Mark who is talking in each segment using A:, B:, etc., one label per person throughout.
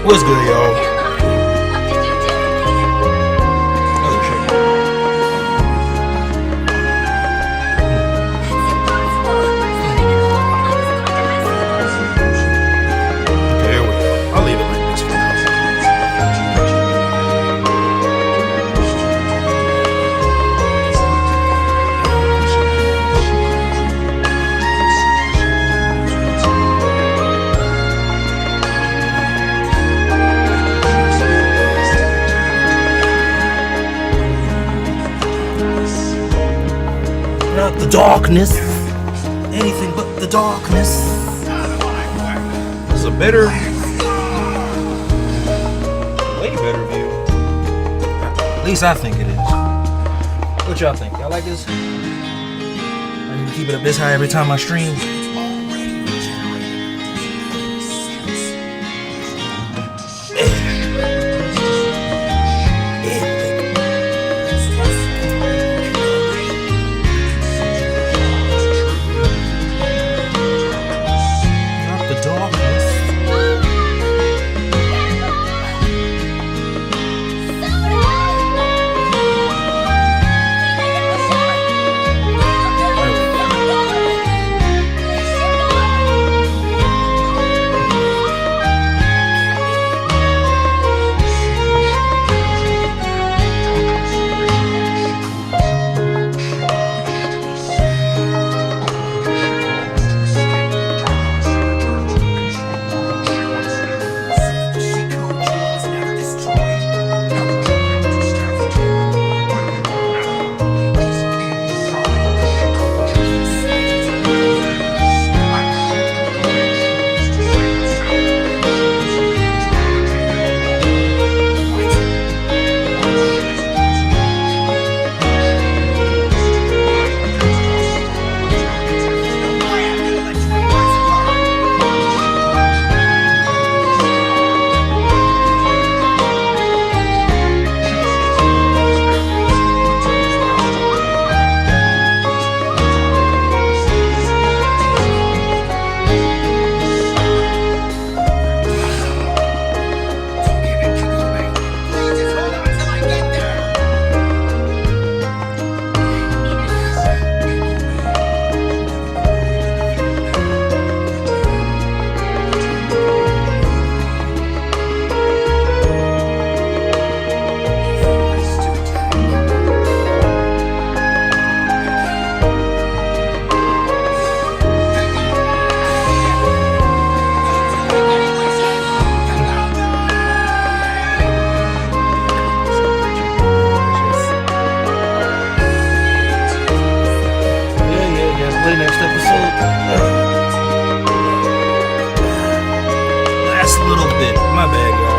A: What's good, y'all? Oh, shit. Okay, here we go. I'll leave it like this for now. Not the darkness. Anything but the darkness. This is a better, way better view. At least I think it is. What y'all think? Y'all like this? I need to keep it up this high every time I stream. Next episode. Last little bit. My bad, y'all.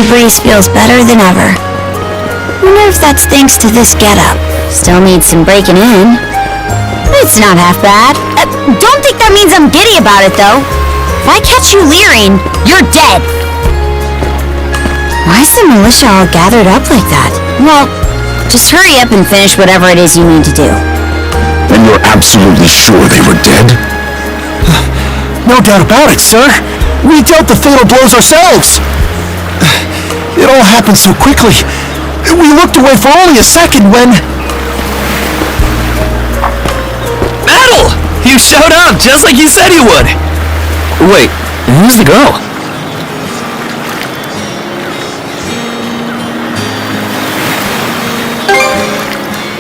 B: breeze feels better than ever. Wonder if that's thanks to this getup. Still needs some breaking in. It's not half bad. Don't think that means I'm giddy about it, though. If I catch you leering, you're dead. Why's the militia all gathered up like that? Well, just hurry up and finish whatever it is you need to do.
C: Then you're absolutely sure they were dead?
D: No doubt about it, sir. We dealt the fatal blows ourselves. It all happened so quickly. We looked away for only a second when...
E: Battle! You showed up just like you said you would. Wait, who's the girl?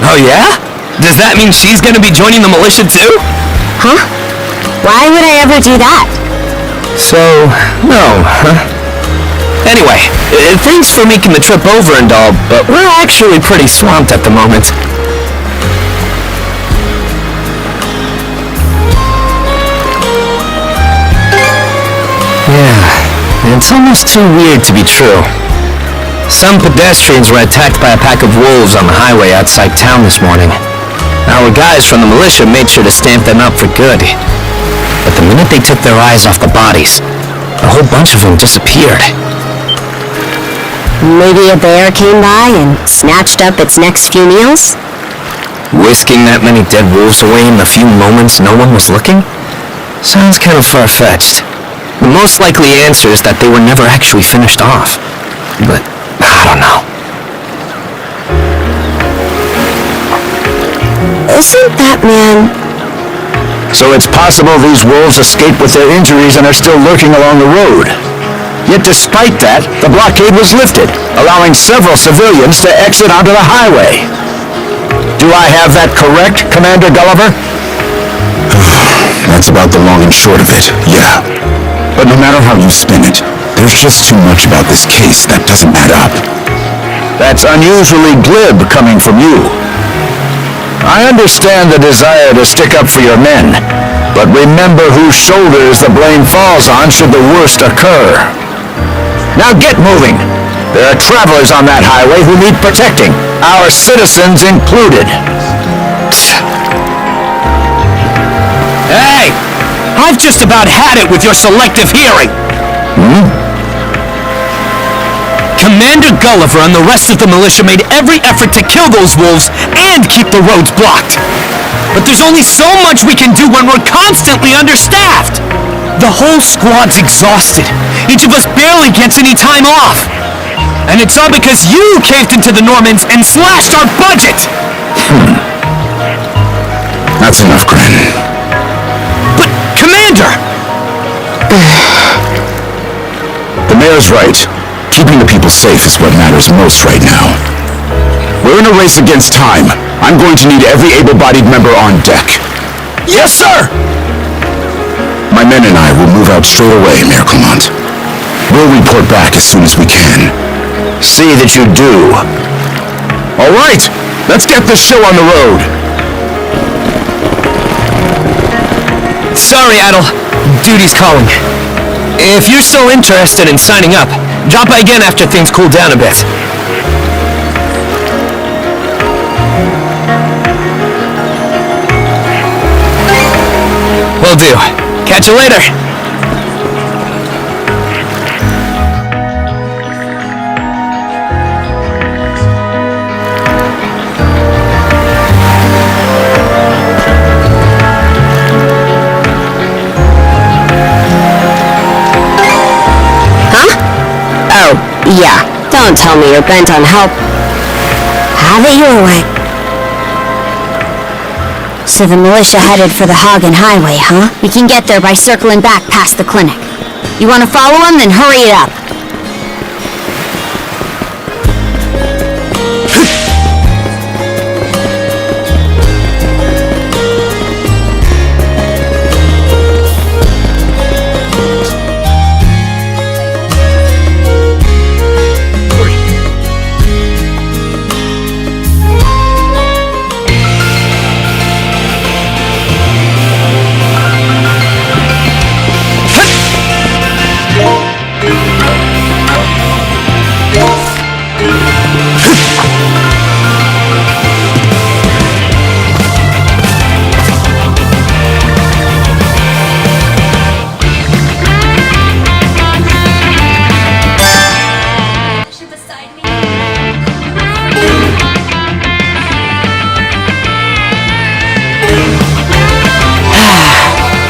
E: Oh yeah? Does that mean she's gonna be joining the militia too?
B: Huh? Why would I ever do that?
E: So, no, huh? Anyway, thanks for making the trip over and all, but we're actually pretty swamped at the moment. Yeah, it's almost too weird to be true. Some pedestrians were attacked by a pack of wolves on the highway outside town this morning. Our guys from the militia made sure to stamp them up for good. But the minute they took their eyes off the bodies, a whole bunch of them disappeared.
B: Maybe a bear came by and snatched up its next few meals?
E: Whisking that many dead wolves away in the few moments no one was looking? Sounds kind of far-fetched. The most likely answer is that they were never actually finished off. But I don't know.
B: Isn't that man...
C: So it's possible these wolves escaped with their injuries and are still lurking along the road. Yet despite that, the blockade was lifted, allowing several civilians to exit onto the highway. Do I have that correct, Commander Gulliver?
F: That's about the long and short of it, yeah. But no matter how you spin it, there's just too much about this case that doesn't add up.
C: That's unusually glib coming from you. I understand the desire to stick up for your men, but remember whose shoulders the blame falls on should the worst occur. Now get moving! There are travelers on that highway who need protecting, our citizens included.
E: Hey! I've just about had it with your selective hearing! Commander Gulliver and the rest of the militia made every effort to kill those wolves and keep the roads blocked. But there's only so much we can do when we're constantly understaffed. The whole squad's exhausted. Each of us barely gets any time off. And it's all because you caved into the Normans and slashed our budget!
F: That's enough, Grin.
E: But, Commander!
F: The mayor's right. Keeping the people safe is what matters most right now. We're in a race against time. I'm going to need every able-bodied member on deck.
D: Yes, sir!
F: My men and I will move out straight away, Mayor Clement. We'll report back as soon as we can.
C: See that you do. All right, let's get this show on the road.
E: Sorry, Adel. Duty's calling. If you're still interested in signing up, drop by again after things cool down a bit. Will do. Catch you later.
B: Yeah, don't tell me you're bent on help. Have it your way. So the militia headed for the Hagen Highway, huh? We can get there by circling back past the clinic. You want to follow them? Then hurry it up.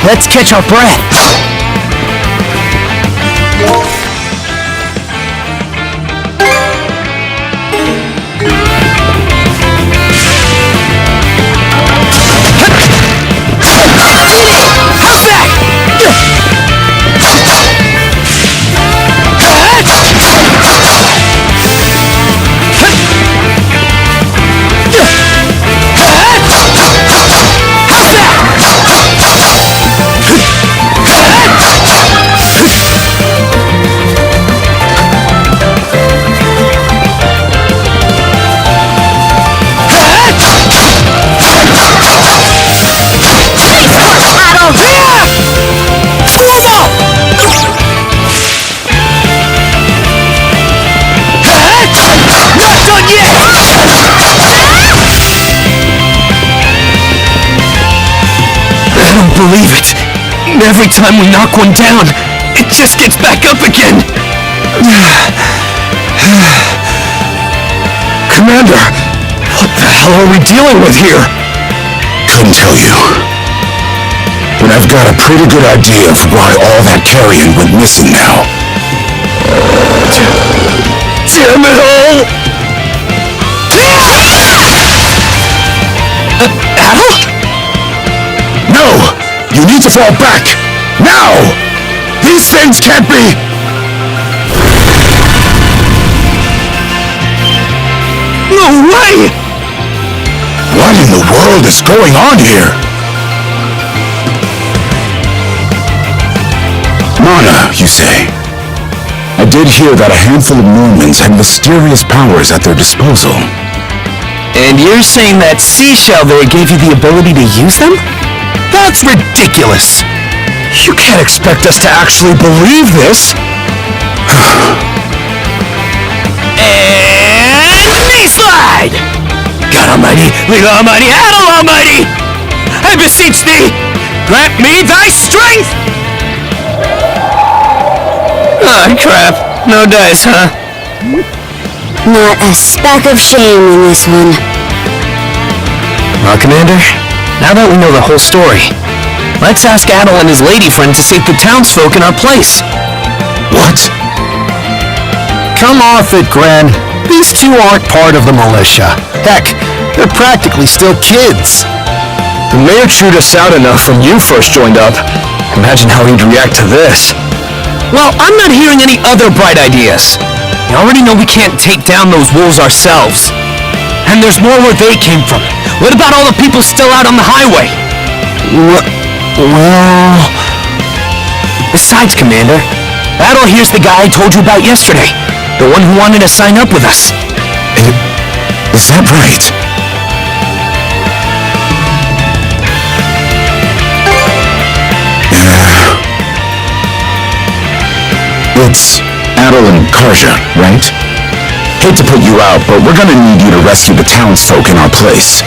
E: Let's catch our breath. Believe it. Every time we knock one down, it just gets back up again. Commander, what the hell are we dealing with here?
F: Couldn't tell you. But I've got a pretty good idea of why all that carrion went missing now.
E: Damn it all! Al?
F: No! You need to fall back! Now! These things can't be...
E: No way!
F: What in the world is going on here? Mana, you say? I did hear that a handful of Normans had mysterious powers at their disposal.
E: And you're saying that seashell there gave you the ability to use them? That's ridiculous! You can't expect us to actually believe this! And knee slide! God Almighty, Leela Almighty, Adel Almighty! I beseech thee, grant me thy strength! Ah, crap. No dice, huh?
B: Not a speck of shame in this one.
E: Well, Commander, now that we know the whole story, let's ask Adel and his lady friend to save the townsfolk in our place.
F: What?
D: Come off it, Gran. These two aren't part of the militia. Heck, they're practically still kids.
E: The mayor chewed us out enough when you first joined up. Imagine how he'd react to this. Well, I'm not hearing any other bright ideas. You already know we can't take down those wolves ourselves. And there's more where they came from. What about all the people still out on the highway?
D: Well...
E: Besides, Commander, Adel here's the guy I told you about yesterday. The one who wanted to sign up with us.
F: Is that right? It's Adel and Karja, right? Hate to put you out, but we're gonna need you to rescue the townsfolk in our place.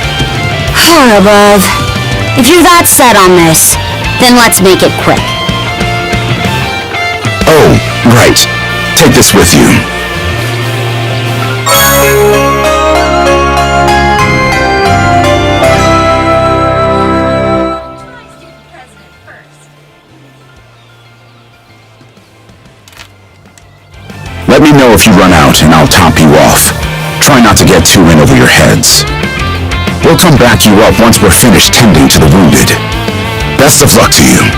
B: Horrible. If you're that set on this, then let's make it quick.
F: Oh, right. Take this with you. Let me know if you run out and I'll top you off. Try not to get too in over your heads. We'll come back you up once we're finished tending to the wounded. Best of luck to you.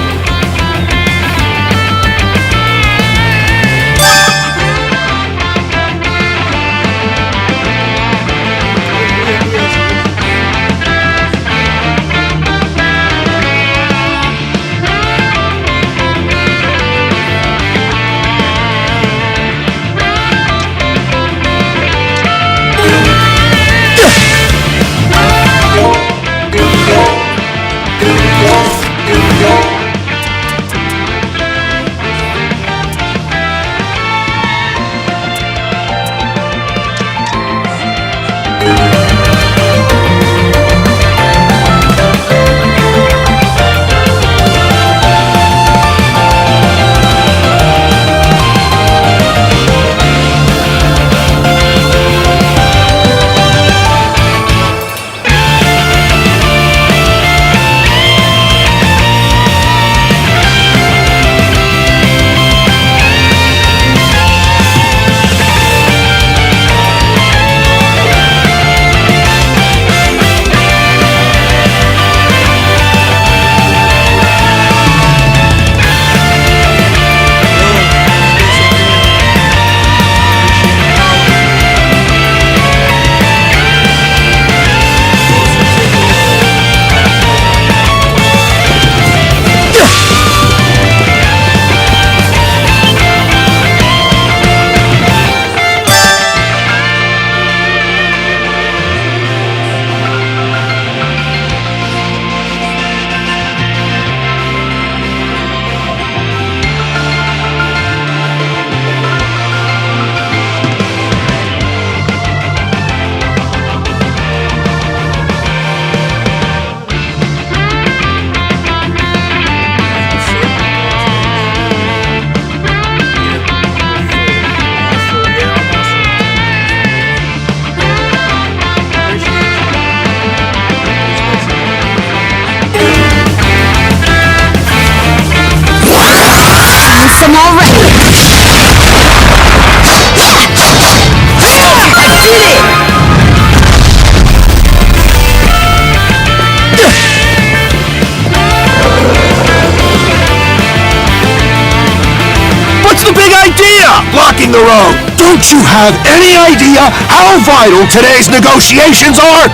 D: your own. Don't you have any idea how vital today's negotiations are?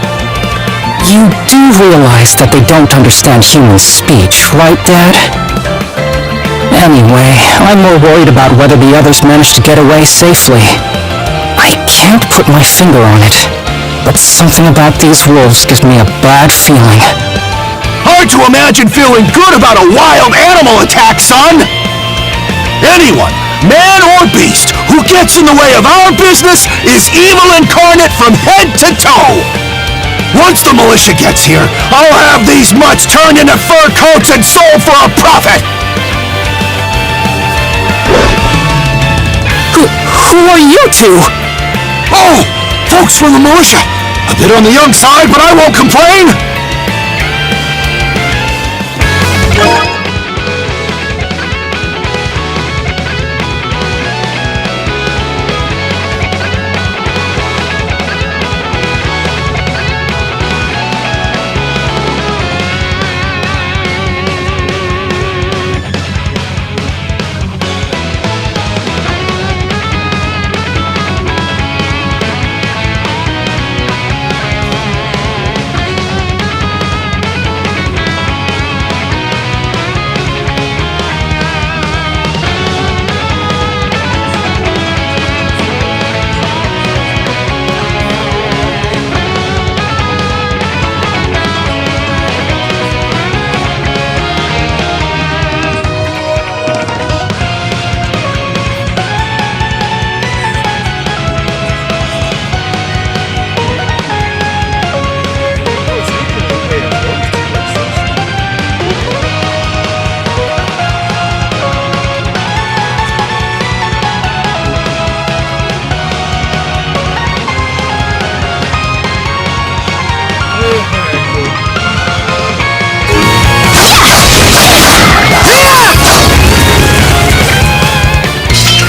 E: You do realize that they don't understand human speech, right, Dad? Anyway, I'm more worried about whether the others managed to get away safely. I can't put my finger on it, but something about these wolves gives me a bad feeling.
D: Hard to imagine feeling good about a wild animal attack, son! Anyone, man or beast, who gets in the way of our business is evil incarnate from head to toe! Once the militia gets here, I'll have these mutts turned into fur coats and sold for a profit!
E: Who are you two?
D: Oh, folks from the militia! A bit on the young side, but I won't complain!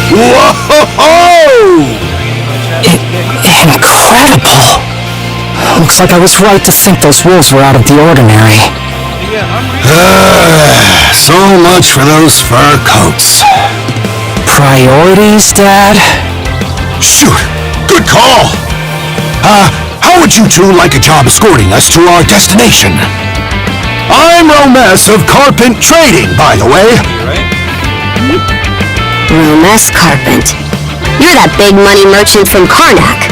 D: Whoa!
E: Incredible! Looks like I was right to think those wolves were out of the ordinary.
D: So much for those fur coats.
E: Priorities, Dad?
D: Shoot! Good call! How would you two like a job escorting us to our destination? I'm Romes of Carpent Trading, by the way.
B: Romes Carpent. You're that big money merchant from Karnak.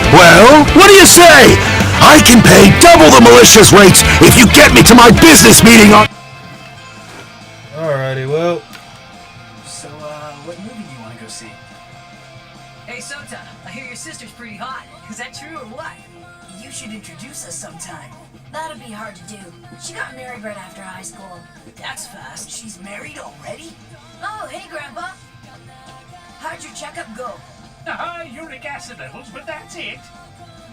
D: Well, what do you say? I can pay double the militia's rates if you get me to my business meeting on...
A: Alrighty, well.
G: So, what movie do you want to go see?
H: Hey, Sota, I hear your sister's pretty hot. Is that true or what?
G: You should introduce us sometime.
I: That'd be hard to do. She got married right after high school.
G: That's fast. She's married already?
I: Oh, hey, Grandpa. How'd your checkup go?
J: Uric acid levels, but that's it.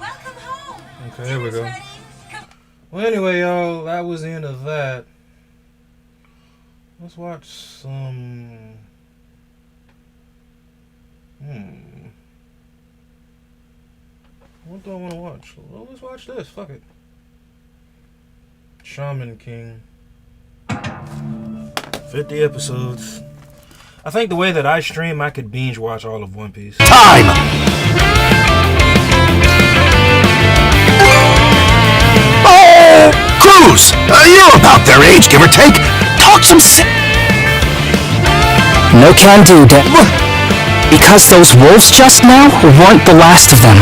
I: Welcome home.
A: Okay, here we go.
I: Ready? Come.
A: Well, anyway, y'all, that was the end of that. Let's watch some... What do I want to watch? Well, let's watch this. Fuck it. Shaman King. 50 episodes. I think the way that I stream, I could binge watch all of One Piece.
D: Time! Oh! Cruz! You're about their age, give or take. Talk some
E: No can do, Dad. Because those wolves just now weren't the last of them.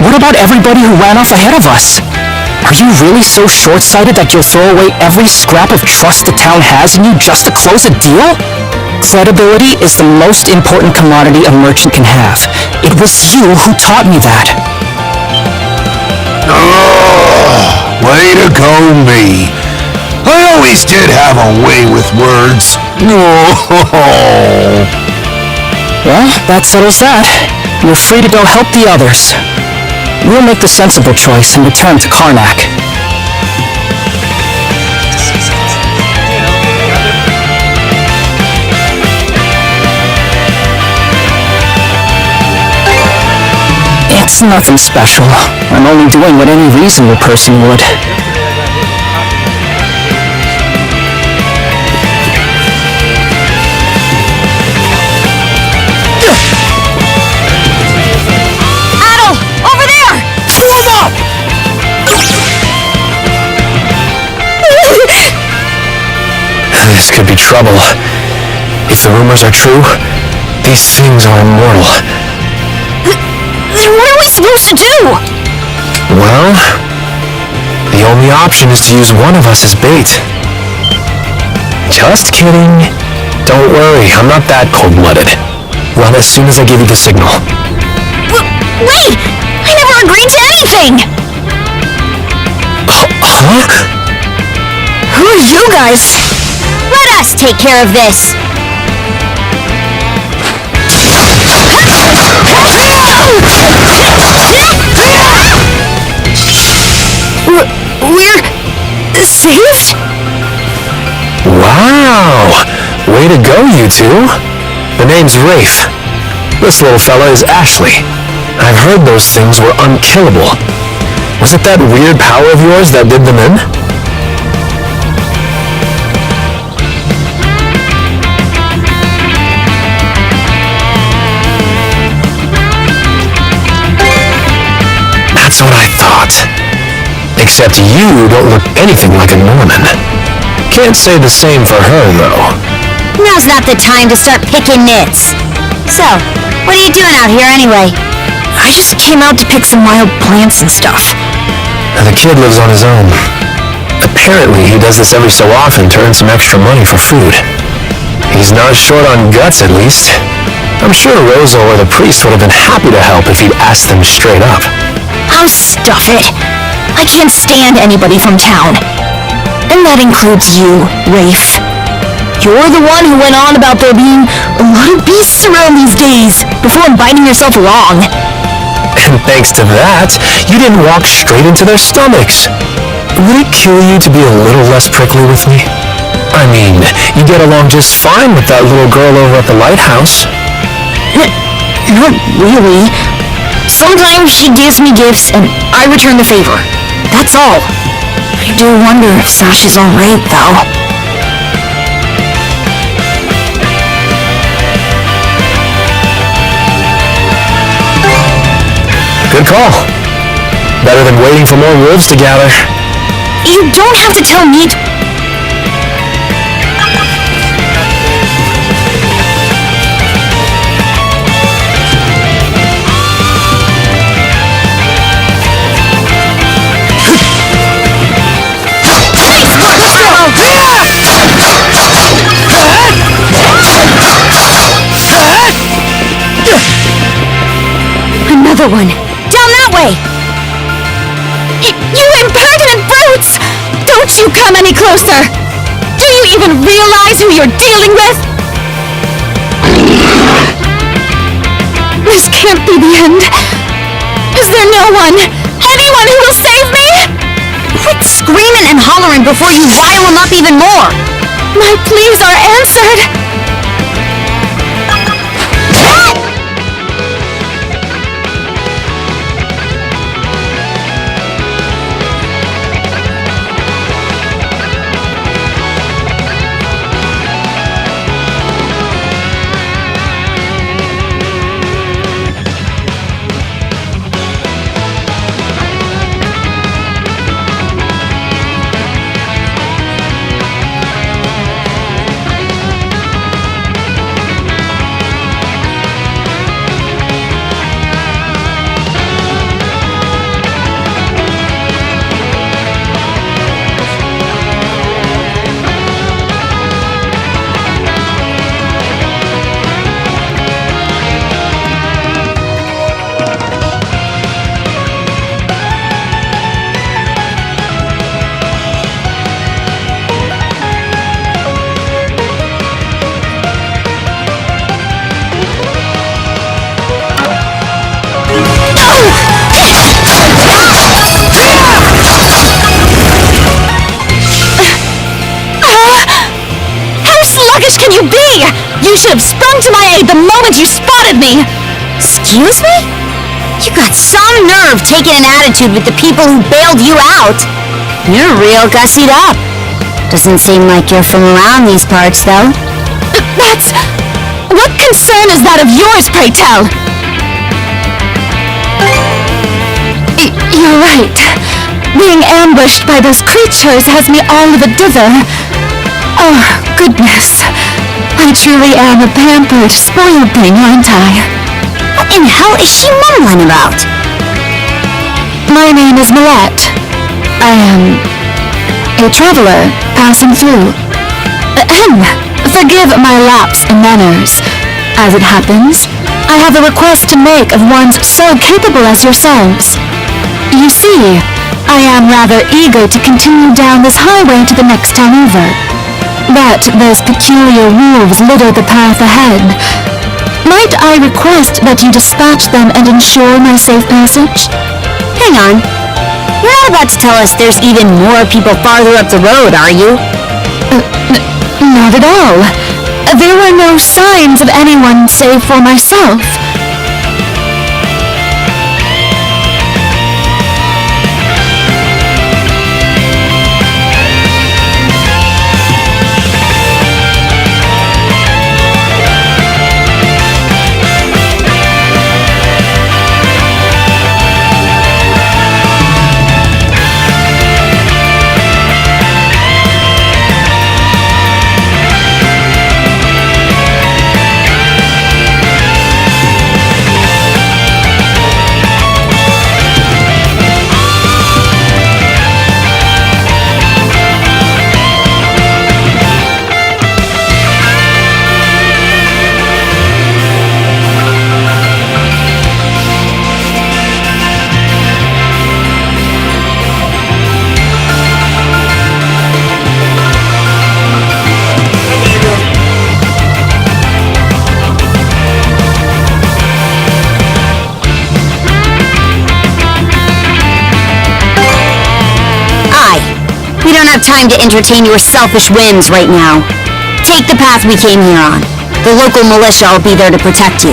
E: What about everybody who ran off ahead of us? Are you really so short-sighted that you'll throw away every scrap of trust the town has in you just to close a deal? Credibility is the most important commodity a merchant can have. It was you who taught me that.
D: Oh, way to go, me. I always did have a way with words. Oh.
E: Well, that settles that. You're free to go help the others. We'll make the sensible choice and return to Karnak. It's nothing special. I'm only doing what any reasonable person would. This could be trouble. If the rumors are true, these things are immortal.
B: Then what are we supposed to do?
E: Well, the only option is to use one of us as bait. Just kidding. Don't worry, I'm not that cold-blooded. Run as soon as I give you the signal.
B: Wait! I never agreed to anything!
E: Huh?
B: Who are you guys? Let us take care of this! We're... saved?
E: Wow! Way to go, you two. The name's Rafe. This little fella is Ashley. I've heard those things were unkillable. Was it that weird power of yours that did them in? That's what I thought. Except you don't look anything like a Norman. Can't say the same for her, though.
B: Now's not the time to start picking nits. So, what are you doing out here anyway? I just came out to pick some wild plants and stuff.
E: The kid lives on his own. Apparently, he does this every so often to earn some extra money for food. He's not short on guts, at least. I'm sure Rosa or the priest would have been happy to help if he'd asked them straight up.
B: Oh, stuff it. I can't stand anybody from town. And that includes you, Rafe. You're the one who went on about there being a lot of beasts around these days, before biting yourself wrong.
E: And thanks to that, you didn't walk straight into their stomachs. Would it kill you to be a little less prickly with me? I mean, you get along just fine with that little girl over at the lighthouse.
B: Not really. Sometimes she gives me gifts, and I return the favor. That's all. I do wonder if Sasha's alright, though.
E: Good call. Better than waiting for more wolves to gather.
B: You don't have to tell me to... Another one. Down that way! You impertinent brutes! Don't you come any closer! Do you even realize who you're dealing with? This can't be the end. Is there no one, anyone who will save me? Quit screaming and hollering before you rile them up even more! My pleas are answered! Can you be? You should have sprung to my aid the moment you spotted me! Excuse me? You got some nerve taking an attitude with the people who bailed you out. You're real gussied up. Doesn't seem like you're from around these parts, though. That's... What concern is that of yours, pray tell? You're right. Being ambushed by those creatures has me all of a dither. Oh, Goodness. I truly am a pampered, spoiled thing, aren't I? What in hell is she mumbling about? My name is Millette. I am a traveler passing through. Ahem. Forgive my lapse in manners. As it happens, I have a request to make of ones so capable as yourselves. You see, I am rather eager to continue down this highway to the next town over. But those peculiar wolves litter the path ahead. Might I request that you dispatch them and ensure my safe passage? Hang on. You're not about to tell us there's even more people farther up the road, are you? Not at all. There were no signs of anyone save for myself. We don't have time to entertain your selfish whims right now. Take the path we came here on. The local militia will be there to protect you.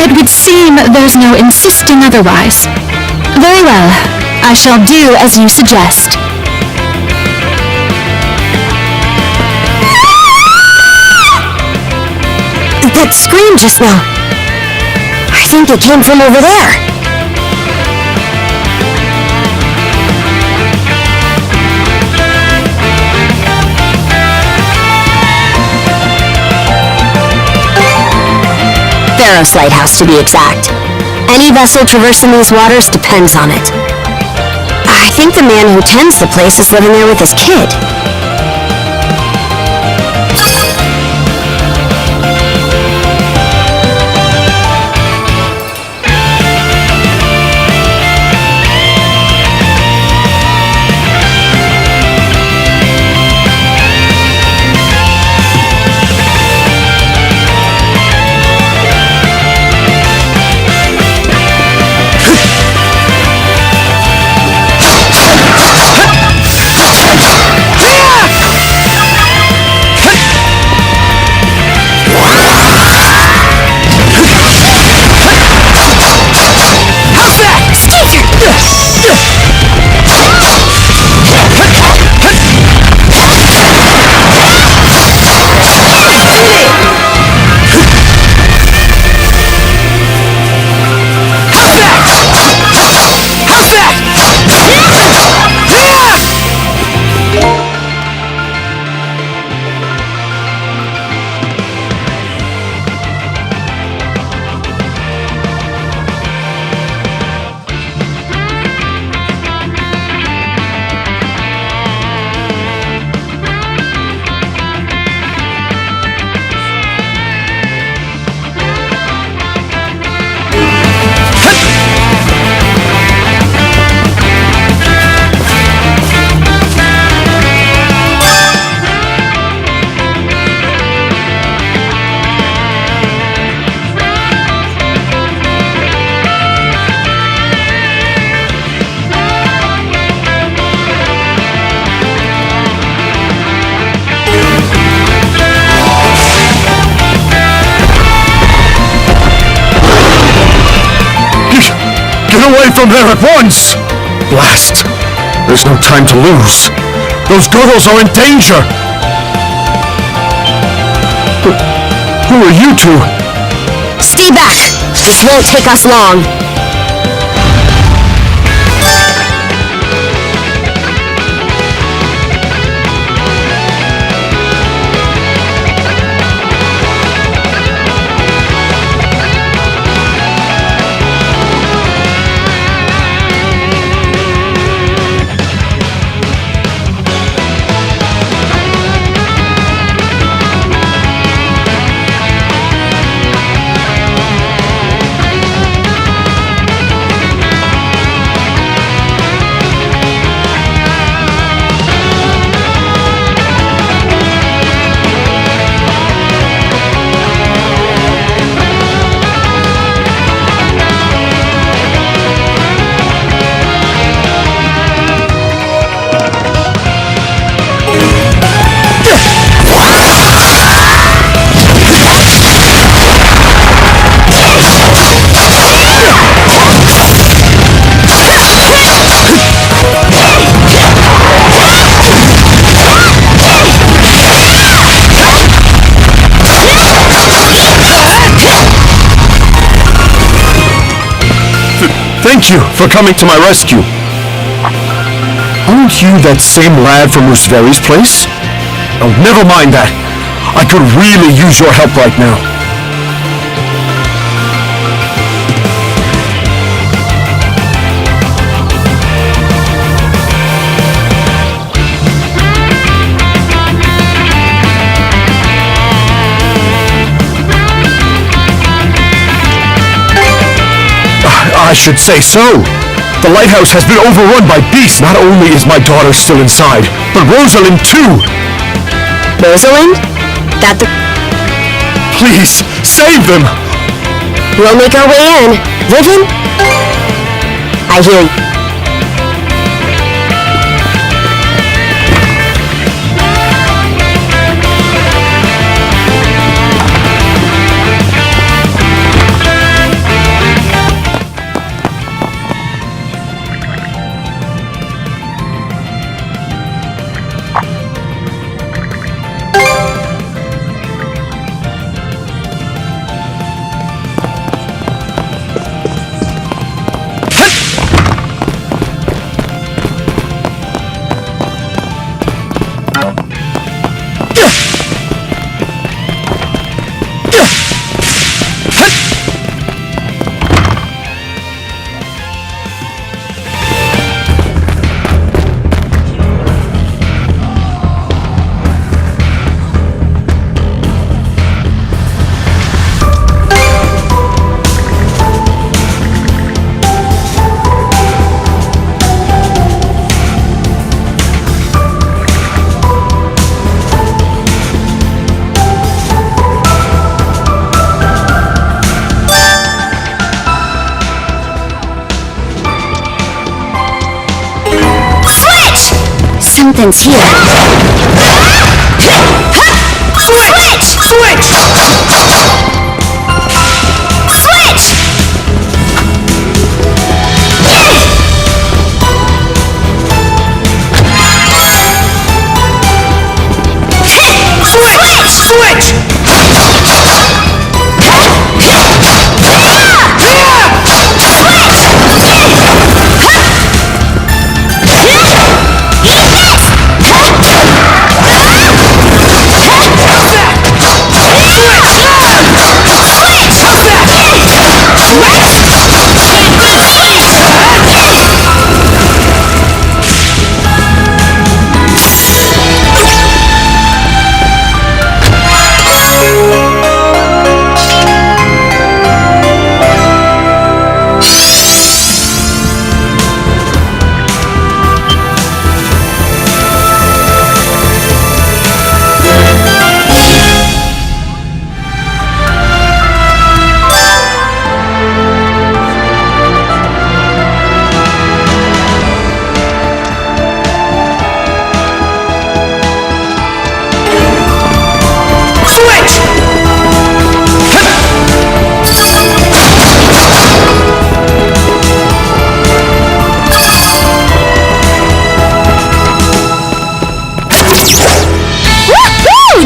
B: It would seem there's no insisting otherwise. Very well. I shall do as you suggest. That scream just now. I think it came from over there. Theros Lighthouse, to be exact. Any vessel traversing these waters depends on it. I think the man who tends the place is living there with his kid.
D: Get away from there at once! Blast! There's no time to lose. Those girls are in danger! Who are you two?
B: Stay back! This won't take us long.
D: Thank you for coming to my rescue. Aren't you that same lad from Rooseveri's place? Oh, never mind that. I could really use your help right now. I should say so. The lighthouse has been overrun by beasts. Not only is my daughter still inside, but Rosalind too.
B: Rosalind? That the...
D: Please, save them!
B: We'll make our way in. Vivian? I hear you. Something's here. Switch! Switch! Switch! Switch! Switch!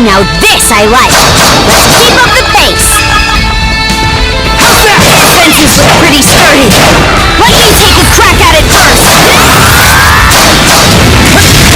B: Now this I like. Let's keep up the pace. Fences look pretty sturdy. Let me take a crack at it first. Switch!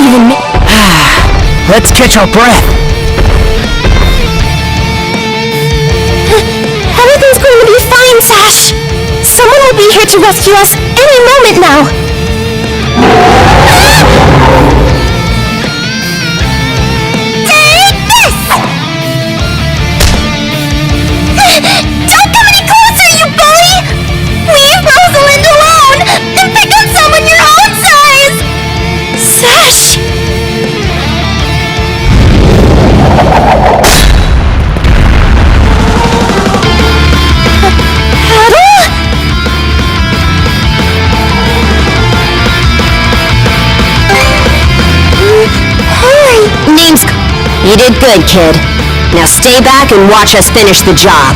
B: even
E: Let's catch our breath.
B: Everything's going to be fine, Sash. Someone will be here to rescue us any moment now. Take this! Don't come any closer, you bully! Leave Rosalind alone and pick on someone your own size! Sash! Name's... You did good, kid. Now stay back and watch us finish the job.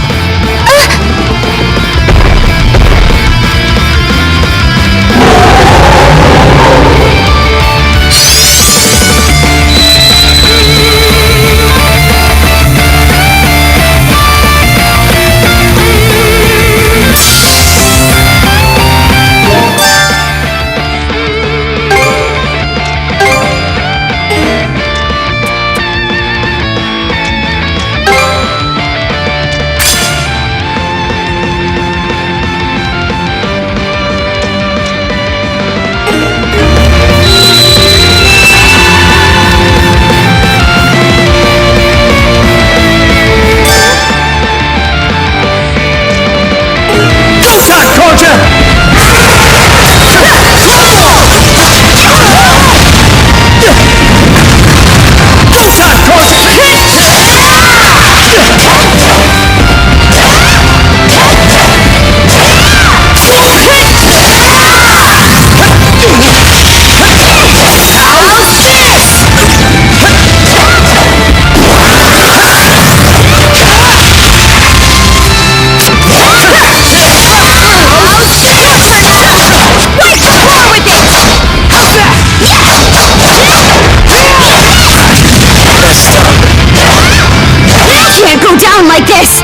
B: Like this!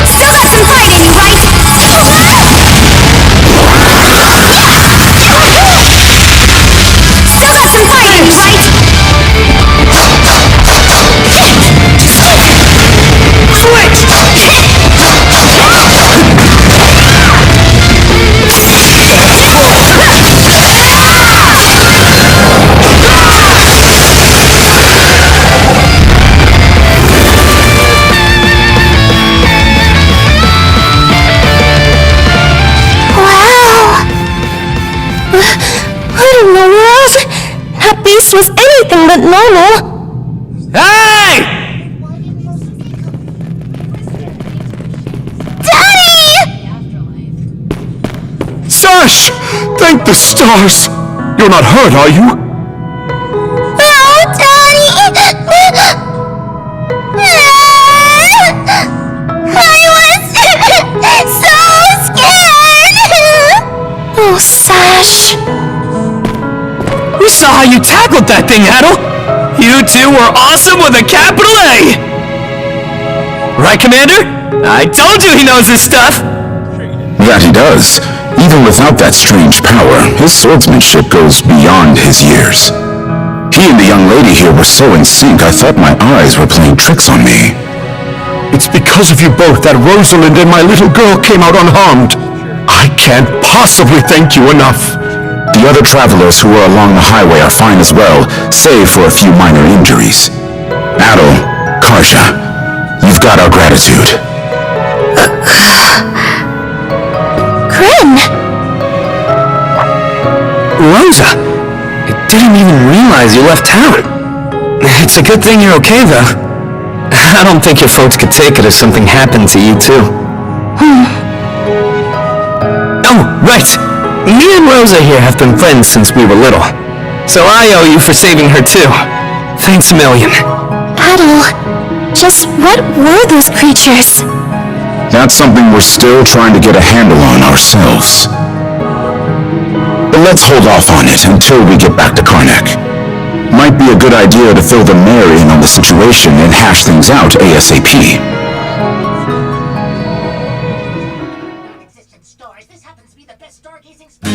B: Still got some fight in you, right? Still got some fight in you, right? Was anything but normal.
E: Hey!
B: Daddy!
D: Sash! Thank the stars! You're not hurt, are you?
B: No, Daddy! I was so scared! Oh, Sash.
E: We saw how you tackled that thing, Adel! You two were awesome with a capital A! Right, Commander? I told you he knows his stuff!
F: That he does. Even without that strange power, his swordsmanship goes beyond his years. He and the young lady here were so in sync, I thought my eyes were playing tricks on me.
D: It's because of you both that Rosalind and my little girl came out unharmed. I can't possibly thank you enough.
F: The other travelers who were along the highway are fine as well, save for a few minor injuries. Adel, Karja, you've got our gratitude.
B: Grin!
E: Rosa! I didn't even realize you left town. It's a good thing you're okay, though. I don't think your folks could take it if something happened to you, too. Oh, right! Me and Rosa here have been friends since we were little. So I owe you for saving her too. Thanks a million.
B: Adel, just what were those creatures?
F: That's something we're still trying to get a handle on ourselves. But let's hold off on it until we get back to Karnak. Might be a good idea to fill the mayor in on the situation and hash things out ASAP.
I: Stars. This happens to be the best stargazing spot.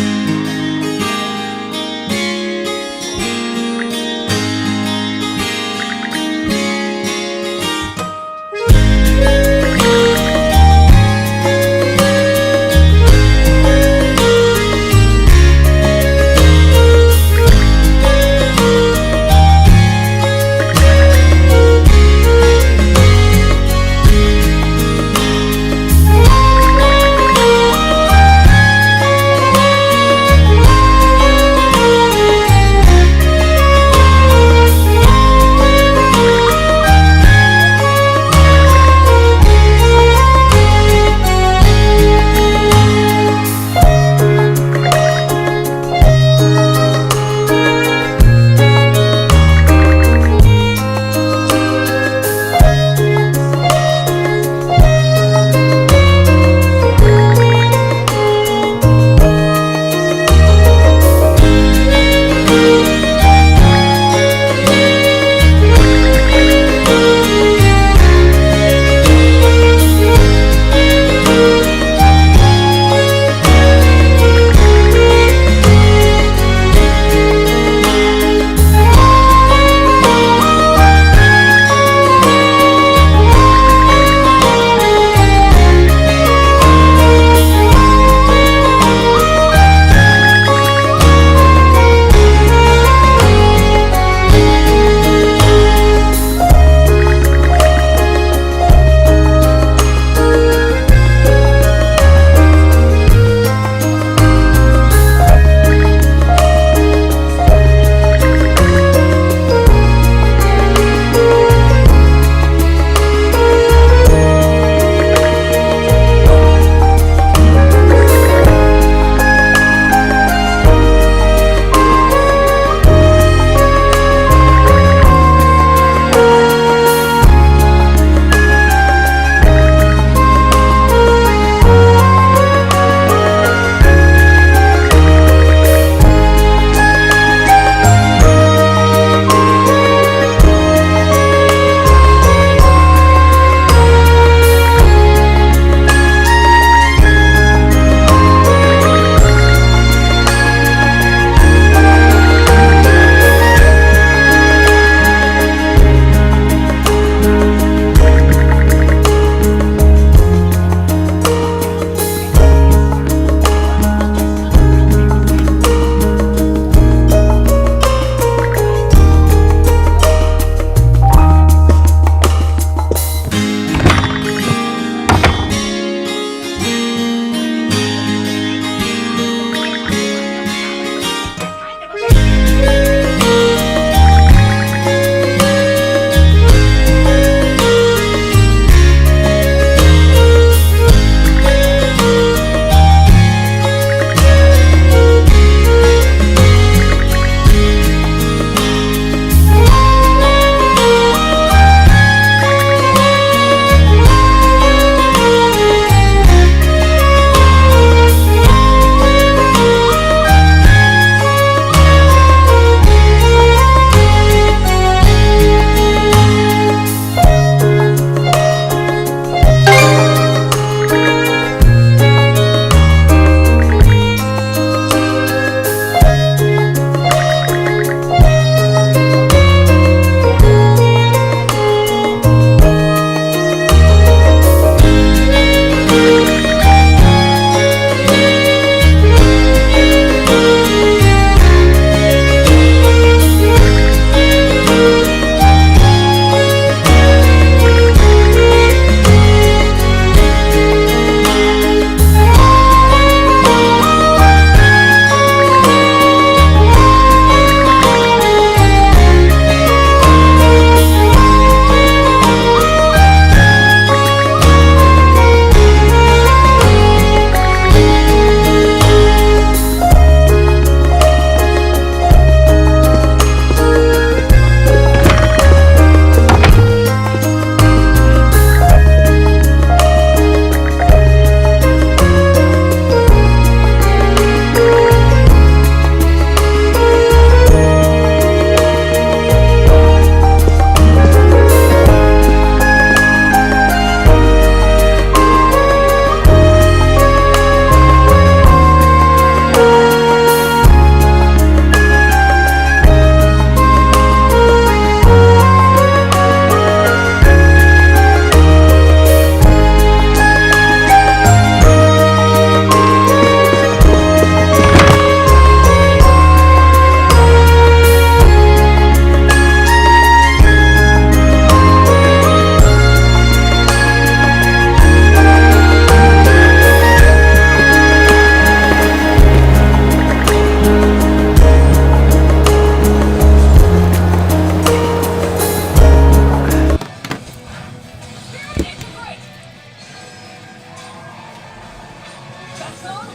I: Huh?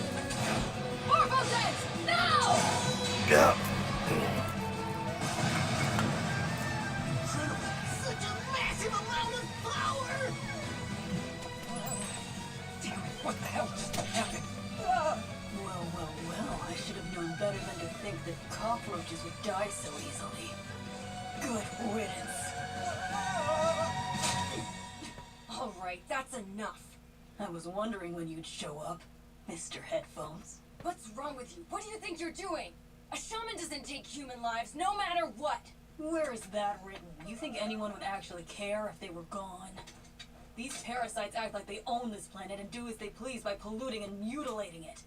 I: More potions! Now!
A: Yeah.
I: Such a massive amount of power!
G: Damn, what the hell just happened?
I: Well, I should have known better than to think that cockroaches would die so easily. Good riddance. Alright, that's enough. I was wondering when you'd show up, Mr. Headphones.
K: What's wrong with you? What do you think you're doing? A shaman doesn't take human lives, no matter what!
I: Where is that written? You think anyone would actually care if they were gone? These parasites act like they own this planet and do as they please by polluting and mutilating it.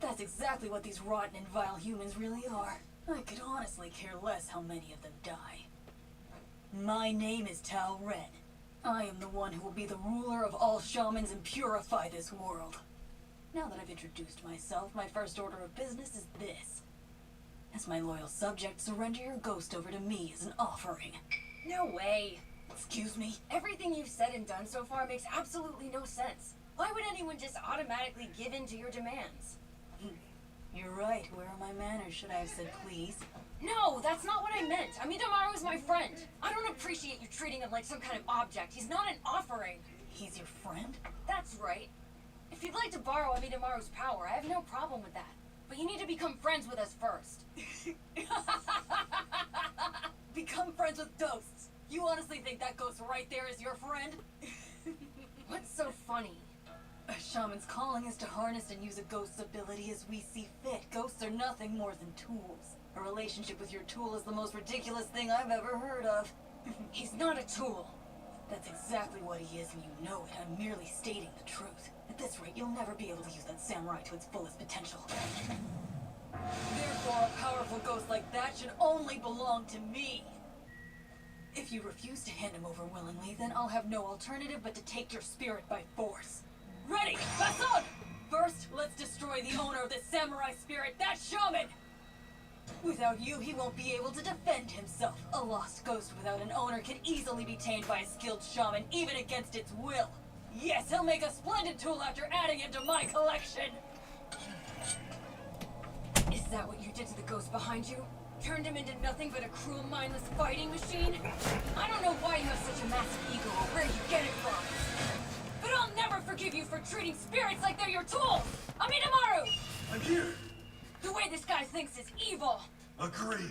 I: That's exactly what these rotten and vile humans really are. I could honestly care less how many of them die. My name is Tal Red. I am the one who will be the ruler of all shamans and purify this world. Now that I've introduced myself, my first order of business is this. As my loyal subject, surrender your ghost over to me as an offering.
K: No way.
I: Excuse me?
K: Everything you've said and done so far makes absolutely no sense. Why would anyone just automatically give in to your demands?
I: You're right. Where are my manners? Should I have said please?
K: No, that's not what I meant. Amidamaru is my friend. I don't appreciate you treating him like some kind of object. He's not an offering.
I: He's your friend?
K: That's right. If you'd like to borrow Amidamaru's power, I have no problem with that. But you need to become friends with us first.
I: Become friends with ghosts. You honestly think that ghost right there is your friend?
K: What's so funny?
I: A shaman's calling is to harness and use a ghost's ability as we see fit. Ghosts are nothing more than tools. A relationship with your tool is the most ridiculous thing I've ever heard of.
K: He's not a tool.
I: That's exactly what he is, and you know it. I'm merely stating the truth. At this rate, you'll never be able to use that samurai to its fullest potential. Therefore, a powerful ghost like that should only belong to me. If you refuse to hand him over willingly, then I'll have no alternative but to take your spirit by force. Ready! Press on! First, let's destroy the owner of the samurai spirit, that shaman! Without you, he won't be able to defend himself. A lost ghost without an owner can easily be tamed by a skilled shaman, even against its will. Yes, he'll make a splendid tool after adding him to my collection!
K: Is that what you did to the ghost behind you? Turned him into nothing but a cruel, mindless fighting machine? I don't know why you have such a massive ego or where you get it from. But I'll never forgive you for treating spirits like they're your tools! Amidamaru!
D: I'm here.
K: The way this guy thinks is evil!
D: Agreed.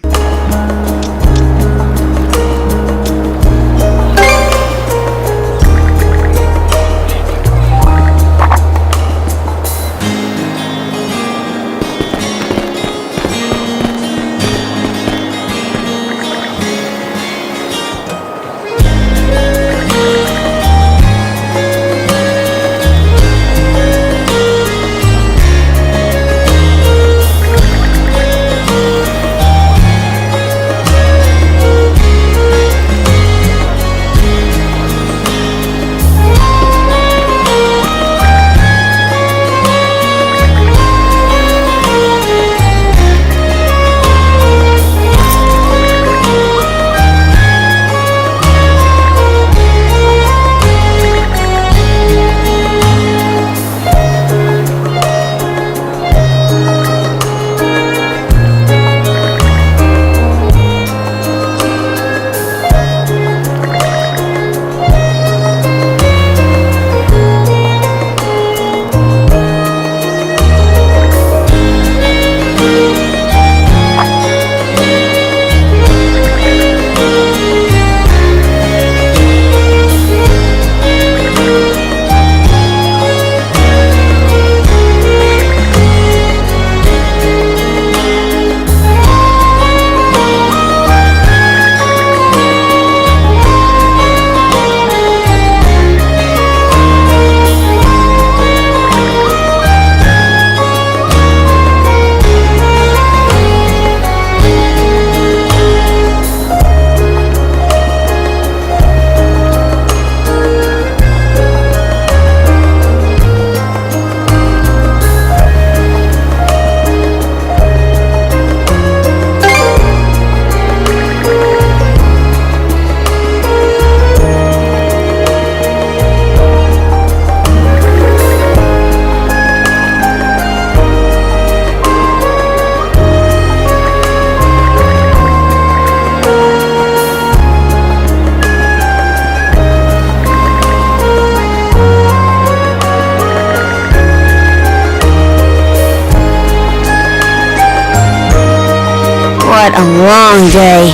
B: a long day.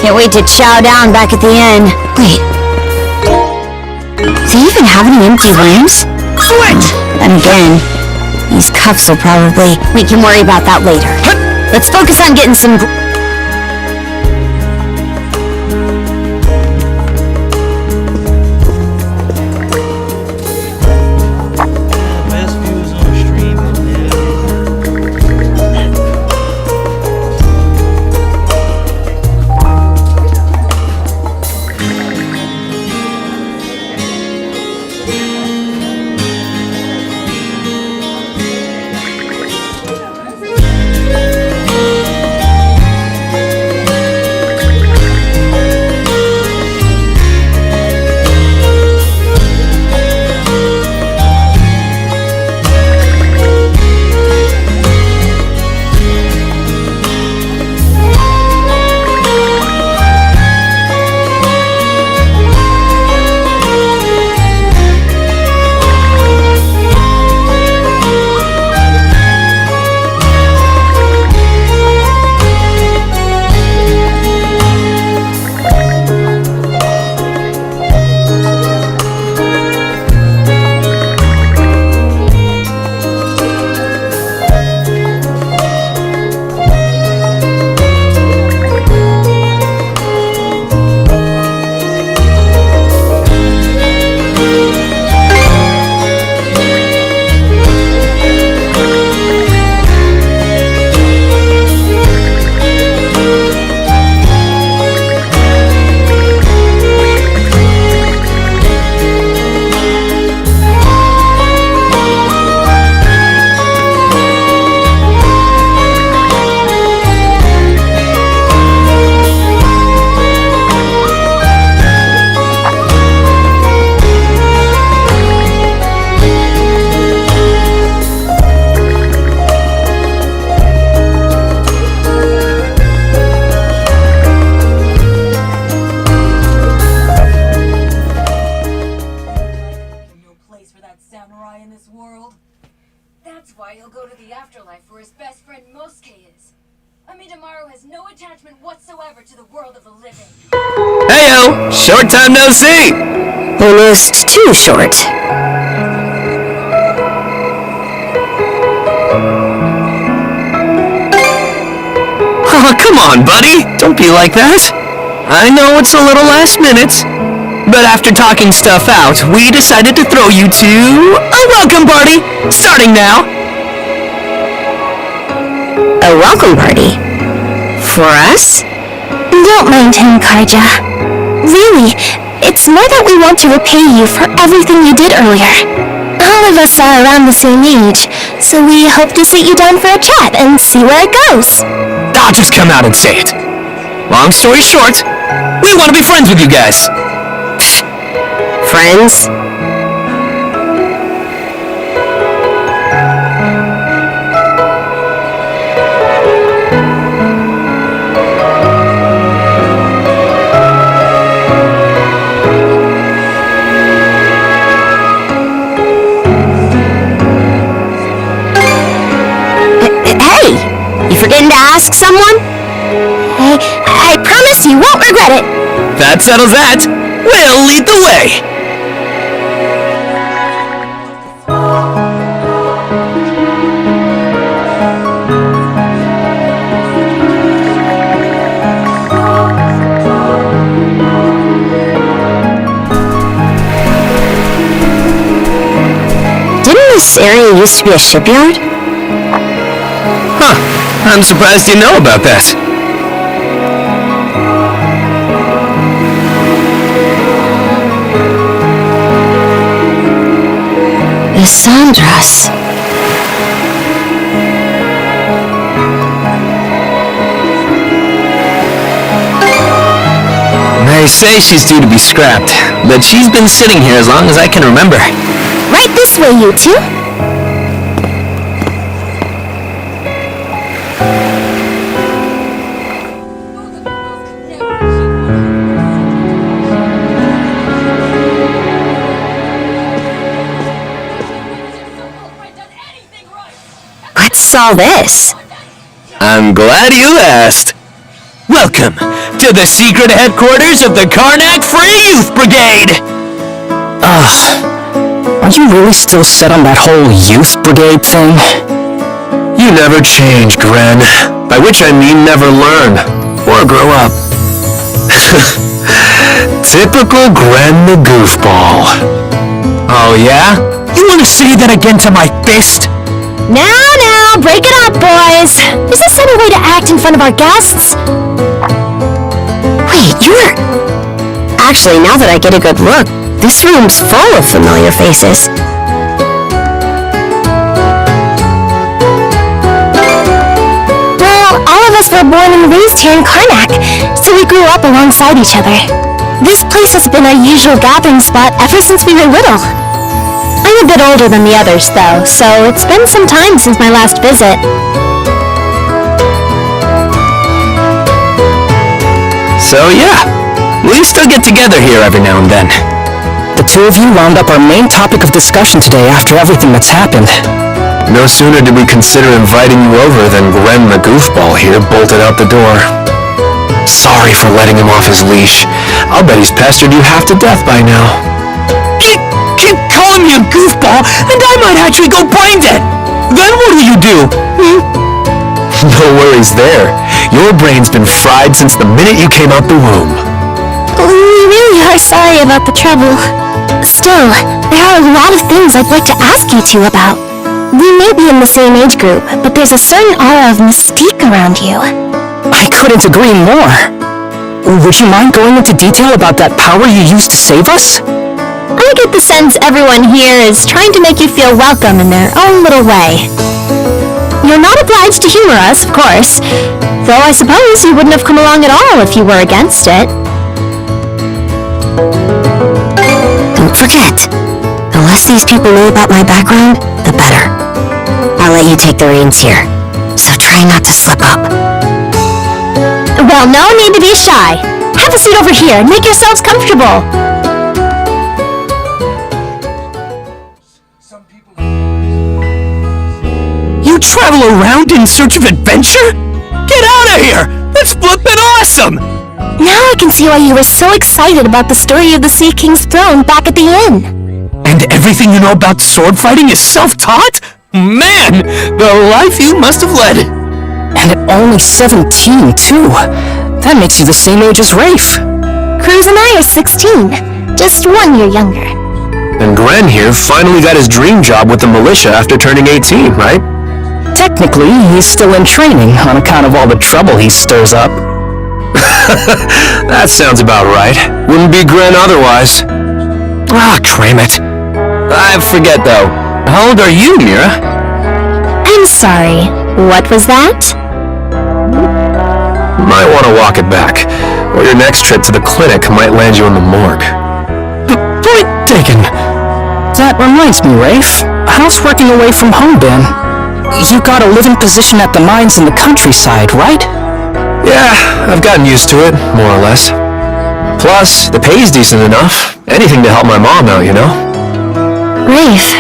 B: Can't wait to chow down back at the inn. Wait. Do they even have any empty rooms?
E: Switch!
B: Then again, these cuffs will probably... We can worry about that later. Let's focus on getting some...
A: Best views on stream.
K: samurai in this world. That's why he'll go to the afterlife where his best friend Mosuke is. Amidamaru has no attachment whatsoever to the world of the living.
E: Heyo! Short time no see!
B: Almost too short.
E: Oh, come on, buddy! Don't be like that! I know it's a little last minute, but after talking stuff out, we decided to throw you to a welcome party, starting now.
B: A welcome party? For us? Don't mind him, Karja. Really, it's more that we want to repay you for everything you did earlier. All of us are around the same age, so we hope to sit you down for a chat and see where it goes.
E: I'll just come out and say it. Long story short, we want to be friends with you guys.
B: Friends? Hey! You forgetting to ask someone? I promise you won't regret it.
E: That settles that. We'll lead the way.
B: Didn't this area used to be a shipyard?
E: Huh. I'm surprised you know about that.
B: Sandras.
E: They say she's due to be scrapped, but she's been sitting here as long as I can remember.
B: Right this way, you two. What's all this?
E: I'm glad you asked. Welcome to the secret headquarters of the Karnak Free Youth Brigade!
L: Are you really still set on that whole youth brigade thing?
E: You never change, Gren. By which I mean never learn. Or grow up. Typical Gren the goofball. Oh yeah? You wanna say that again to my face?
B: Now, break it up, boys. Is this any way to act in front of our guests? Wait, you're... Actually, now that I get a good look, this room's full of familiar faces. Well, all of us were born and raised here in Karnak, so we grew up alongside each other. This place has been our usual gathering spot ever since we were little. I'm a bit older than the others, though, so it's been some time since my last visit.
E: So yeah, we still get together here every now and then.
L: The two of you wound up our main topic of discussion today after everything that's happened.
E: No sooner did we consider inviting you over than Gren the goofball here bolted out the door. Sorry for letting him off his leash. I'll bet he's pestered you half to death by now. Keep calling me a goofball, and I might actually go brain dead! Then what will you do? No worries there. Your brain's been fried since the minute you came out the womb.
B: We really are sorry about the trouble. Still, there are a lot of things I'd like to ask you two about. We may be in the same age group, but there's a certain aura of mystique around you.
L: I couldn't agree more. Would you mind going into detail about that power you used to save us?
B: I get the sense everyone here is trying to make you feel welcome in their own little way. You're not obliged to humor us, of course, though I suppose you wouldn't have come along at all if you were against it. Don't forget, the less these people know about my background, the better. I'll let you take the reins here, so try not to slip up. Well, no need to be shy. Have a seat over here and make yourselves comfortable.
E: You travel around in search of adventure? Get out of here! That's flippin' awesome!
B: Now I can see why you were so excited about the story of the Sea King's throne back at the inn.
E: And everything you know about sword fighting is self-taught? Man, the life you must have led.
L: And at only 17, too. That makes you the same age as Rafe.
B: Cruz and I are 16, just 1 year younger.
E: And Gren here finally got his dream job with the militia after turning 18, right?
L: Technically, he's still in training on account of all the trouble he stirs up.
E: That sounds about right. Wouldn't be Gren otherwise. Ah, cram it. I forget though. How old are you, Mira?
B: I'm sorry, what was that?
E: Might want to walk it back, or your next trip to the clinic might land you in the morgue. Point taken.
L: That reminds me, Rafe. How's working away from home been? You got a living position at the mines in the countryside, right?
E: Yeah, I've gotten used to it, more or less. Plus, the pay's decent enough. Anything to help my mom out, you know?
B: Rafe.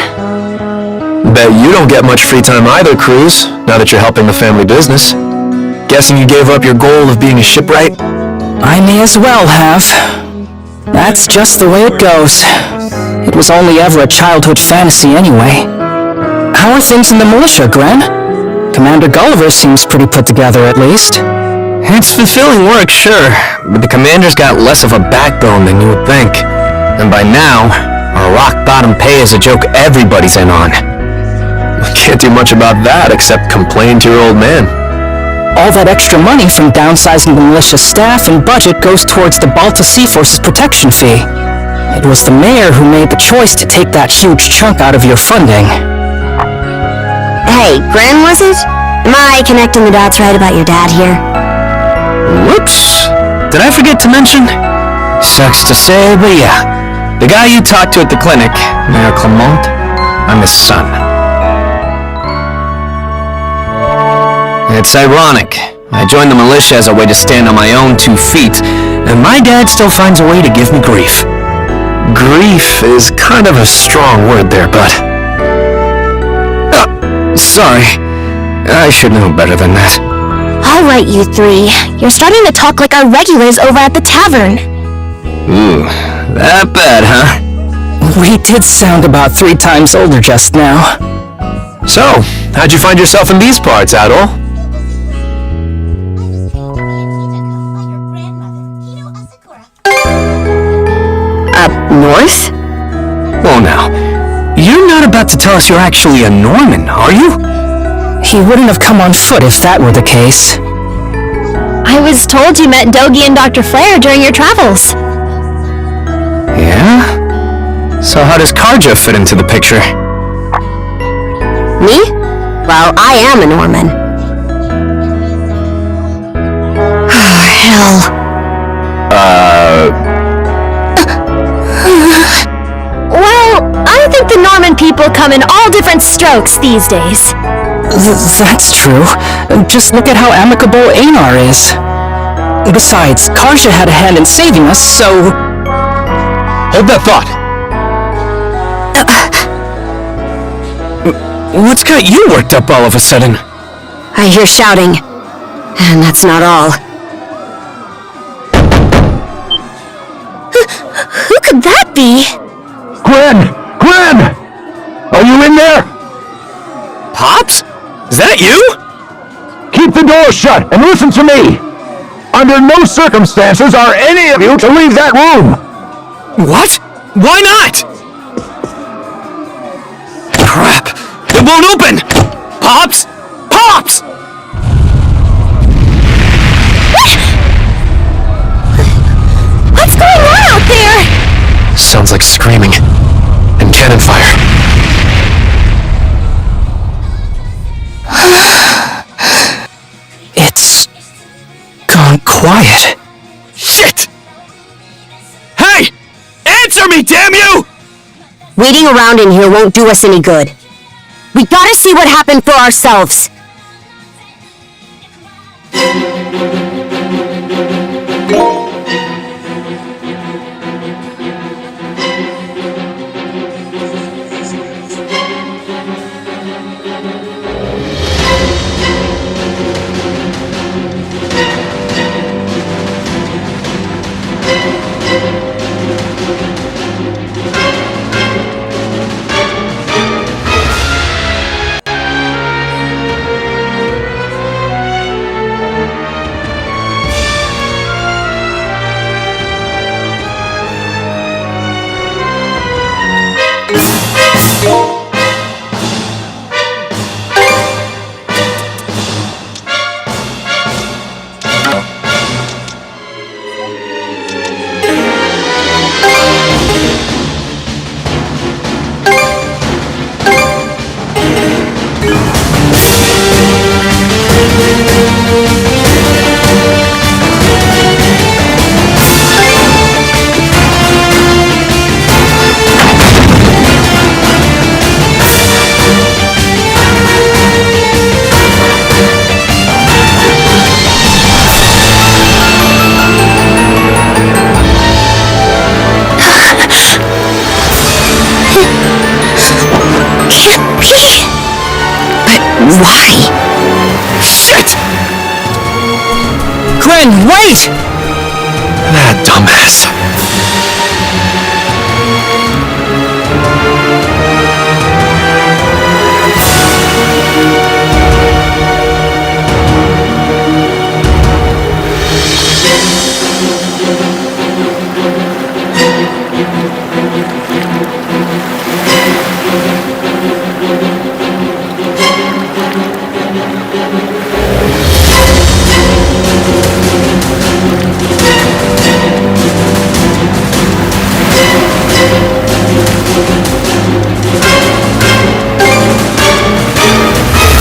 E: Bet you don't get much free time either, Cruz, now that you're helping the family business. Guessing you gave up your goal of being a shipwright?
L: I may as well have. That's just the way it goes. It was only ever a childhood fantasy anyway. How are things in the militia, Gren? Commander Gulliver seems pretty put together, at least.
E: It's fulfilling work, sure, but the commander's got less of a backbone than you would think. And by now, our rock-bottom pay is a joke everybody's in on. Can't do much about that except complain to your old man.
L: All that extra money from downsizing the militia staff and budget goes towards the Balta Sea Force's protection fee. It was the mayor who made the choice to take that huge chunk out of your funding.
B: Hey, Gren, was it? Am I connecting the dots right about your dad here?
E: Whoops! Did I forget to mention? Sucks to say, but yeah. The guy you talked to at the clinic, Mayor Clement, I'm his son. It's ironic. I joined the militia as a way to stand on my own 2 feet, and my dad still finds a way to give me grief. Grief is kind of a strong word there, but... Sorry. I should know better than that.
B: Alright, you three. You're starting to talk like our regulars over at the tavern.
E: Ooh, that bad, huh?
L: We did sound about 3 times older just now.
E: So, how'd you find yourself in these parts, Adol?
B: Up north?
E: Well now, you're not about to tell us you're actually a Norman, are you?
L: He wouldn't have come on foot if that were the case.
B: I was told you met Dogi and Dr. Flair during your travels.
E: Yeah? So how does Karja fit into the picture?
B: Me? Well, I am a Norman. Hell. Well, I think the Norman people come in all different strokes these days.
L: That's true. Just look at how amicable Einar is. Besides, Karja had a hand in saving us, so...
E: Hold that thought! What's got you worked up all of a sudden?
B: I hear shouting. And that's not all. Who could that be?
C: Gwen! Gwen! Are you in there?
E: Pops? Is that you?
C: Keep the door shut and listen to me! Under no circumstances are any of you to leave that room!
E: What? Why not? Crap! It won't open! Pops! Pops!
B: What's going on out there?
E: Sounds like screaming and cannon fire.
L: It's... gone quiet.
E: Shit! Hey! Answer me, damn you!
B: Waiting around in here won't do us any good. We gotta see what happened for ourselves. Why?
E: Shit!
L: Gwen, wait!
E: That dumbass.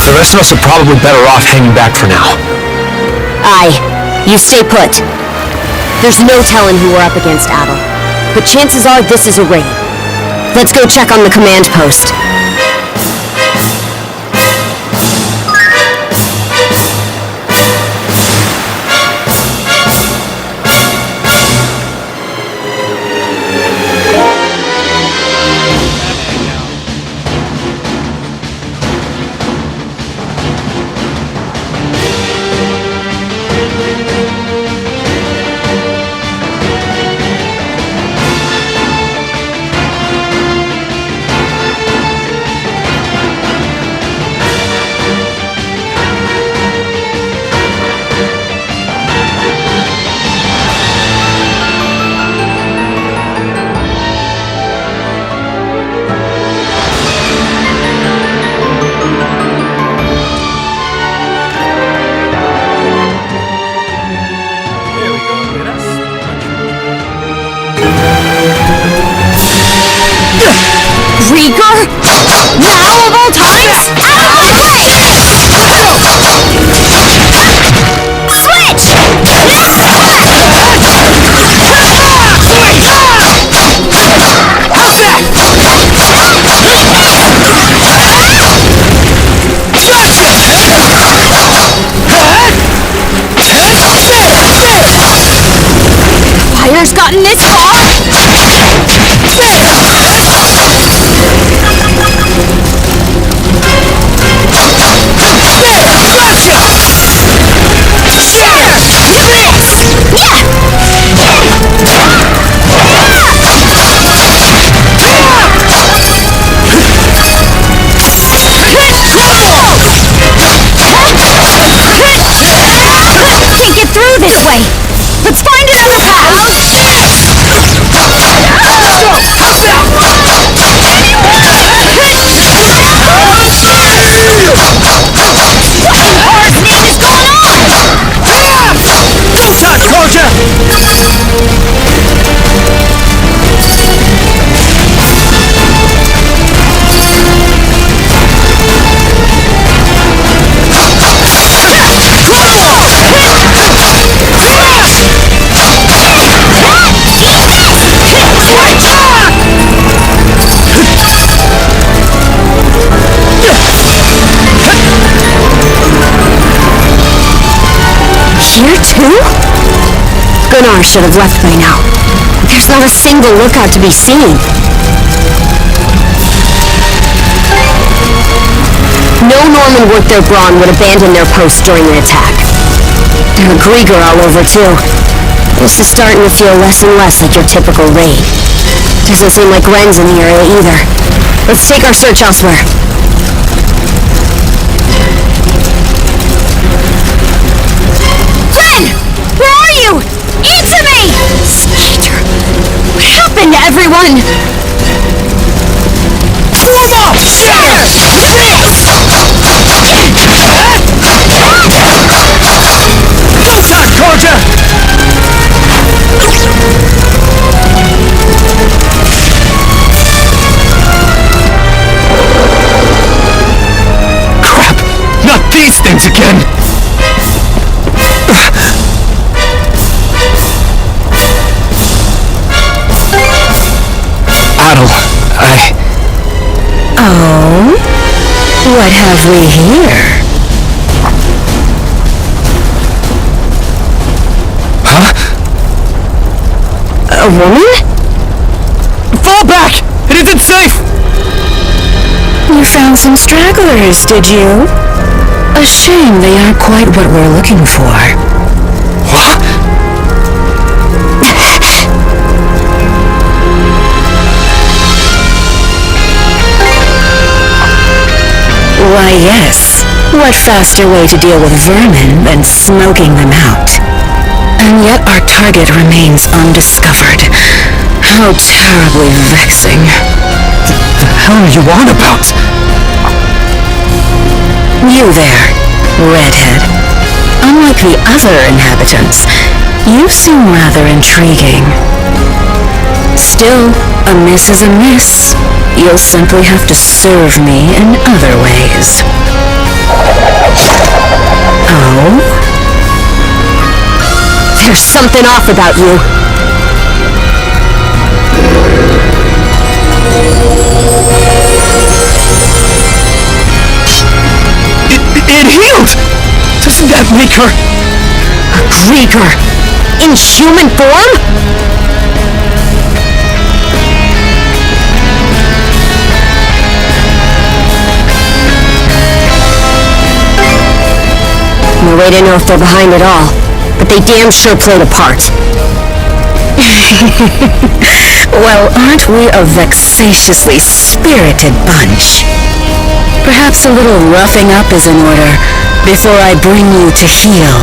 E: The rest of us are probably better off hanging back for now.
B: Aye. You stay put. There's no telling who we're up against, Adol. But chances are this is a raid. Let's go check on the command post. here too? Gunnar should have left by now. There's not a single lookout to be seen. No Norman worth their brawn would abandon their post during an attack. There are Grieger all over too. This is starting to feel less and less like your typical raid. Doesn't seem like Gren's in the area either. Let's take our search elsewhere. Gren! Where are you? Answer me! Skeeter! What happened to everyone?
D: Form up! Shatter! No time, Karja!
E: Crap! Not these things again! Adel,
B: Oh? What have we here?
E: Huh?
B: A woman?
E: Fall back! It isn't safe!
B: You found some stragglers, did you? A shame they aren't quite what we're looking for.
E: What?
B: Why, yes. What faster way to deal with vermin than smoking them out? And yet our target remains undiscovered. How terribly vexing.
E: The hell are you on about?
B: You there, redhead. Unlike the other inhabitants, you seem rather intriguing. Still, a miss is a miss. You'll simply have to serve me in other ways. Oh? There's something off about you.
E: It healed! Doesn't that make her...
B: A Grieger? In human form? No way to know if they're behind it all, but they damn sure played a part. Well, aren't we a vexatiously spirited bunch? Perhaps a little roughing up is in order before I bring you to heel.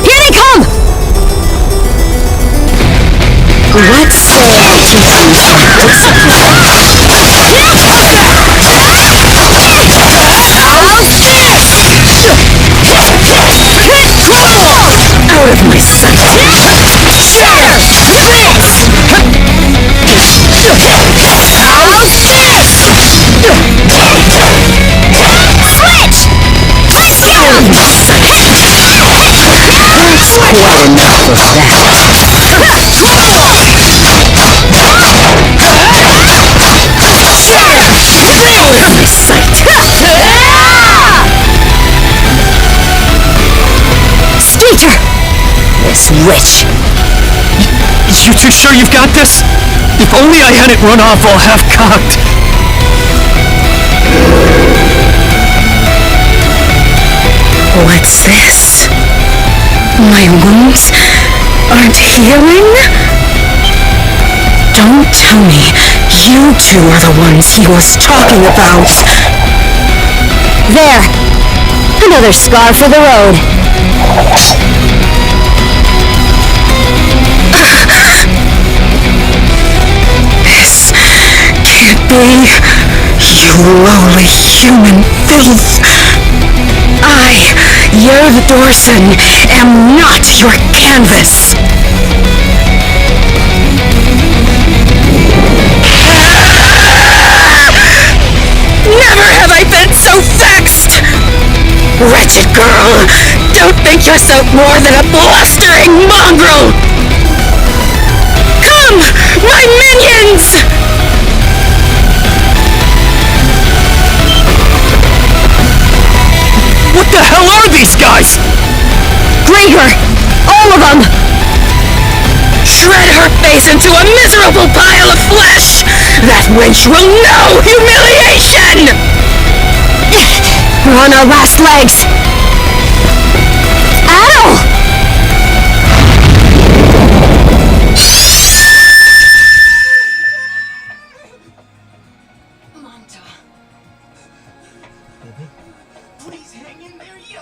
B: Here they come! Let's say out of my sight! Shatter! Blitz! How's this? Switch! Out of my sight! That's quite enough of that. Shatter! Out of my sight! Skeeter! This witch!
E: You two sure you've got this? If only I had it run off all half-cocked.
B: What's this? My wounds aren't healing? Don't tell me you two are the ones he was talking about. There! Another scar for the road. This can't be, you lowly human filth. I, Yerv Dorson, am not your canvas. Never have I been so vexed! Wretched girl, don't think yourself more than a blustering mongrel! Come, my minions! her! All of them! Shred her face into a miserable pile of flesh! That wench will know humiliation! We're on our last legs! Ow!
J: Please hang in there, yo!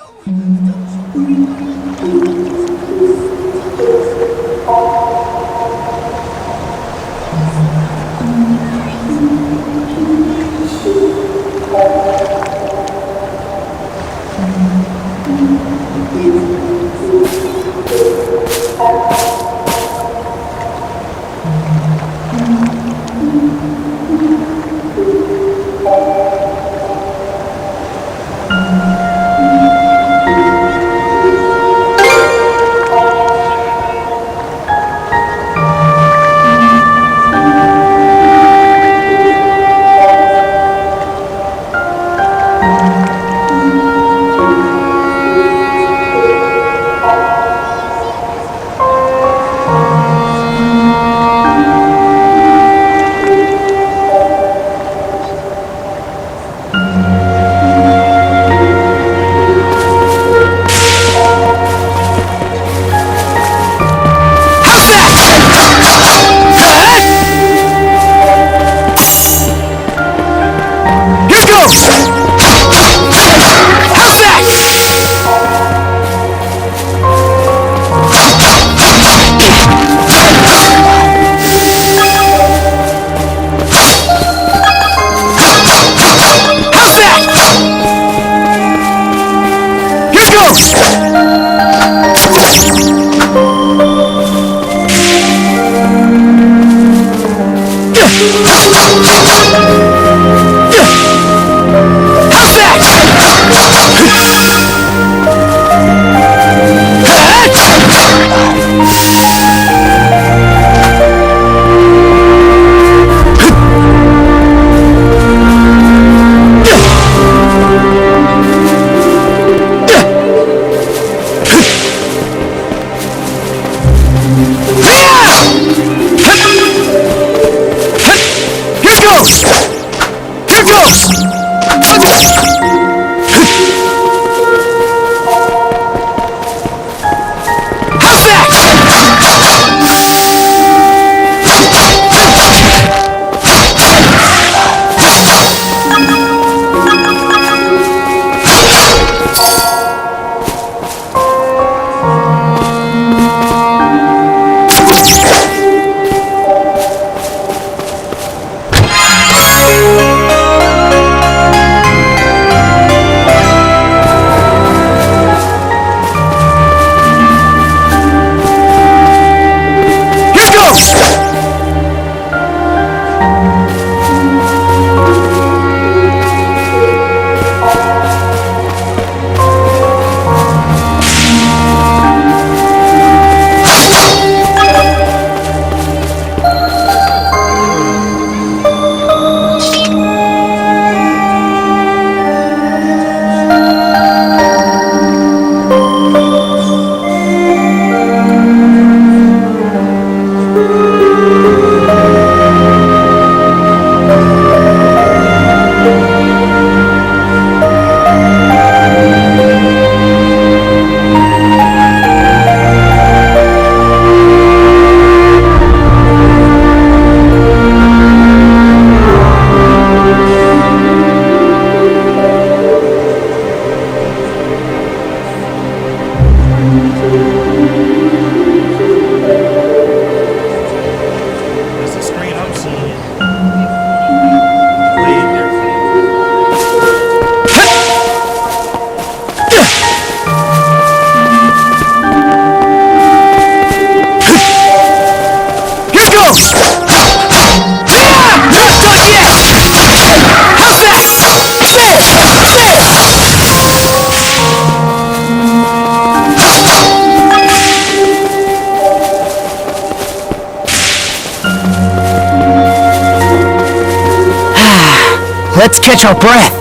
L: Let's catch our breath.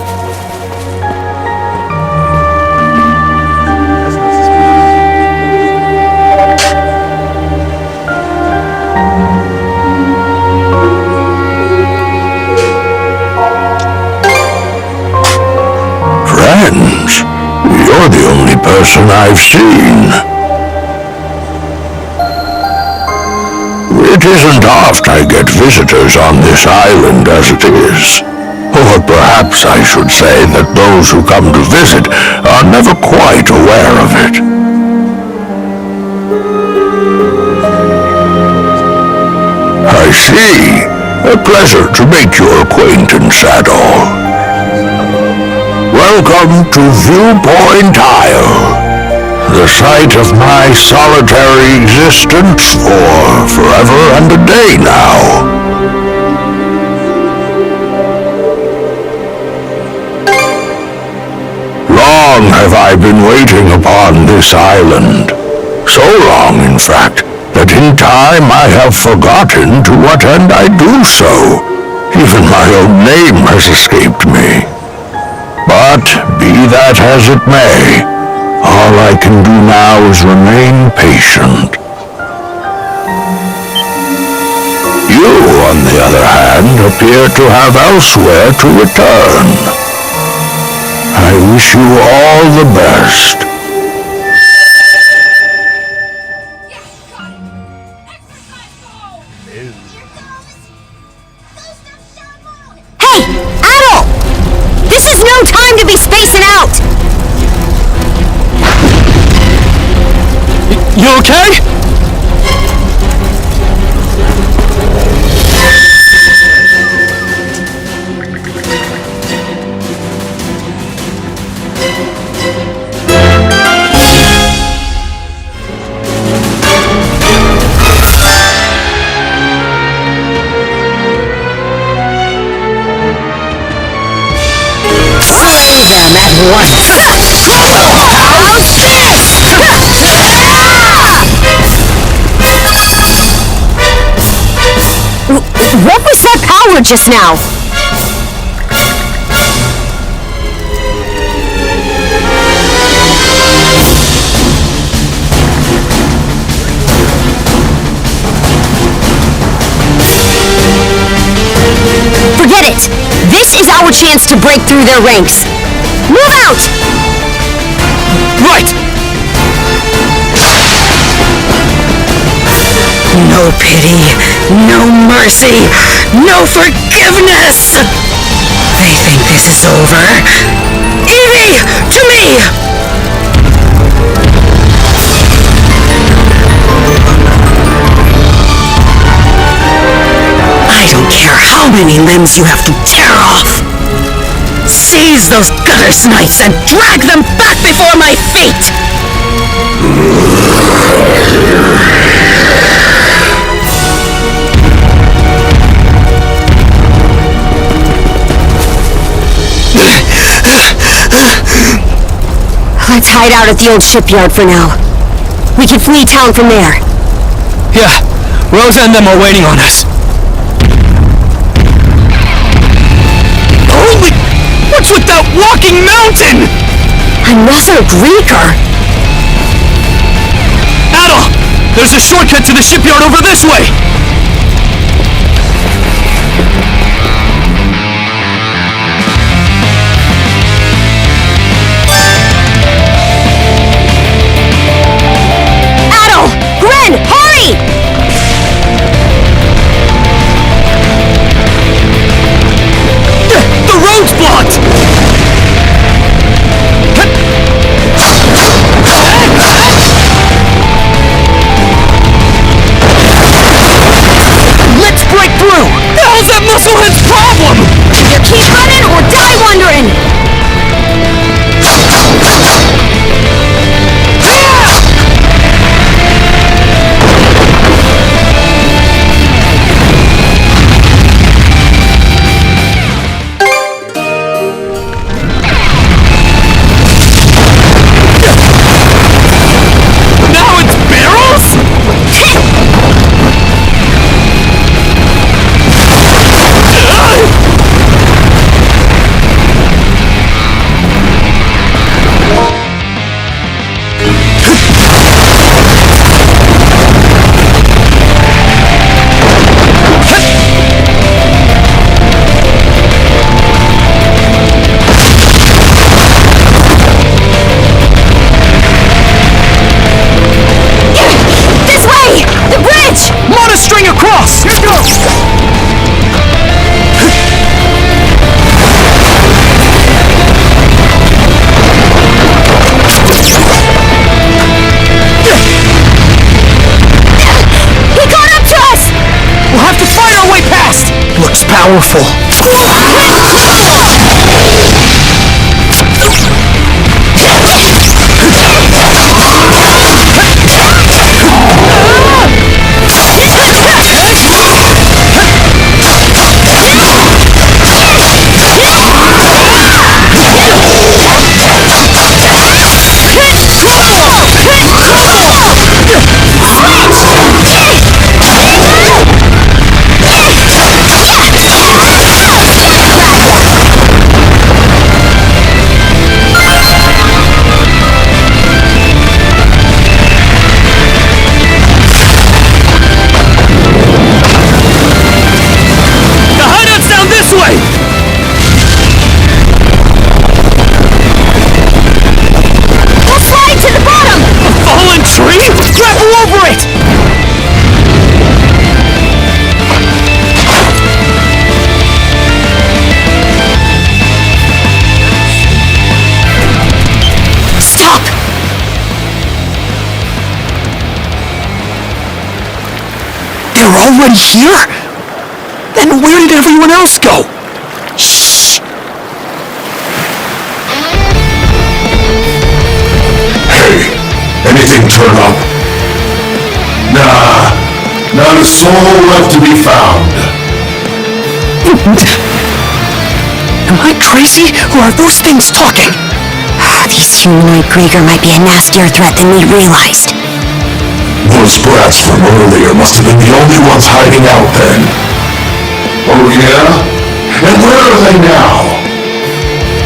C: person I've seen. It isn't oft I get visitors on this island as it is. Or perhaps I should say that those who come to visit are never quite aware of it. I see. A pleasure to make your acquaintance at all. Welcome to Viewpoint Isle, the site of my solitary existence for forever and a day now. Long have I been waiting upon this island. So long, in fact, that in time I have forgotten to what end I do so. Even my own name has escaped me. But be that as it may, all I can do now is remain patient. You, on the other hand, appear to have elsewhere to return. I wish you all the best.
B: Hey, Adol! This is no time to be spacing out!
E: You okay?
B: Them at once! How's this? What was that power just now? Forget it! This is our chance to break through their ranks! Move out!
E: Right!
M: No pity, no mercy, no forgiveness! They think this is over. Evie, to me! I don't care how many limbs you have to tear off. Seize those gutter snites and drag them back before my feet!
B: Let's hide out at the old shipyard for now. We can flee town from there.
E: Yeah, Rosa and them are waiting on us. Holy... What's with that walking mountain?
B: Another Greeker!
E: Adol! There's a shortcut to the shipyard over this way!
B: Adol! Gren, hurry!
E: The road's blocked!
L: powerful.
D: Already here? Then where did everyone else go? Shh!
F: Hey, anything turn up? Nah, not a soul left to be found.
D: Am I crazy, or are those things talking?
B: These humanoid Krieger might be a nastier threat than we realized.
F: Those brats from earlier must have been the only ones hiding out then. Oh yeah? And where are they now?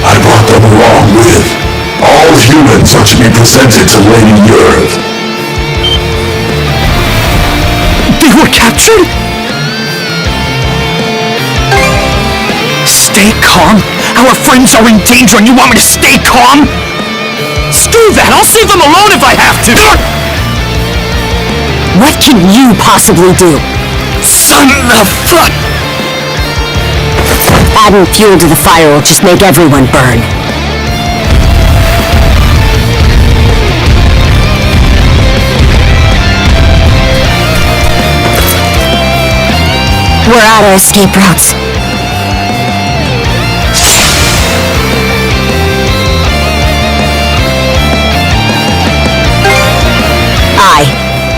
F: I brought them along with. All humans are to be presented to Lady Earth.
D: They were captured? Stay calm? Our friends are in danger and you want me to stay calm? Screw that! I'll save them alone if I have to!
B: What can you possibly do?
D: Son of a...
B: Adding fuel to the fire will just make everyone burn. We're out of escape routes.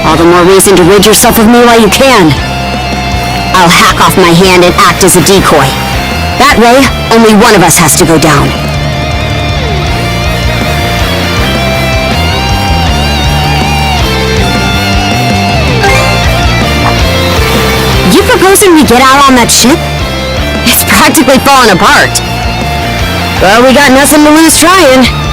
B: All the more reason to rid yourself of me while you can. I'll hack off my hand and act as a decoy. That way, only one of us has to go down. You proposing we get out on that ship? It's practically falling apart. Well, we got nothing to lose trying.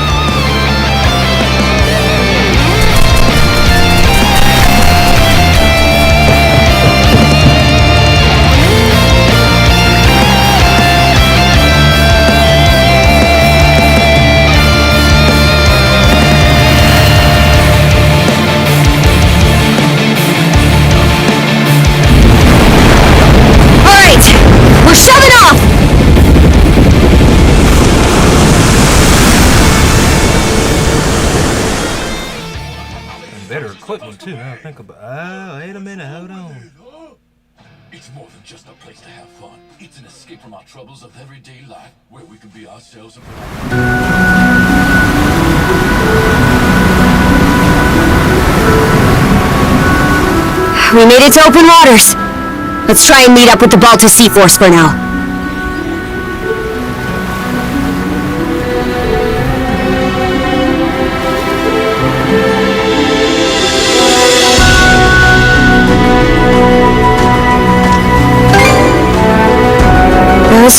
A: Too. Now think about. Oh, wait a minute. Hold on.
N: It's more than just a place to have fun. It's an escape from our troubles of everyday life, where we can be ourselves and.
B: We made it to open waters. Let's try and meet up with the Balta Sea Force for now.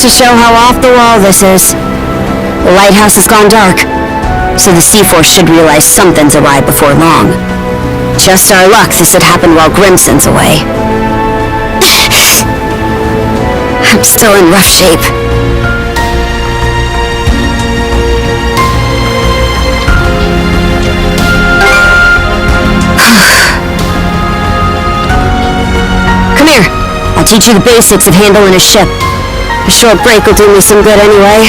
B: To show how off the wall this is. The lighthouse has gone dark, so the Sea Force should realize something's awry before long. Just our luck this had happened while Grimson's away. I'm still in rough shape. Come here. I'll teach you the basics of handling a ship. A short break will do me some good anyway.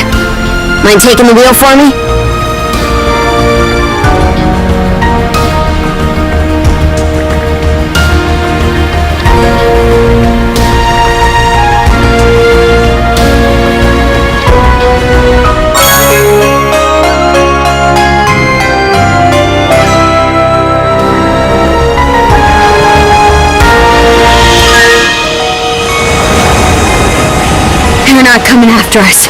B: Mind taking the wheel for me? They're not coming after us.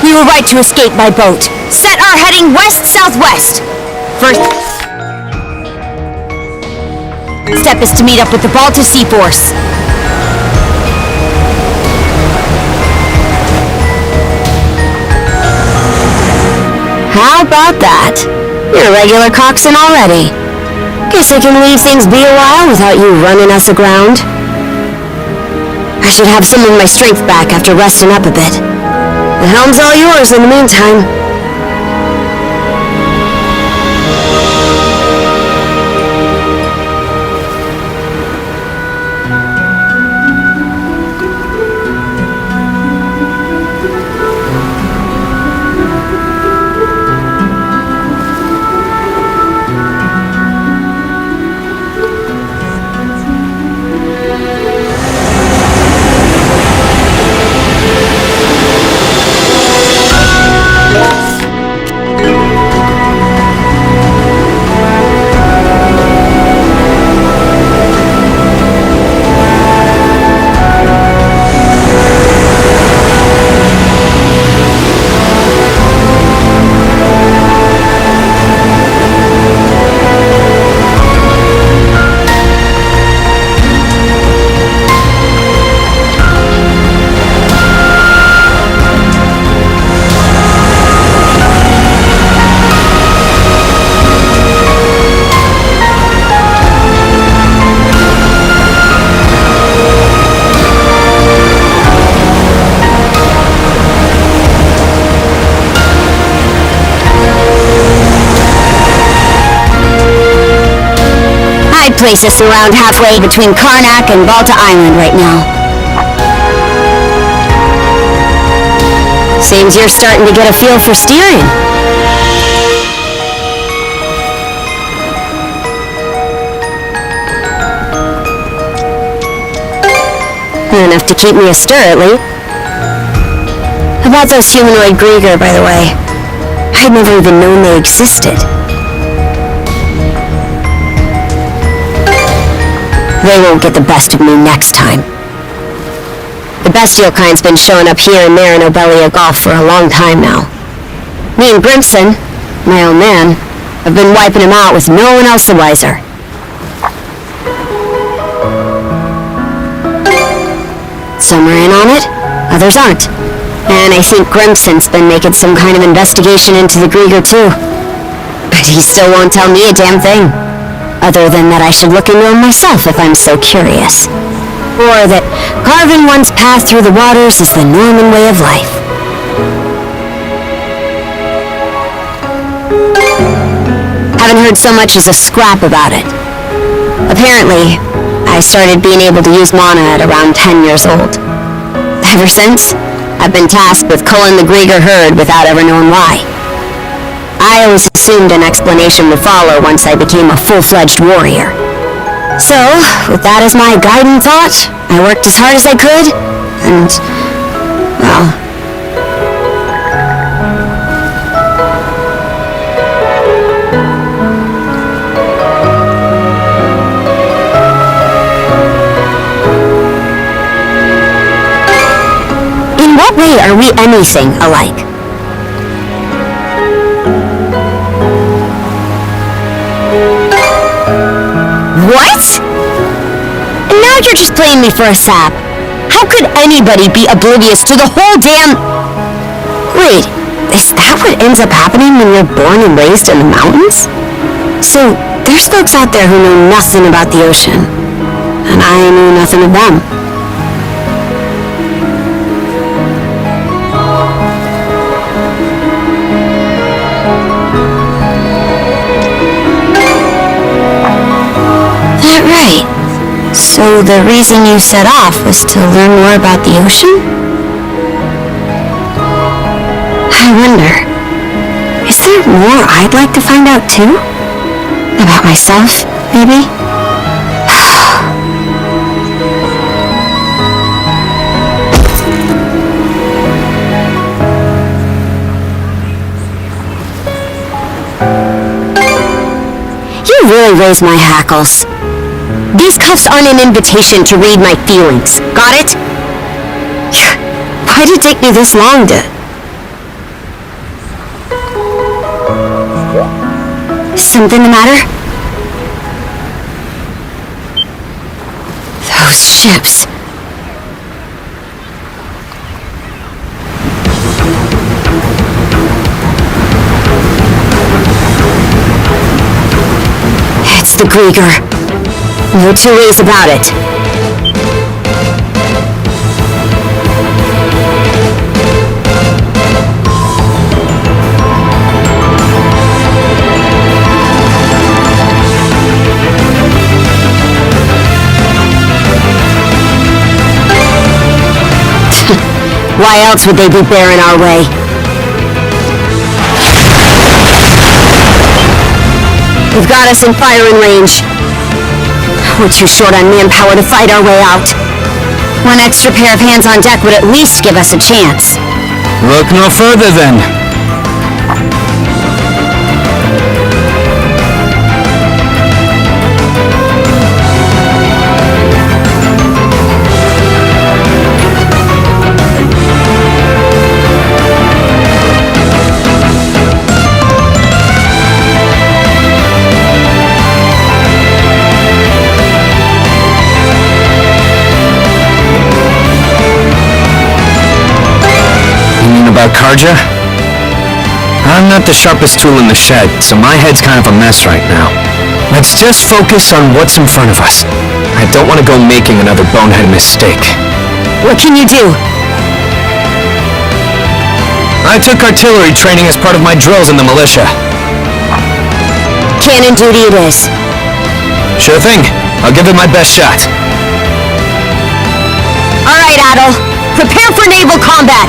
B: We were right to escape by boat. Set our heading west-southwest. First step is to meet up with the Balta Sea Force. How about that? You're a regular coxswain already. Guess I can leave things be a while without you running us aground. I should have some of my strength back after resting up a bit. The helm's all yours in the meantime. I'd place us around halfway between Karnak and Balta Island right now. Seems you're starting to get a feel for steering. Enough to keep me astir, at least. About those humanoid Grieger, by the way. I'd never even known they existed. They won't get the best of me next time. The bestial kind's been showing up here and there in Obelia Gulf for a long time now. Me and Grimson, my old man, have been wiping him out with no one else the wiser. Some are in on it, others aren't. And I think Grimson's been making some kind of investigation into the Grieger too. But he still won't tell me a damn thing. Other than that I should look into him myself if I'm so curious. Or that carving one's path through the waters is the Norman way of life. Haven't heard so much as a scrap about it. Apparently, I started being able to use mana at around 10 years old. Ever since, I've been tasked with culling the Grieger herd without ever knowing why. I always assumed an explanation would follow once I became a full-fledged warrior. So, with that as my guiding thought, I worked as hard as I could, and, well... In what way are we anything alike? What? And now you're just playing me for a sap. How could anybody be oblivious to the whole damn... Wait, is that what ends up happening when you're born and raised in the mountains? So, there's folks out there who know nothing about the ocean. And I knew nothing of them. Right. So the reason you set off was to learn more about the ocean? I wonder, is there more I'd like to find out too? About myself, maybe? You really raise my hackles. These cuffs aren't an invitation to read my feelings. Got it? Why Why'd it take me this long to... Something the matter? Those ships... It's the Grieger. No two ways about it. Why else would they be bearing our way? They've got us in firing range. We're too short on manpower to fight our way out. One extra pair of hands on deck would at least give us a chance.
E: Look no further then.
O: About Karja? I'm not the sharpest tool in the shed, so my head's kind of a mess right now. Let's just focus on what's in front of us. I don't want to go making another bonehead mistake.
B: What can you do?
O: I took artillery training as part of my drills in the militia.
B: Cannon duty it is.
O: Sure thing. I'll give it my best shot.
B: All right, Adol. Prepare for naval combat.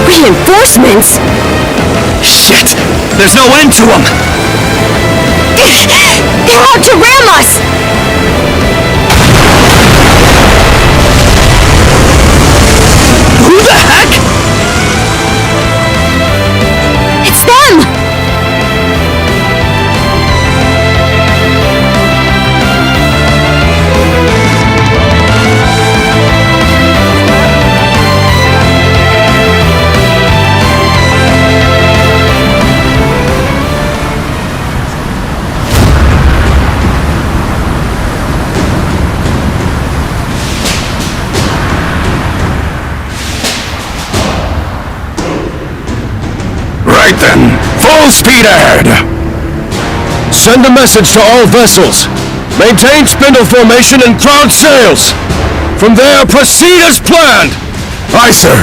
B: Reinforcements?
E: Shit! There's no end to them!
B: They're out to ram us!
E: Who the heck?
B: It's them!
D: Right then, full speed ahead! Send a message to all vessels. Maintain spindle formation and crowd sails. From there, proceed as planned. Aye, sir.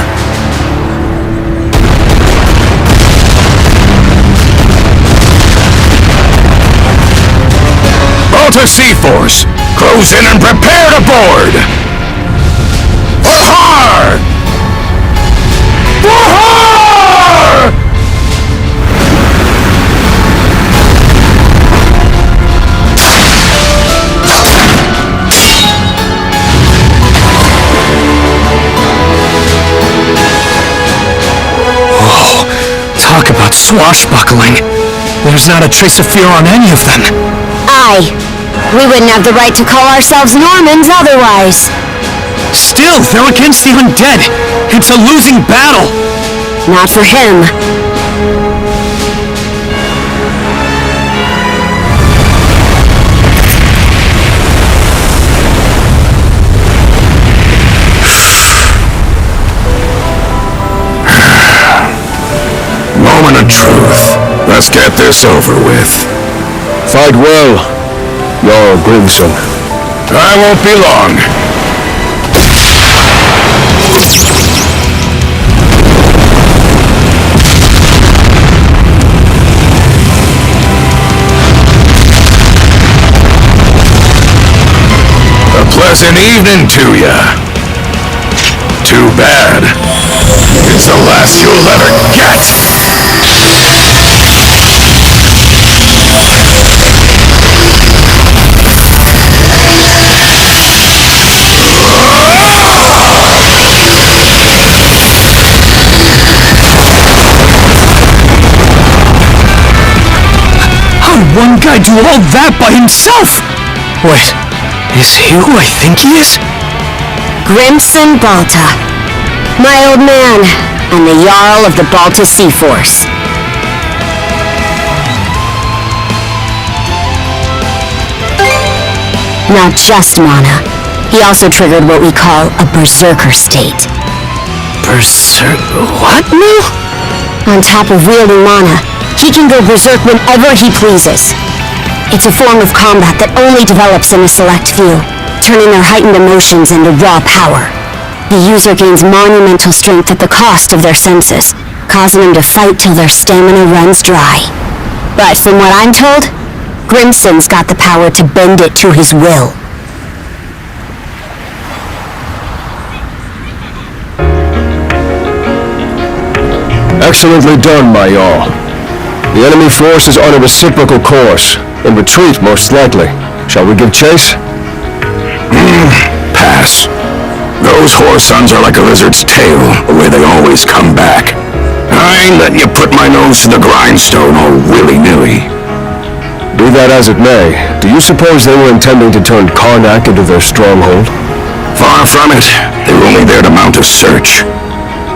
D: Balta Sea Force, close in and prepare to board. For har! For har!
E: Talk about swashbuckling. There's not a trace of fear on any of them.
B: Aye. We wouldn't have the right to call ourselves Normans otherwise.
E: Still, they're against the undead. It's a losing battle.
B: Not for him.
F: the truth. Let's get this over with.
C: Fight well, Jarl Grimson.
F: I won't be long. A pleasant evening to ya. Too bad. It's the last you'll ever get!
E: How did one guy do all that by himself? Wait, is he who I think he is?
B: Grimson Balta. My old man, and the Jarl of the Balta Sea Force. Not just mana. He also triggered what we call a berserker state.
E: What now?
B: On top of wielding mana, he can go berserk whenever he pleases. It's a form of combat that only develops in a select few, turning their heightened emotions into raw power. The user gains monumental strength at the cost of their senses, causing them to fight till their stamina runs dry. But from what I'm told, Grimson's got the power to bend it to his will.
C: Excellently done, my Jarl. The enemy force is on a reciprocal course. In retreat, most likely. Shall we give chase?
F: Pass. Those whore sons are like a lizard's tail, the way they always come back. I ain't letting you put my nose to the grindstone all willy-nilly.
C: Be that as it may, do you suppose they were intending to turn Karnak into their stronghold?
F: Far from it. They were only there to mount a search.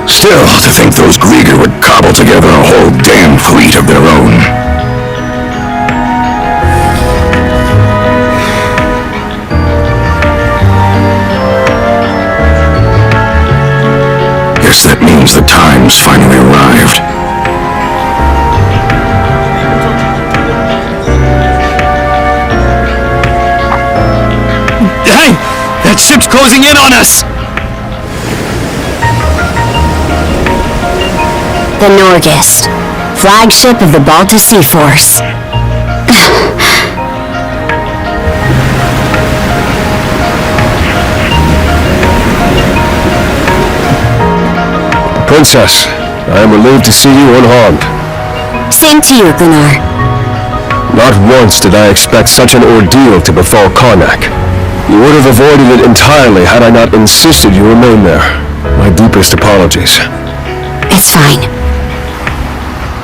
F: Still, to think those Grieger would cobble together a whole damn fleet of their own. Guess that means the time's finally arrived.
E: Hey! That ship's closing in on us!
B: The Norgist, flagship of the Balta Sea Force.
C: Princess, I am relieved to see you unharmed.
B: Same to you, Gunnar.
C: Not once did I expect such an ordeal to befall Karnak. You would have avoided it entirely had I not insisted you remain there. My deepest apologies.
B: It's fine.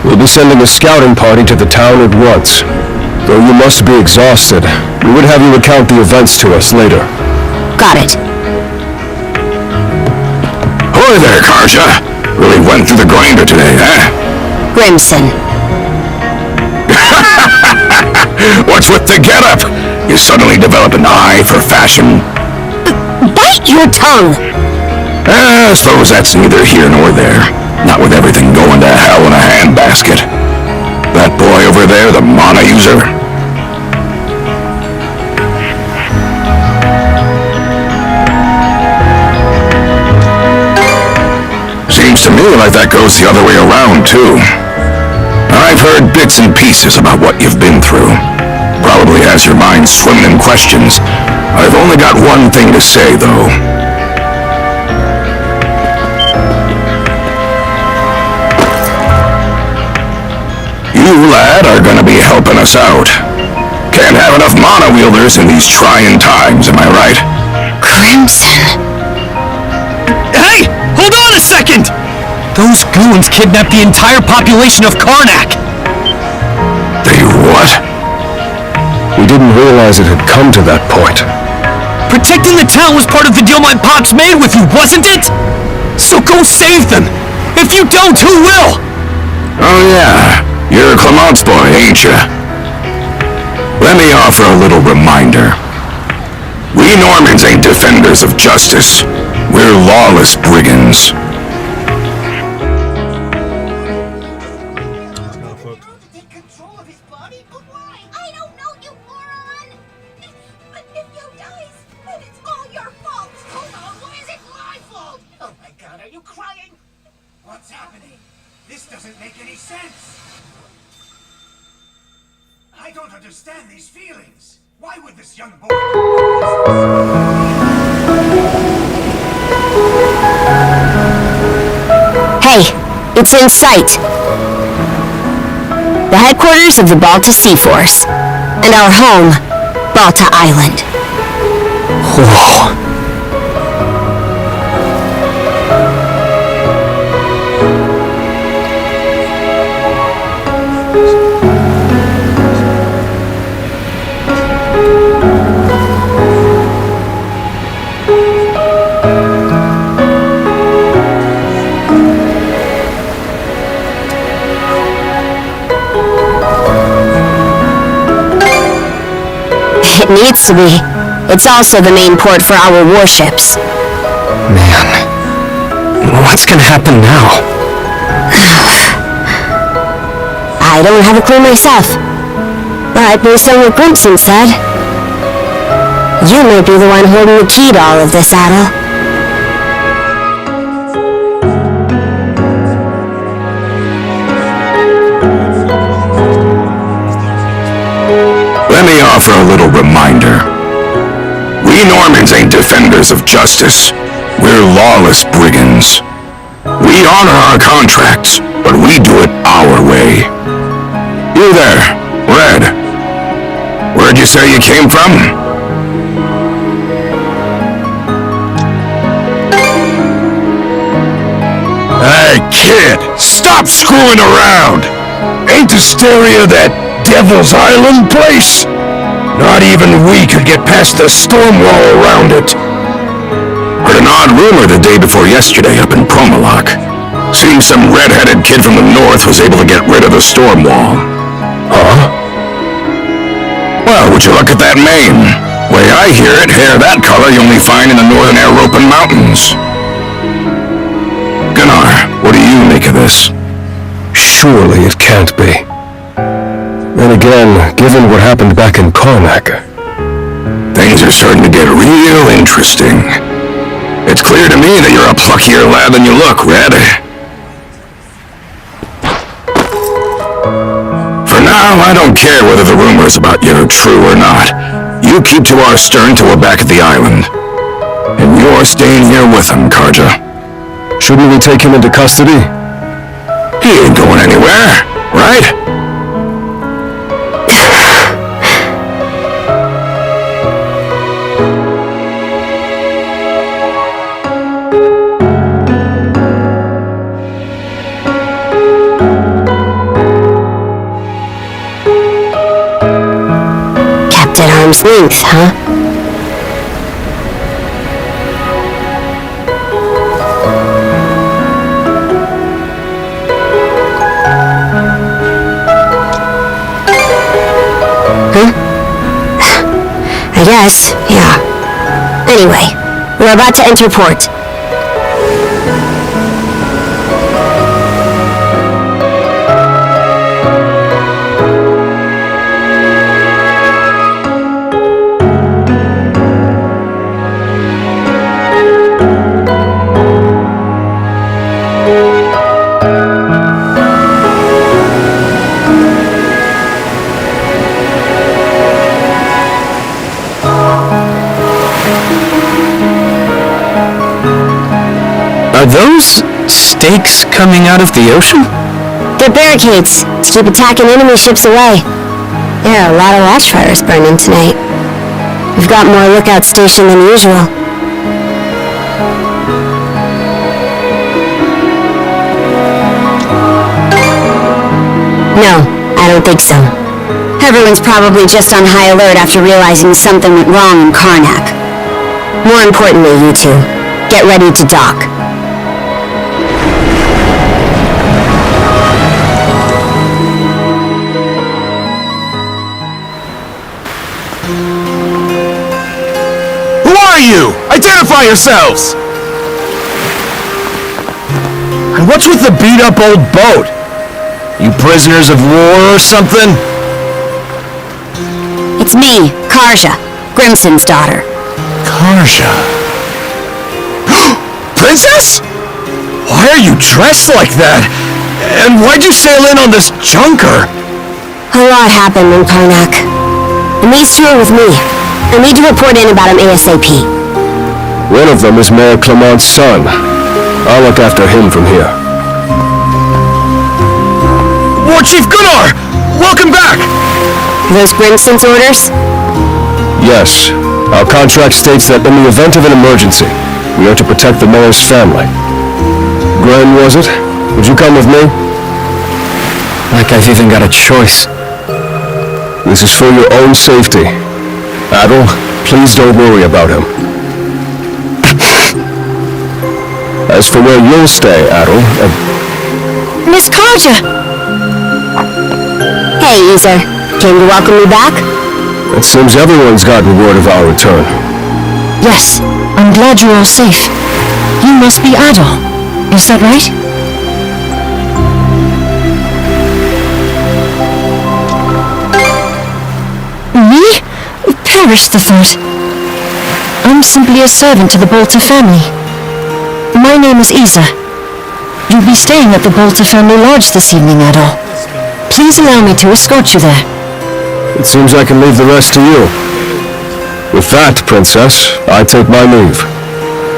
C: We'll be sending a scouting party to the town at once. Though you must be exhausted, we would have you recount the events to us later.
B: Got it.
F: Hoy there, Karja! Really went through the grinder today, huh?
B: Grimson.
F: What's with the getup? You suddenly develop an eye for fashion?
B: Bite your tongue!
F: I suppose that's neither here nor there. Not with everything going to hell in a handbasket. That boy over there, the mana user? Seems to me like that goes the other way around, too. I've heard bits and pieces about what you've been through. Probably has your mind swimming in questions. I've only got one thing to say, though. You, lad, are gonna be helping us out. Can't have enough mana wielders in these trying times, am I right?
B: Crimson.
E: Hey! Hold on a second! Those goons kidnapped the entire population of Karnak!
F: They what?
C: We didn't realize it had come to that point.
E: Protecting the town was part of the deal my pops made with you, wasn't it? So go save them! If you don't, who will?
F: Oh yeah. You're Clement's boy, ain't ya? Let me offer a little reminder. We Normans ain't defenders of justice. We're lawless brigands.
J: What's happening? This doesn't make any sense. I don't understand these feelings. Why would this young boy...
B: Hey, it's in sight. The headquarters of the Balta Sea Force. And our home, Balta Island.
O: Whoa.
B: It needs to be. It's also the main port for our warships.
O: Man, what's gonna happen now?
B: I don't have a clue myself. But based on what Grimson said, you might be the one holding the key to all of this, Adel.
C: Let me offer a little reminder. We Normans ain't defenders of justice. We're lawless brigands. We honor our contracts, but we do it our way. You there, Red. Where'd you say you came from? Hey, kid, stop screwing around! Ain't Hysteria that Devil's Island place? Not even we could get past the storm wall around it. Heard an odd rumor the day before yesterday up in Promalock. Seems some red-headed kid from the north was able to get rid of the storm wall. Huh? Well, would you look at that mane? Way I hear it, hair that color you only find in the northern European mountains. Gunnar, what do you make of this?
O: Surely it can't be. Then again, given what happened back in Karnak...
C: Things are starting to get real interesting. It's clear to me that you're a pluckier lad than you look, Red. For now, I don't care whether the rumors about you are true or not. You keep to our stern till we're back at the island. And you're staying here with him, Karja.
O: Shouldn't we take him into custody?
C: He ain't going anywhere, right?
B: Kept at arm's length, huh? I guess, yeah. Anyway, we're about to enter port.
O: Are those stakes coming out of the ocean?
B: They're barricades to keep attacking enemy ships away. There are a lot of watchfires burning tonight. We've got more lookout station than usual. No, I don't think so. Everyone's probably just on high alert after realizing something went wrong in Karnak. More importantly, you two, get ready to dock.
D: Who are you? Identify yourselves! And what's with the beat-up old boat? You prisoners of war or something?
B: It's me, Karja, Grimson's daughter.
D: Karja? Princess? Why are you dressed like that? And why'd you sail in on this junker?
B: A lot happened in Karnak. And these two are with me. I need to report in about him ASAP.
C: One of them is Mayor Clement's son. I'll look after him from here.
D: War Chief Gunnar! Welcome back!
B: Those Brinson's orders?
C: Yes. Our contract states that in the event of an emergency, we are to protect the mayor's family. Gren, was it? Would you come with me?
O: Like I've even got a choice.
C: This is for your own safety. Adol, please don't worry about him. As for where you'll stay, Adol,
B: Miss Karja! Hey, Ezer. Came to welcome me back?
C: It seems everyone's gotten word of our return.
P: Yes, I'm glad you're all safe. You must be Adol. Is that right? Me? Perish the thought. I'm simply a servant to the Bolter family. My name is Isa. You'll be staying at the Bolter family lodge this evening, Adol. Please allow me to escort you there.
C: It seems I can leave the rest to you. With that, Princess, I take my leave.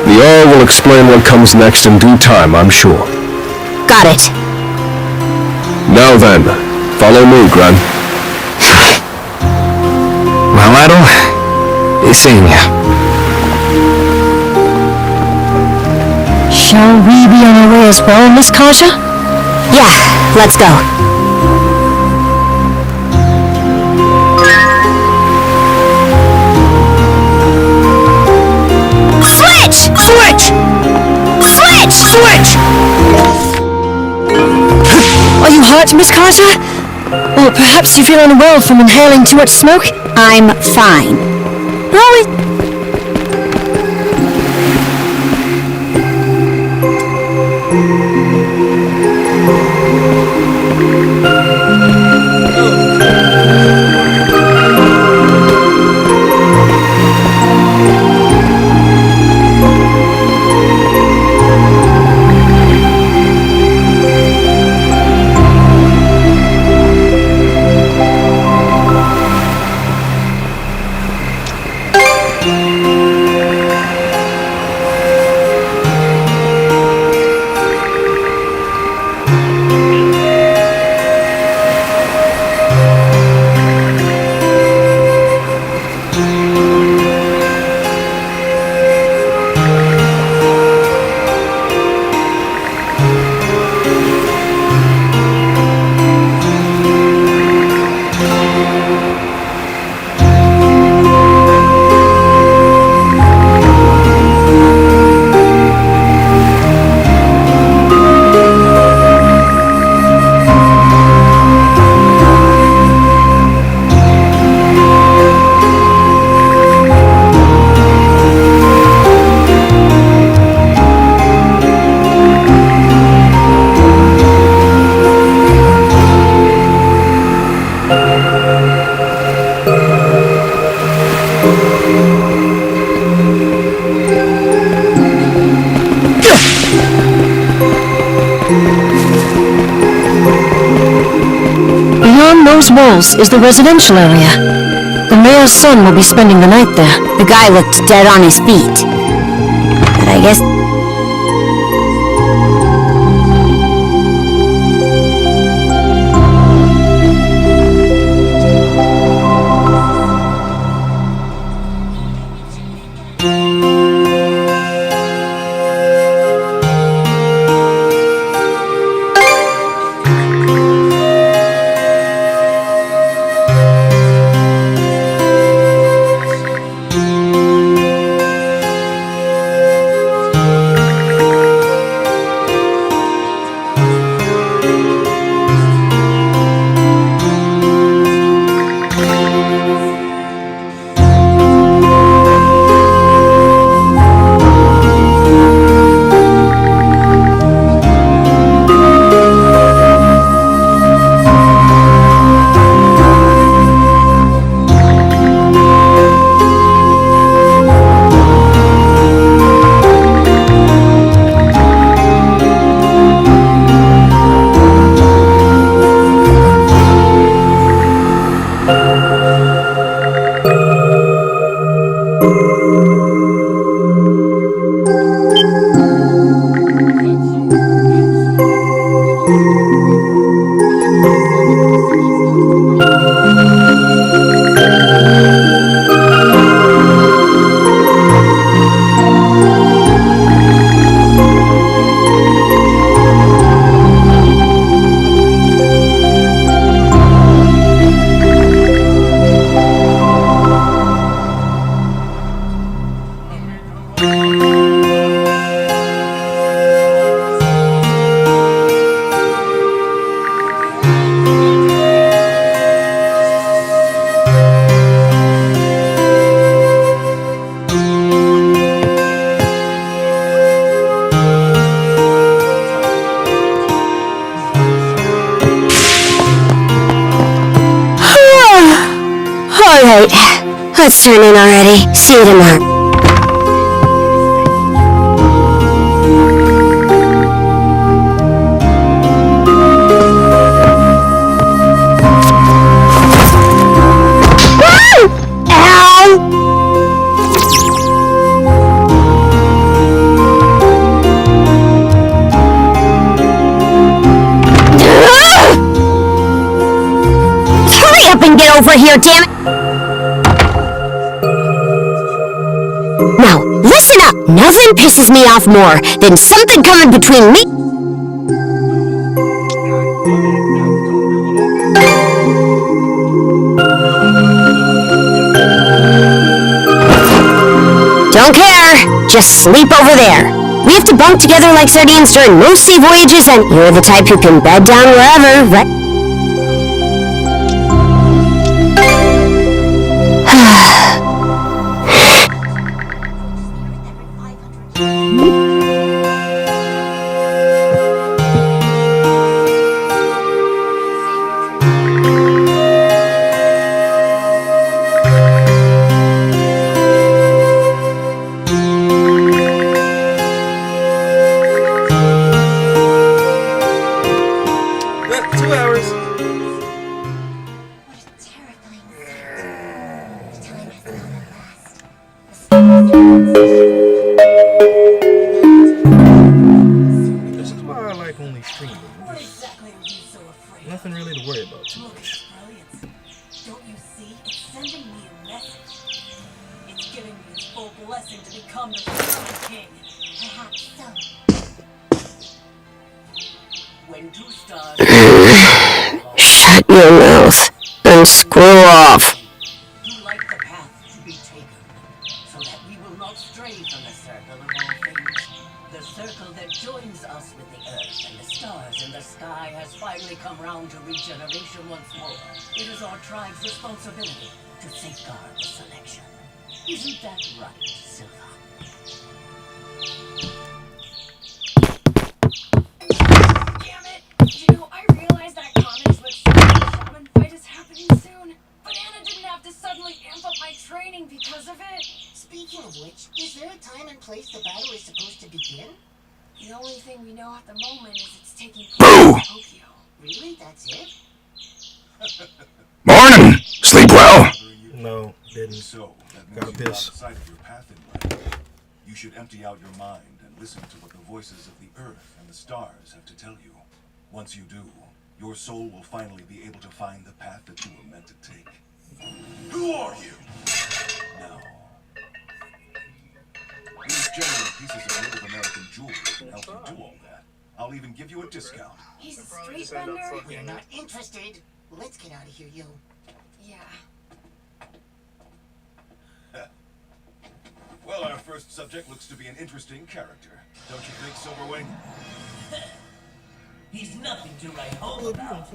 C: The Earl will explain what comes next in due time, I'm sure.
B: Got it.
C: Now then, follow me, Gren.
O: Well, Adol, seeing you.
P: Shall we be on our way as well, Miss Karja?
B: Yeah, let's go. Switch!
D: Switch!
B: Switch!
D: Switch!
P: Are you hurt, Miss Karja? Or perhaps you feel unwell from inhaling too much smoke?
B: I'm fine. Oh,
P: Beyond those walls is the residential area. The mayor's son will be spending the night there.
B: the guy looked dead on his feet. But I guess... turn in already. See you tomorrow. Get over here, damn it! Now, listen up! Nothing pisses me off more than something coming between me... Don't care! Just sleep over there. We have to bunk together like sardines during most sea voyages, and you're the type who can bed down wherever, right?
A: Nothing really to worry about too much.
I: Don't you see? It's sending me a message. It's giving me its full blessing to become the Shaman King. Perhaps so.
H: When two stars
B: Shut your mouth and screw off.
H: you like the path to be taken, so that we will not stray from the circle of all things. The circle that joins us with the earth and the stars in the sky has finally come round to regeneration once more. It is our tribe's responsibility to safeguard the selection. Isn't that right, Silva?
K: Damn it! You know, I realize that comment is what the shaman fight is happening soon. But Anna didn't have to suddenly amp up my training because of it.
H: Speaking of which, is there a time and place the battle is supposed to begin?
K: The only thing we know at the moment is it's taking place in Tokyo.
H: Really? That's it?
C: Morning! Sleep well?
A: No, didn't.
J: So, that
A: Gotta
J: means you've
A: piss.
J: lost sight of your path in life. You should empty out your mind and listen to what the voices of the earth and the stars have to tell you. Once you do, your soul will finally be able to find the path that you were meant to take. Who are you? Now, these genuine pieces of Native American jewelry can help you do all that. I'll even give you a discount.
K: He's a street vendor?
H: We're not interested. Let's get out of here, yo.
K: Yeah.
J: Well, our first subject looks to be an interesting character. Don't you think, Silverwing?
H: He's nothing to write home about.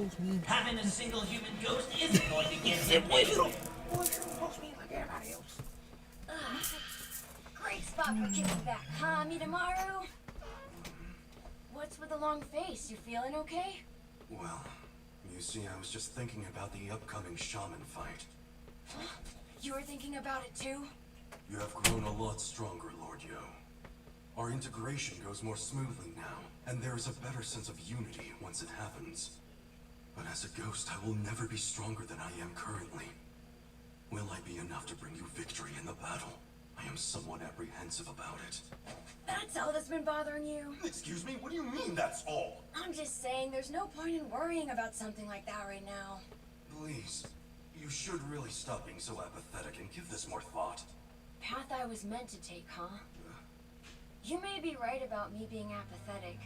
H: Having a single human ghost isn't going to get him anywhere.
K: Great spot for kicking back, huh, Midamaru? What's with the long face? You feeling okay?
Q: Well, you see, I was just thinking about the upcoming shaman fight.
K: You were thinking about it too?
Q: You have grown a lot stronger, Lord Yo. Our integration goes more smoothly now, and there is a better sense of unity once it happens. But as a ghost, I will never be stronger than I am currently. Will I be enough to bring you victory in the battle? I am somewhat apprehensive about it.
K: That's all that's been bothering you.
Q: Excuse me? What do you mean, that's all?
K: I'm just saying there's no point in worrying about something like that right now.
Q: Please, you should really stop being so apathetic and give this more thought.
K: Path I was meant to take, huh? You may be right about me being apathetic,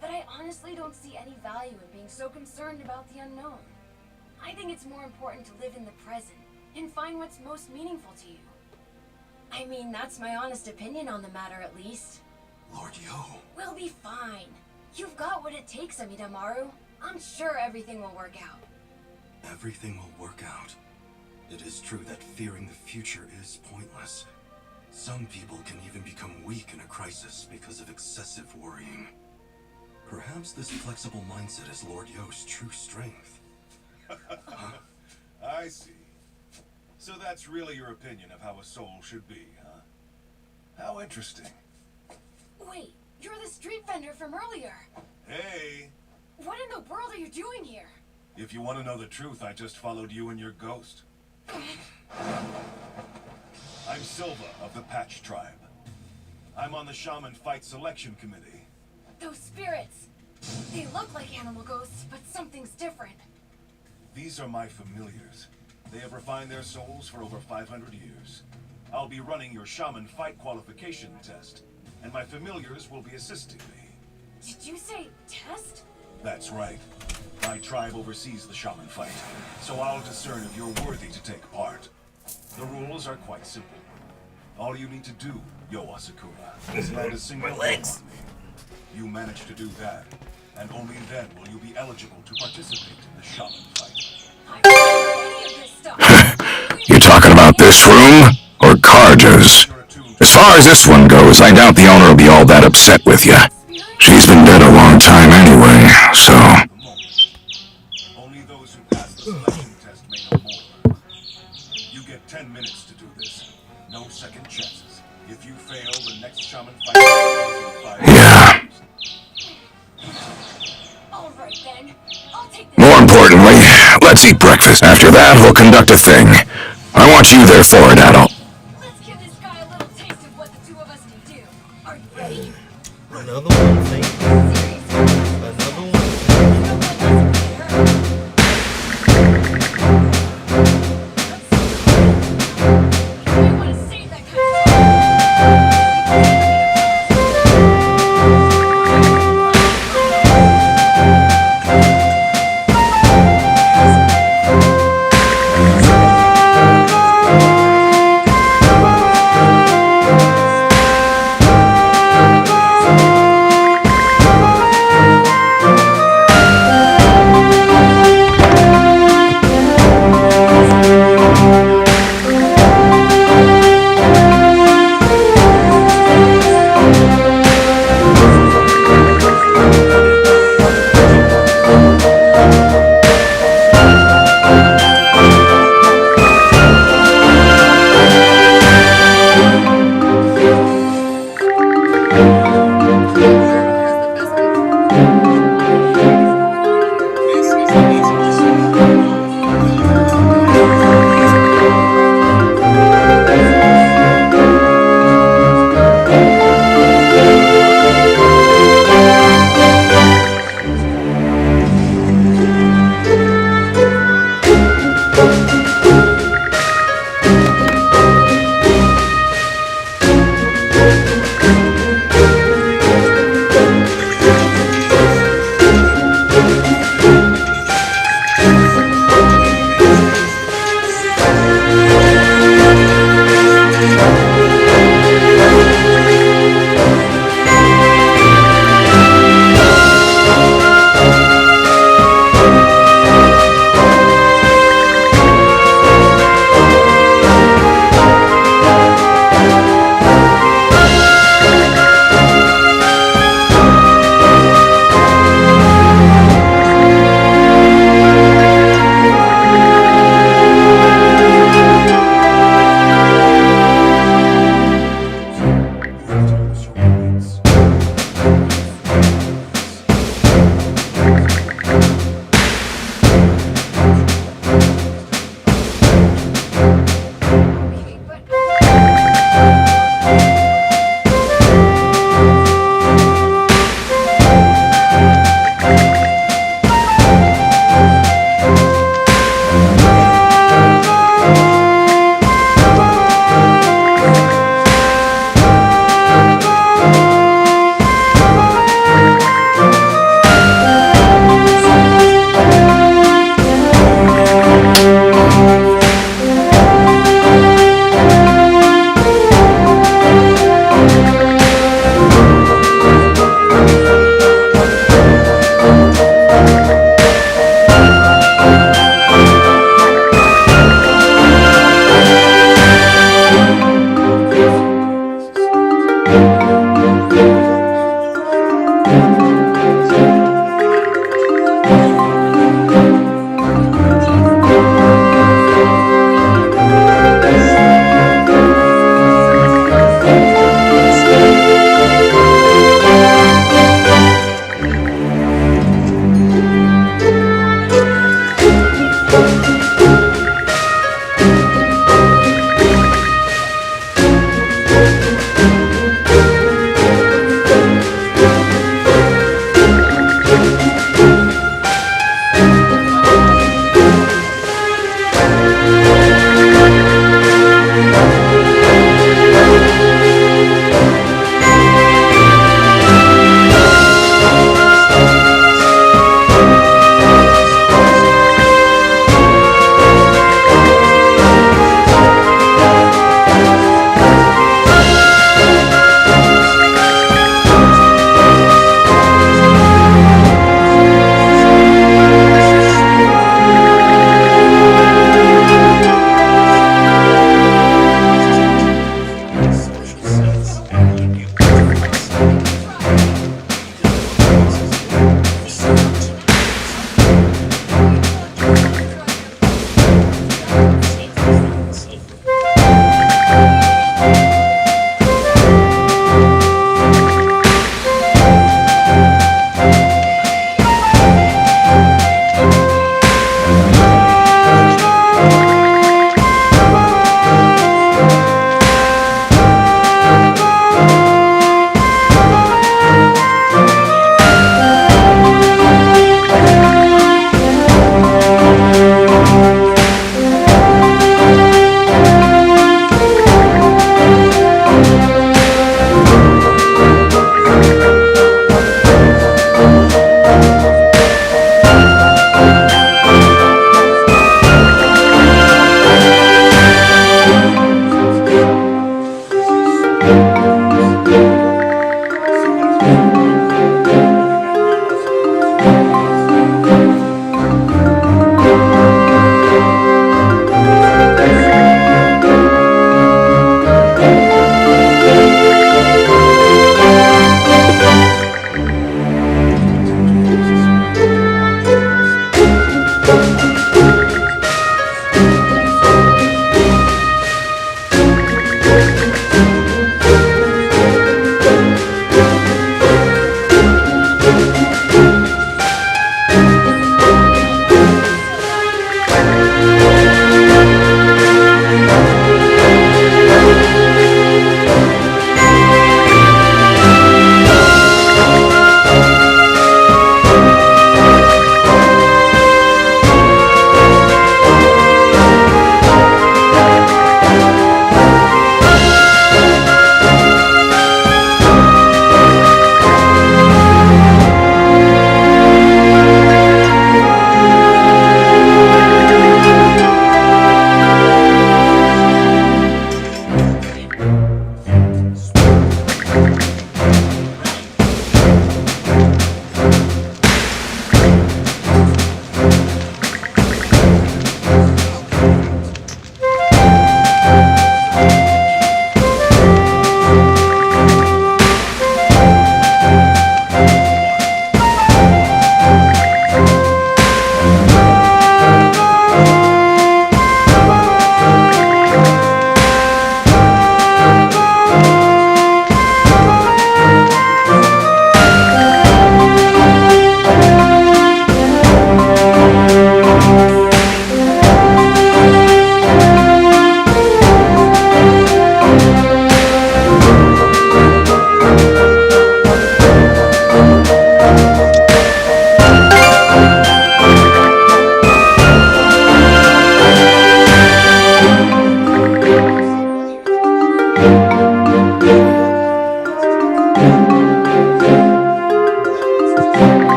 K: but I honestly don't see any value in being so concerned about the unknown. I think it's more important to live in the present and find what's most meaningful to you. I mean, that's my honest opinion on the matter, at least.
Q: Lord Yo.
K: We'll be fine. You've got what it takes, Amidamaru. I'm sure everything will work out.
Q: Everything will work out. It is true that fearing the future is pointless. Some people can even become weak in a crisis because of excessive worrying. Perhaps this flexible mindset is Lord Yo's true strength.
J: I see. So that's really your opinion of how a soul should be, huh? How interesting.
K: Wait, you're the street vendor from earlier.
J: Hey!
K: What in the world are you doing here?
J: If you want to know the truth, I just followed you and your ghost. I'm Silva of the Patch Tribe. I'm on the Shaman Fight Selection Committee.
K: Those spirits. They look like animal ghosts, but something's different.
J: These are my familiars. They have refined their souls for over 500 years. I'll be running your Shaman Fight qualification test, and my familiars will be assisting me.
K: Did you say test?
J: That's right. My tribe oversees the Shaman Fight, so I'll discern if you're worthy to take part. The rules are quite simple. All you need to do, Yo Asakura, is land a single blow on me. You manage to do that, and only then will you be eligible to participate in the Shaman Fight.
C: You talking about this room, or Karja's? As far as this one goes, I doubt the owner will be all that upset with you. She's been dead a long time anyway, so...
J: Only those who pass the selection test may know more. You get 10 minutes to do this. No second chances. If you fail, the next Shaman Fight will be
C: Yeah.
K: Alright then. I'll take this.
C: More importantly, let's eat breakfast. After that, we'll conduct a thing. I want you there for it, adult.
K: Let's give this guy a little taste of what the two of us can do. Are you ready?
A: Another one, thing. Another one.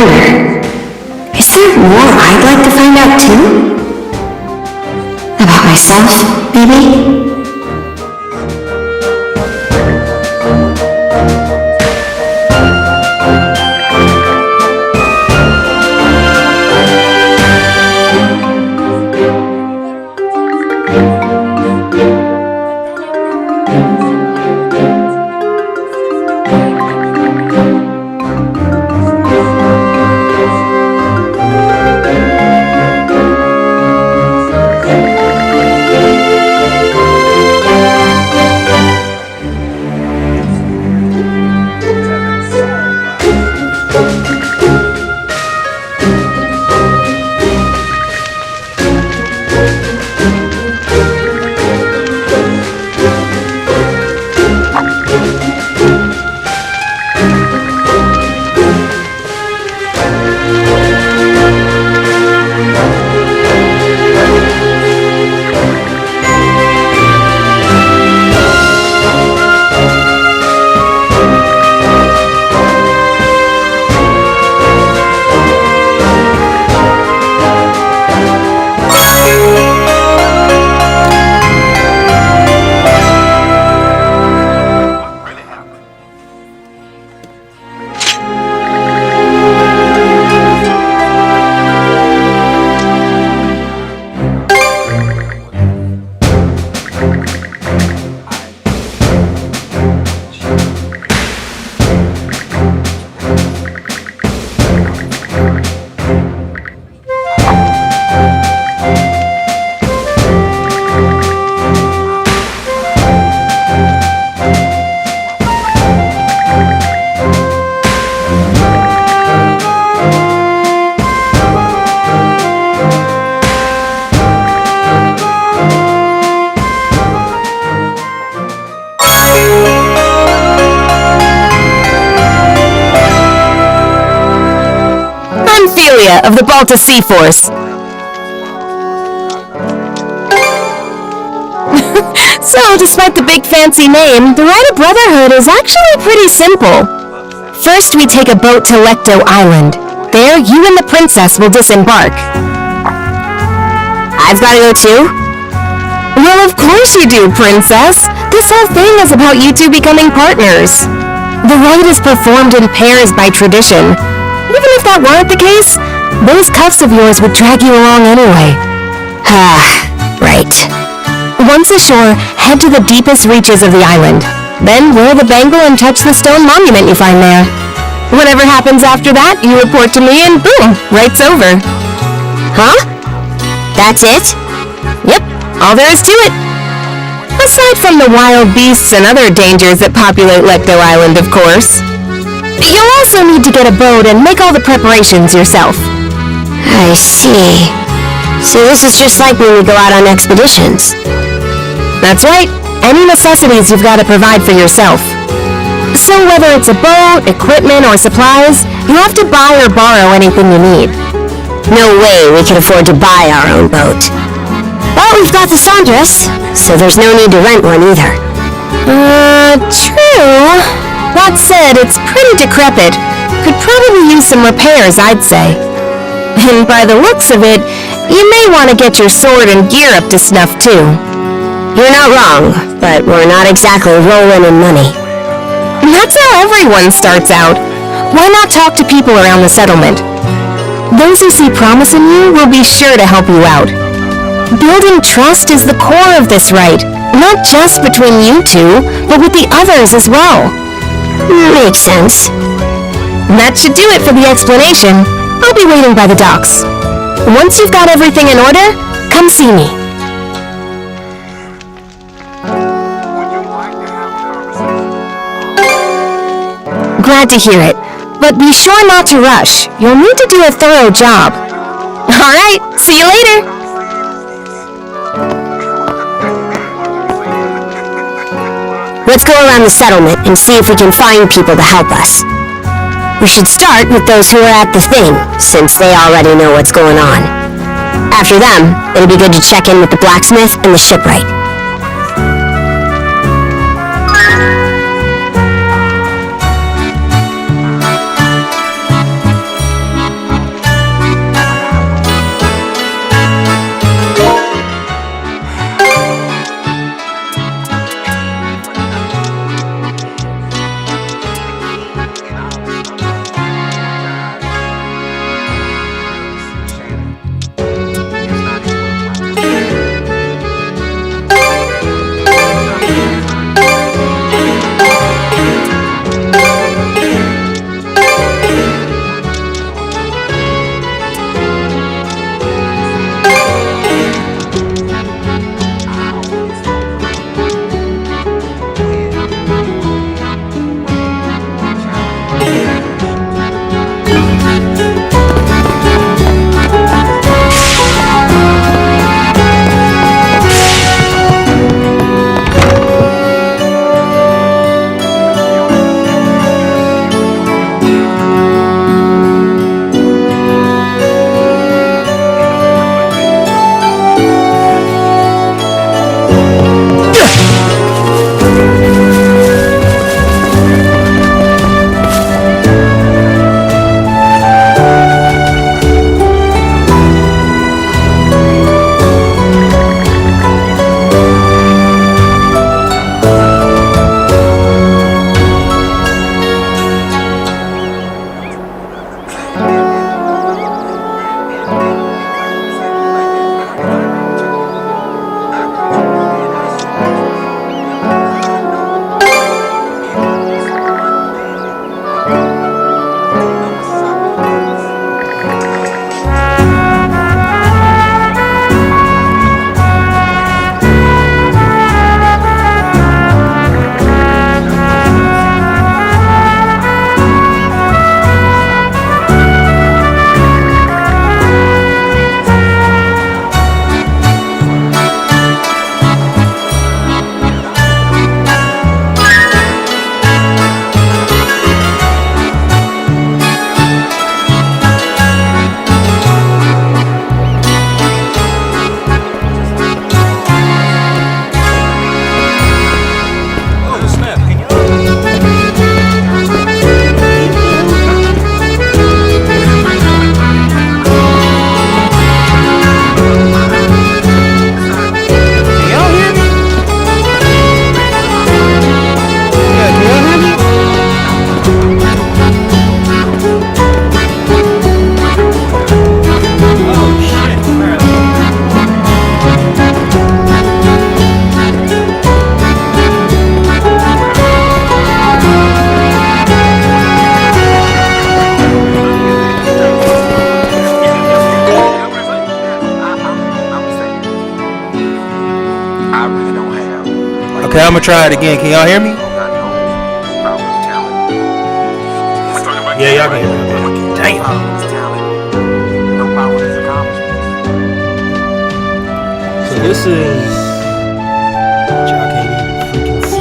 B: wonder, is there more I'd like to find out too? About myself, maybe?
P: Of the Balta Sea Force. So, despite the big fancy name, the rite of brotherhood is actually pretty simple. First, we take a boat to Lecto Island. There, you and the princess will disembark. I've gotta go too? Well, of course you do, princess. This whole thing is about you two becoming partners. The rite is performed in pairs by tradition. Even if that weren't the case, those cuffs of yours would drag you along anyway. Right. Once ashore, head to the deepest reaches of the island. Then wear the bangle and touch the stone monument you find there. Whatever happens after that, you report to me and boom, right's over. Huh? That's it? Yep, all there is to it. Aside from the wild beasts and other dangers that populate Lecto Island, of course. You'll also need to get a boat and make all the preparations yourself. I see. So this is just like when we go out on expeditions. That's right. Any necessities you've got to provide for yourself. So whether it's a boat, equipment, or supplies, you have to buy or borrow anything you need. No way we can afford to buy our own boat. But we've got the Sandras, so there's no need to rent one either. True. That said, it's pretty decrepit. Could probably use some repairs, I'd say. And by the looks of it, you may want to get your sword and gear up to snuff too. You're not wrong, but we're not exactly rolling in money. That's how everyone starts out. Why not talk to people around the settlement? Those who see promise in you will be sure to help you out. Building trust is the core of this rite, not just between you two, but with the others as well. Makes sense. That should do it for the explanation. I'll be waiting by the docks. Once you've got everything in order, come see me. Glad to hear it, but be sure not to rush. You'll need to do a thorough job. All right, see you later. Let's go around the settlement and see if we can find people to help us. We should start with those who are at the thing, since they already know what's going on. After them, it'll be good to check in with the blacksmith and the shipwright.
A: Okay, I'm gonna try it again. Can y'all hear me? Yeah, y'all can hear me. Damn. So this is. Y'all can't even freaking see.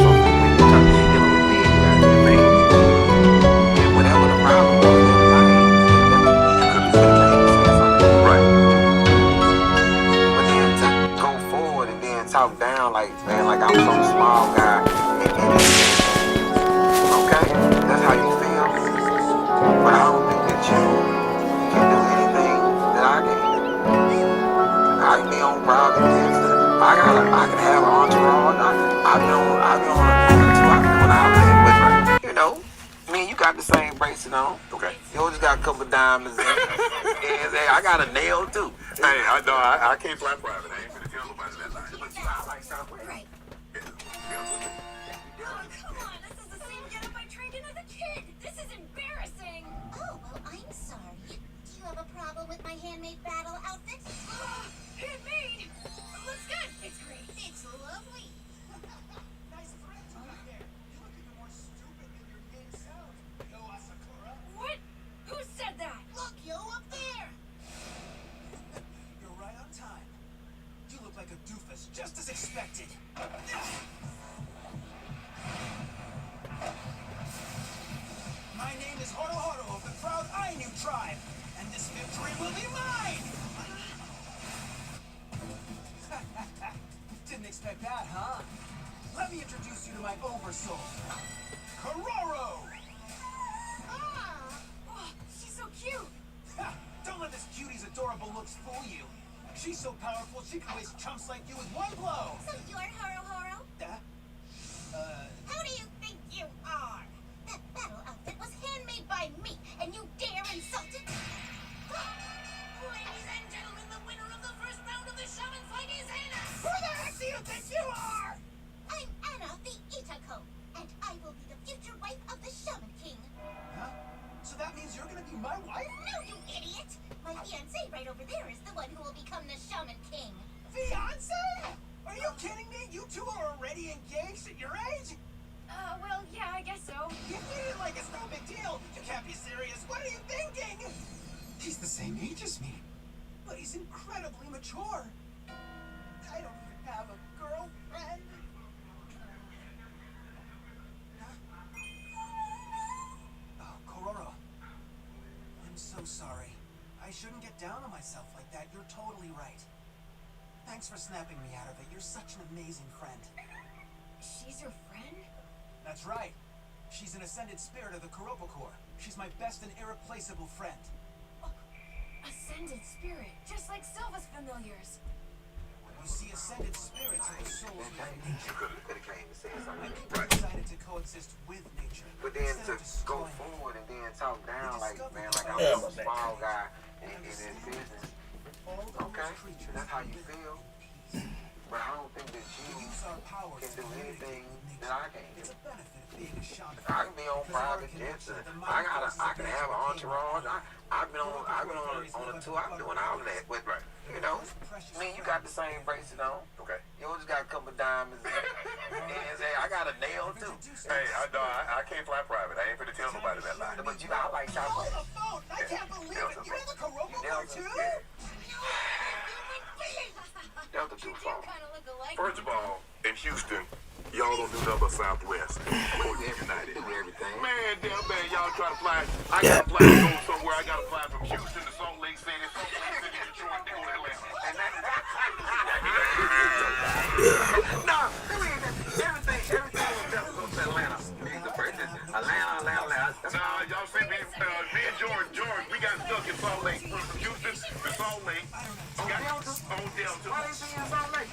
R: Talk down like, man, like I'm some small guy. Okay? That's how you feel. But I don't think that you can do anything that I can do. I can be on private jets. I can have an entourage. I've been on a tour. I can do what I like. But, you know, me and you got the same bracelet on. Okay. You just got a couple of diamonds in. And I got a nail too. Hey, I can't fly private. I ain't finna tell nobody that line. But you got like Southwest. Right. Yeah.
K: Come on, this is the same getup I trained in as a kid. This is embarrassing.
B: Oh, well, I'm sorry. Do you have a problem with my handmade battle outfit?
K: Handmade? Looks good. It's great.
B: It's lovely.
G: Nice friends you got there. You look even more stupid than your name sounds. Yo, Asakura.
K: What? Who said that?
B: Look, yo, up there.
G: You're right on time. You look like a doofus, just as expected. My name is Horo Horo of the proud Ainu tribe, and this victory will be mine! Didn't expect that, huh? Let me introduce you to my oversoul, Kororo!
K: Oh, she's so cute.
G: Ha! Don't let this cutie's adorable looks fool you. She's so powerful, she can waste chumps like you with one blow.
B: So you're Horo Horo?
G: Who
B: do you think you are? That battle outfit was handmade by me, and you dare insult it?
K: Ladies and gentlemen, the winner of the first round of the shaman fight is Anna.
G: Who the heck do you think you are?
B: I'm Anna the Itako, and I will be the future wife of the Shaman King.
G: Huh? So that means you're gonna be my wife?
B: No, you idiot! My fiancé right over there is the one who will become the Shaman King.
G: Fiancé? Are you kidding me? You two are already engaged at your age?
K: Well, yeah, I guess so.
G: You feel like it's no big deal. You can't be serious. What are you thinking? He's the same age as me, but he's incredibly mature. I don't even have a girlfriend. Oh, Kororo. I'm so sorry. I shouldn't get down on myself like that. You're totally right. Thanks for snapping me out of it. You're such an amazing friend.
K: She's your friend?
G: That's right. She's an ascended spirit of the Kuropo Corps. She's my best and irreplaceable friend.
K: Ascended spirit, just like Silva's familiars.
G: You see, ascended spirits are the souls within nature. And people decided to coexist with nature.
R: But then to go forward and then talk down like, man, like I'm a small guy in this business. Okay, that's how you feel. But I don't think that you can do anything that I can do. I can be on private jets. I can have an entourage. I've been on a tour. I'm doing all of that. But you know, I mean, you got the same bracelet on. Okay. You just got a couple of diamonds in. And I got a nail too. Hey, I can't fly private. I ain't finna tell nobody that lie. But you know, I like Southwest.
G: On the phone! I can't believe it! You're in the Kuropo Corps too?
R: Delta 2 phone.
J: First of all, in Houston, y'all don't do nothing but Southwest.
R: Or United. Do everything.
J: Man, damn man, y'all try to fly. I gotta fly to go somewhere. I gotta fly from Houston to Salt Lake City, Detroit, to Atlanta. And
R: nah, everything was just go to Atlanta. Atlanta.
J: Nah, y'all see me and George, we got stuck in Salt Lake. From Houston to Salt Lake. Got on Delta.
R: Why they see in Salt Lake?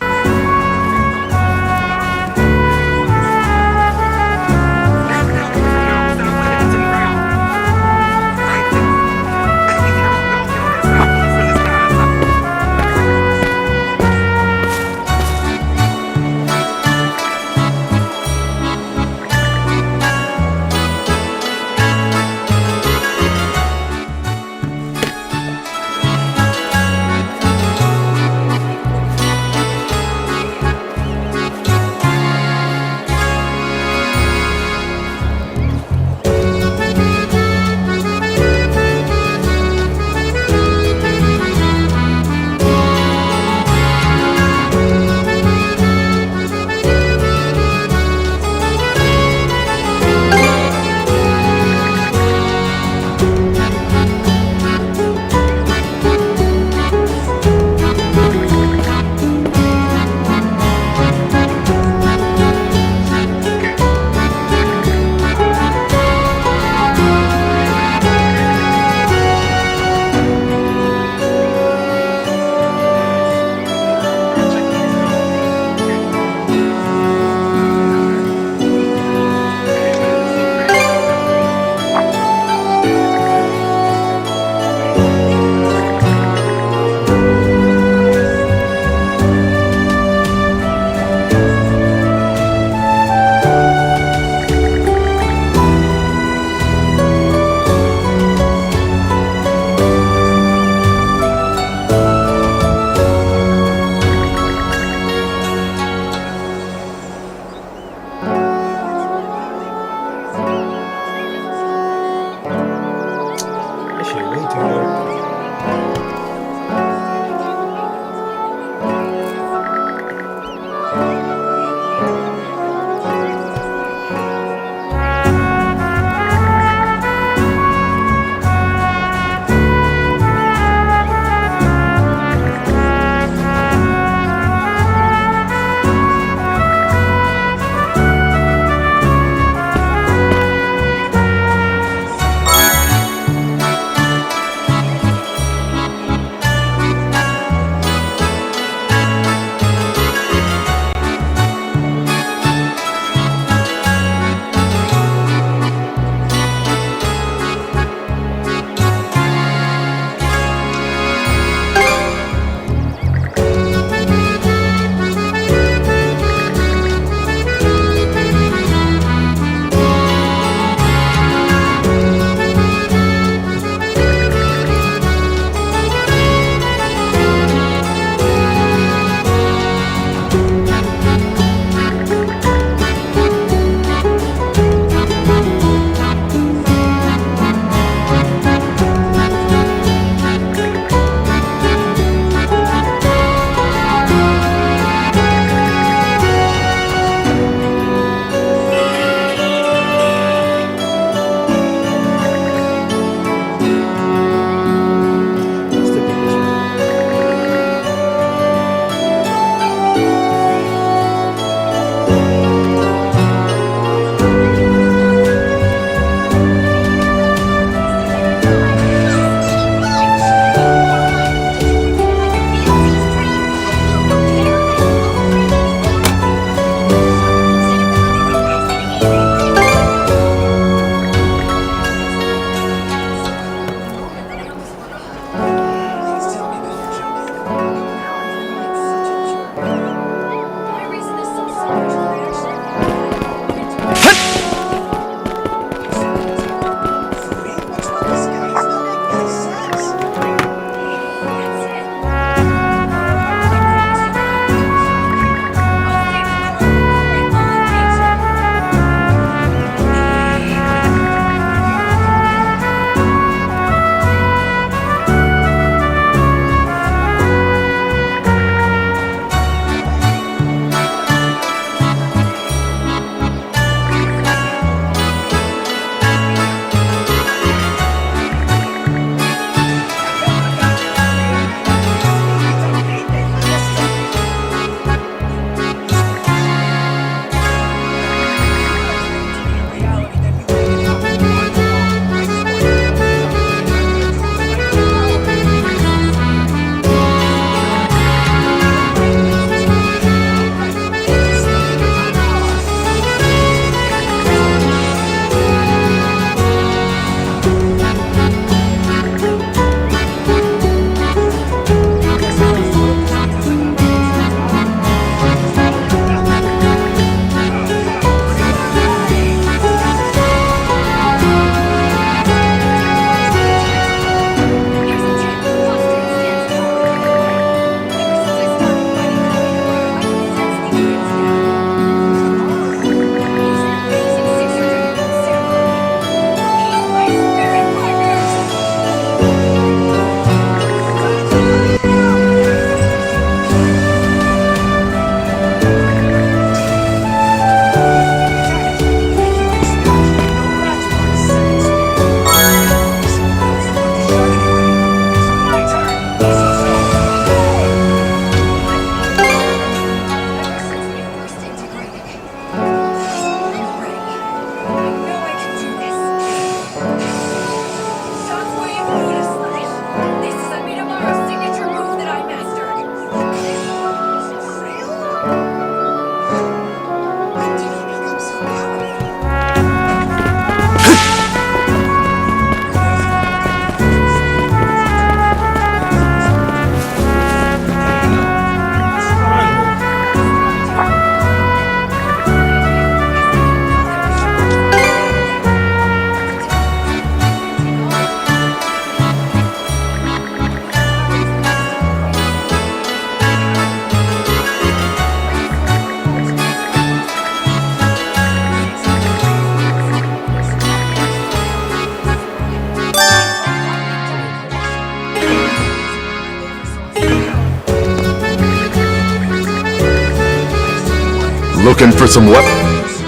F: looking for some weapons?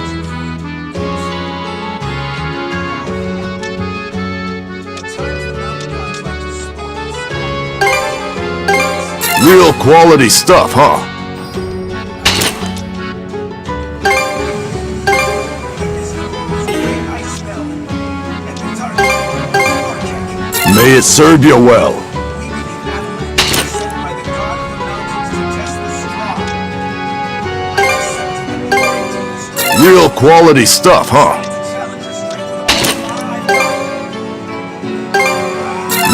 F: Real quality stuff, huh? May it serve you well. Real quality stuff, huh?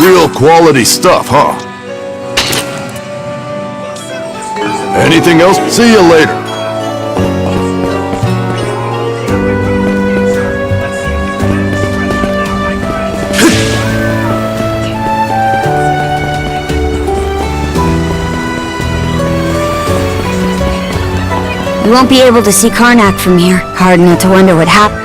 F: Real quality stuff, huh? Anything else? See you later.
B: We won't be able to see Karnak from here. Hard not to wonder what happened.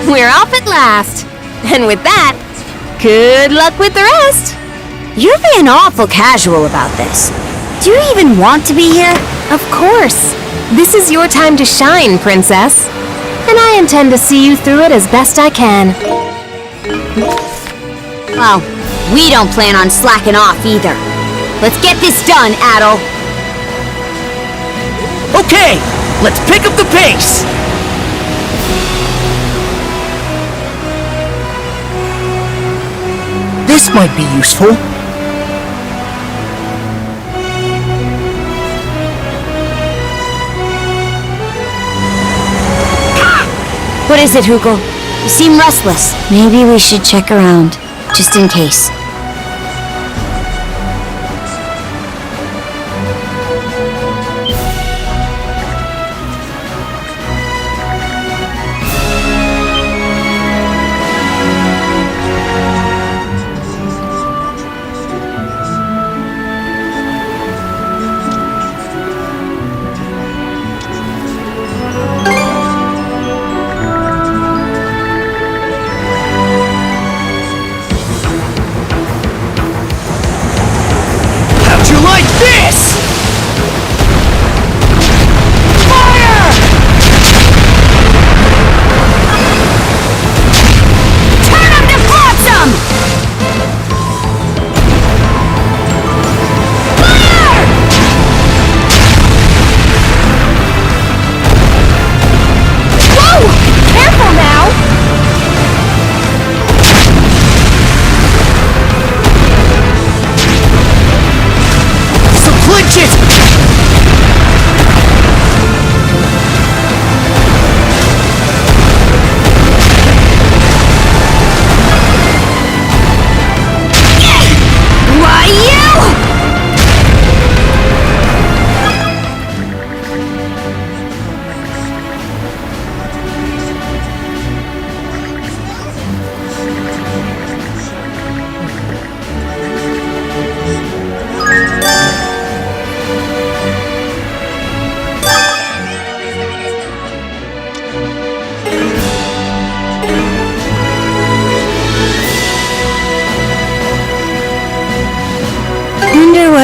S: We're off at last. And with that, good luck with the rest.
B: You're being awful casual about this. Do you even want to be here?
S: Of course. This is your time to shine, Princess. And I intend to see you through it as best I can.
B: Well, we don't plan on slacking off either. Let's get this done, Adol.
E: Okay, let's pick up the pace! This might be useful.
B: What is it, Hugo? You seem restless. Maybe we should check around, just in case.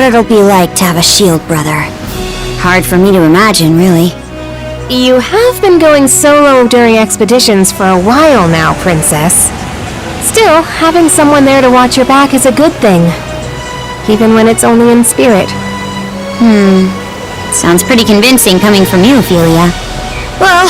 B: It'll be like to have a shield brother. Hard for me to imagine, really.
S: You have been going solo during expeditions for a while now, Princess. Still, having someone there to watch your back is a good thing. Even when it's only in spirit.
B: Sounds pretty convincing coming from you, Ophelia. Well,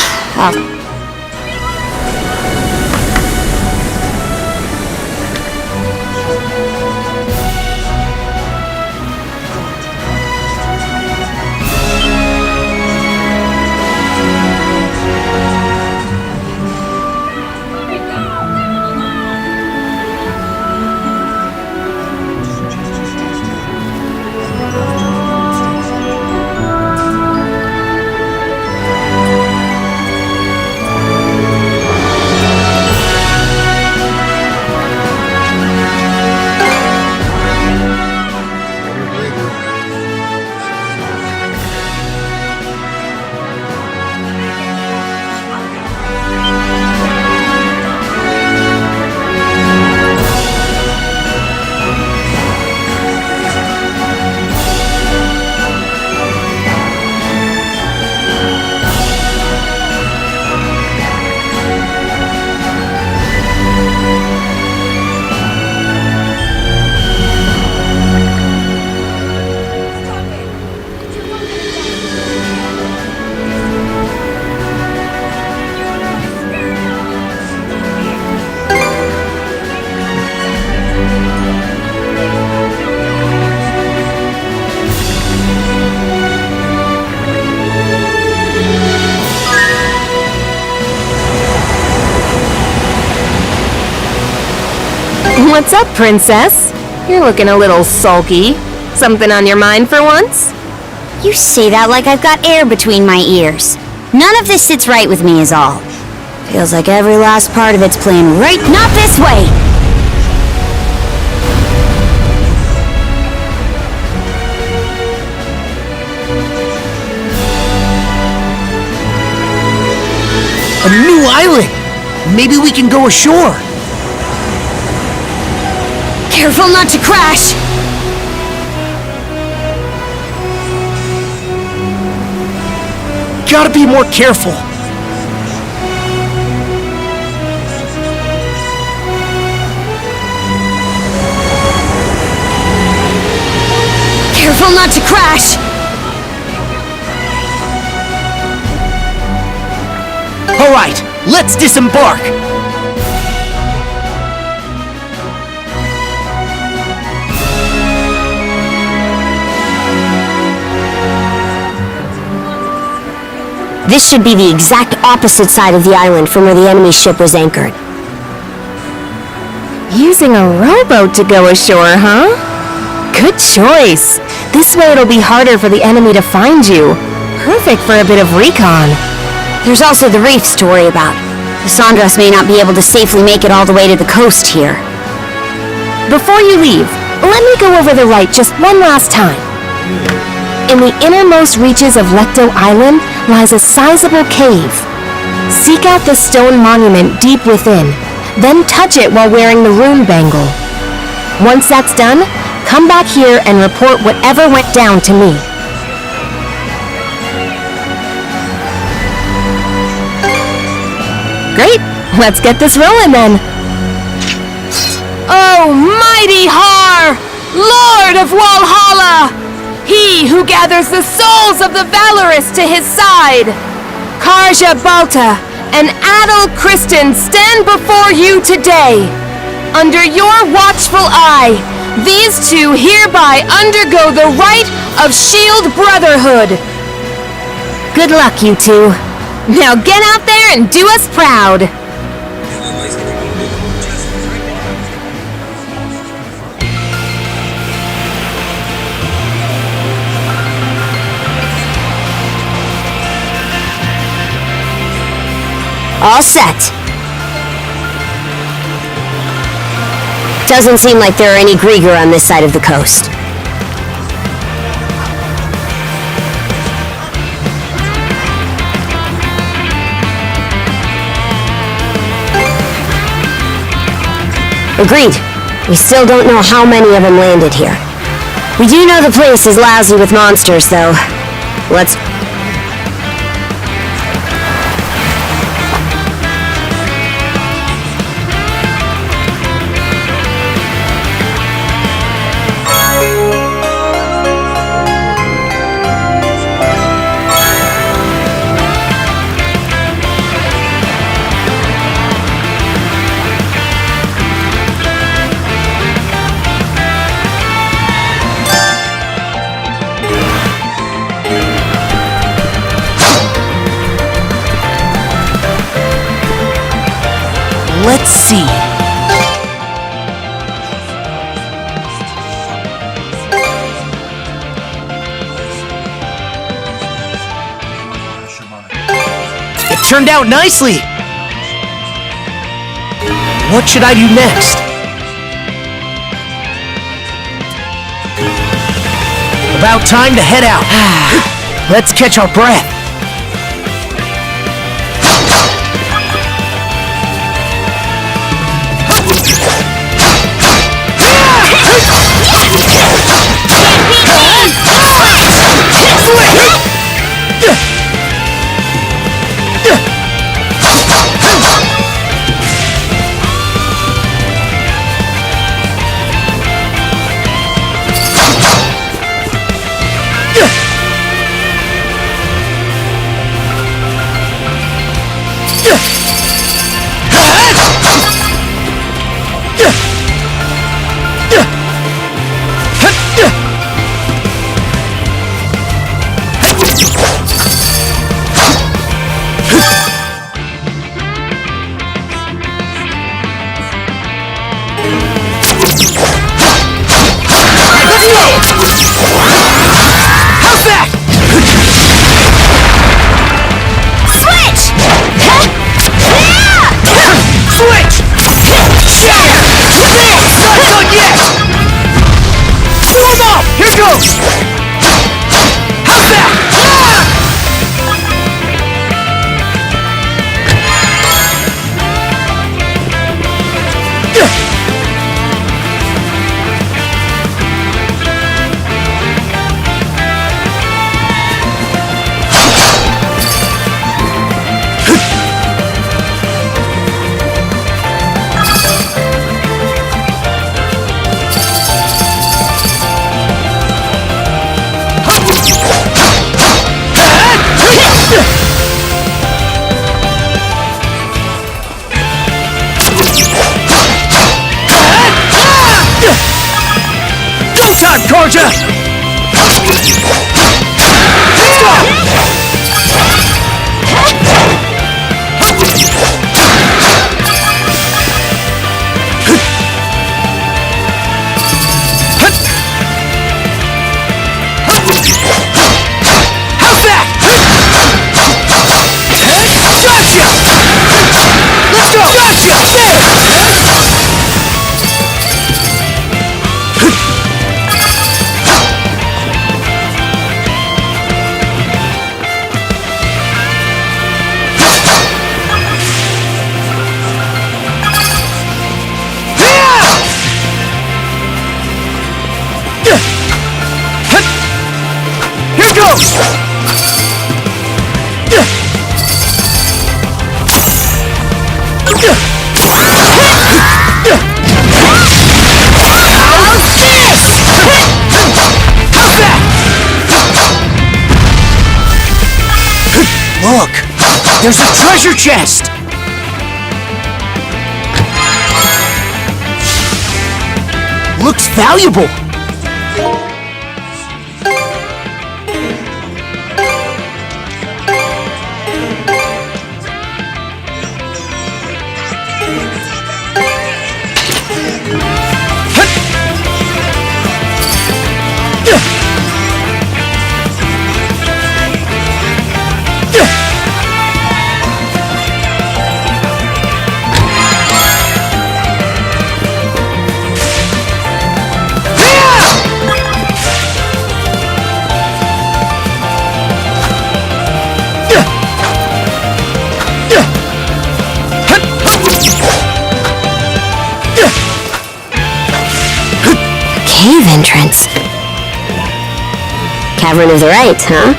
S: What's up, Princess? You're looking a little sulky. Something on your mind for once?
B: You say that like I've got air between my ears. None of this sits right with me is all. Feels like every last part of it's playing right not this way!
E: A new island! Maybe we can go ashore.
B: Careful not to crash!
E: Gotta be more careful.
B: Careful not to crash!
E: Alright, let's disembark!
B: This should be the exact opposite side of the island from where the enemy ship was anchored.
S: Using a rowboat to go ashore, huh? Good choice. This way it'll be harder for the enemy to find you. Perfect for a bit of recon.
B: There's also the reefs to worry about. The Sandras may not be able to safely make it all the way to the coast here.
S: Before you leave, let me go over the right just one last time. In the innermost reaches of Lecto Island lies a sizable cave. Seek out the stone monument deep within, then touch it while wearing the rune bangle. Once that's done, come back here and report whatever went down to me. Great! Let's get this rolling then!
M: Oh, mighty Har! Lord of Walhalla! He who gathers the souls of the valorous to his side! Karja Balta and Adel Kristen stand before you today. Under your watchful eye, these two hereby undergo the rite of Shield Brotherhood.
S: Good luck, you two. Now get out there and do us proud!
B: All set. Doesn't seem like there are any Grieger on this side of the coast. Agreed. We still don't know how many of them landed here. We do know the place is lousy with monsters, though. Let's...
E: Let's see. It turned out nicely. What should I do next? About time to head out. Let's catch our breath. Look! There's a treasure chest! Looks valuable!
B: Cave entrance. Cavern of the Right, huh?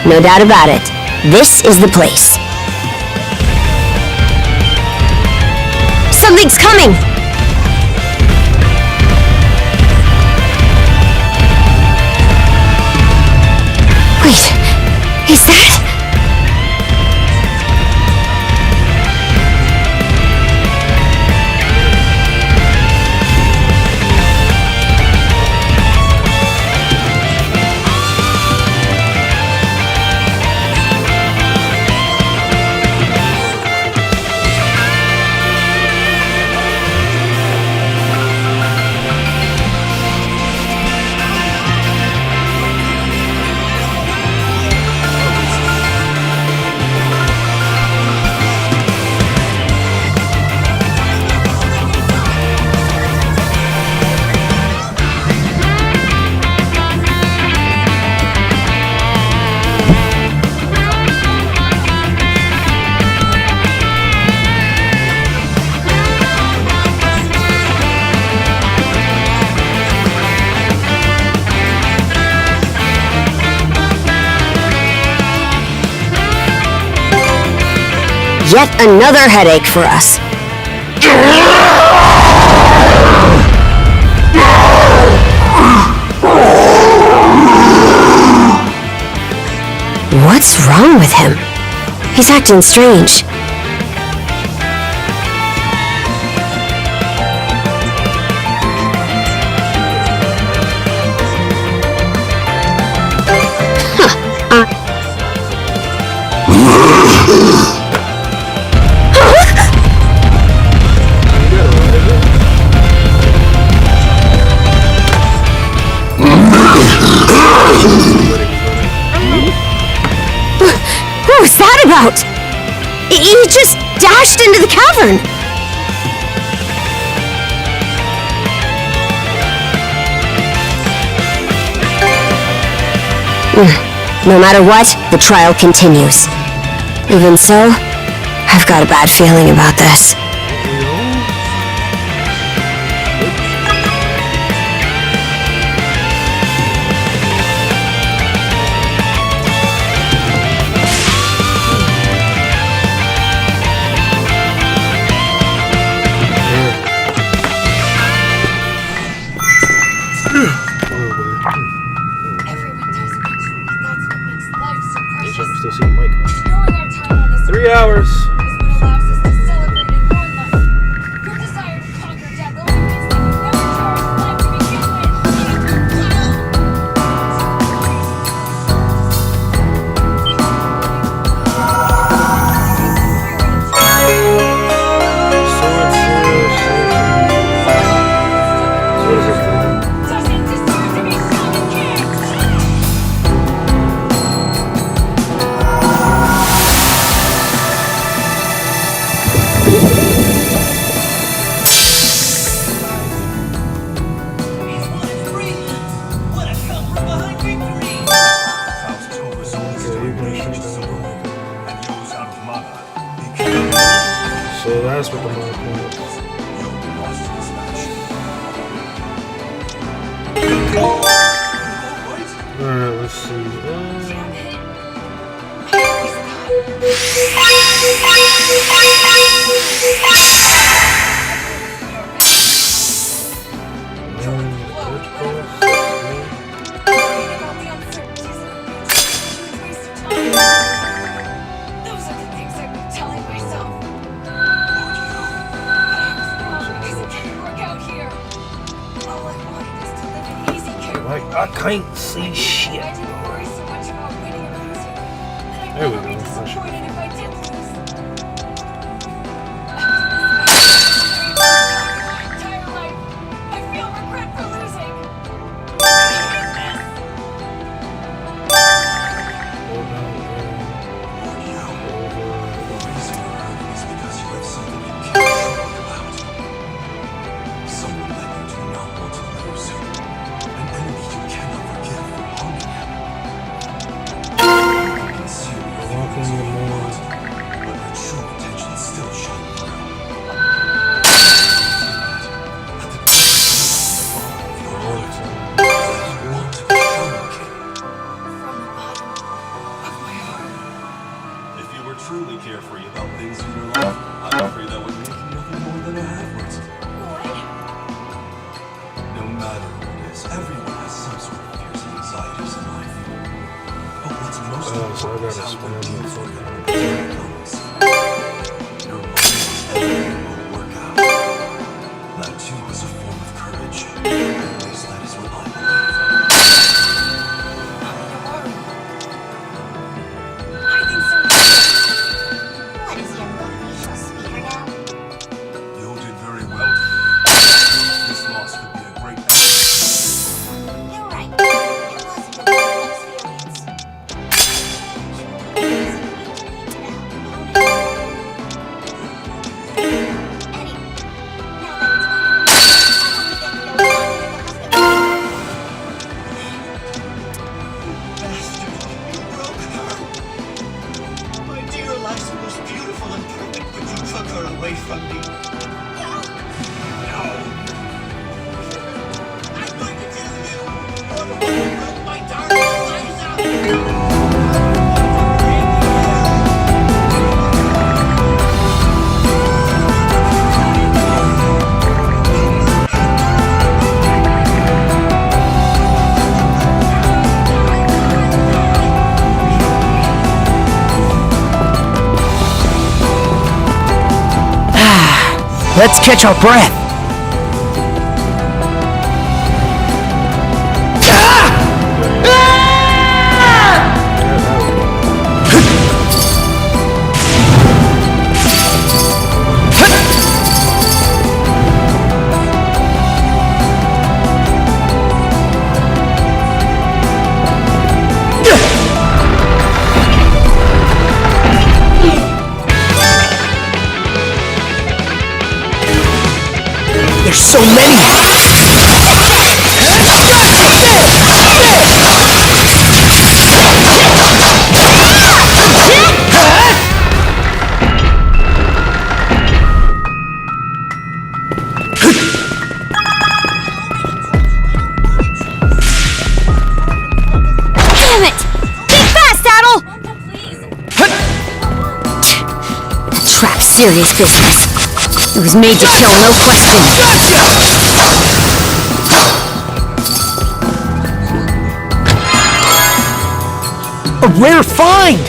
B: No doubt about it. This is the place. Something's coming! Wait, is that... Yet another headache for us. What's wrong with him? He's acting strange. What was that about? He just dashed into the cavern! No matter what, the trial continues. Even so, I've got a bad feeling about this.
A: Still see Mike. 3 hours. So that's what the mark was. Alright, let's see. I can't see shit.
K: I didn't worry so much about winning or losing. Then
A: There we
K: I'd
A: go.
K: be disappointed if I did lose. My entire life, I feel regret for losing. I hate this.
Q: The reason you're hurting is because you have something you can't share about. Someone that you do not want to lose. An enemy you cannot forgive for harming him. You can conceal your feelings all you want, but your true intentions still shine through. At the bottom of your heart, you want to be Shaman King.
K: From the bottom of my heart.
Q: If you were truly carefree about things in your life, I'm afraid that would make you nothing more than a half-wit. No matter who it is, everyone has some sort of fears and anxieties in life. But what's most important is how you deal with them when the time comes. Your mind is everything will work out. That too is a form of courage. At least that is what I believe.
K: I think so.
B: What is your motivational speaker now?
Q: You did very well today. This loss could be a great
B: You're right. It was a good experience.
G: My dear Eliza was beautiful and perfect, but you took her away from me. No. I'm going to tell you. You're the one who broke my darling Eliza.
E: Let's catch our breath. There's so many!
B: Damn it! Be fast, Adel! That trap's serious business. It was made to kill, no question.
E: A rare find!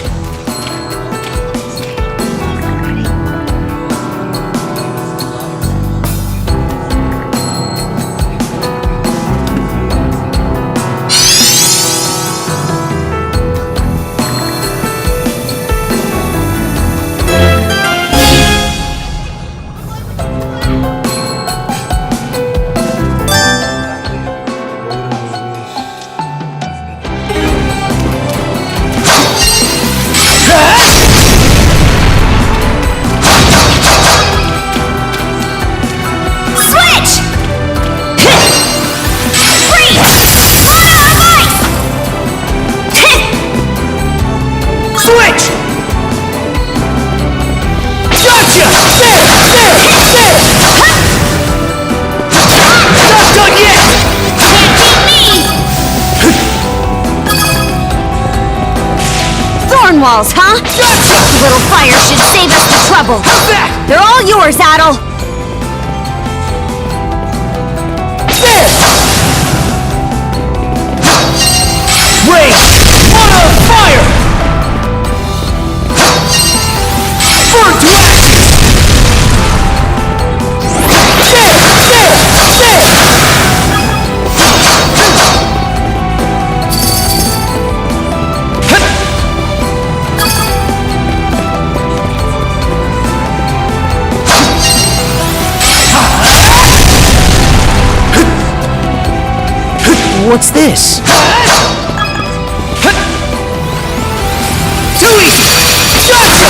B: Walls, huh? A little fire should save us the trouble. They're all yours, Adel.
E: Rage! Water of fire! Burn to ashes! What's this? Too easy! Gotcha!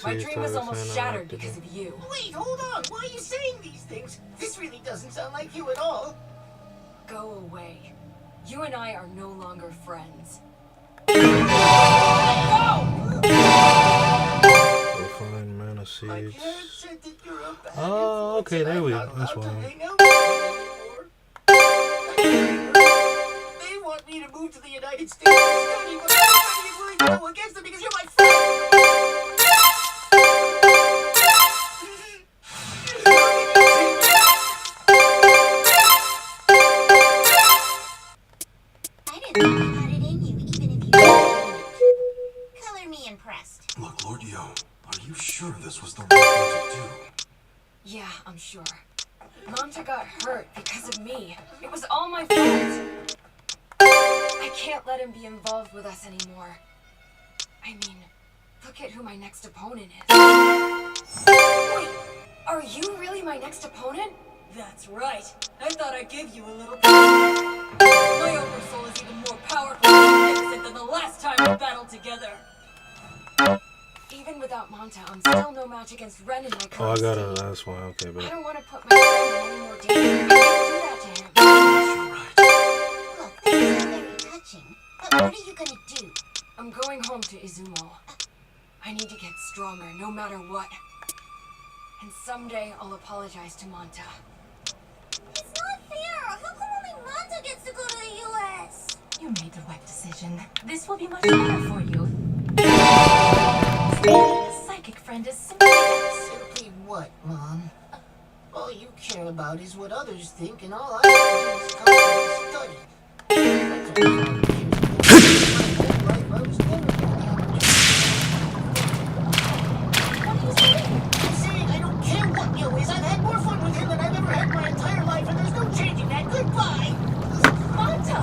I: My dream was almost shattered because of you.
G: Wait, hold on. Why are you saying these things? This really doesn't sound like you at all.
K: Go away. You and I are no longer friends.
A: Refine mana seeds. Oh, okay, there we go. That's why.
G: They want me to move to the United States to study, but I'm willing to go against them because you're my friend.
Q: Look, Lord Yo, are you sure this was the right thing to do?
K: Yeah, I'm sure. Manta got hurt because of me. It was all my fault. I can't let him be involved with us anymore. I mean, look at who my next opponent is. Wait, are you really my next opponent?
I: That's right. I thought I'd give you a little. My oversoul is even more powerful and magnificent than the last time we battled together.
K: Even without Manta, I'm still no match against Ren in my current
A: Oh, I got
K: state.
A: a last one. Okay, but
K: I don't want to put my friend in any more danger. I can't do that to him.
B: Look, this is very touching. But what are you gonna do?
K: I'm going home to Izumo. I need to get stronger, no matter what. And someday I'll apologize to Manta.
B: It's not fair! How come only Manta gets to go to the US?
I: You made the right decision. This will be much better for you. A psychic friend is simply...
G: Simply what, Mom? All you care about is what others think, and all I do is come and study. That's all I care about. I'm saying I don't care what Yo is. I've had more fun with him than I've ever had my entire life, and there's no changing that. Goodbye! Manta!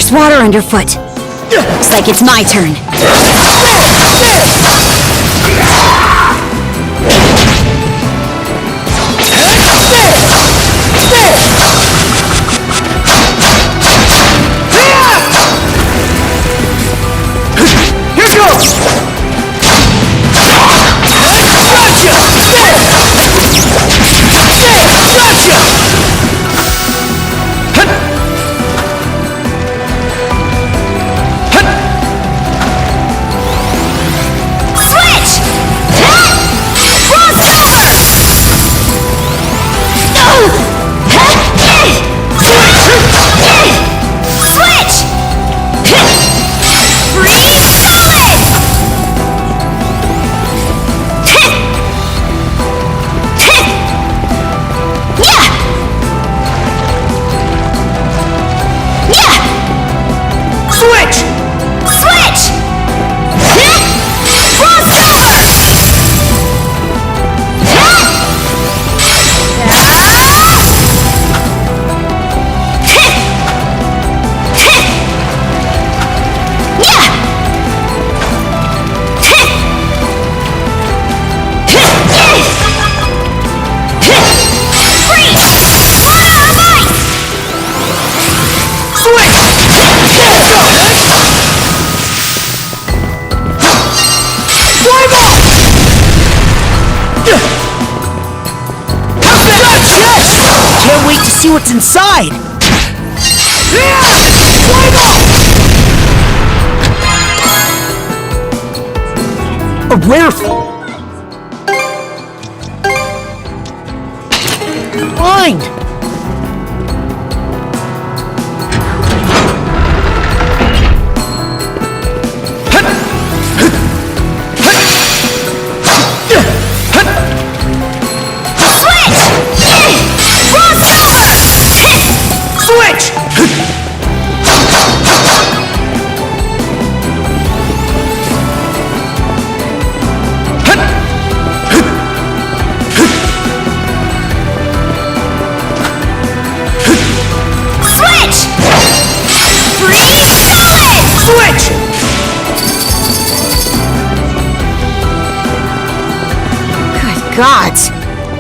B: There's water underfoot. Looks like it's my turn.
D: Here goes!
E: Can't wait to see what's inside! A rare find!
B: Gods,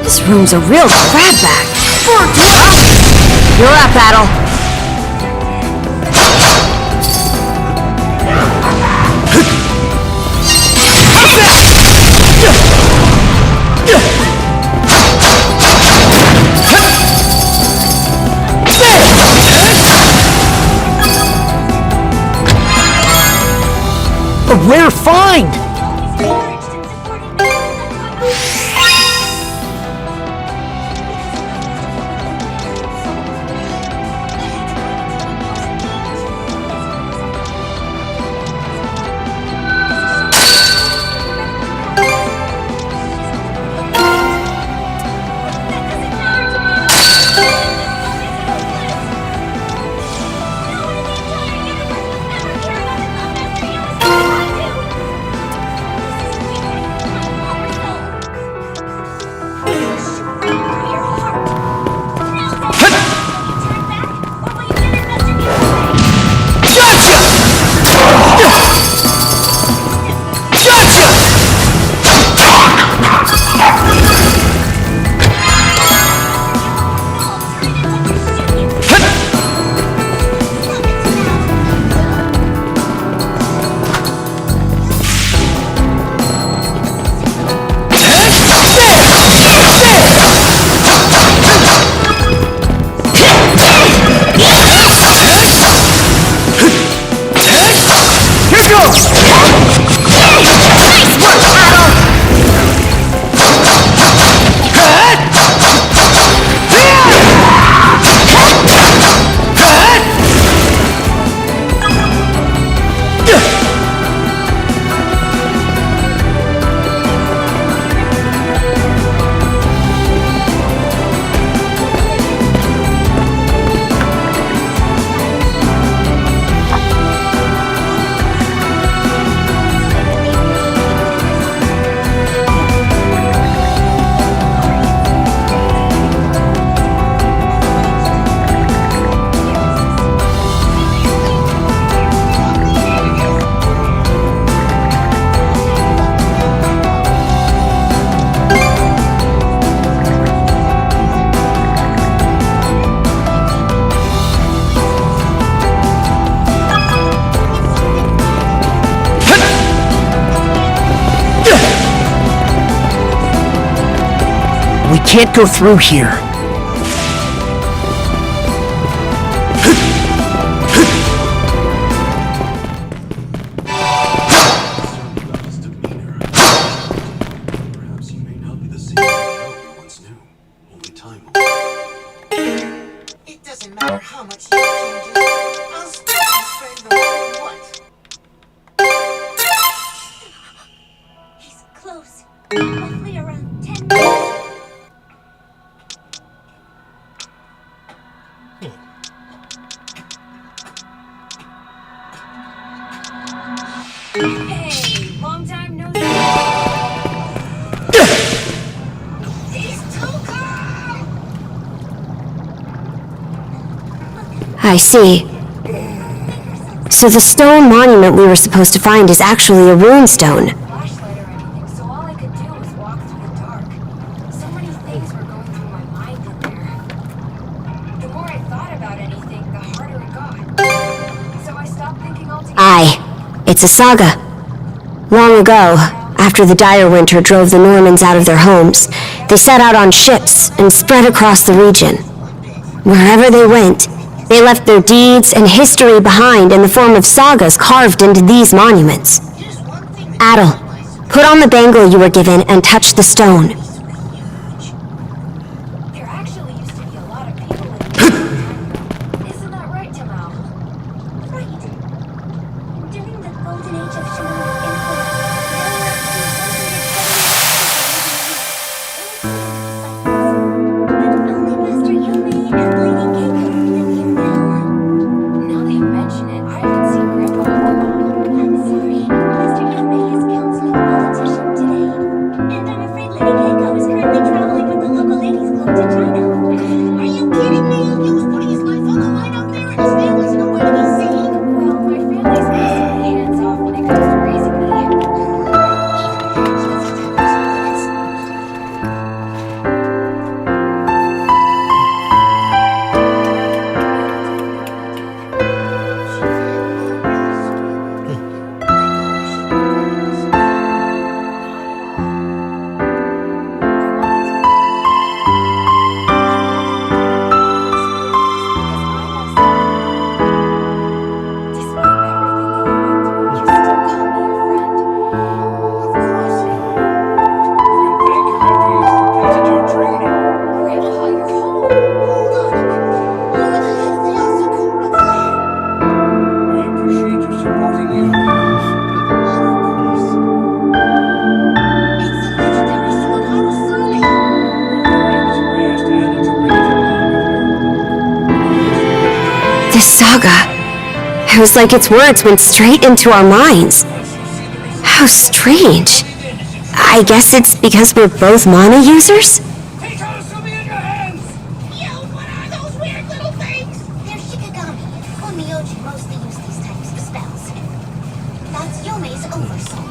B: this room's a real crab bag. You're up, Adel.
E: A rare find! can't go through here.
Q: Perhaps you may not be the same man you once knew. Only time will tell.
G: It doesn't matter how much you change. I'll still be friends no matter what.
K: He's close. Roughly around 10 minutes. Hey, long time no see. He's too calm.
S: I see. So the stone monument we were supposed to find is actually a rune stone.
K: Flashlight or anything, so all I could do was walk through the dark. So many things were going through my mind in there. The more I thought about anything, the harder it got. So I stopped thinking altogether.
S: Aye, it's a saga. Long ago, after the dire winter drove the Normans out of their homes, they set out on ships and spread across the region. Wherever they went, they left their deeds and history behind in the form of sagas carved into these monuments. Adel, put on the bangle you were given and touch the stone.
K: There actually used to be a lot of people in here. Isn't that right, Jamal? Right. During the golden age of Shimon
S: It was like its words went straight into our minds. How strange. I guess it's because we're both mana users?
K: They're Shikigami. Onmyoji mostly use these types of spells. That's Yome's oversoul.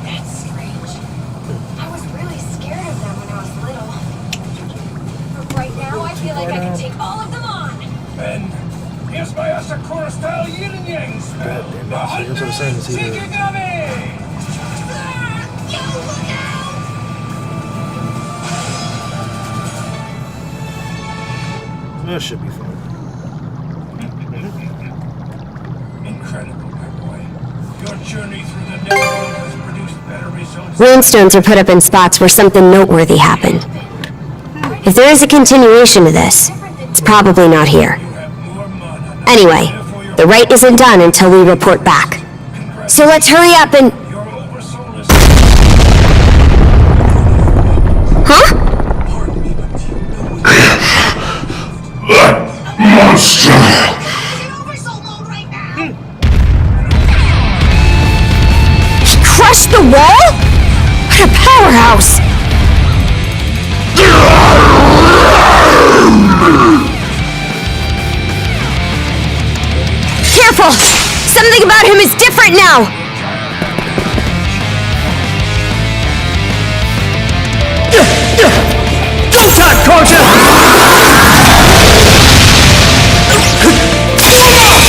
K: That's strange. I was really scared of them when I was little. But right now, I feel like I can take all of them on.
D: And here's my Asakura-style yin and yang spell.
A: Goddamn, that's what I'm saying. Is either
D: Shikigami!
A: that should be fun.
D: Incredible, my boy. Your journey through the netherworld has produced better results.
S: Runestones are put up in spots where something noteworthy happened. If there is a continuation to this, it's probably not here. Anyway, the rite isn't done until we report back. So let's hurry up and... Huh?
C: Monster!
S: He crushed the wall? What a powerhouse! Careful! Something about him is different now!
E: Go time, Karja! Gotcha!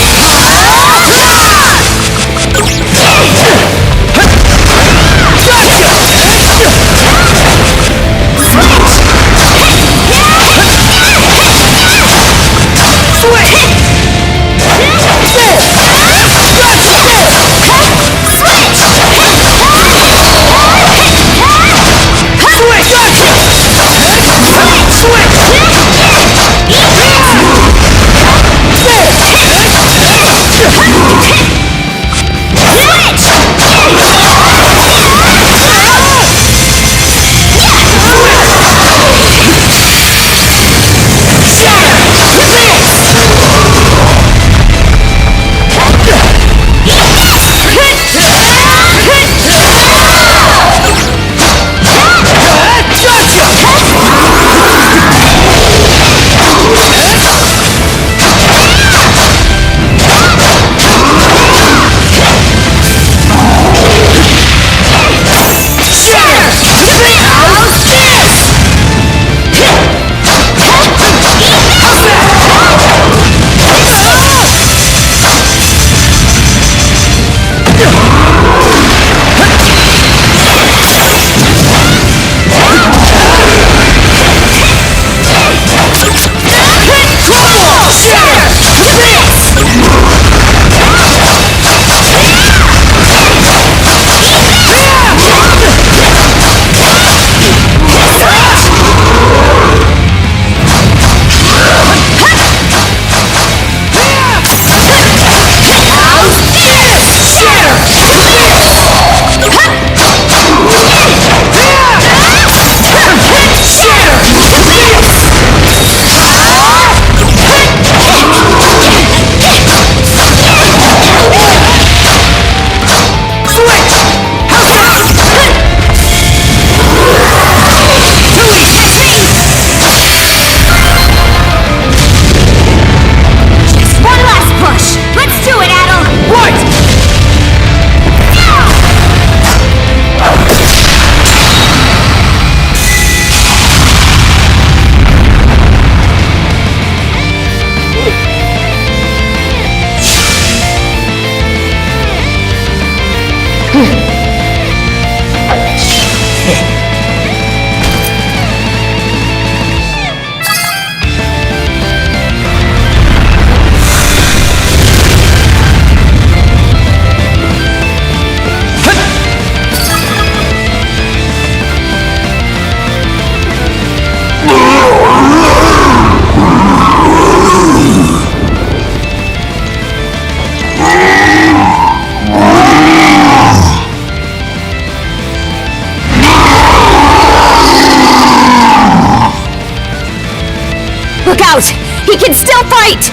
B: Look out! He can still fight!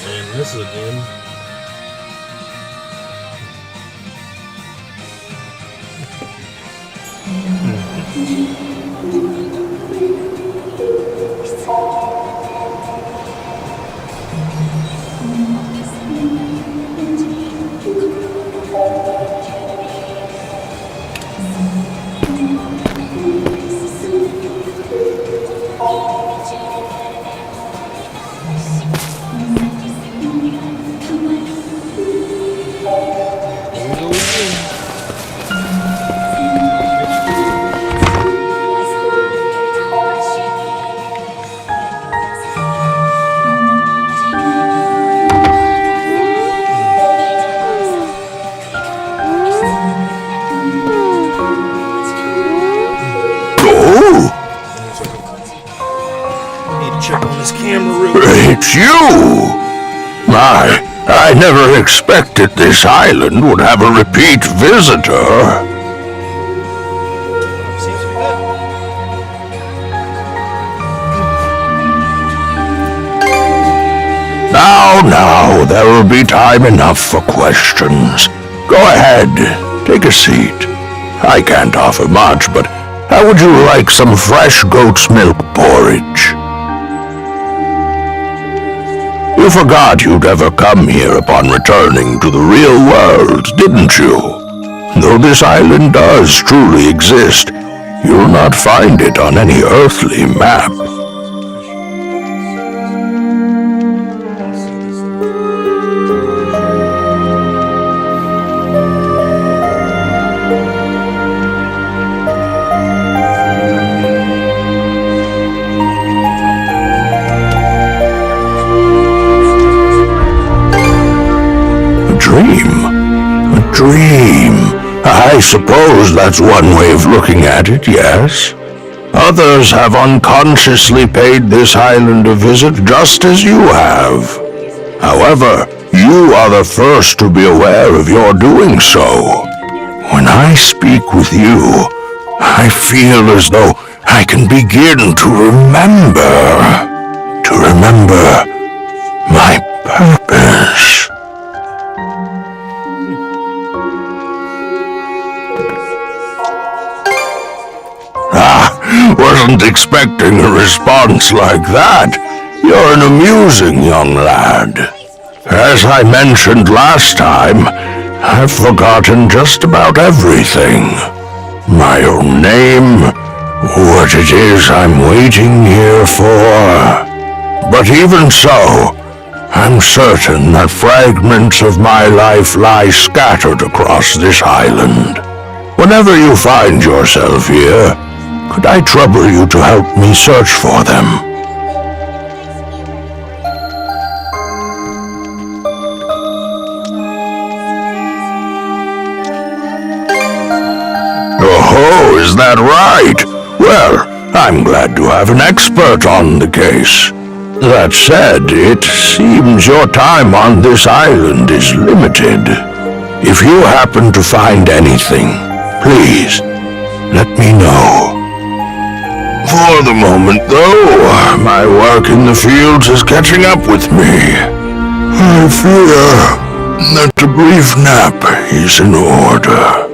A: And this again.
C: It's you! I never expected this island would have a repeat visitor. Now, there will be time enough for questions. Go ahead, take a seat. I can't offer much, but how would you like some fresh goat's milk porridge? You forgot you'd ever come here upon returning to the real world, didn't you? Though this island does truly exist, you'll not find it on any earthly map. A dream. I suppose that's one way of looking at it, yes. Others have unconsciously paid this island a visit just as you have. However, you are the first to be aware of your doing so. When I speak with you, I feel as though I can begin to remember. To remember my purpose. Wasn't expecting a response like that. You're an amusing young lad. As I mentioned last time, I've forgotten just about everything. My own name, what it is I'm waiting here for. But even so, I'm certain that fragments of my life lie scattered across this island. Whenever you find yourself here, could I trouble you to help me search for them? Oh, is that right? Well, I'm glad to have an expert on the case. That said, it seems your time on this island is limited. If you happen to find anything, please, let me know. For the moment, though, my work in the fields is catching up with me. I fear that a brief nap is in order.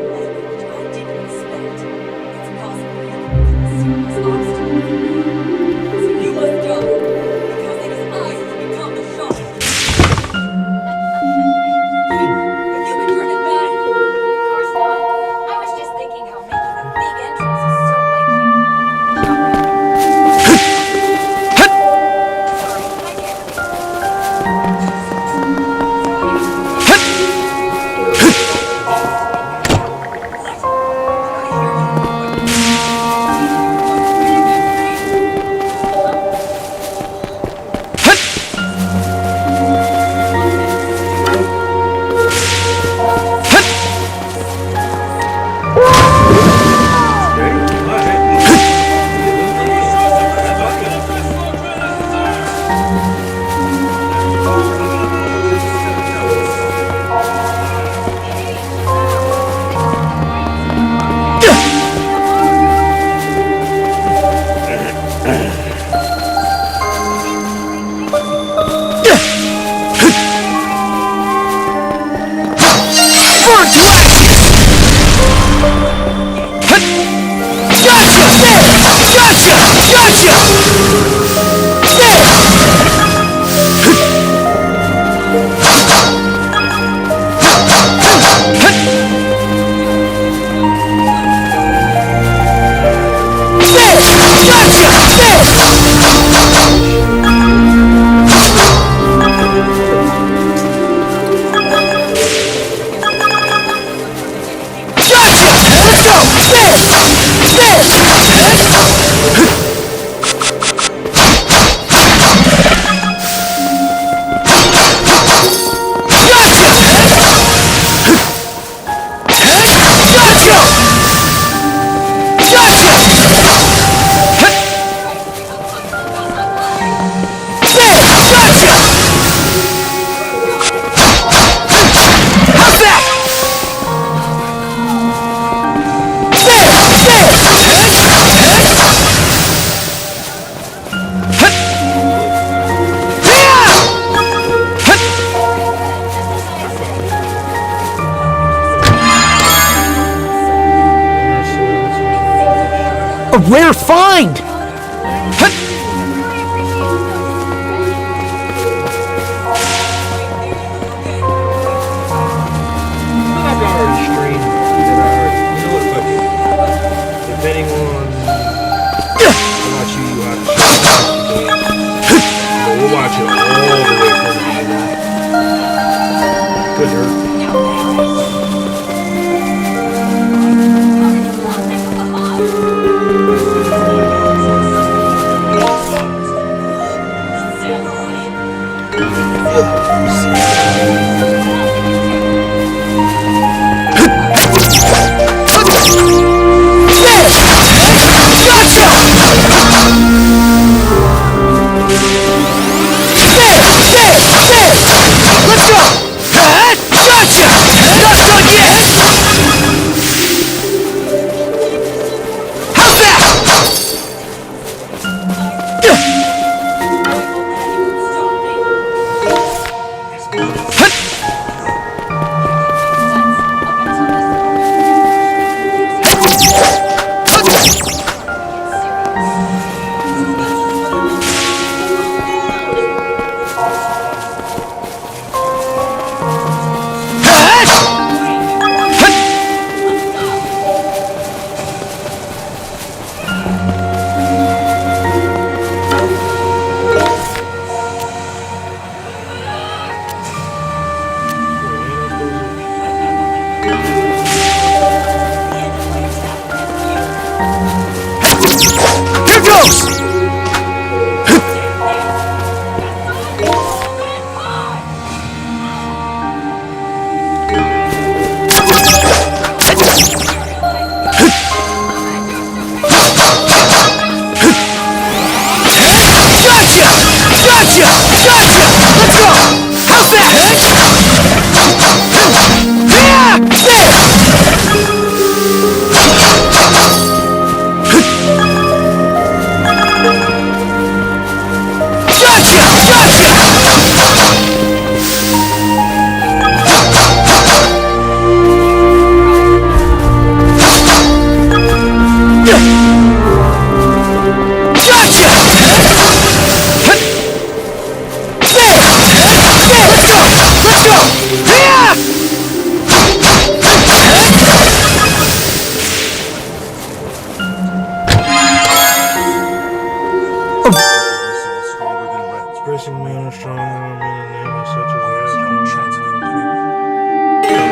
E: rare find!
A: Depending on how much you have to but we'll watch it all the way from the end. Could hurt.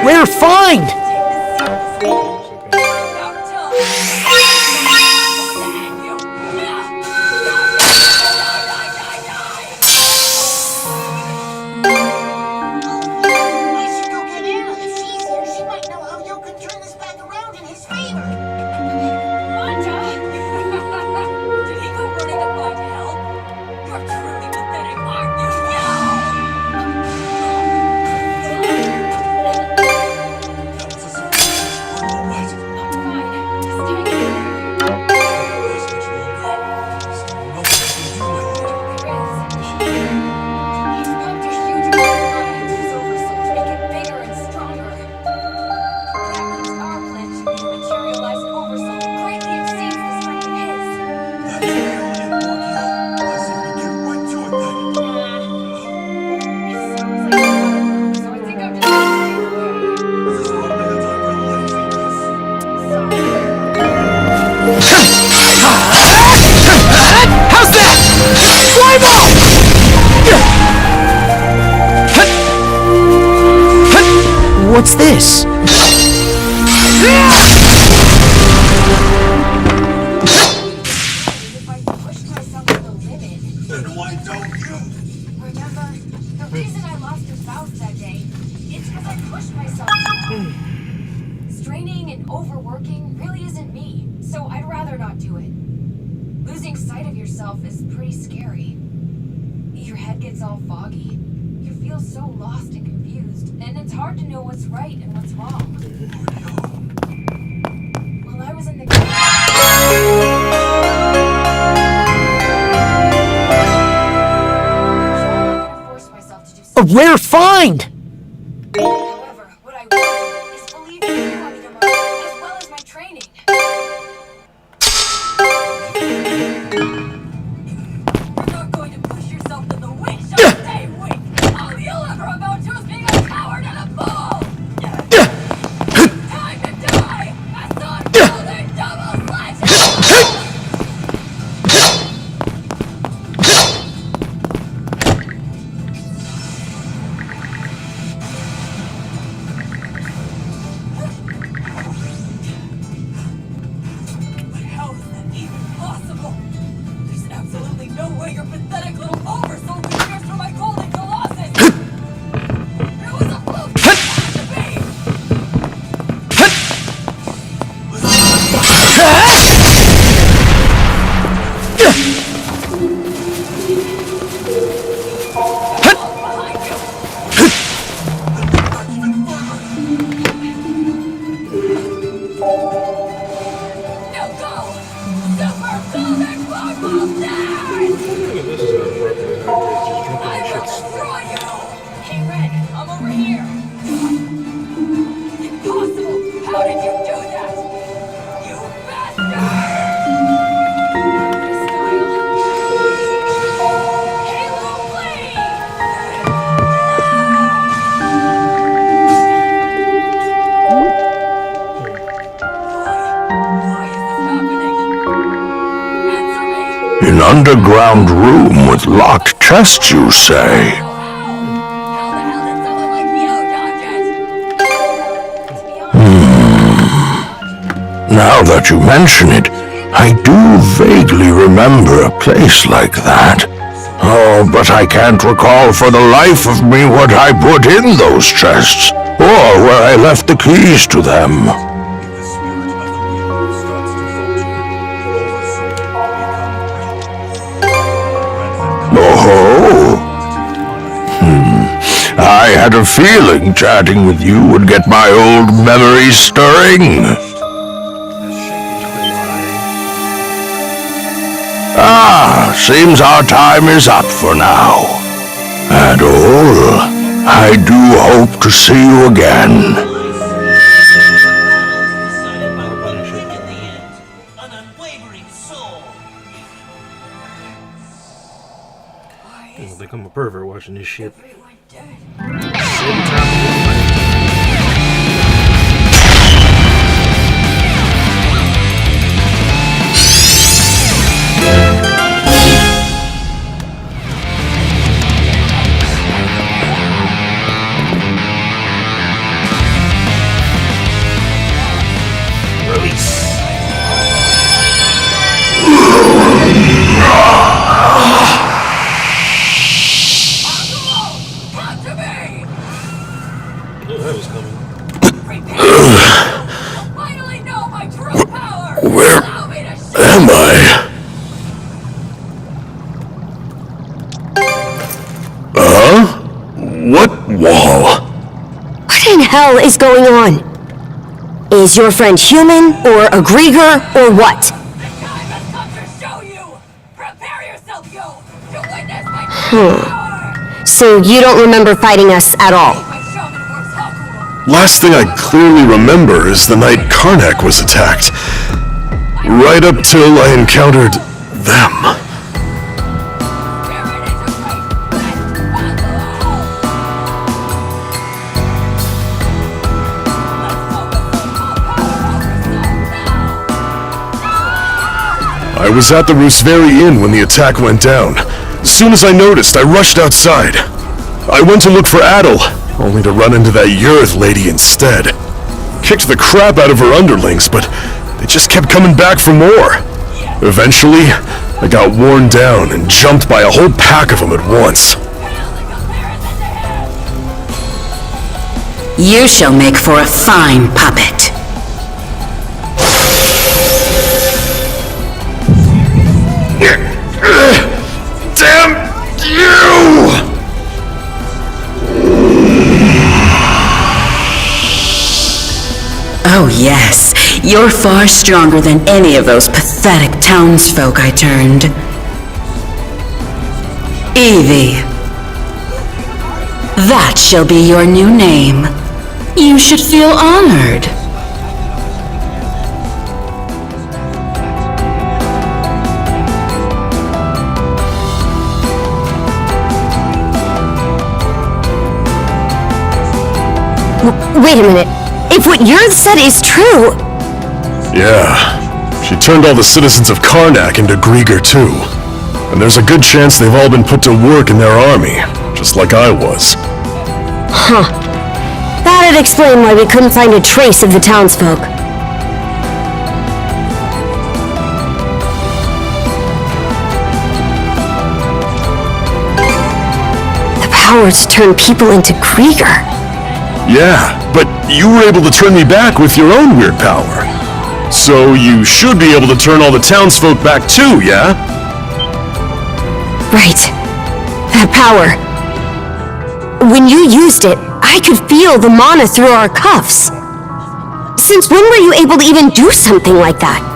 E: Rare find! What's this?
K: Straining and overworking really isn't me, so I'd rather not do it. Losing sight of yourself is pretty scary. Your head gets all foggy. You feel so lost and confused, and it's hard to know what's right and what's wrong. While I was in the
E: A rare find!
K: However, what I will is believe in you, Amidama, as well as my training.
I: of your pathetic little oversold cares for my golden colossus! It was a fluke! To be!
C: An underground room with locked chests, you say? Now that you mention it, I do vaguely remember a place like that. Oh, but I can't recall for the life of me what I put in those chests, or where I left the keys to them. I had a feeling chatting with you would get my old memories stirring. Seems our time is up for now. And all, I do hope to see you again.
A: I think I'm a pervert watching this shit.
C: Where am I? Huh? What wall?
B: What in hell is going on? Is your friend human, or a Grieger, or what? So you don't remember fighting us at all?
D: Last thing I clearly remember is the night Karnak was attacked. Right up till I encountered them. I was at the Rooseveri Inn when the attack went down. As soon as I noticed, I rushed outside. I went to look for Adel, only to run into that Yurth lady instead. Kicked the crap out of her underlings, but they just kept coming back for more. Eventually, I got worn down and jumped by a whole pack of them at once.
T: You shall make for a fine puppet.
D: Damn you!
T: Oh yes, you're far stronger than any of those pathetic townsfolk I turned. Evie. That shall be your new name. You should feel honored.
B: Wait a minute. If what Yurth said is true...
D: Yeah. She turned all the citizens of Karnak into Grieger too. And there's a good chance they've all been put to work in their army, just like I was.
B: Huh. That'd explain why we couldn't find a trace of the townsfolk.
P: power to turn people into Krieger.
D: Yeah, but you were able to turn me back with your own weird power. So you should be able to turn all the townsfolk back too, yeah?
P: Right. That power. When you used it, I could feel the mana through our cuffs. Since when were you able to even do something like that?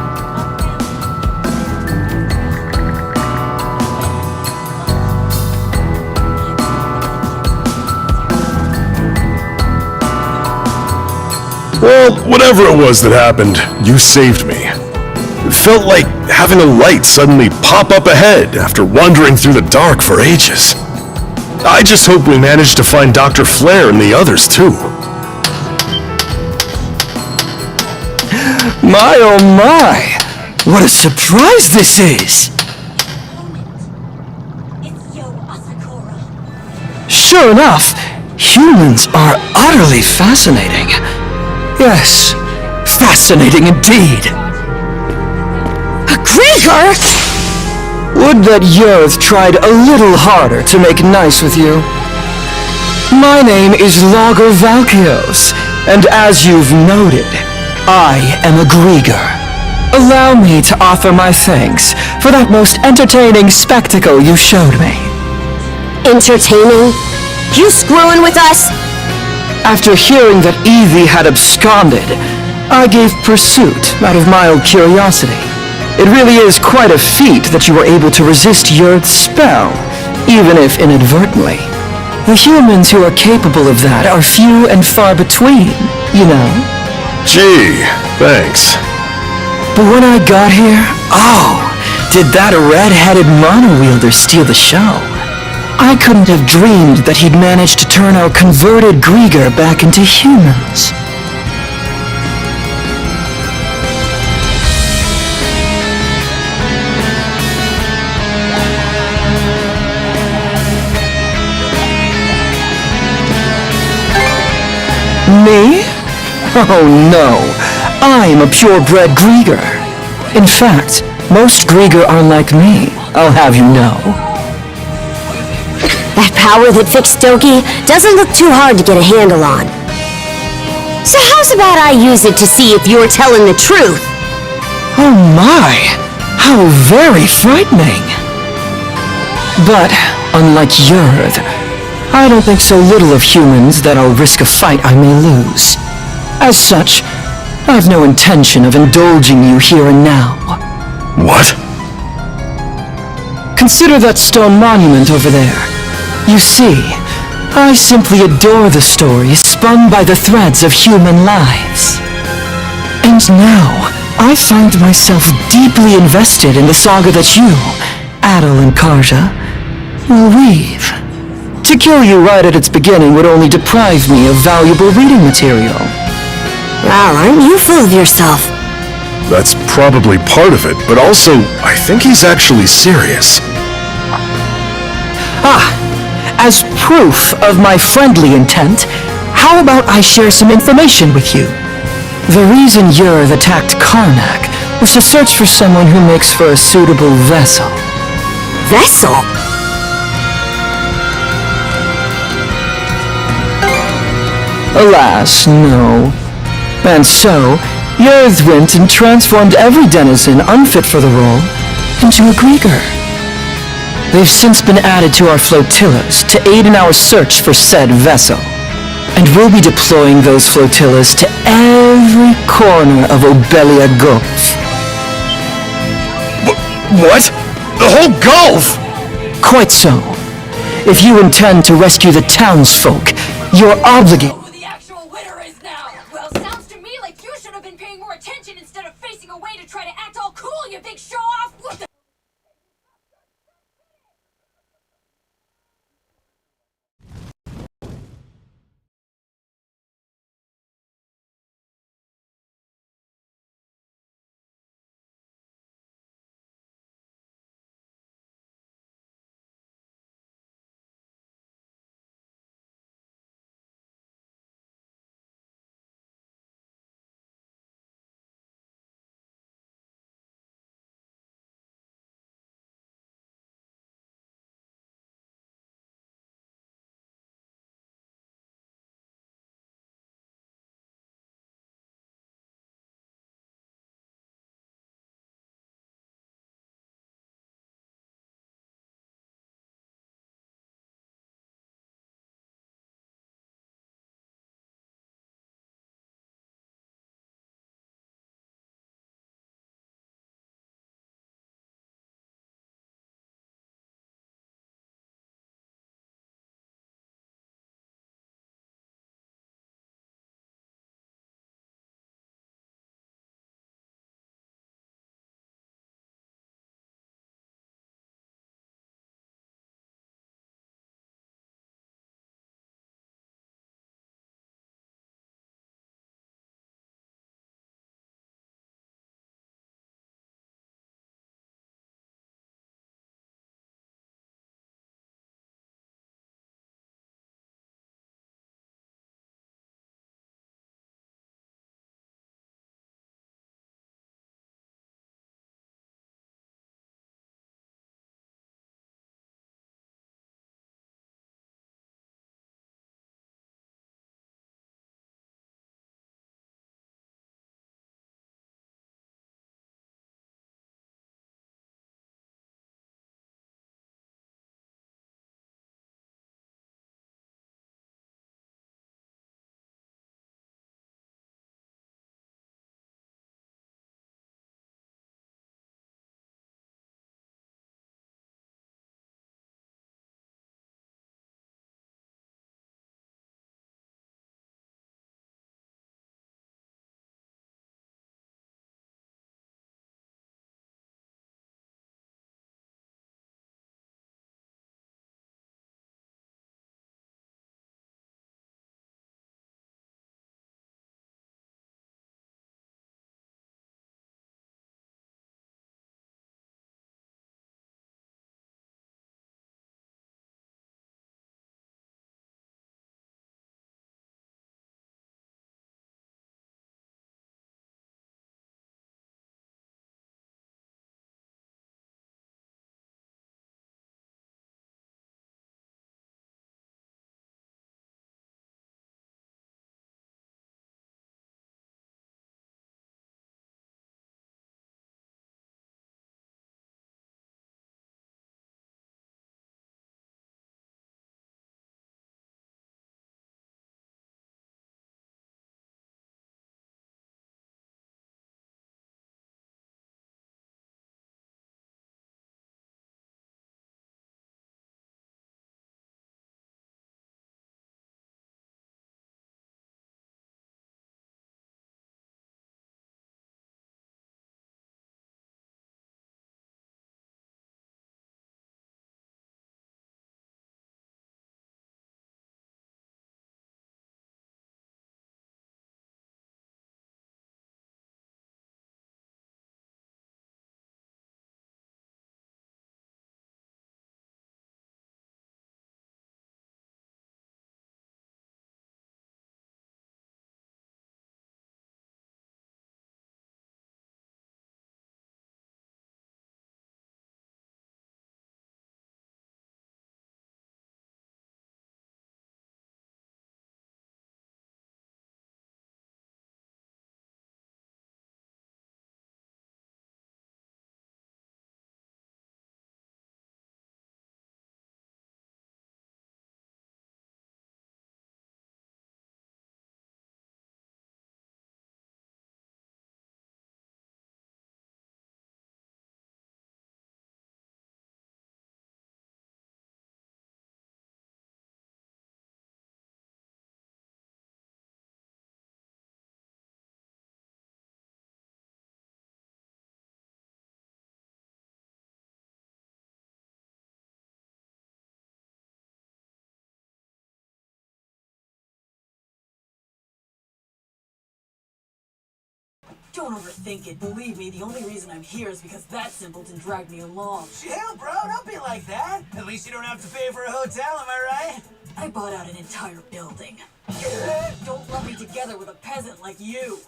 D: Well, whatever it was that happened, you saved me. It felt like having a light suddenly pop up ahead after wandering through the dark for ages. I just hope we manage to find Dr. Flare and the others too.
L: My oh my! What a surprise this is! Sure enough, humans are utterly fascinating. Yes, fascinating indeed.
P: A Krieger?
L: Would that Yurth tried a little harder to make nice with you. My name is Lager Valkios, and as you've noted, I am a Krieger. Allow me to offer my thanks for that most entertaining spectacle you showed me.
P: Entertaining? You screwing with us?
L: After hearing that Evie had absconded, I gave pursuit out of mild curiosity. It really is quite a feat that you were able to resist Yurth's spell, even if inadvertently. The humans who are capable of that are few and far between, you know?
D: Gee, thanks.
L: But when I got here, oh, did that red-headed mono-wielder steal the show. I couldn't have dreamed that he'd managed to turn our converted Krieger back into humans. Me? Oh no, I'm a purebred Krieger. In fact, most Krieger are like me, I'll have you know.
P: That power that fixed Doki doesn't look too hard to get a handle on. So how's about I use it to see if you're telling the truth?
L: Oh my! How very frightening! But, unlike Yurth, I don't think so little of humans that I'll risk a fight I may lose. As such, I've no intention of indulging you here and now.
D: What?
L: Consider that stone monument over there. You see, I simply adore the stories spun by the threads of human lives. And now, I find myself deeply invested in the saga that you, Adel and Karja, will weave. To kill you right at its beginning would only deprive me of valuable reading material.
P: Wow, aren't you full of yourself?
D: That's probably part of it, but also, I think he's actually serious.
L: As proof of my friendly intent, how about I share some information with you? The reason Yurth attacked Karnak was to search for someone who makes for a suitable vessel.
P: Vessel?
L: Alas, no. And so, Yurth went and transformed every denizen unfit for the role into a Krieger. They've since been added to our flotillas to aid in our search for said vessel. And we'll be deploying those flotillas to every corner of Obelia Gulf.
D: What? The whole Gulf?
L: Quite so. If you intend to rescue the townsfolk, you're obligated.
K: Well, sounds to me like you should have been paying more attention instead of facing away to try to act all cool, you big show-off! What the
I: Don't overthink it. Believe me, the only reason I'm here is because that simpleton dragged me along.
G: Chill, bro. Don't be like that. At least you don't have to pay for a hotel, am I right?
I: I bought out an entire building. Don't lump me together with a peasant like you.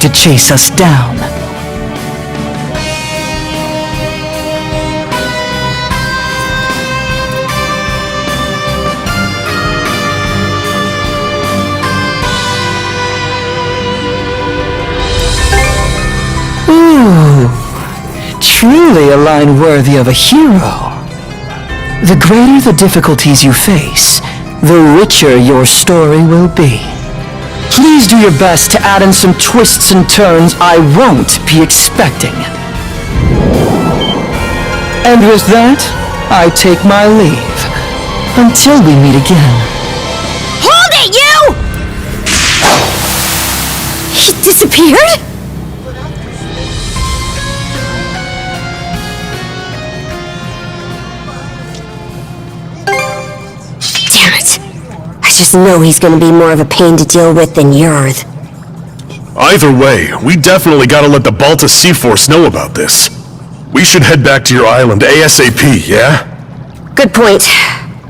L: To chase us down. Ooh, truly a line worthy of a hero. The greater the difficulties you face, the richer your story will be. Please do your best to add in some twists and turns I won't be expecting. And with that, I take my leave. Until we meet again.
B: Hold it, you! He disappeared? Damn it. I just know he's gonna be more of a pain to deal with than Yurth.
D: Either way, we definitely gotta let the Balta Sea Force know about this. We should head back to your island ASAP, yeah?
B: Good point.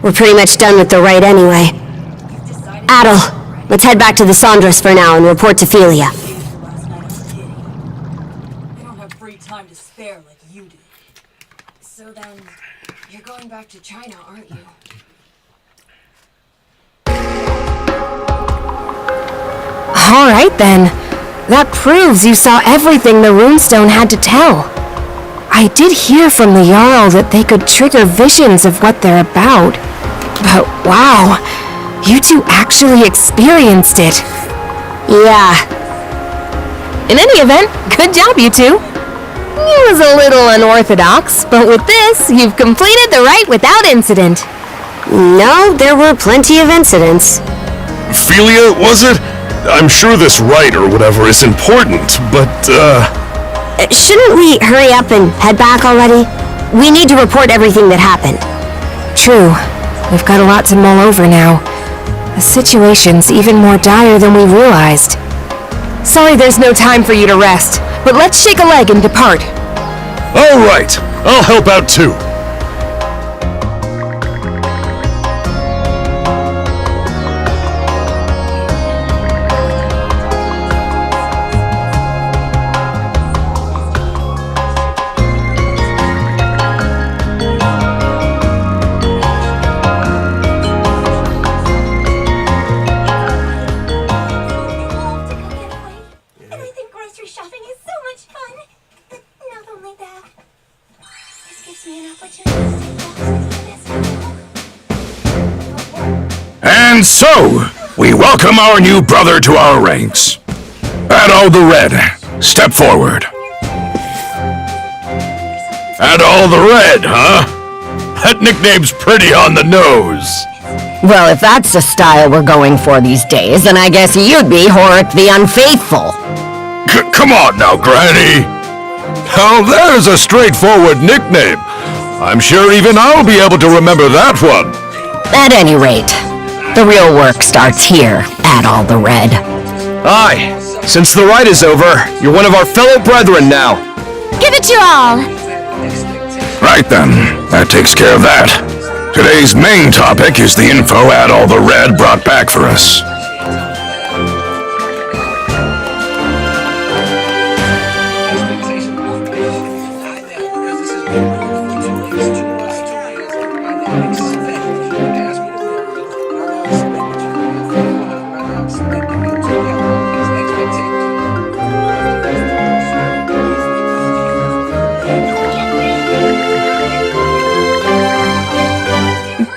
B: We're pretty much done with the rite anyway. Adel, let's head back to the Sondras for now and report to Philia.
I: I don't have free time to spare like you do.
K: So then, you're going back to China, aren't you?
S: Alright then. That proves you saw everything the runestone had to tell. I did hear from the Jarl that they could trigger visions of what they're about. But wow, you two actually experienced it.
B: Yeah.
S: In any event, good job, you two. It was a little unorthodox, but with this, you've completed the rite without incident.
B: No, there were plenty of incidents.
D: Philia, was it? I'm sure this rite or whatever is important, but,
B: Shouldn't we hurry up and head back already? We need to report everything that happened.
S: True. We've got a lot to mull over now. The situation's even more dire than we realized. Sorry there's no time for you to rest, but let's shake a leg and depart.
D: All right, I'll help out too. And so, we welcome our new brother to our ranks. Adol the Red, step forward. Adol the Red, huh? That nickname's pretty on the nose.
U: Well, if that's the style we're going for these days, then I guess you'd be Horik the Unfaithful.
D: Come on now, Granny. Now there's a straightforward nickname. I'm sure even I'll be able to remember that one.
U: At any rate, the real work starts here, Adol the Red.
O: Aye, since the rite is over, you're one of our fellow brethren now.
B: Give it your all!
C: Right then, that takes care of that. Today's main topic is the info Adol the Red brought back for us.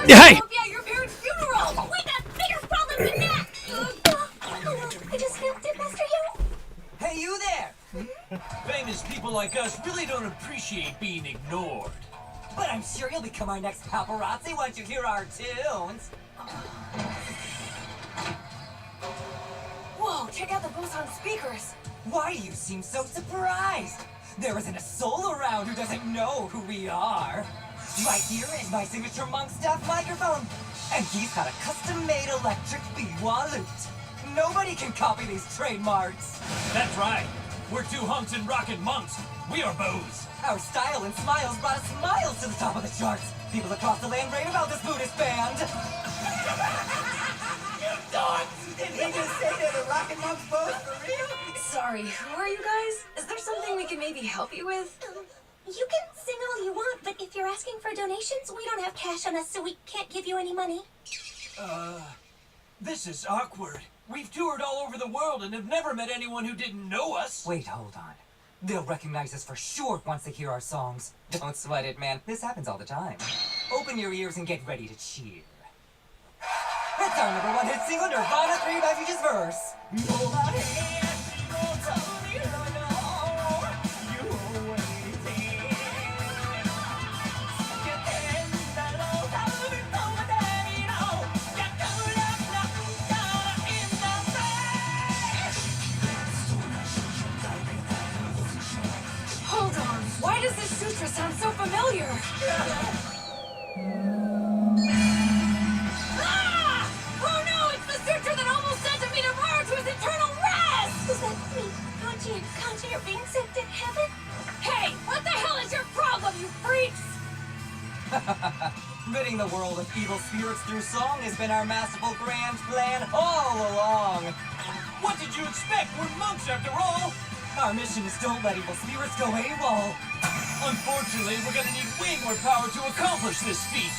O: Hey!
G: Hey, you there! Famous people like us really don't appreciate being ignored. But I'm sure you'll become our next paparazzi once you hear our tunes. Whoa, check out the booths on speakers. Why do you seem so surprised? There isn't a soul around who doesn't know who we are. Right here is my signature Monk Staff microphone. And he's got a custom-made electric biwa lute. Nobody can copy these trademarks.
E: That's right. We're two hunks and rockin' monks. We are bows.
G: Our style and smiles brought us miles to the top of the charts. People across the land rave about this Buddhist band. You dogs! Did he just say they're the rockin' monks bows for real?
K: Sorry, who are you guys? Is there something we can maybe help you with?
N: You can sing all you want, but if you're asking for donations, we don't have cash on us, so we can't give you any money.
E: This is awkward. We've toured all over the world and have never met anyone who didn't know us.
G: Wait, hold on. They'll recognize us for sure once they hear our songs. Don't sweat it, man. This happens all the time. Open your ears and get ready to cheer. It's our #1 hit single, Nirvana 3 Refugees verse.
K: Hold on. Why does this sutra sound so familiar? Ah! Oh no! It's the sutra that almost sent Amina to his eternal rest!
N: Does that mean Kanji are being sent to heaven?
K: Hey! What the hell is your problem, you freaks?
G: Ridding the world of evil spirits through song has been our masterful grand plan all along.
E: What did you expect? We're monks after all.
G: Our mission is don't let evil spirits go AWOL.
E: Unfortunately, we're gonna need way more power to accomplish this feat.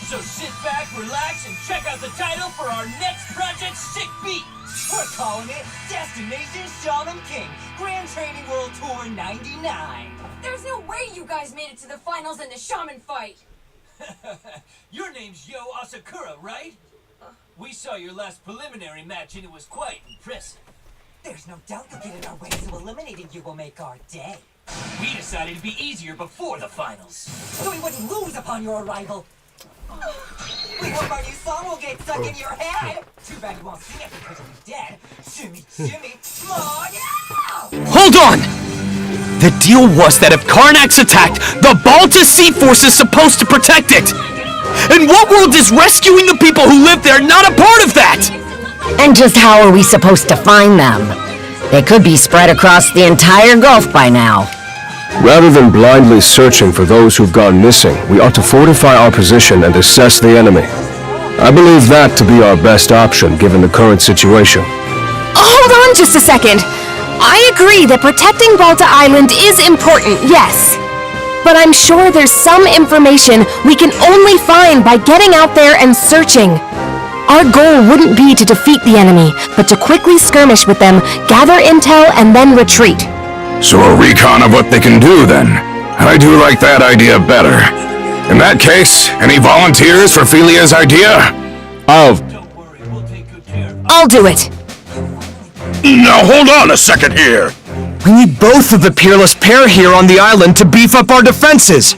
E: So sit back, relax, and check out the title for our next project, Sick Beat.
G: We're calling it Destination Shaman King Grand Training World Tour 99.
K: There's no way you guys made it to the finals in the shaman fight.
E: Your name's Yo Asakura, right? We saw your last preliminary match and it was quite impressive.
G: There's no doubt you'll get in our way, so eliminating you will make our day.
E: We decided it'd be easier before the finals.
G: So we wouldn't lose upon your arrival. We hope our new song will get stuck in your head. Too bad you won't sing it because you'll be dead. Shimmy, shimmy, oh no!
E: Hold on! The deal was that if Karnak's attacked, the Balta Sea Force is supposed to protect it! And what world is rescuing the people who live there not a part of that?
U: And just how are we supposed to find them? They could be spread across the entire Gulf by now.
C: Rather than blindly searching for those who've gone missing, we ought to fortify our position and assess the enemy. I believe that to be our best option given the current situation.
M: Hold on just a second. I agree that protecting Balta Island is important, yes. But I'm sure there's some information we can only find by getting out there and searching. Our goal wouldn't be to defeat the enemy, but to quickly skirmish with them, gather intel, and then retreat.
C: So a recon of what they can do, then. I do like that idea better. In that case, any volunteers for Felia's idea?
U: I'll do it.
C: Now hold on a second here.
E: We need both of the peerless pair here on the island to beef up our defenses.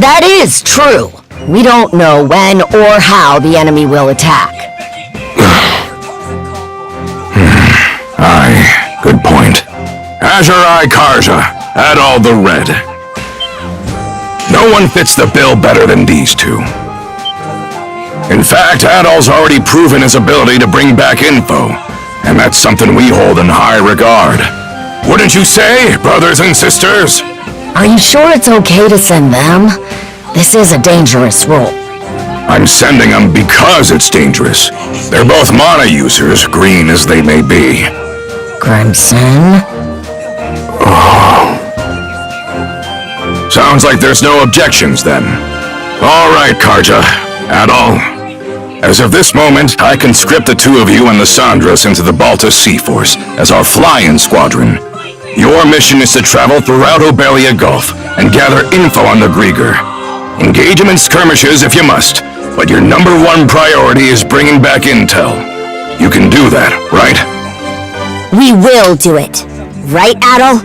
U: That is true. We don't know when or how the enemy will attack.
C: Aye, good point. Azure Eye Karja, add all the red. No one fits the bill better than these two. In fact, Adol's already proven his ability to bring back info, and that's something we hold in high regard. Wouldn't you say, brothers and sisters?
U: Are you sure it's okay to send them? This is a dangerous role.
C: I'm sending them because it's dangerous. They're both mana users, green as they may be.
U: Crimson?
C: Oh. Sounds like there's no objections then. All right, Karja, Adol. As of this moment, I conscript the two of you and the Sandras into the Balta Sea Force as our fly-in squadron. Your mission is to travel throughout Obelia Gulf and gather info on the Grieger. Engage them in skirmishes if you must, but your #1 priority is bringing back intel. You can do that, right?
U: We will do it. Right, Adol?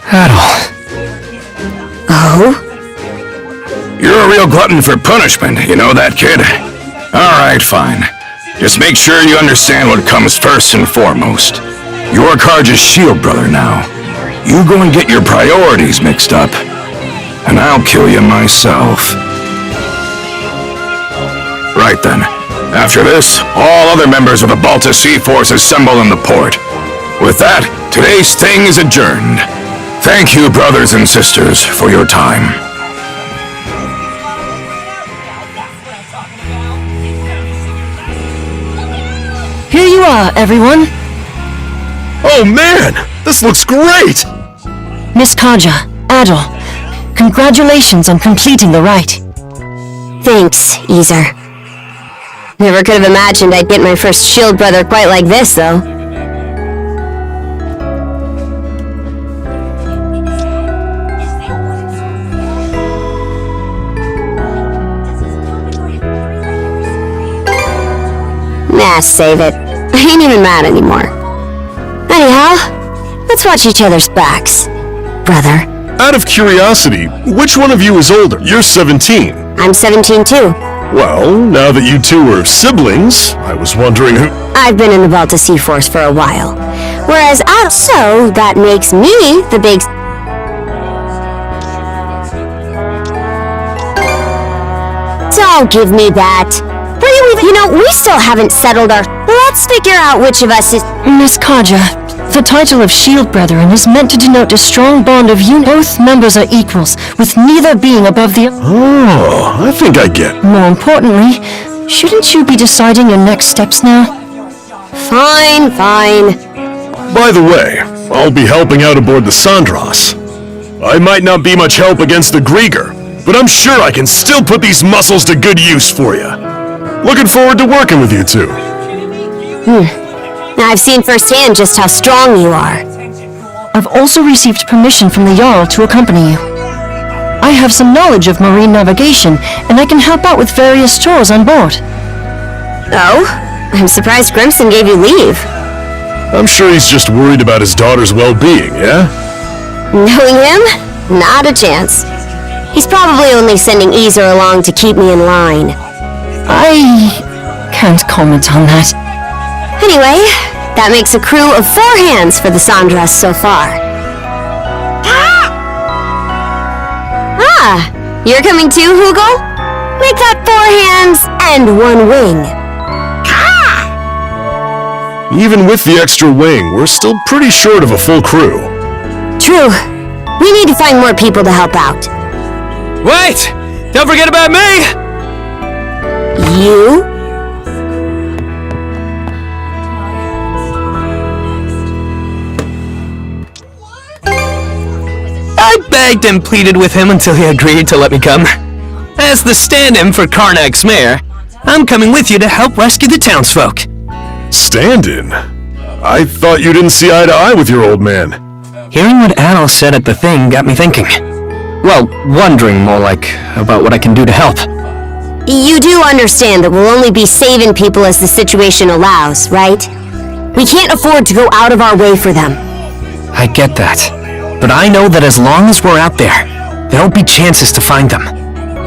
E: Adol.
U: Oh?
C: You're a real glutton for punishment, you know that, kid? Alright, fine. Just make sure you understand what comes first and foremost. You're Karja's shield brother now. You go and get your priorities mixed up, and I'll kill you myself. Right then. After this, all other members of the Balta Sea Force assemble in the port. With that, today's thing is adjourned. Thank you, brothers and sisters, for your time.
P: Here you are, everyone.
D: Oh man, this looks great!
P: Miss Kaja, Adol, congratulations on completing the rite.
B: Thanks, Ezer. Never could have imagined I'd get my first shield brother quite like this, though. Nah, save it. I ain't even mad anymore. Anyhow, let's watch each other's backs, brother.
D: Out of curiosity, which one of you is older? You're 17.
B: I'm 17 too.
D: Well, now that you two are siblings, I was wondering who...
B: I've been in the Balta Sea Force for a while. Whereas so that makes me the big... Don't give me that. What do you even... You know, we still haven't settled our... Let's figure out which of us is...
P: Miss Kaja, the title of Shield Brethren is meant to denote a strong bond of union. Both members are equals, with neither being above the...
D: Oh, I think I get.
P: More importantly, shouldn't you be deciding your next steps now?
B: Fine.
D: By the way, I'll be helping out aboard the Sandras. I might not be much help against the Grieger, but I'm sure I can still put these muscles to good use for you. Looking forward to working with you two.
B: I've seen firsthand just how strong you are.
P: I've also received permission from the Jarl to accompany you. I have some knowledge of marine navigation, and I can help out with various chores on board.
B: Oh? I'm surprised Grimson gave you leave.
D: I'm sure he's just worried about his daughter's well-being, yeah?
B: Knowing him? Not a chance. He's probably only sending Ezer along to keep me in line.
P: I can't comment on that.
B: Anyway, that makes a crew of 4 hands for the Sandras so far. Ah! You're coming too, Hugo? Make that 4 hands and 1 wing.
D: Even with the extra wing, we're still pretty short of a full crew.
B: True. We need to find more people to help out.
E: Wait! Don't forget about me!
B: You?
E: I begged and pleaded with him until he agreed to let me come. As the stand-in for Karnak's mayor, I'm coming with you to help rescue the townsfolk.
D: Stand-in? I thought you didn't see eye to eye with your old man.
O: Hearing what Adol said at the thing got me thinking. Well, wondering more like about what I can do to help.
B: You do understand that we'll only be saving people as the situation allows, right? We can't afford to go out of our way for them.
O: I get that. But I know that as long as we're out there, there'll be chances to find them.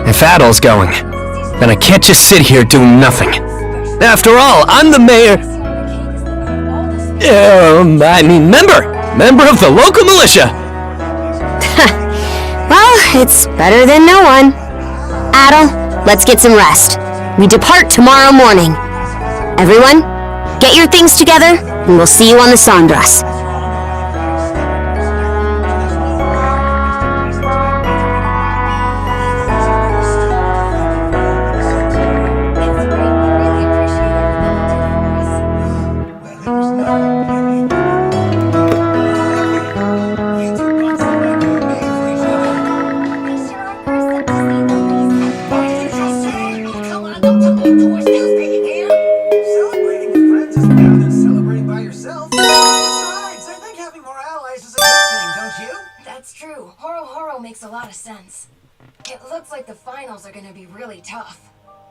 O: If Adol's going, then I can't just sit here doing nothing.
E: After all, I'm the mayor... member of the local militia.
B: Well, it's better than no one. Adol, let's get some rest. We depart tomorrow morning. Everyone, get your things together, and we'll see you on the Sandras.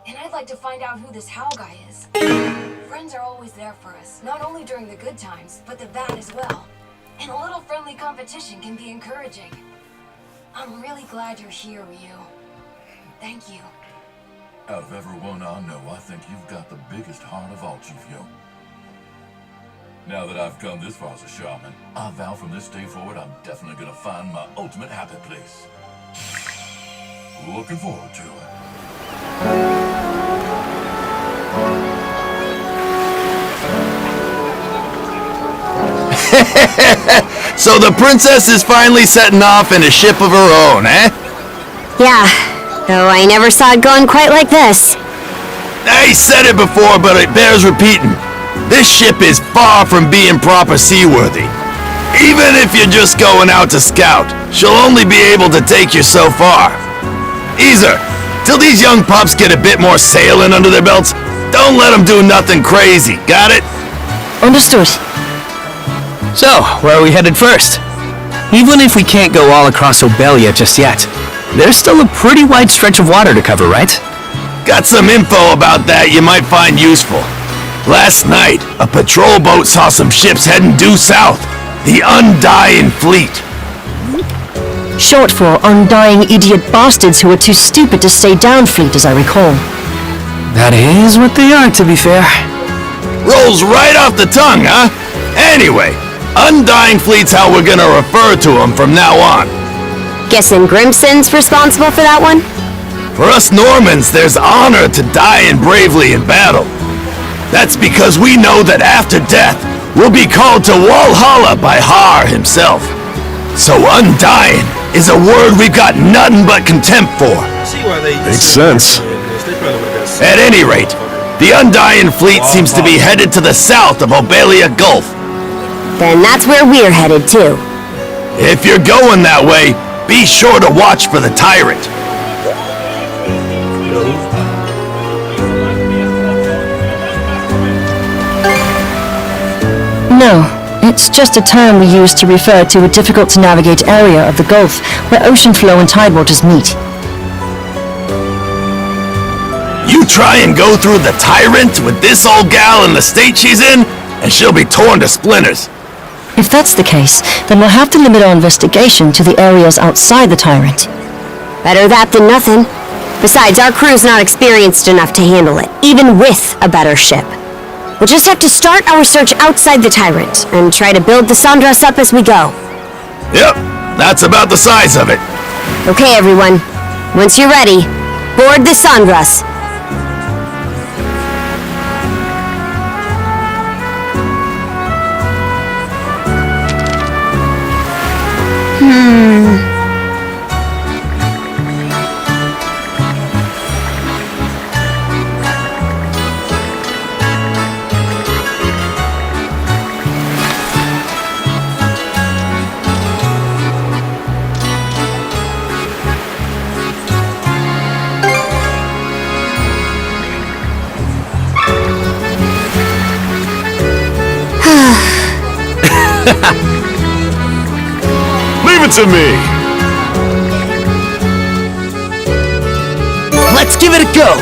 K: And I'd like to find out who this Howl guy is. Friends are always there for us, not only during the good times, but the bad as well. And a little friendly competition can be encouraging. I'm really glad you're here, Ryu. Thank you.
J: Out of everyone I know, I think you've got the biggest heart of all, Chief Yo. Now that I've come this far as a shaman, I vow from this day forward I'm definitely gonna find my ultimate happy place. Looking forward to it.
D: So the princess is finally setting off in a ship of her own, eh?
B: Yeah, though I never saw it going quite like this.
D: I said it before, but it bears repeating. This ship is far from being proper seaworthy. Even if you're just going out to scout, she'll only be able to take you so far. Easer, till these young pups get a bit more sailing under their belts, don't let them do nothing crazy, got it?
L: Understood.
E: So, where are we headed first? Even if we can't go all across Obelia just yet, there's still a pretty wide stretch of water to cover, right?
D: Got some info about that you might find useful. Last night, a patrol boat saw some ships heading due south. The Undying Fleet.
P: Short for undying idiot bastards who are too stupid to stay down fleet, as I recall.
E: That is what they are, to be fair.
D: Rolls right off the tongue, huh? Anyway, Undying Fleet's how we're gonna refer to them from now on.
B: Guessing Grimson's responsible for that one?
D: For us Normans, there's honor to dying bravely in battle. That's because we know that after death, we'll be called to Walhalla by Har himself. So Undying is a word we've got nothing but contempt for.
F: Makes sense.
D: At any rate, the Undying Fleet seems to be headed to the south of Obelia Gulf.
B: Then that's where we're headed too.
D: If you're going that way, be sure to watch for the tyrant.
P: No, it's just a term we use to refer to a difficult-to-navigate area of the Gulf where ocean flow and tidewaters meet.
D: You try and go through the tyrant with this old gal in the state she's in, and she'll be torn to splinters.
P: If that's the case, then we'll have to limit our investigation to the areas outside the tyrant.
B: Better that than nothing. Besides, our crew's not experienced enough to handle it, even with a better ship. We'll just have to start our search outside the tyrant, and try to build the Sandras up as we go.
D: Yep, that's about the size of it.
B: Okay, everyone. Once you're ready, board the Sandras.
F: Leave it to me!
E: Let's give it a go!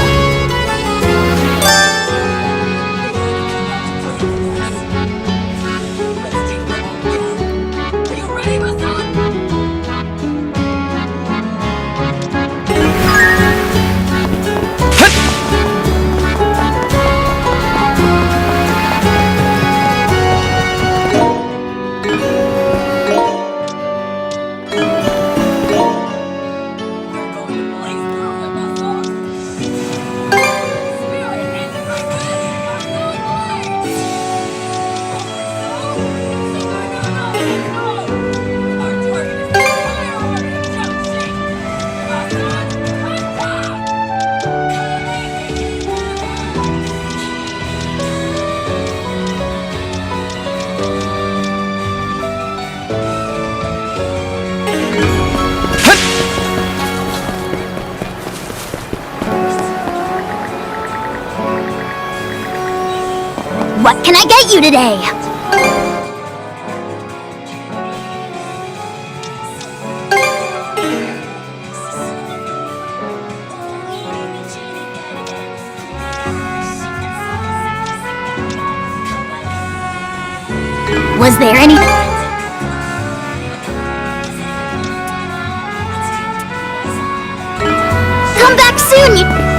B: What can I get you today? Was there any... Come back soon, you...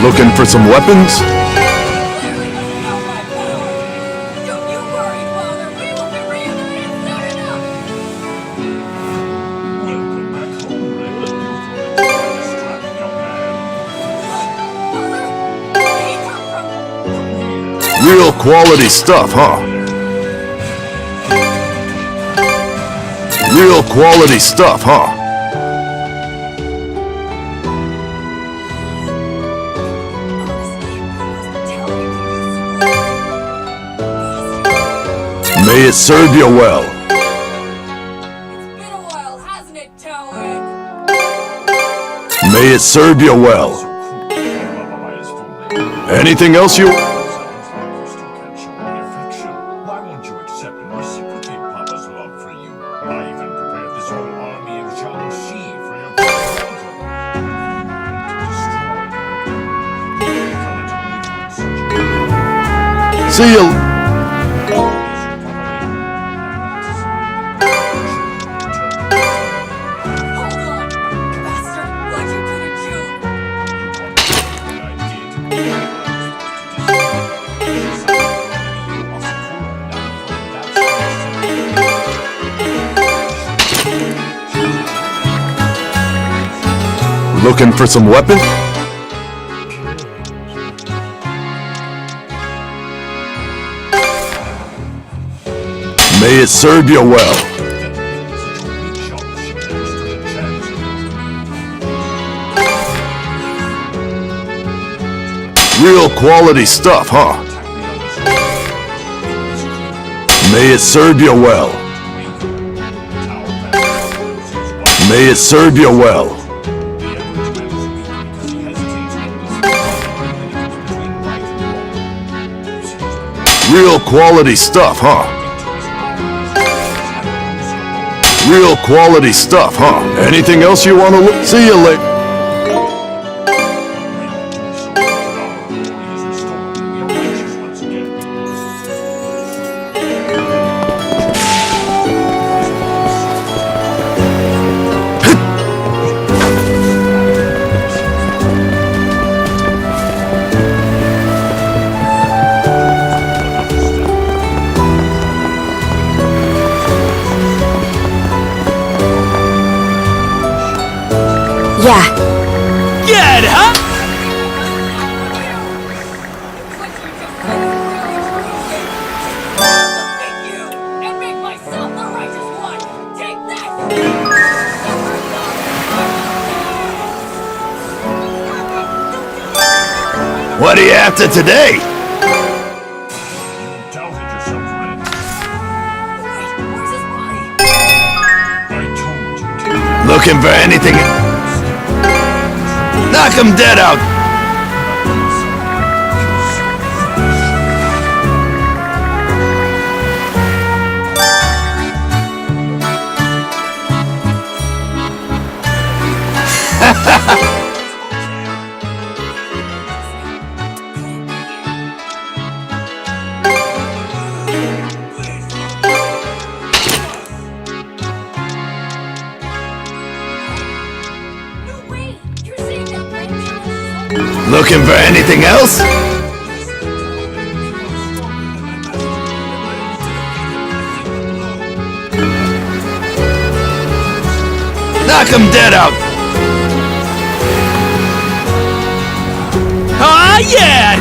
F: Looking for some weapons? Real quality stuff, huh? Real quality stuff, huh? May it serve you well. May it serve you well. Anything else you...
J: Why won't you accept and reciprocate Papa's love for you? I even prepared this whole army of Jiangxi for your destroy.
F: See you... Looking for some weapons? May it serve you well. Real quality stuff, huh? May it serve you well. May it serve you well. Real quality stuff, huh? Real quality stuff, huh? Anything else you want to look? See you later.
B: Yeah.
E: Get up!
F: What are you after today? Looking for anything? Knock him dead out! Looking for anything else? Knock him dead out!
E: Ah, yeah!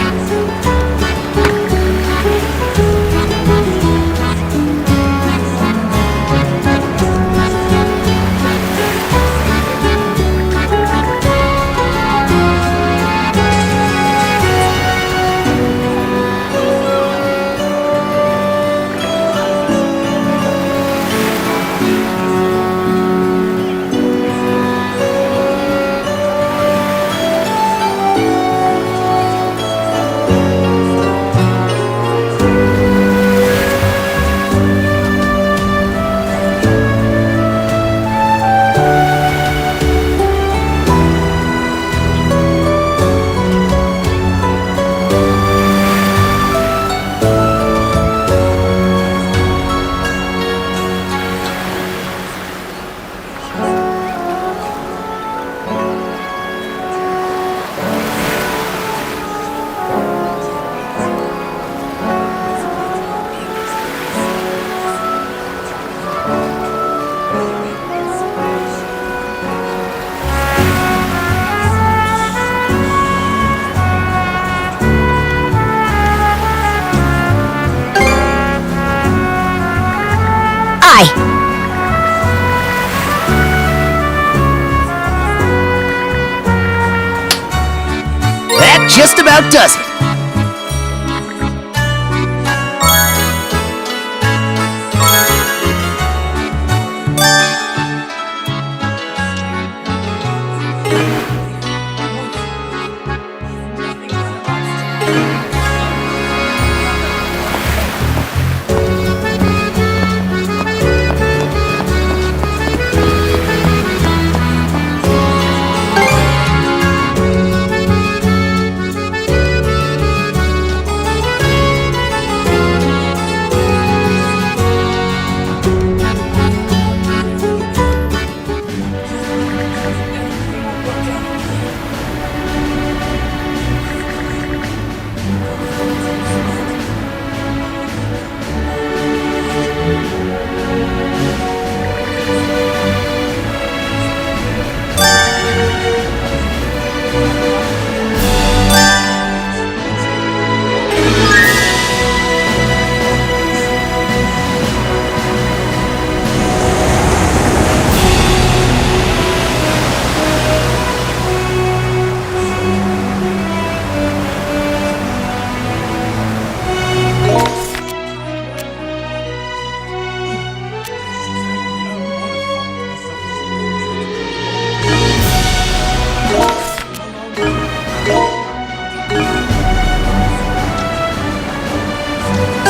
B: Aye.
E: That just about does it.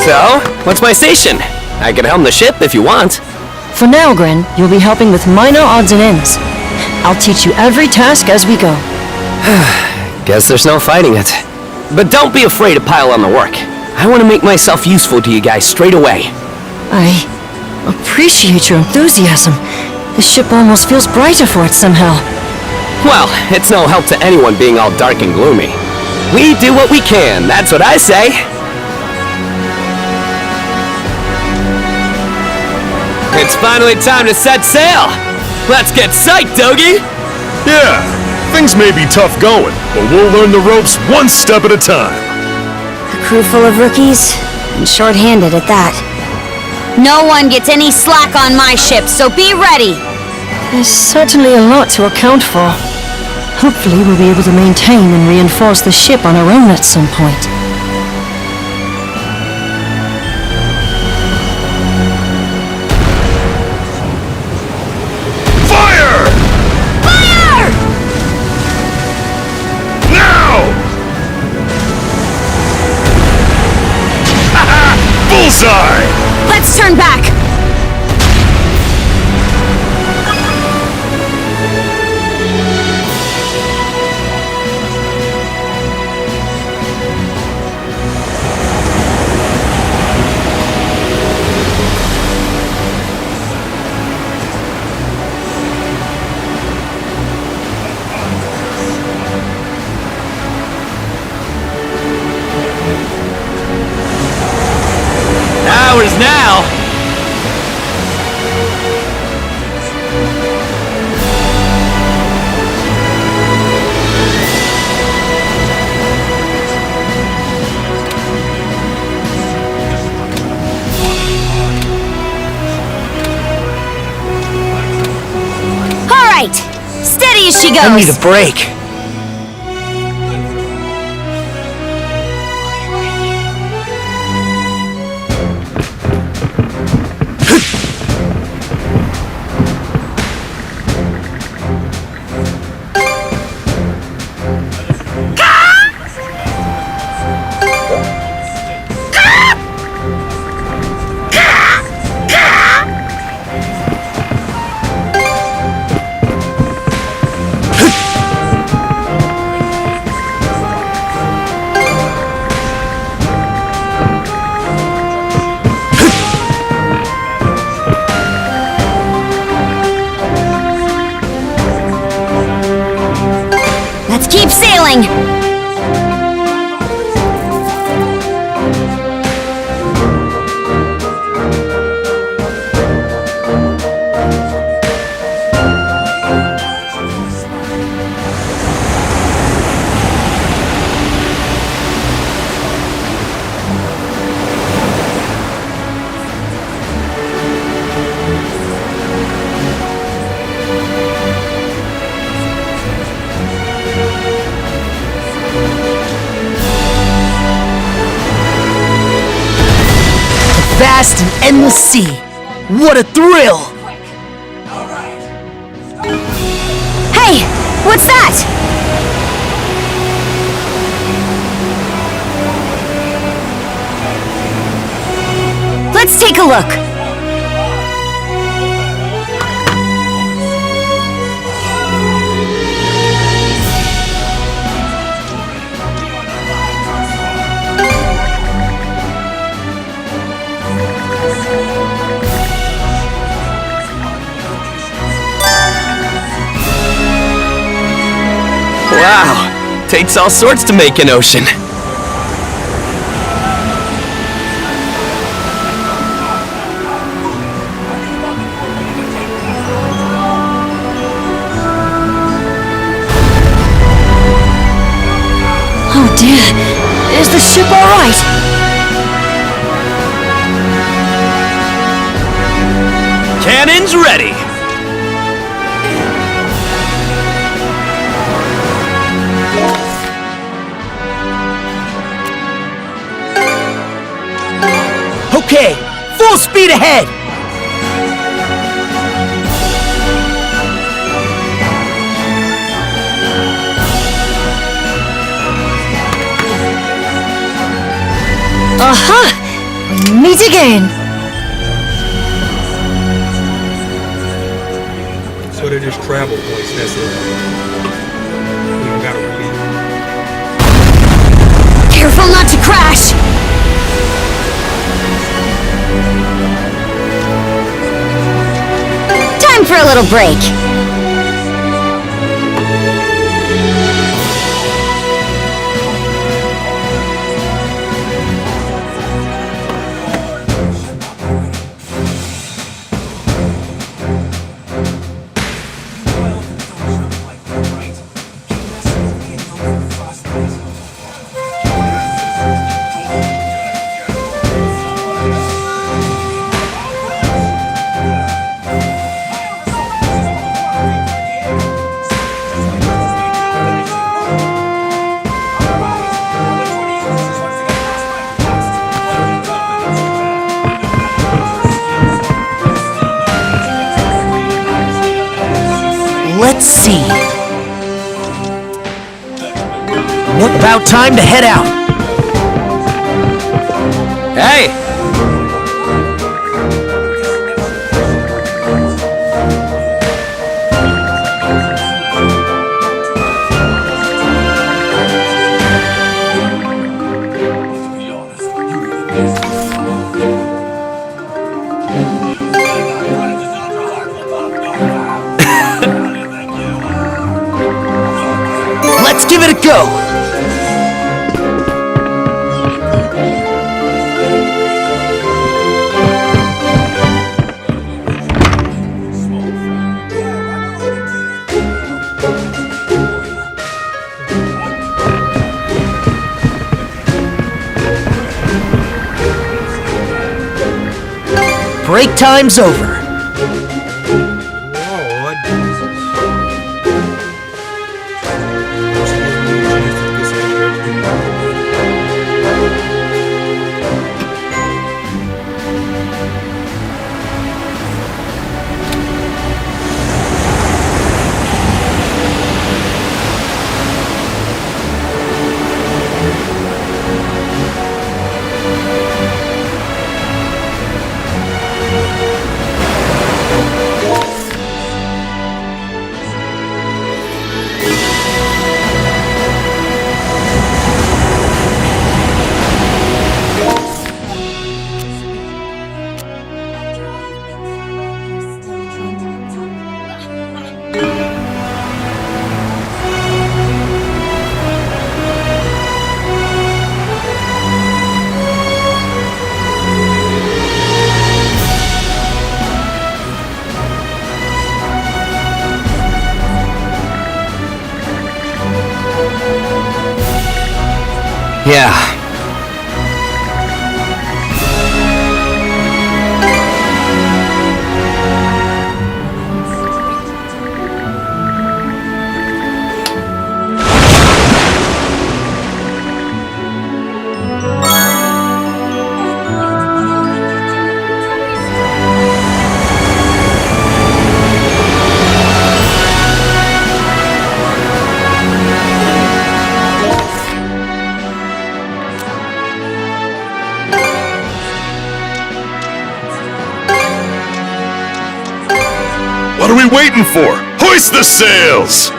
O: So, what's my station? I can helm the ship if you want.
P: For now, Gren, you'll be helping with minor odds and ends. I'll teach you every task as we go.
O: Guess there's no fighting it. But don't be afraid to pile on the work. I want to make myself useful to you guys straight away.
P: I appreciate your enthusiasm. The ship almost feels brighter for it somehow.
O: Well, it's no help to anyone being all dark and gloomy. We do what we can, that's what I say. It's finally time to set sail! Let's get psyched, Dogie!
D: Yeah, things may be tough going, but we'll learn the ropes one step at a time.
B: A crew full of rookies, and short-handed at that. No one gets any slack on my ship, so be ready!
P: There's certainly a lot to account for. Hopefully we'll be able to maintain and reinforce the ship on our own at some point.
D: Fire!
B: Fire!
D: Now! Bullseye!
B: Let's turn back!
O: Ours now!
B: All right, steady as she goes.
O: I need a break.
B: Let's keep sailing!
E: vast and endless sea. What a thrill!
B: Hey, what's that? Let's take a look.
E: Wow, takes all sorts to make an ocean.
P: Oh dear, is the ship all right?
E: Cannons ready! Okay, full speed ahead!
P: Aha! We meet again!
A: So they just travel points, that's it. We don't gotta really...
B: Careful not to crash! Time for a little break.
E: Let's see. About time to head out. Hey! Let's give it a go! Break time's over.
D: What are we waiting for? Hoist the sails!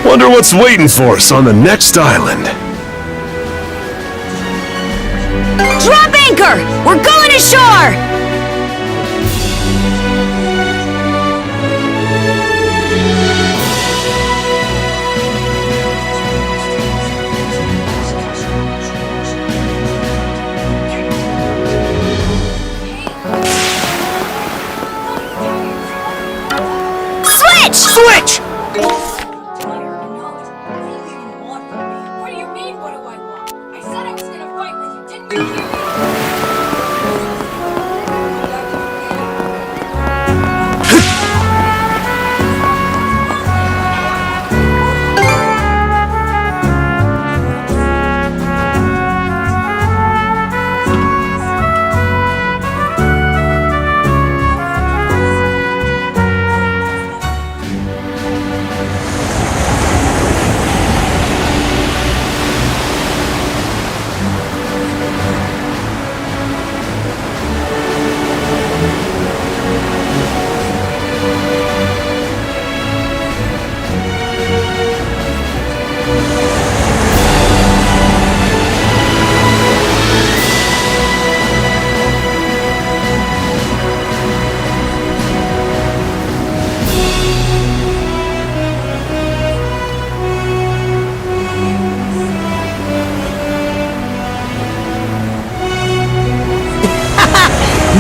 D: Wonder what's waiting for us on the next island.
B: Drop anchor! We're going ashore! Switch!
E: Switch!
K: What do you mean, what do I want? I said I was gonna fight with you, didn't you hear me?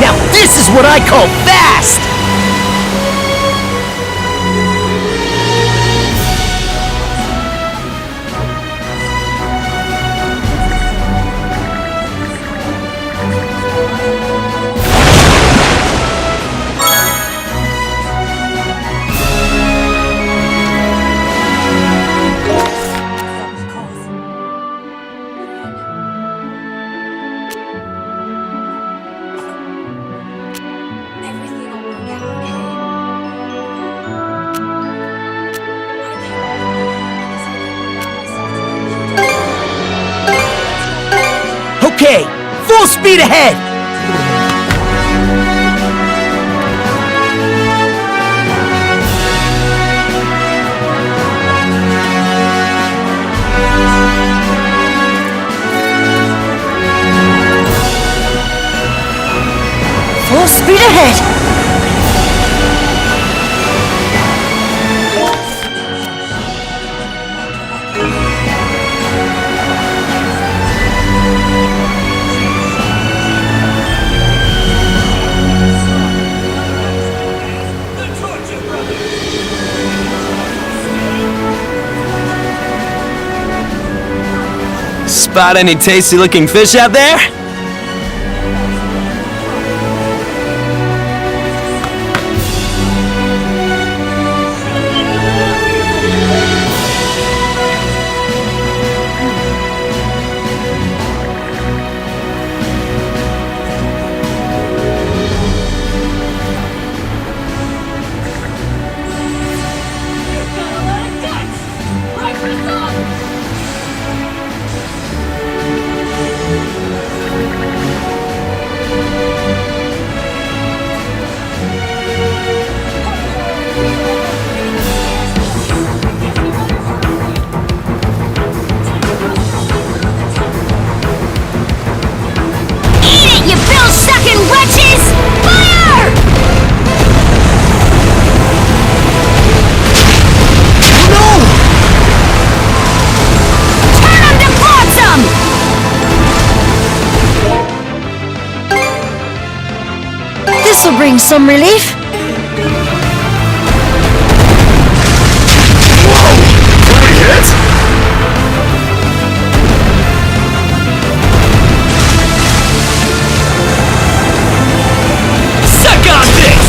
E: Now this is what I call fast! Okay, full speed ahead!
U: Full speed ahead!
E: Spot any tasty looking fish out there?
U: This'll bring some relief.
E: Suck on this!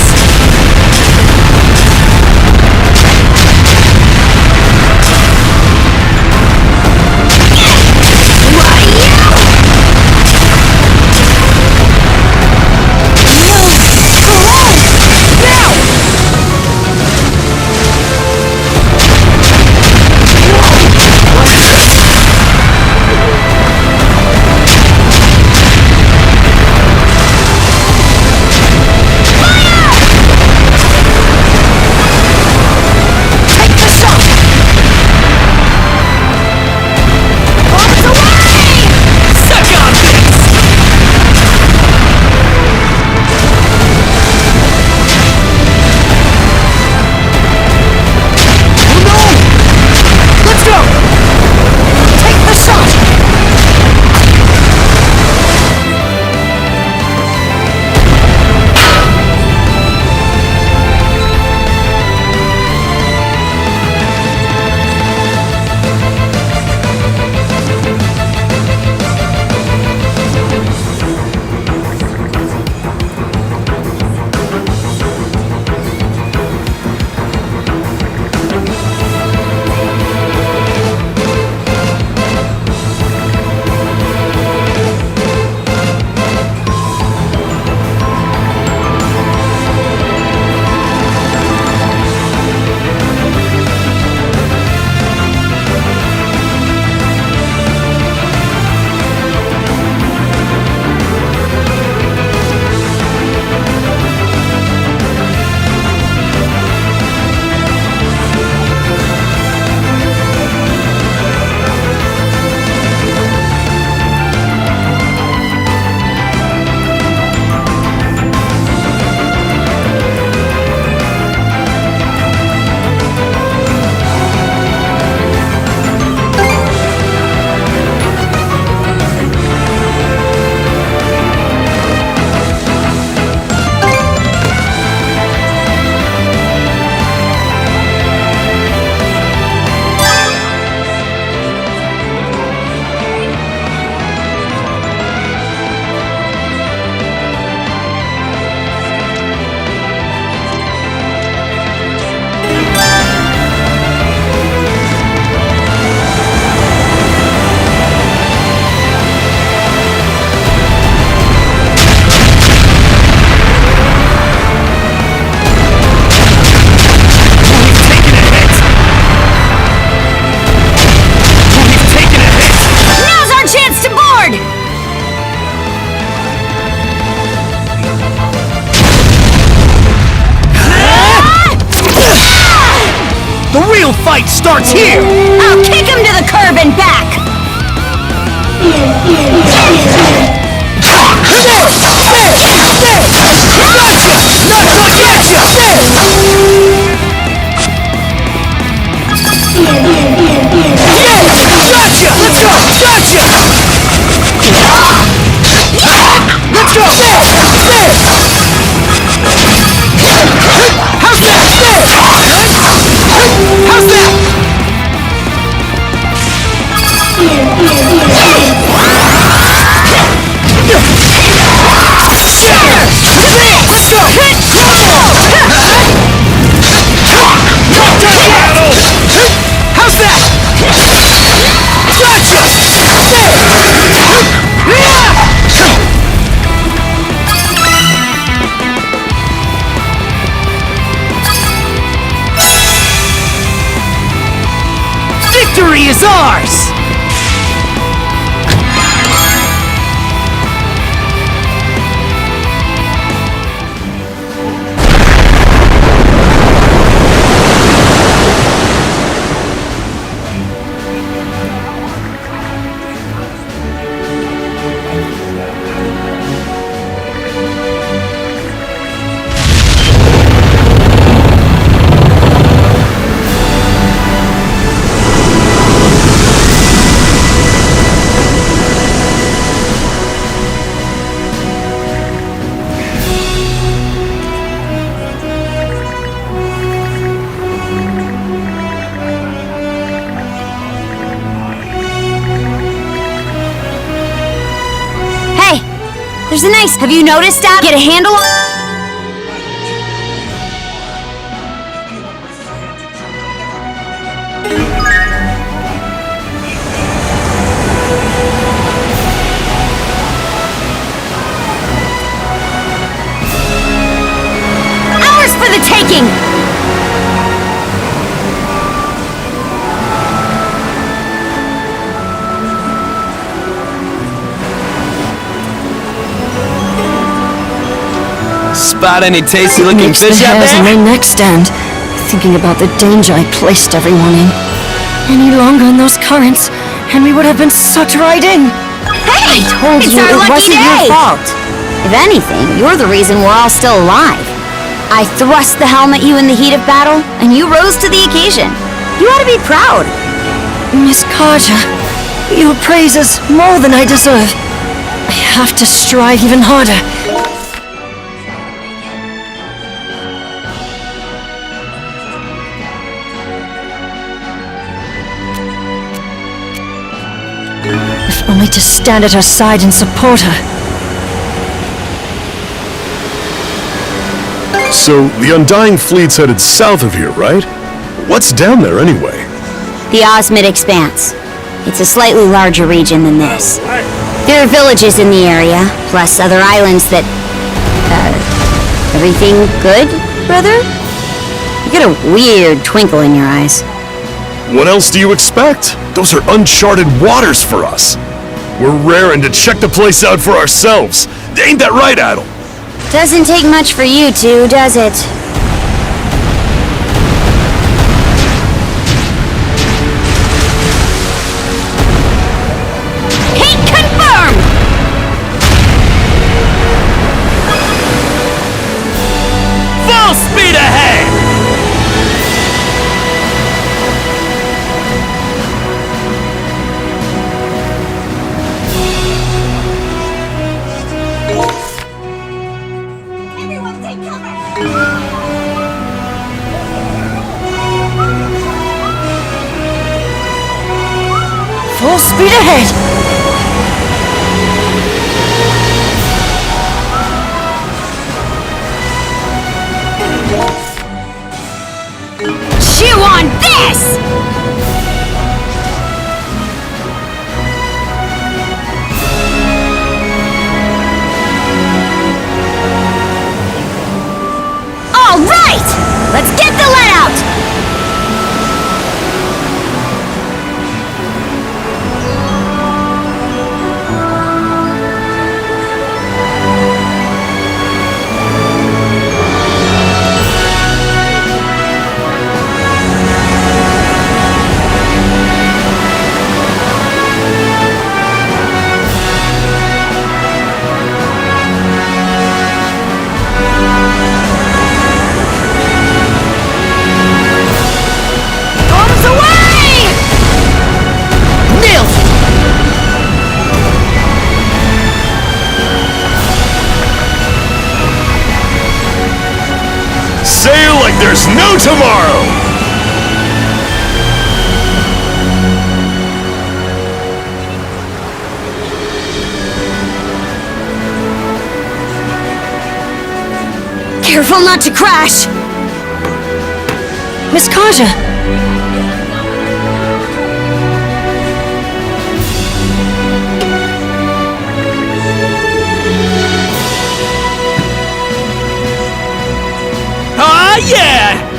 E: starts here!
B: I'll kick him to the curb and back!
E: Victory is ours!
B: There's a nice... Have you noticed that? Get a handle on... Ours for the taking!
E: Spot any tasty-looking fish out
P: Makes the hairs on
E: there?
P: my neck stand, thinking about the danger I placed everyone in. Any longer in those currents, and we would have been sucked right in.
B: Hey!
P: I told
B: It's
P: you
B: our
P: it
B: lucky
P: wasn't
B: day!
P: your fault.
B: If anything, you're the reason we're all still alive. I thrust the helm at you in the heat of battle, and you rose to the occasion. You ought to be proud.
P: Miss Karja, your praise is more than I deserve. I have to strive even harder. If only to stand at her side and support her.
D: So, the Undying Fleet's headed south of here, right? What's down there, anyway?
B: The Osmid Expanse. It's a slightly larger region than this. There are villages in the area, plus other islands that... everything good, brother? You got a weird twinkle in your eyes.
D: What else do you expect? Those are uncharted waters for us. We're raring to check the place out for ourselves. Ain't that right, Adel?
B: Doesn't take much for you two, does it? Hit confirmed!
E: Full speed ahead!
P: Full speed ahead!
B: Chew on this! All right! Let's get the let out!
P: Careful not to crash! Miss Karja!
E: Ah, yeah!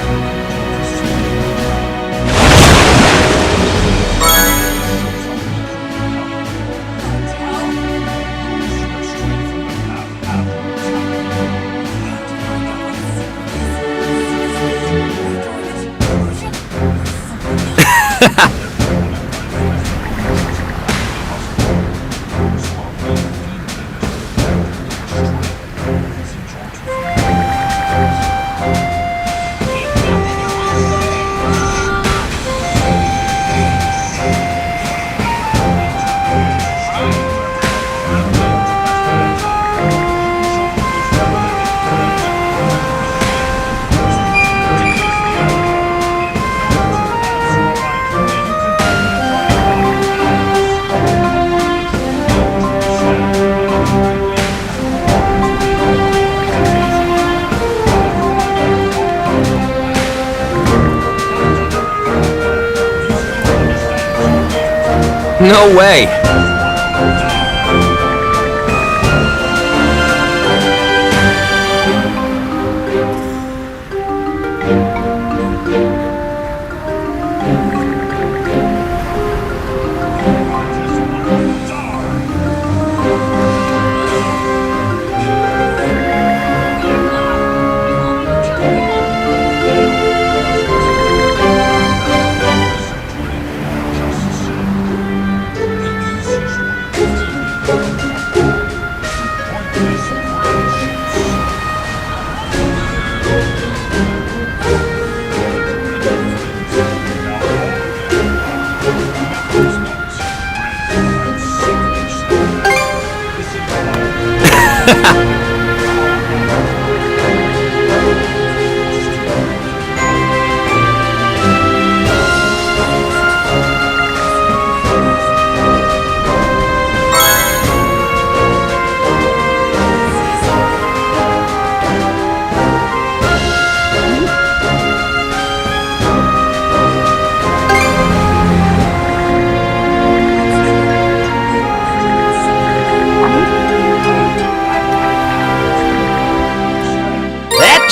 O: No way!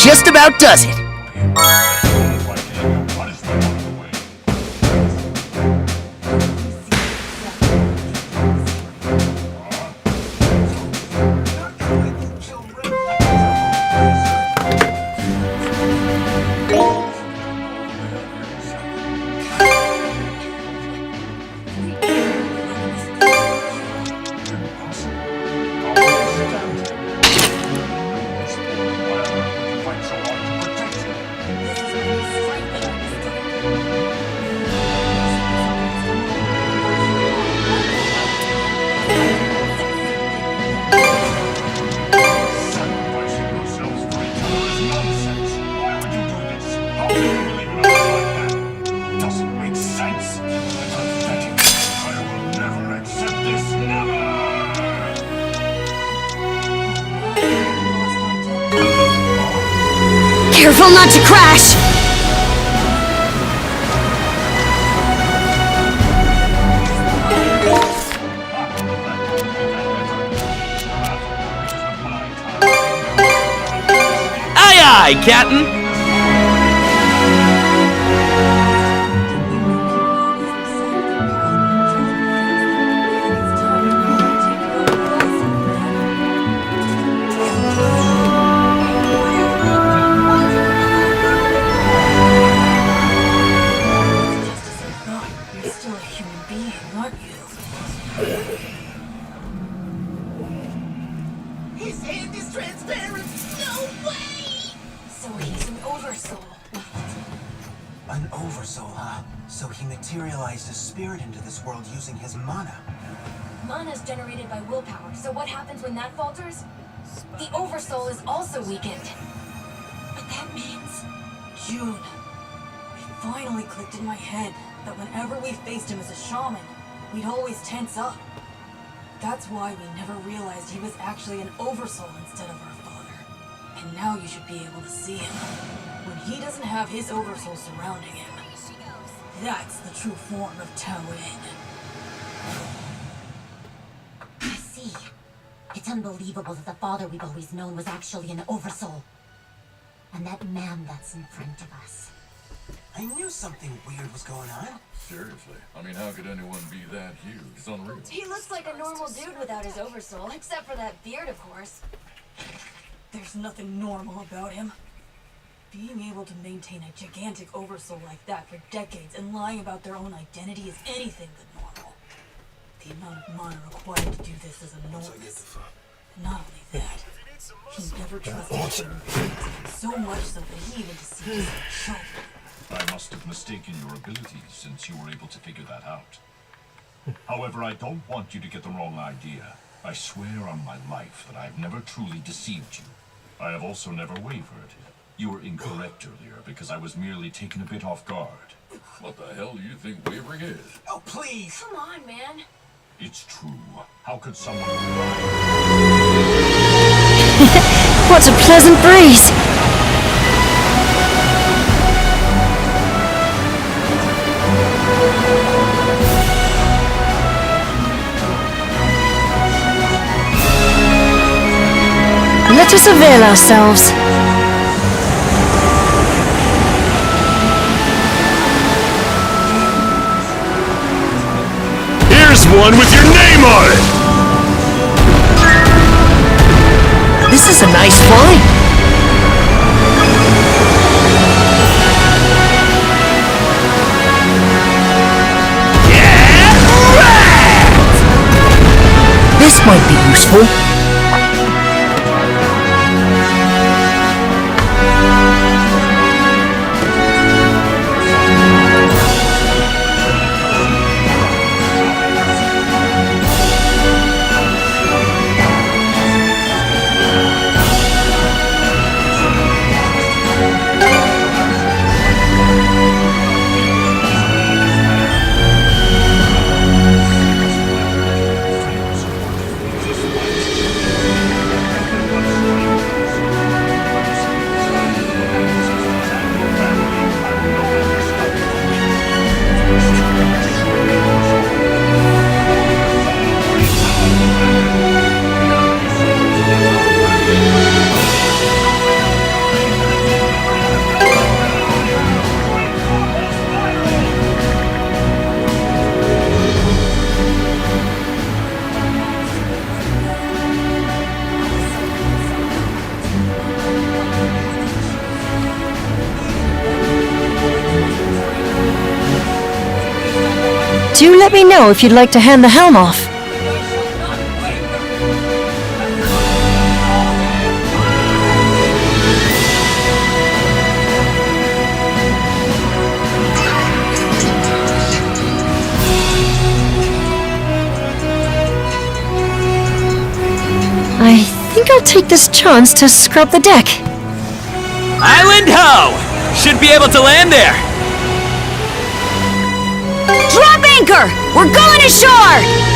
E: Just about does it.
P: Careful not to crash!
E: Aye aye, Captain!
G: His hand is transparent! No way!
K: So he's an oversoul.
G: An oversoul, huh? So he materialized his spirit into this world using his mana.
K: Mana's generated by willpower, so what happens when that falters? The oversoul is also weakened. But that means...
I: June. It finally clicked in my head that whenever we faced him as a shaman, we'd always tense up. That's why we never realized he was actually an oversoul instead of our father. And now you should be able to see him. When he doesn't have his oversoul surrounding him. That's the true form of Tao-in.
N: I see. It's unbelievable that the father we've always known was actually an oversoul. And that man that's in front of us.
G: I knew something weird was going on.
H: Seriously, I mean, how could anyone be that huge? It's unreal.
K: He looks like a normal dude without his oversoul, except for that beard, of course.
I: There's nothing normal about him. Being able to maintain a gigantic oversoul like that for decades and lying about their own identity is anything but normal. The amount of mana required to do this is enormous. Not only that, he never trusted him so much so that he even deceived his own children.
J: I must have mistaken your abilities since you were able to figure that out. However, I don't want you to get the wrong idea. I swear on my life that I have never truly deceived you. I have also never wavered. You were incorrect earlier because I was merely taken a bit off guard.
H: What the hell do you think wavering is?
G: Oh, please!
K: Come on, man.
J: It's true. How could someone...
P: What a pleasant breeze! Let us avail ourselves.
D: Here's one with your name on it!
U: This is a nice find. This might be useful. Do let me know if you'd like to hand the helm off. I think I'll take this chance to scrub the deck.
E: Island ho! Should be able to land there.
B: Drop anchor! We're going ashore!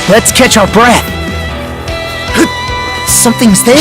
O: Let's catch our breath. Something's there.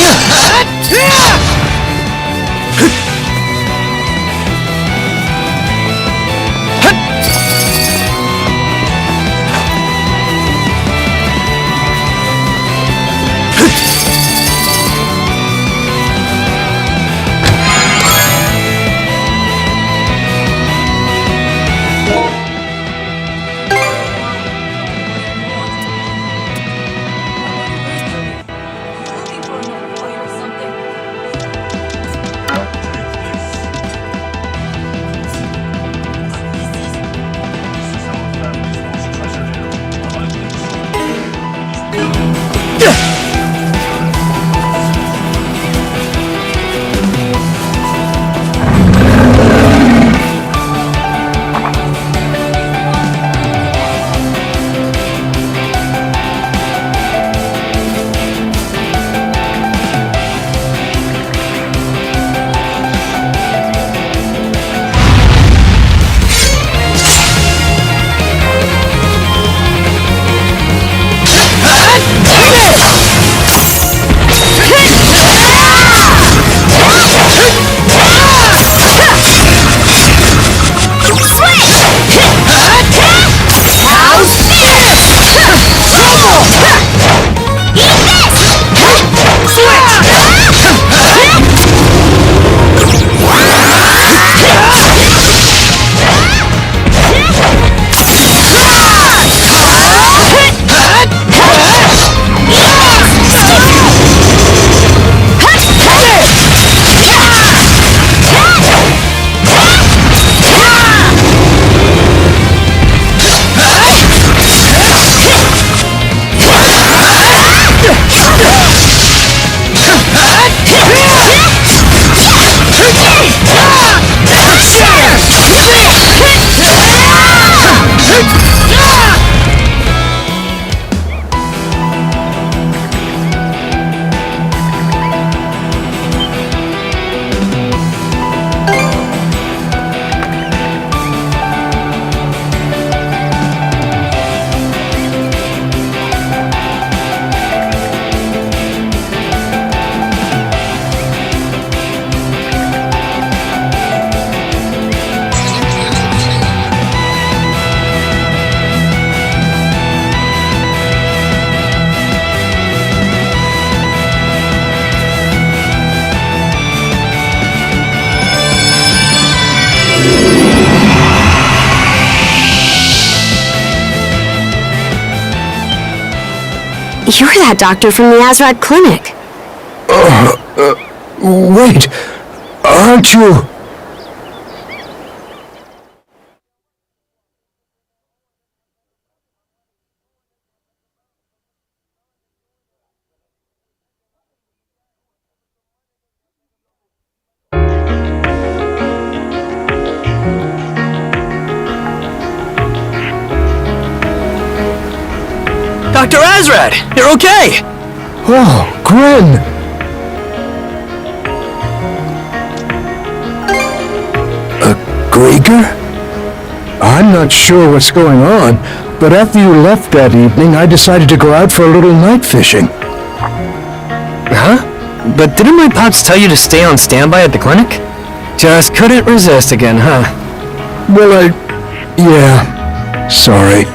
S: You're that doctor from the Azrad clinic.
C: Wait. Aren't you...
O: Dr. Azrad, you're okay!
C: Oh, Gwen! Grieger? I'm not sure what's going on, but after you left that evening, I decided to go out for a little night fishing.
O: Huh? But didn't my pops tell you to stay on standby at the clinic? Just couldn't resist again, huh?
C: Well, yeah. Sorry.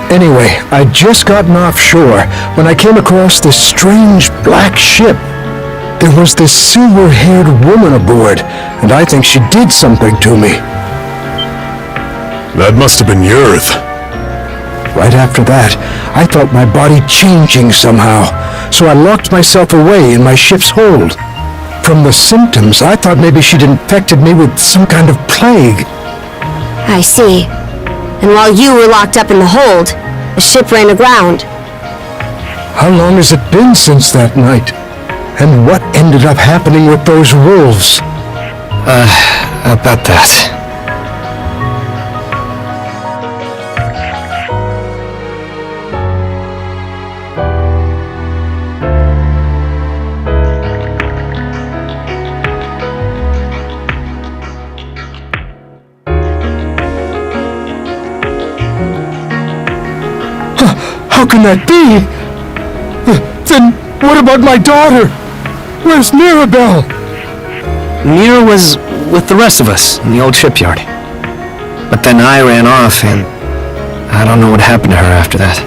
C: Anyway, I'd just gotten offshore when I came across this strange black ship. There was this silver-haired woman aboard, and I think she did something to me.
D: That must have been Yurth.
C: Right after that, I felt my body changing somehow, so I locked myself away in my ship's hold. From the symptoms, I thought maybe she'd infected me with some kind of plague.
S: I see. And while you were locked up in the hold, the ship ran aground.
C: How long has it been since that night? And what ended up happening with those wolves?
O: About that.
D: can that be? Then what about my daughter? Where's Mirabelle?
O: Mira was with the rest of us in the old shipyard. But then I ran off, and I don't know what happened to her after that.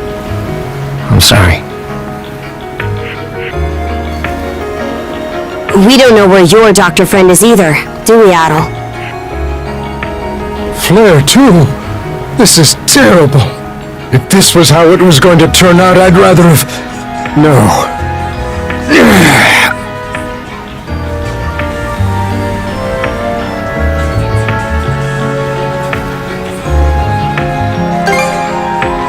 O: I'm sorry.
B: We don't know where your doctor friend is either, do we, Adel?
D: Flair, too. This is terrible. If this was how it was going to turn out, I'd rather have... No.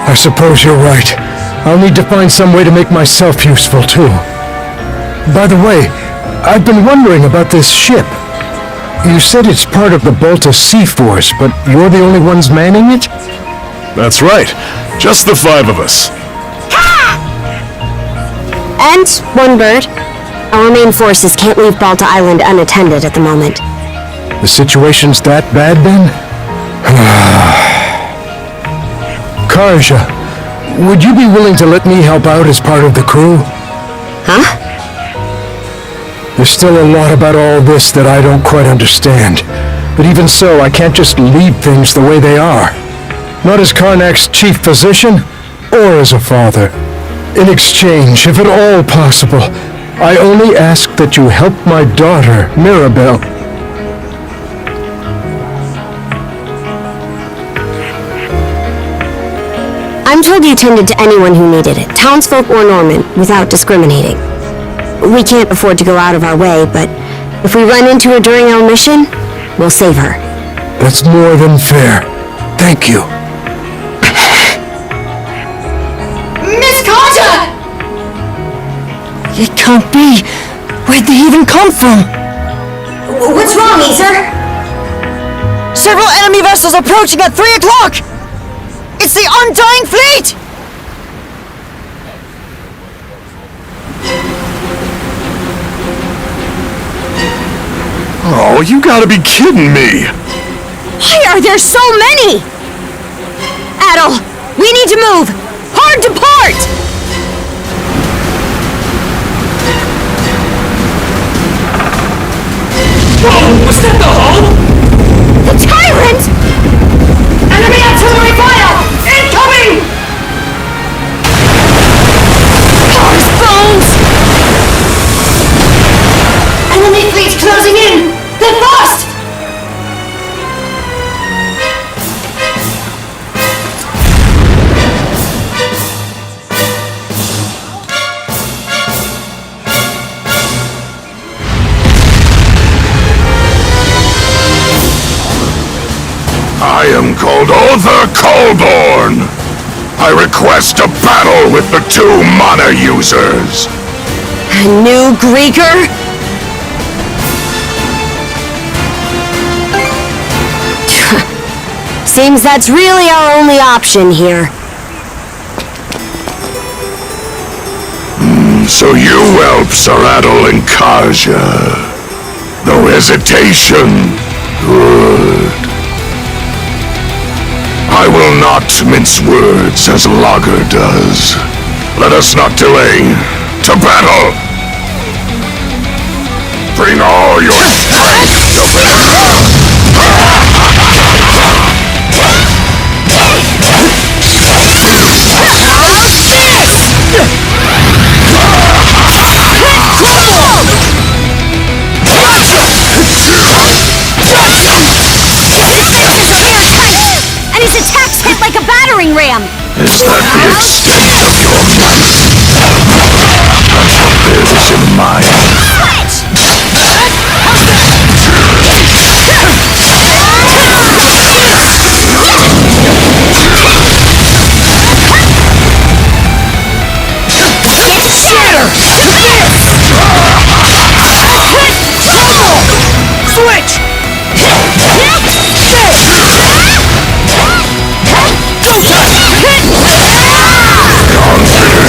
D: I suppose you're right. I'll need to find some way to make myself useful, too. By the way, I've been wondering about this ship. You said it's part of the Balta Sea Force, but you're the only ones manning it? That's right. Just the 5 of us.
B: And one bird. Our main forces can't leave Balta Island unattended at the moment.
D: The situation's that bad, then? Karja, would you be willing to let me help out as part of the crew?
B: Huh?
D: There's still a lot about all this that I don't quite understand. But even so, I can't just leave things the way they are. Not as Karnak's chief physician, or as a father. In exchange, if at all possible, I only ask that you help my daughter, Mirabelle.
B: I'm told you tended to anyone who needed it, townsfolk or Norman, without discriminating. We can't afford to go out of our way, but if we run into her during our mission, we'll save her.
D: That's more than fair. Thank you.
M: Miss Karja!
P: It can't be. Where'd they even come from?
B: What's wrong, Aether?
P: Several enemy vessels approaching at 3 o'clock! It's the Undying Fleet!
D: Oh, you gotta be kidding me!
B: Why are there so many? Adel, we need to move! Hard to port!
E: Whoa! Was that the hull?
B: The tyrant!
M: Enemy artillery fire! Incoming!
B: Cars, bones!
M: Enemy fleet closing in! They're fast!
C: I am called Other Colborn. I request a battle with the 2 mana users.
B: A new Greeker? Seems that's really our only option here.
C: So you whelps are Adel and Karja. No hesitation. Good. I will not mince words as Lager does. Let us not delay. To battle! Bring all your strength to bear!
B: And his attacks hit like a battering ram!
C: Is that the extent of your might? I shall bear this in mind.
M: Switch!
C: Confidence.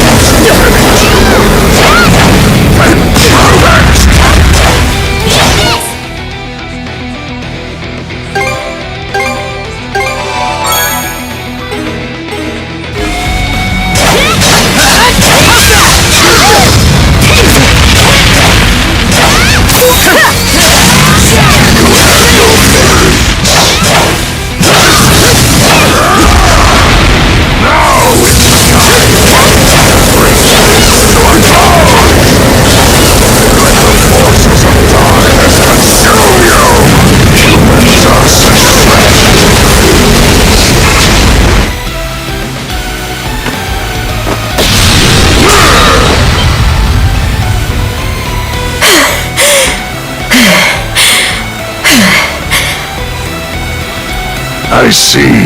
C: I see.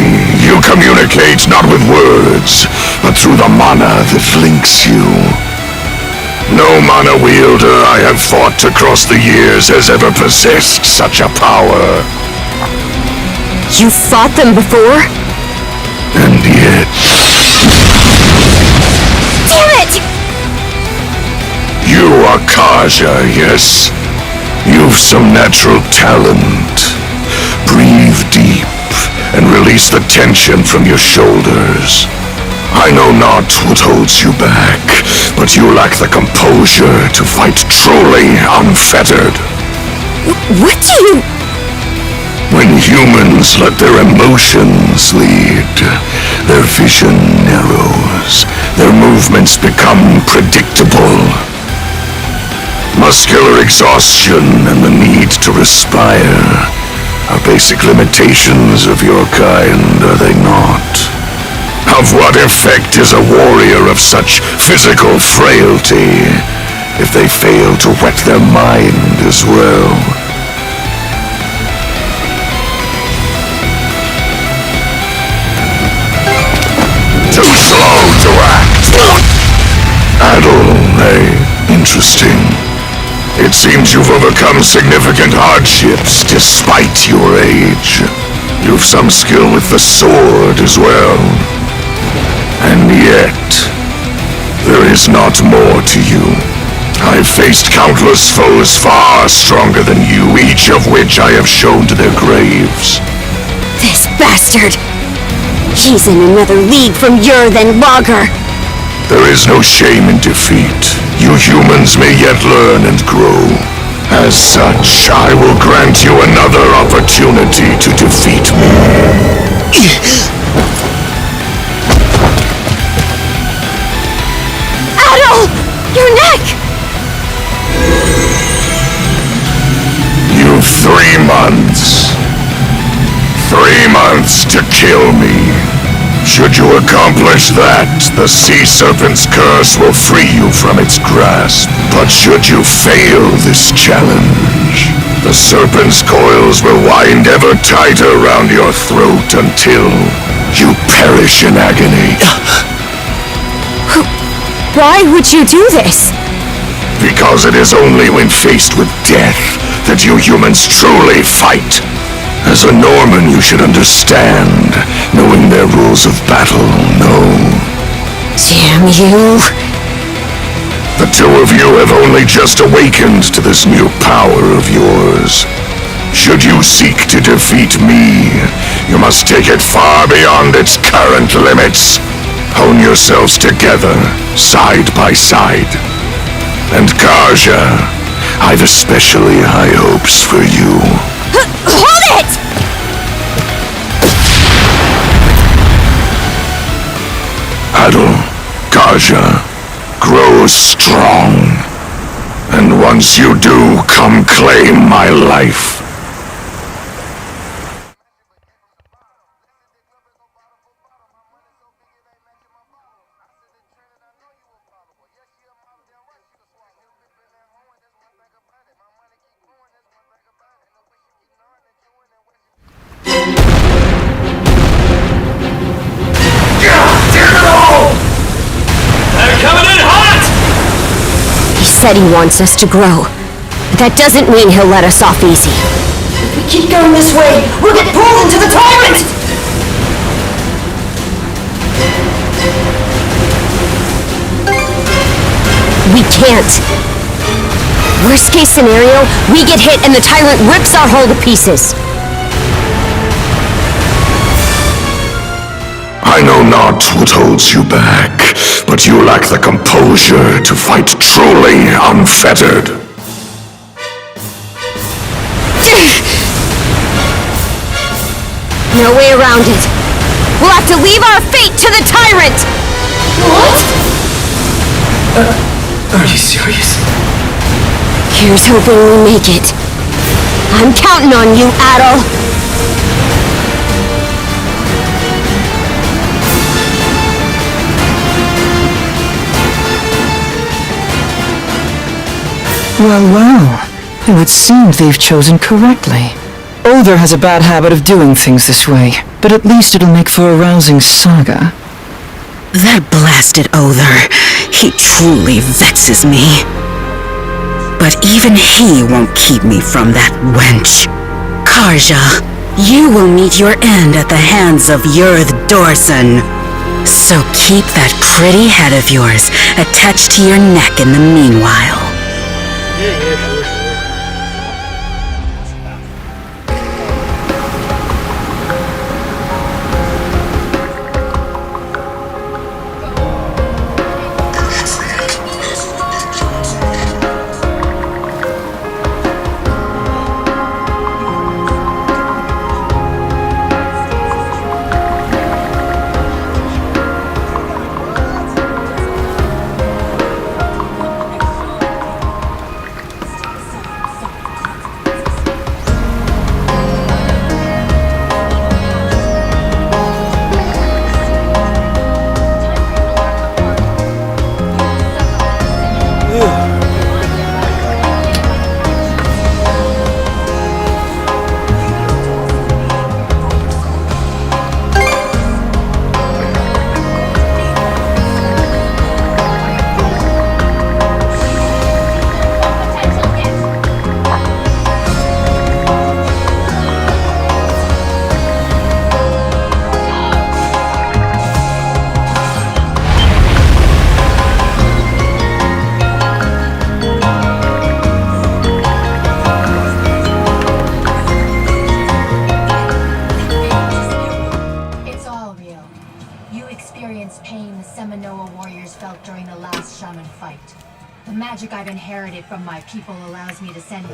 C: You communicate not with words, but through the mana that links you. No mana wielder I have fought across the years has ever possessed such a power.
B: You fought them before?
C: And yet...
B: Damn it!
C: You are Karja, yes? You've some natural talent. Breathe deep and release the tension from your shoulders. I know not what holds you back, but you lack the composure to fight truly unfettered.
B: What do you...
C: When humans let their emotions lead, their vision narrows, their movements become predictable. Muscular exhaustion and the need to respire are basic limitations of your kind, are they not? Of what effect is a warrior of such physical frailty if they fail to whet their mind as well? Too slow to act. Adel, interesting. It seems you've overcome significant hardships despite your age. You've some skill with the sword as well. And yet, there is not more to you. I've faced countless foes far stronger than you, each of which I have shown to their graves.
B: This bastard! He's in another league from Ur than Lager.
C: There is no shame in defeat. You humans may yet learn and grow. As such, I will grant you another opportunity to defeat me.
B: Adel! Your neck!
C: You've 3 months. 3 months to kill me. Should you accomplish that, the Sea Serpent's curse will free you from its grasp. But should you fail this challenge, the Serpent's coils will wind ever tighter around your throat until you perish in agony.
B: Why would you do this?
C: Because it is only when faced with death that you humans truly fight. As a Norman, you should understand, knowing their rules of battle, no.
B: Damn you.
C: The two of you have only just awakened to this new power of yours. Should you seek to defeat me, you must take it far beyond its current limits. Hone yourselves together, side by side. And Karja, I've especially high hopes for you.
B: Hold it!
C: Adel, Karja, grow strong. And once you do, come claim my life.
B: He said he wants us to grow, but that doesn't mean he'll let us off easy.
U: If we keep going this way, we'll get pulled into the tyrant!
B: We can't. Worst case scenario, we get hit and the tyrant rips our hull to pieces.
C: I know not what holds you back, but you lack the composure to fight truly unfettered.
B: No way around it. We'll have to leave our fate to the tyrant! What?
E: Are you serious?
B: Here's hoping we make it. I'm counting on you, Adel.
L: Well, it would seem they've chosen correctly. Odher has a bad habit of doing things this way. but at least it'll make for a rousing saga.
T: That blasted Other, he truly vexes me. But even he won't keep me from that wench. Karja, you will meet your end at the hands of Yurth Dorson. So keep that pretty head of yours attached to your neck in the meanwhile.
N: From my people allows me to send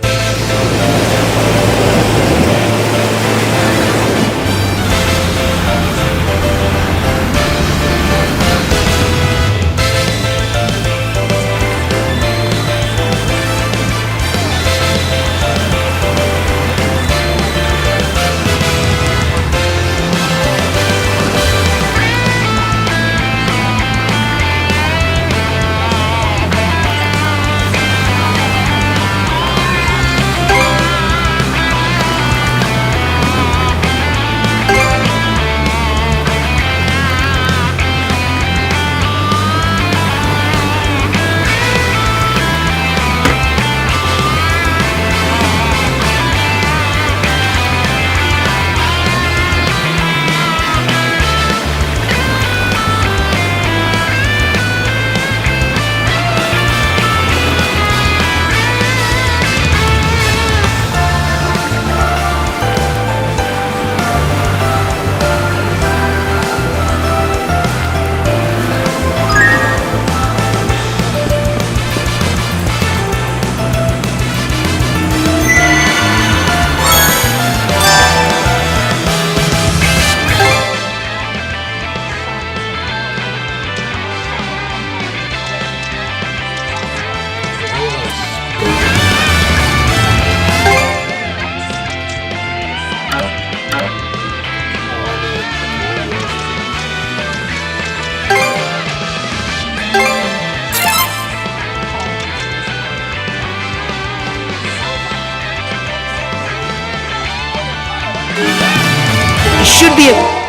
L: Should be a...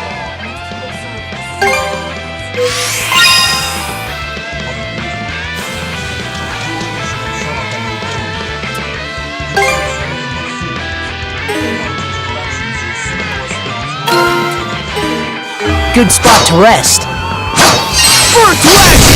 L: Good spot to rest. First leg!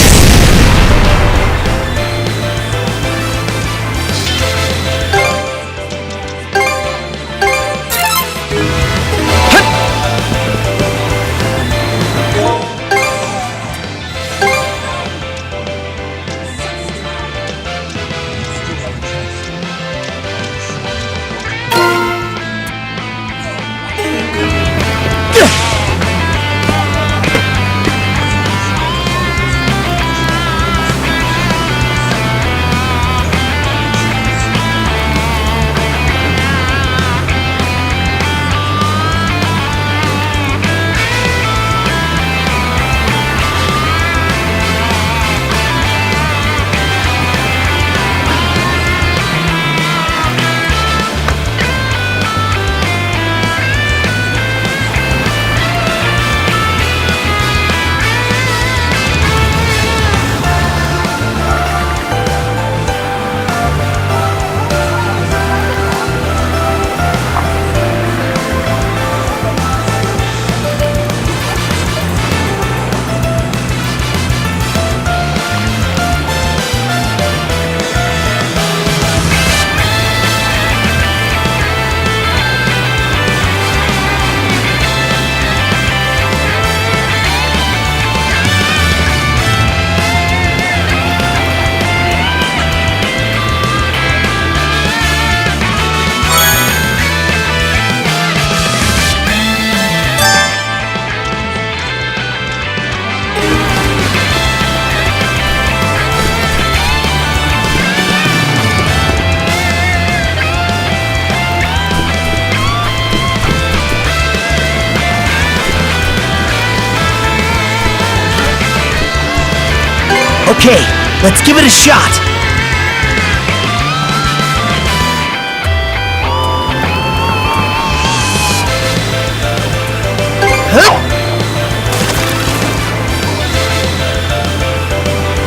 E: Okay, let's give it a shot.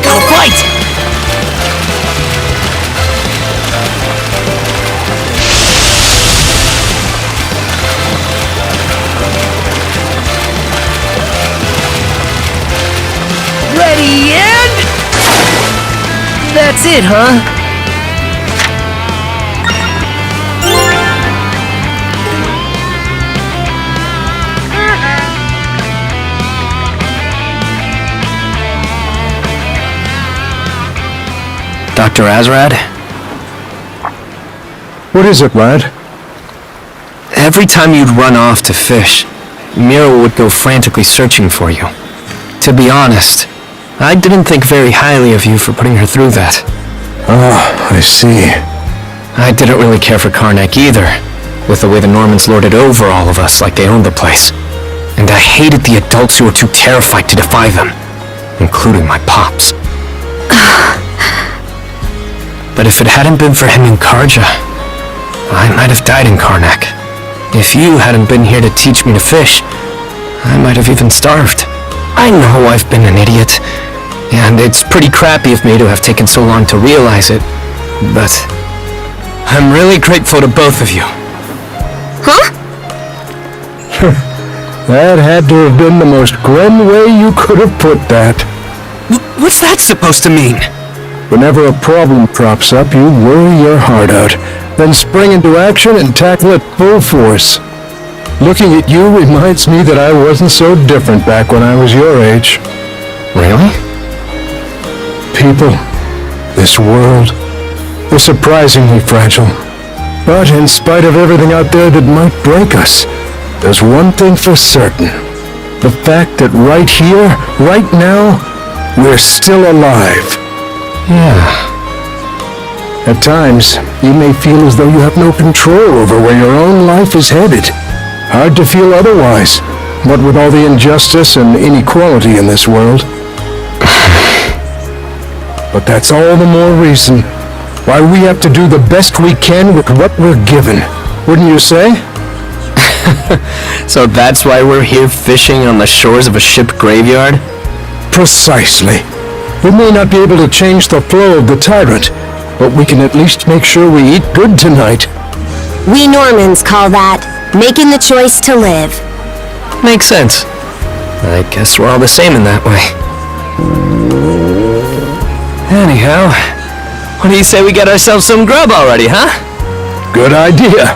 E: Gotta fight! Ready and... That's it, huh?
O: Dr. Azrad?
C: What is it, lad?
O: Every time you'd run off to fish, Mira would go frantically searching for you. To be honest, I didn't think very highly of you for putting her through that.
C: Ah, I see.
O: I didn't really care for Karnak either, with the way the Normans lorded over all of us like they owned the place. And I hated the adults who were too terrified to defy them, including my pops. But if it hadn't been for him and Karja, I might have died in Karnak. If you hadn't been here to teach me to fish, I might have even starved. I know I've been an idiot, and it's pretty crappy of me to have taken so long to realize it, but I'm really grateful to both of you.
B: Huh?
C: That had to have been the most grim way you could have put that.
E: What's that supposed to mean?
C: Whenever a problem crops up, you worry your heart out, then spring into action and tackle it full force. Looking at you reminds me that I wasn't so different back when I was your age.
O: Really?
C: People, this world, we're surprisingly fragile. But in spite of everything out there that might break us, there's one thing for certain. The fact that right here, right now, we're still alive.
O: Yeah.
C: At times, you may feel as though you have no control over where your own life is headed. Hard to feel otherwise, what with all the injustice and inequality in this world. But that's all the more reason why we have to do the best we can with what we're given. Wouldn't you say?
O: So that's why we're here fishing on the shores of a ship graveyard?
C: Precisely. We may not be able to change the flow of the tyrant, but we can at least make sure we eat good tonight.
B: We Normans call that making the choice to live.
O: Makes sense. I guess we're all the same in that way. Anyhow, what do you say we get ourselves some grub already, huh?
C: Good idea.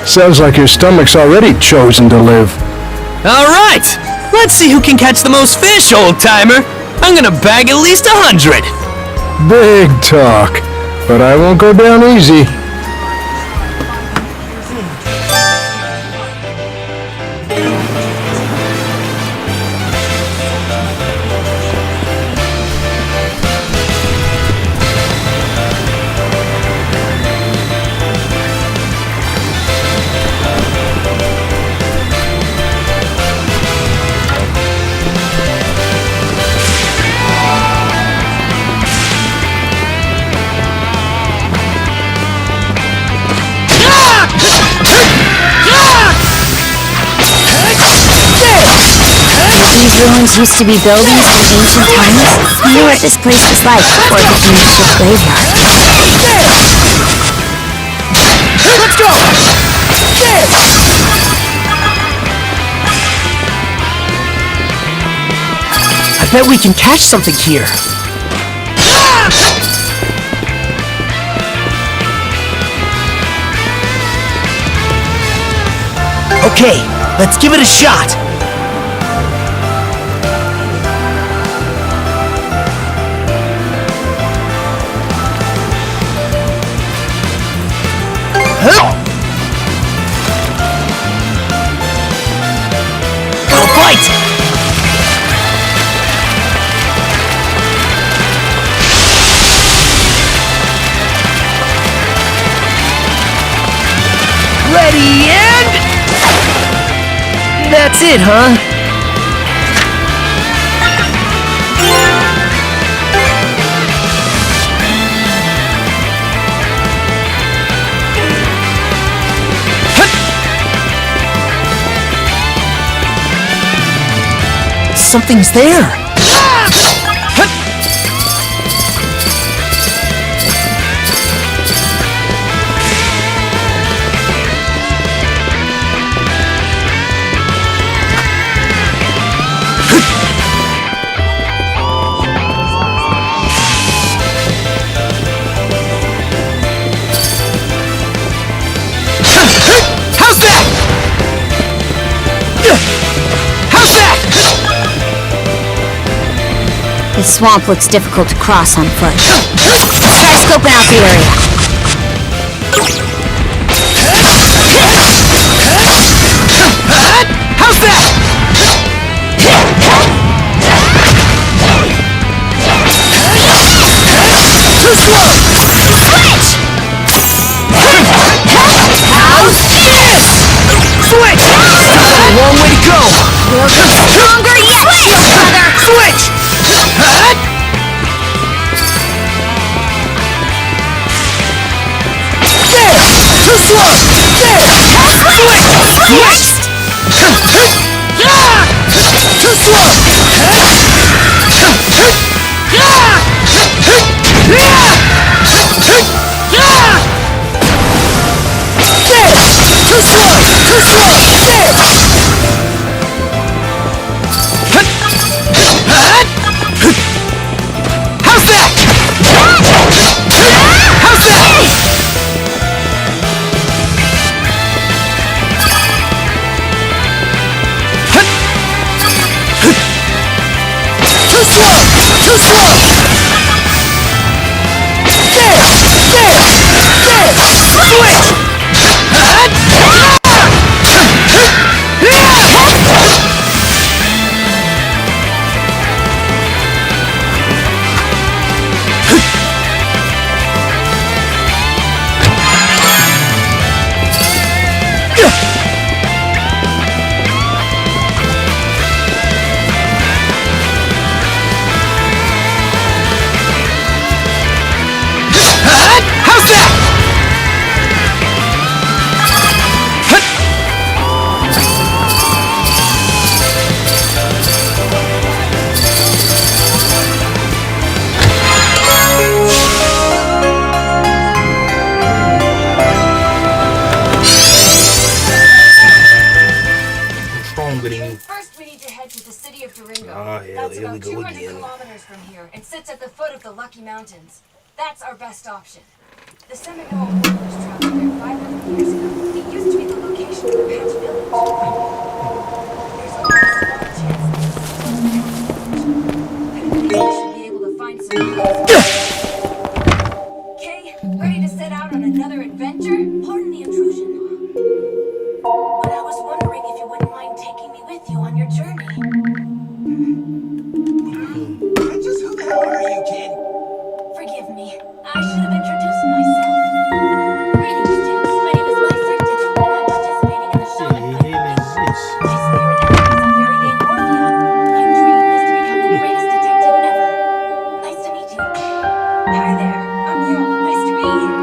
C: Sounds like your stomach's already chosen to live.
E: All right, let's see who can catch the most fish, old-timer. I'm gonna bag at least 100.
C: Big talk, but I won't go down easy.
B: These ruins used to be buildings in ancient times. I wonder what this place was like before it became a ship graveyard.
E: Let's go! I bet we can catch something here. Okay, let's give it a shot. Go fight! Ready and... That's it, huh? something's there.
B: This swamp looks difficult to cross on foot. Try scoping out the area.
E: How's that? Too slow!
B: Switch!
E: How's this? Switch! Still got a long way to go.
B: We'll get stronger yet, shield brother!
E: Switch! Too slow! There! Switch! Switched! Too slow! Too slow! Too slow! There! How's that? How's that? Too slow! Too slow! There! Switch! How's that?
K: First, we need to head to the city of Durango.
A: Ah, hell,
K: That's
A: here we
K: about
A: go
K: 200
A: again.
K: kilometers from here and sits at the foot of the Lucky Mountains. That's our best option. The Seminole warriors traveled there 500 years ago. It used to be the location of the Patch Village. There's only a small chance that we should be able to find some clues. Kay, ready to set out on another adventure? Pardon the intrusion. But I was wondering if you wouldn't mind taking me with you on your journey.
G: Just who the hell are you, kid?
K: Forgive me. I should have introduced myself. Greetings, James. My name is Lyser Ditto, and I'm participating in the shaman competition. My spirit animal is a fairy named Orphea. My dream is to become the greatest detective ever. Nice to meet you. Hi there. I'm Earl. Nice to meet you.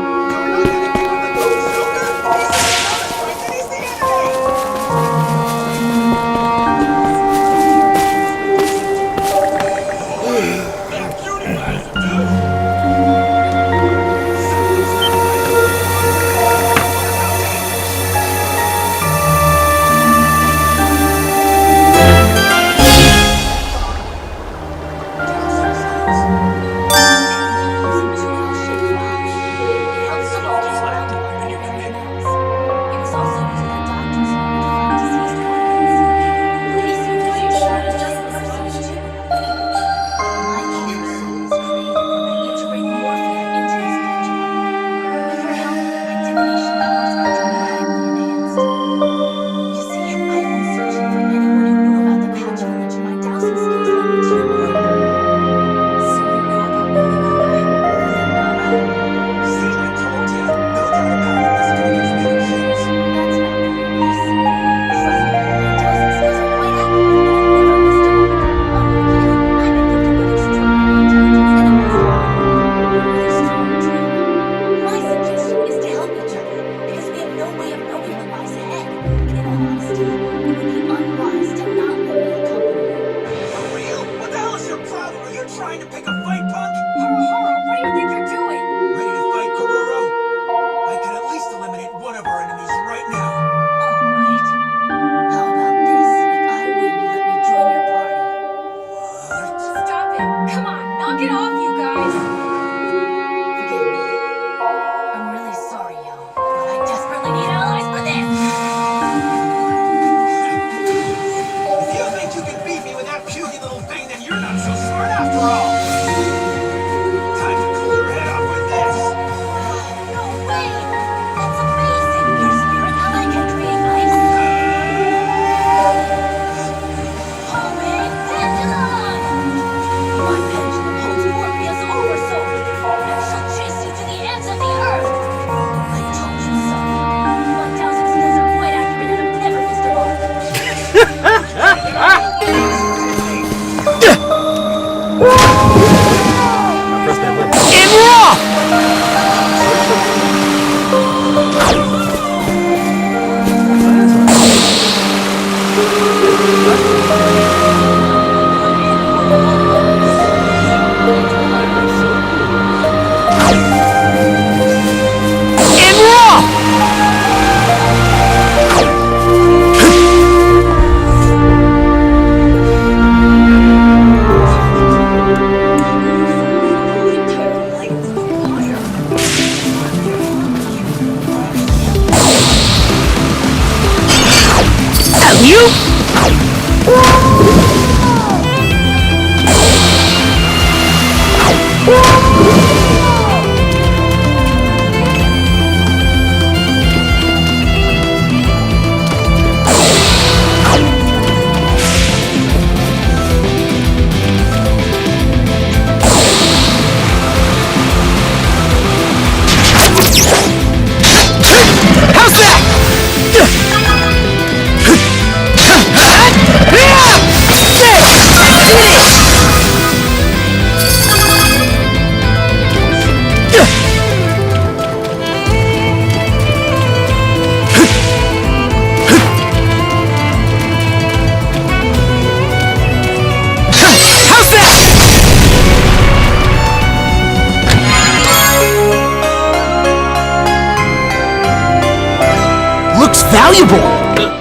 E: Looks valuable!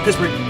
A: Pittsburgh.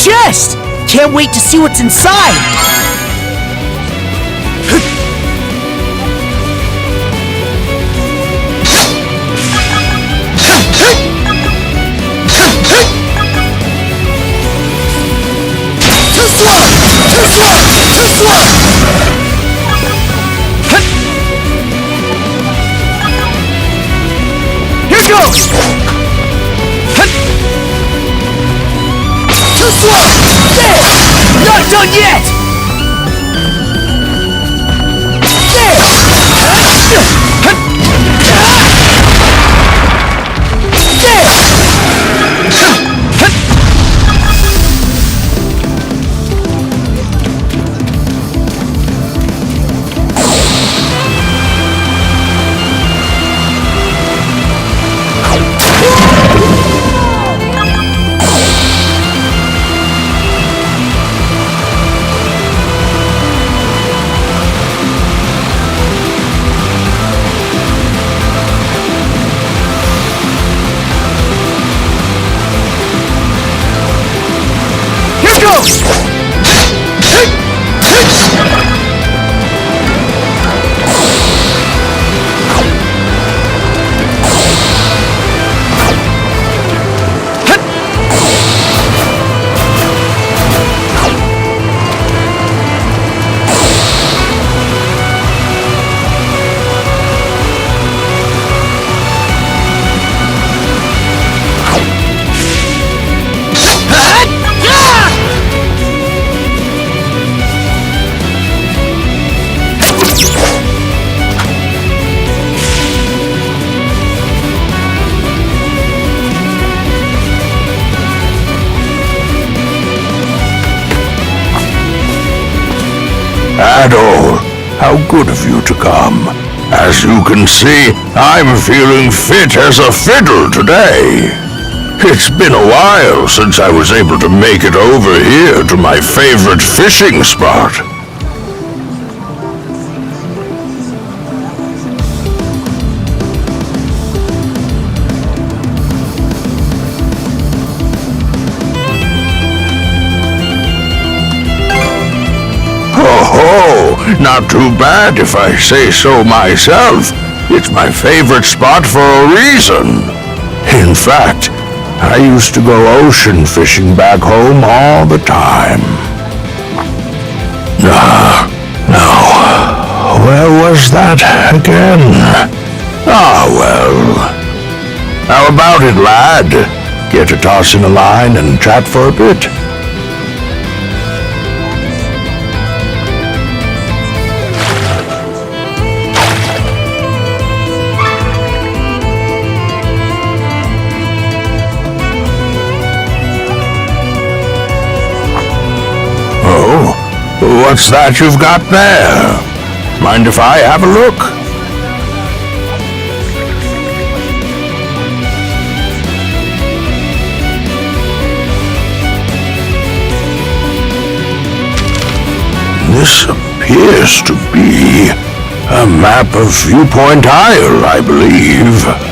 E: chest! Can't wait to see what's inside! Here goes! Too slow! There! Not done yet!
C: Adol, how good of you to come. As you can see, I'm feeling fit as a fiddle today. It's been a while since I was able to make it over here to my favorite fishing spot. Not too bad if I say so myself. It's my favorite spot for a reason. In fact, I used to go ocean fishing back home all the time. Now, where was that again? Ah, well. How about it, lad? Get to toss in a line and chat for a bit? What's that you've got there? Mind if I have a look? This appears to be a map of Viewpoint Isle, I believe.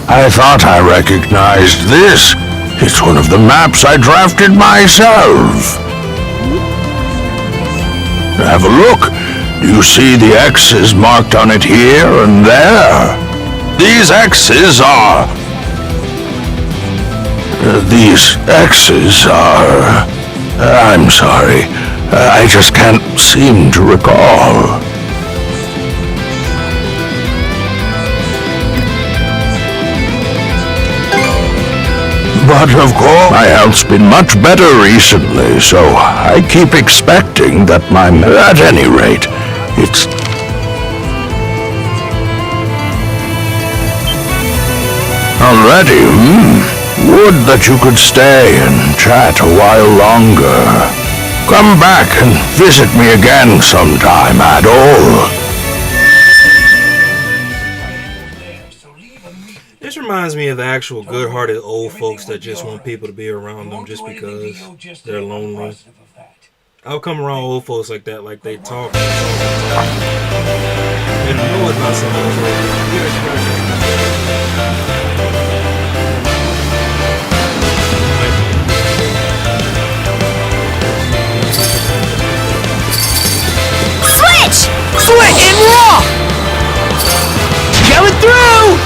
C: I thought I recognized this. It's one of the maps I drafted myself. Have a look. Do you see the X's marked on it here and there? These X's are... I'm sorry. I just can't seem to recall. But of course, my health's been much better recently, so I keep expecting that at any rate, it's... Already, Would that you could stay and chat a while longer. Come back and visit me again sometime, Adol.
A: This reminds me of the actual good-hearted old folks that just want people to be around them just because they're lonely. I'll come around old folks like that, like they talk. And you know it's not
E: Switch! Switch and raw! Coming through!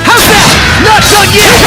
E: How's that? Not done yet!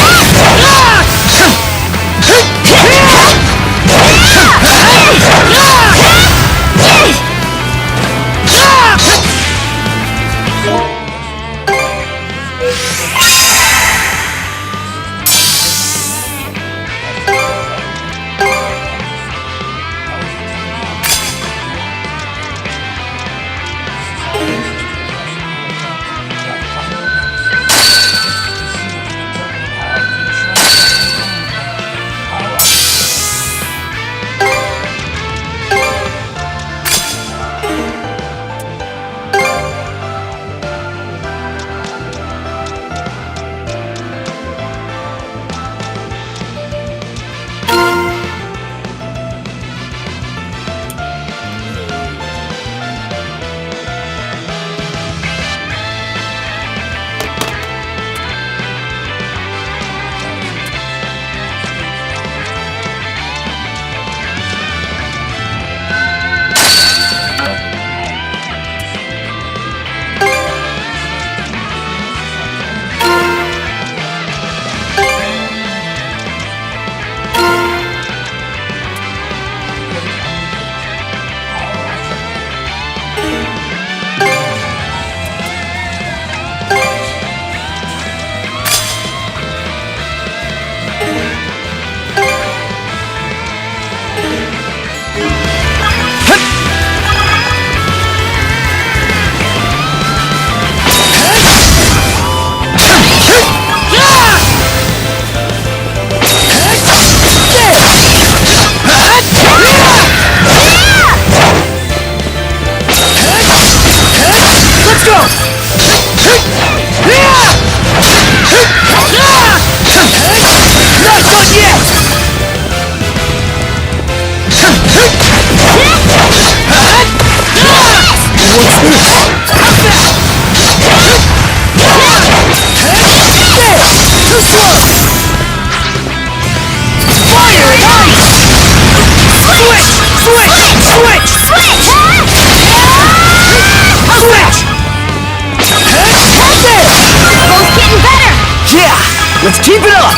E: Let's keep it up!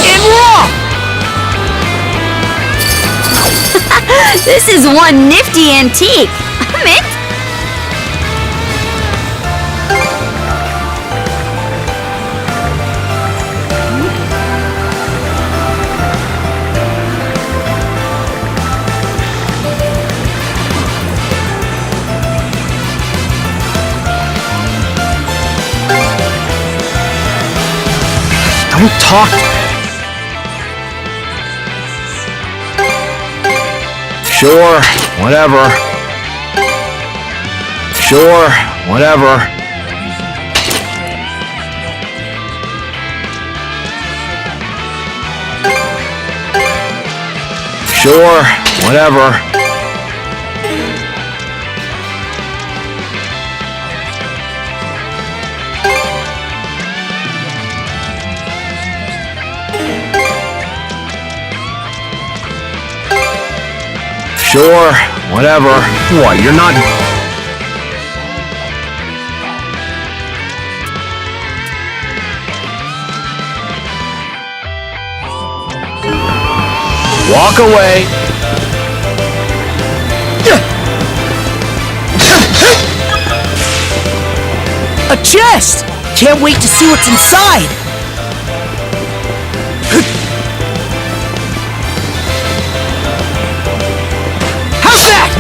E: And raw!
B: This is one nifty antique. I'm in.
E: Don't talk.
C: Sure, whatever. Sure, whatever. Sure, whatever. Sure, whatever.
O: What, you're not...
C: Walk away.
E: A chest! Can't wait to see what's inside! How's that?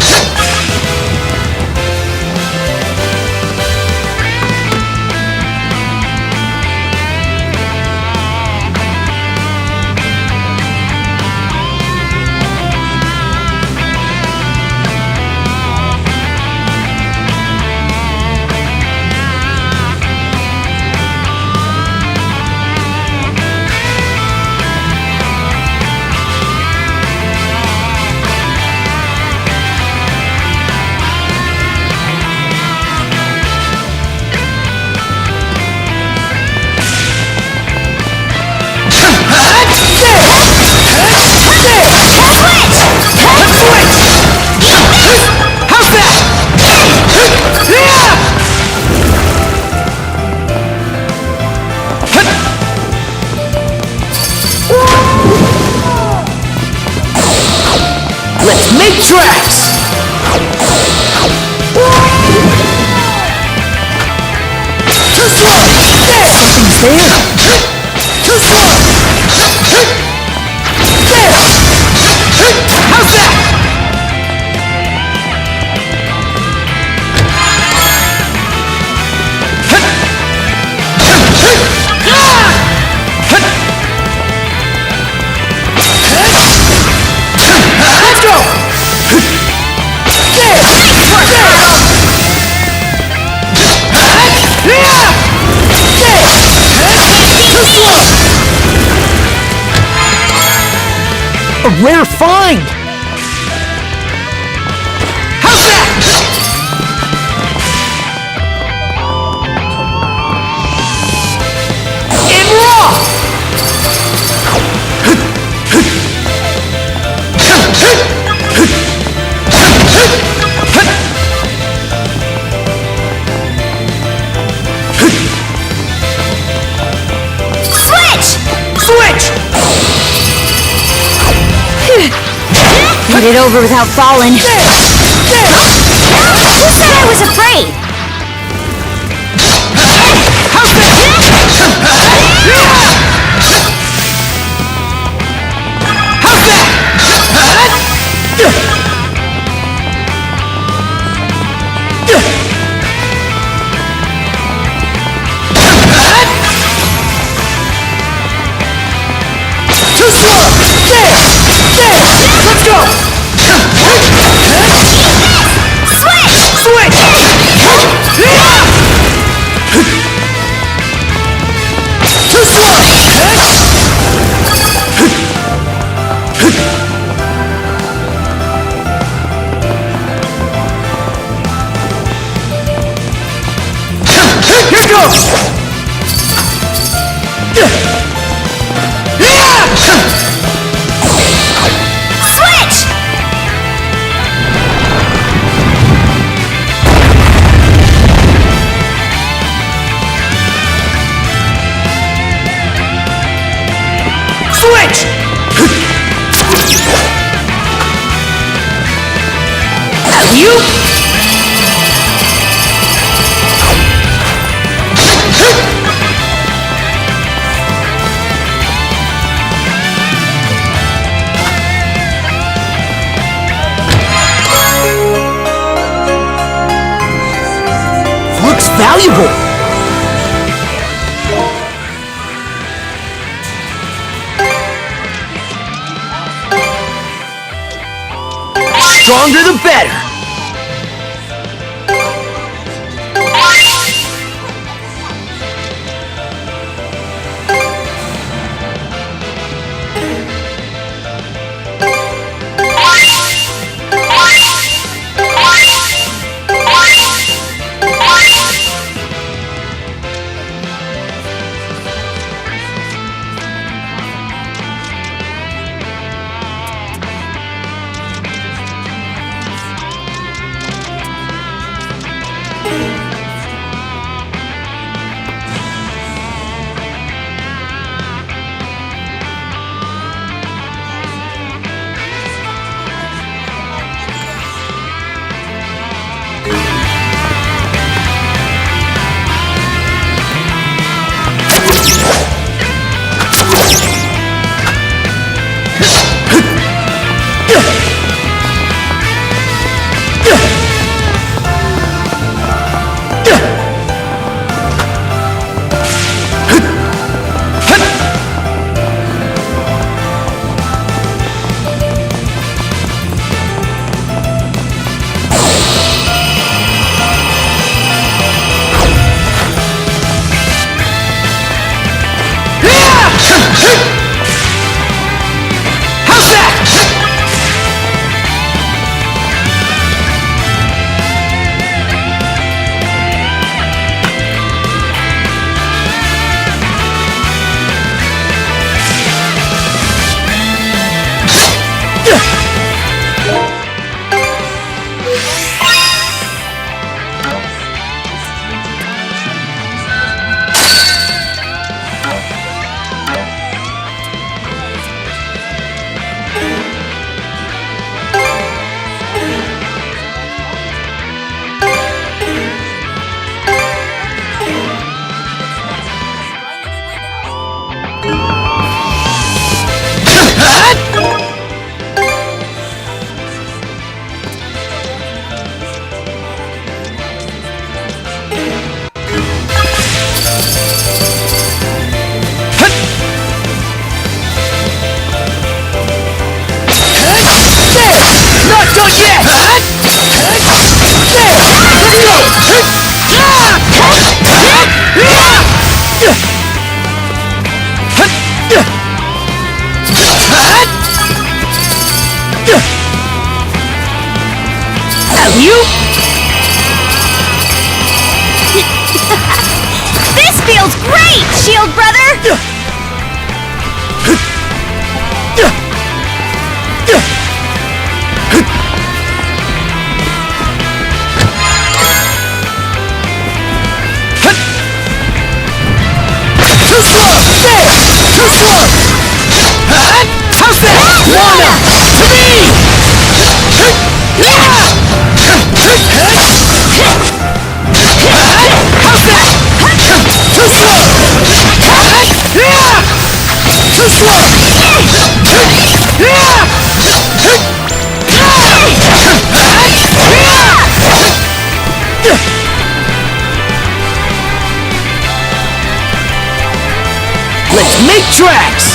E: Let's make tracks! Too slow! There! Something's there! Too slow! There! How's that? Let's go! There! Too slow! A rare find! How's that? In raw! Switch!
B: Get it over without falling. Who said I was afraid?
E: Too slow! There! Let's go!
B: Switch!
E: Switch! Too slow! Here goes!
B: Switch!
E: Switch! You? Looks valuable! Stronger the better!
B: shield, brother!
D: Too slow! Too slow! How's that? Wanna! To me! How's that? Too slow! Too slow!
E: Let's make tracks!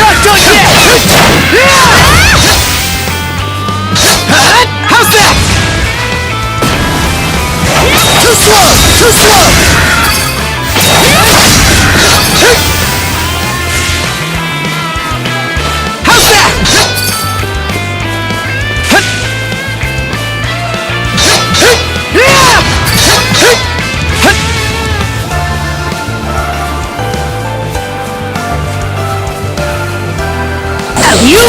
D: Not done yet! How's that? Too slow! Too slow! How's that?
B: You?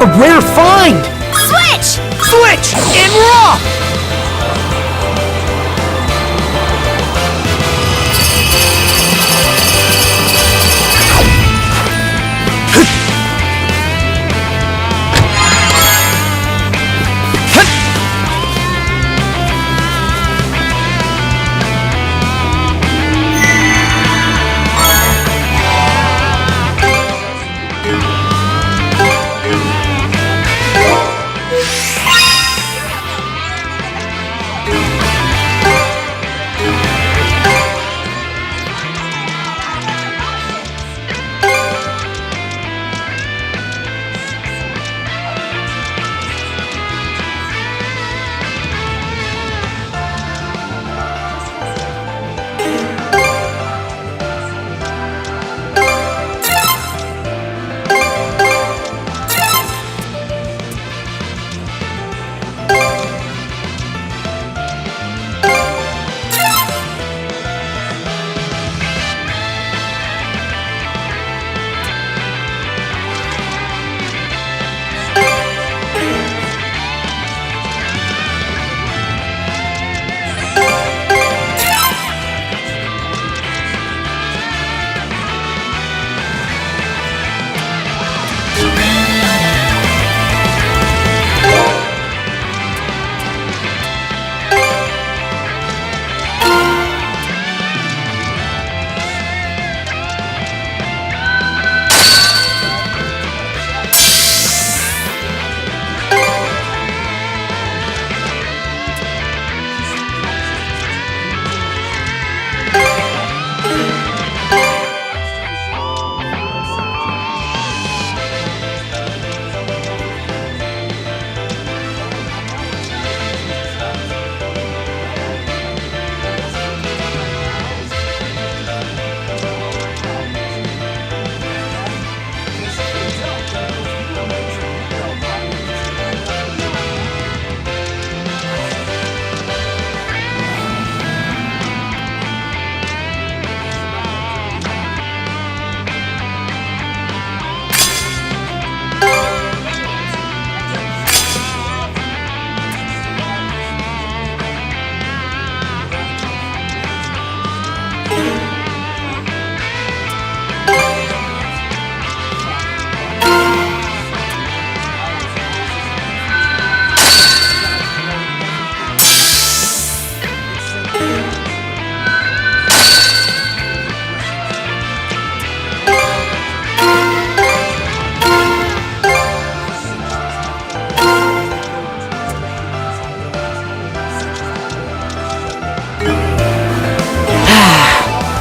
E: A rare find!
B: Switch!
E: Switch! In raw!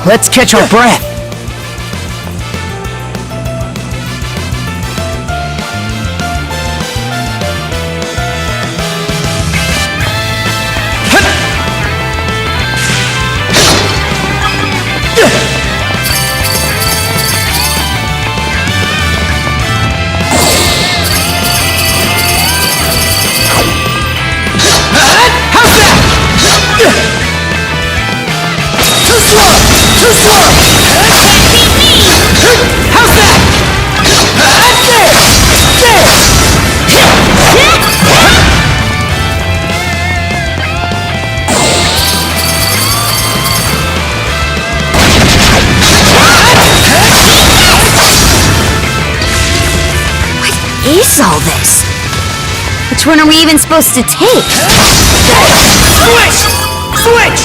E: Let's catch our breath.
B: Is all this? Which one are we even supposed to take?
E: Switch! Switch!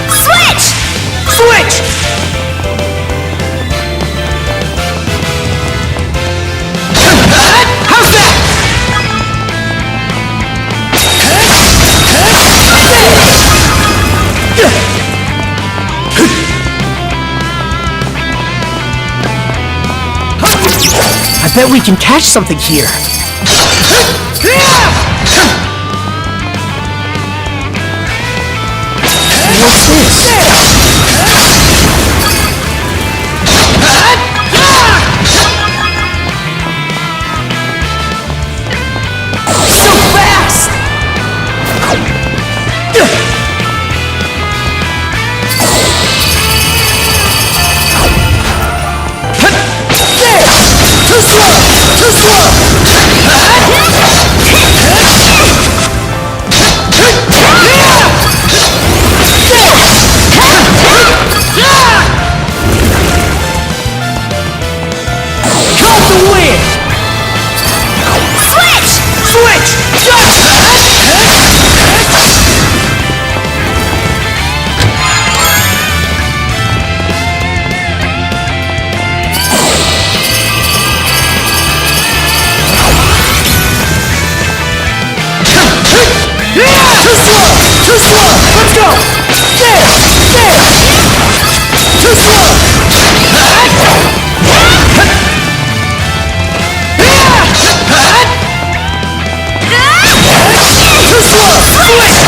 B: Switch!
E: Switch! How's that? I bet we can catch something here. What's this? So fast! Too slow! Too slow! Caught the wind!
B: Switch!
E: Switch! Too slow! Too slow! Let's go! There! Too slow! Too slow! Switch!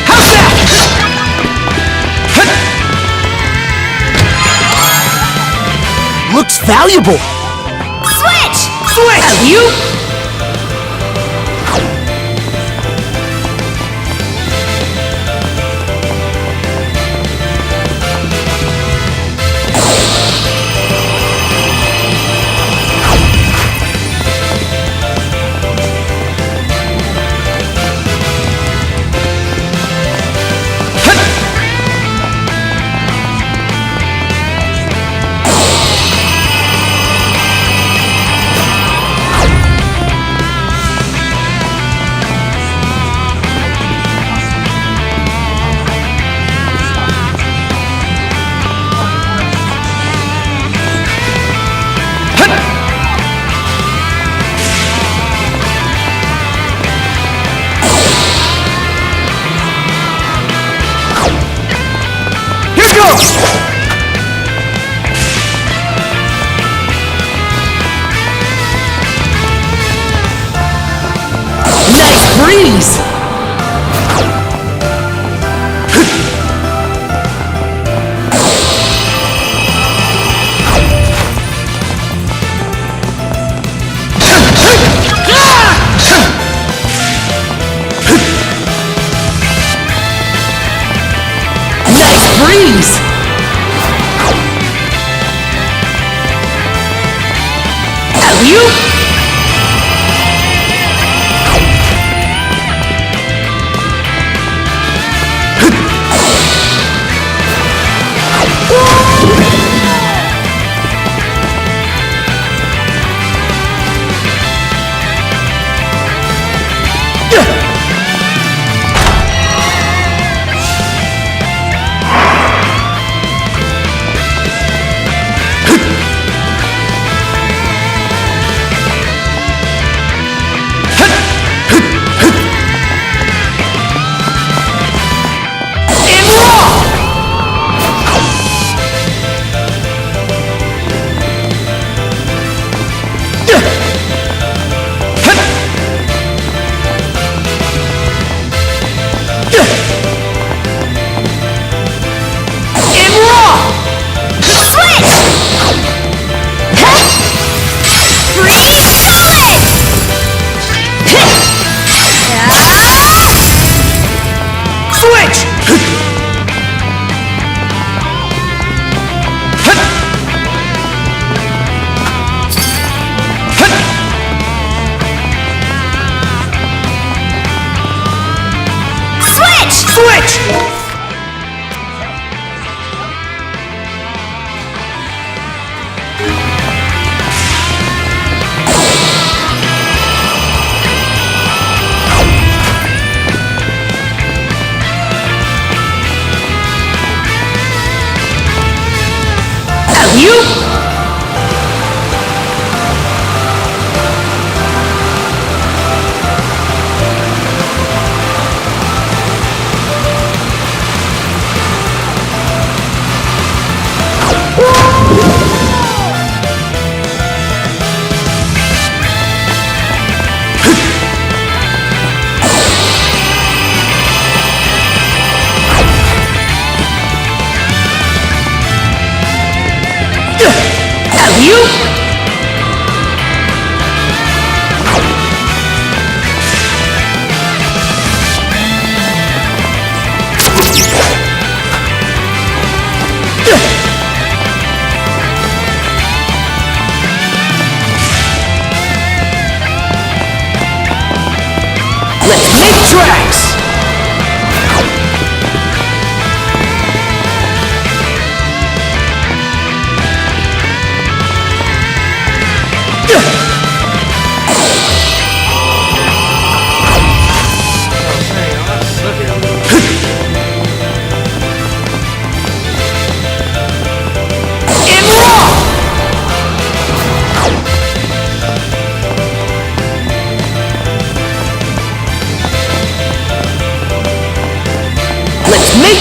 E: How's that? Looks valuable!
B: Switch!
E: Switch! You? Here goes! Nice breeze! Nice breeze! Alley-oop!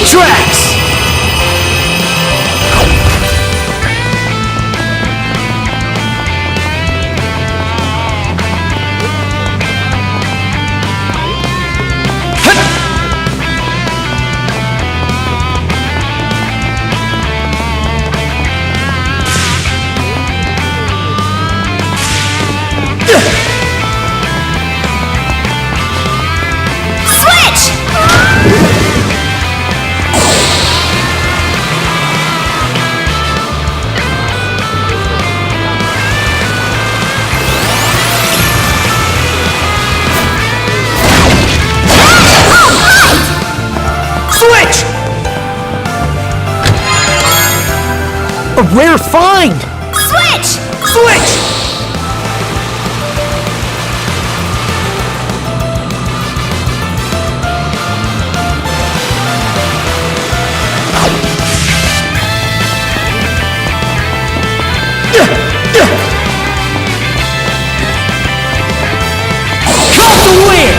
E: Tracks! A rare find!
B: Switch!
E: Switch! Cut the win!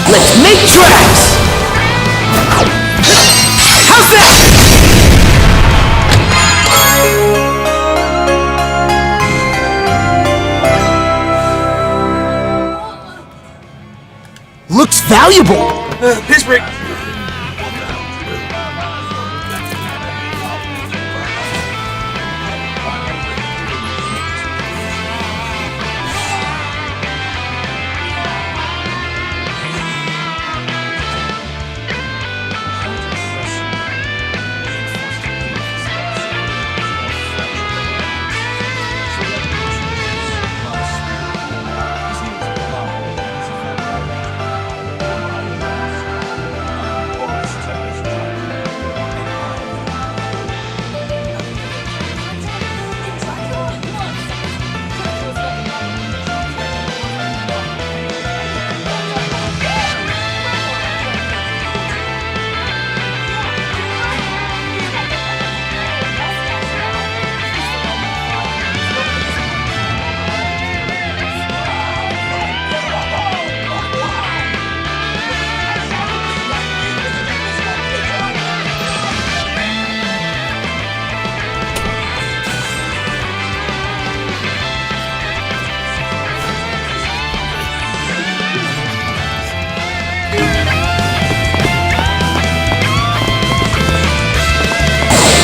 E: Let's make tracks! How's that? Looks valuable!
A: Pittsburgh!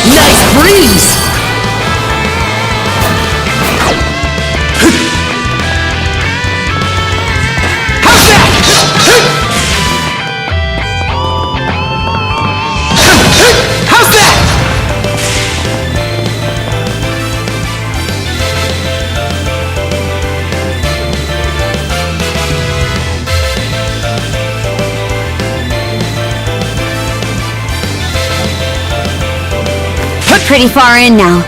E: Nice breeze! How's that? How's that?
B: Pretty far in now.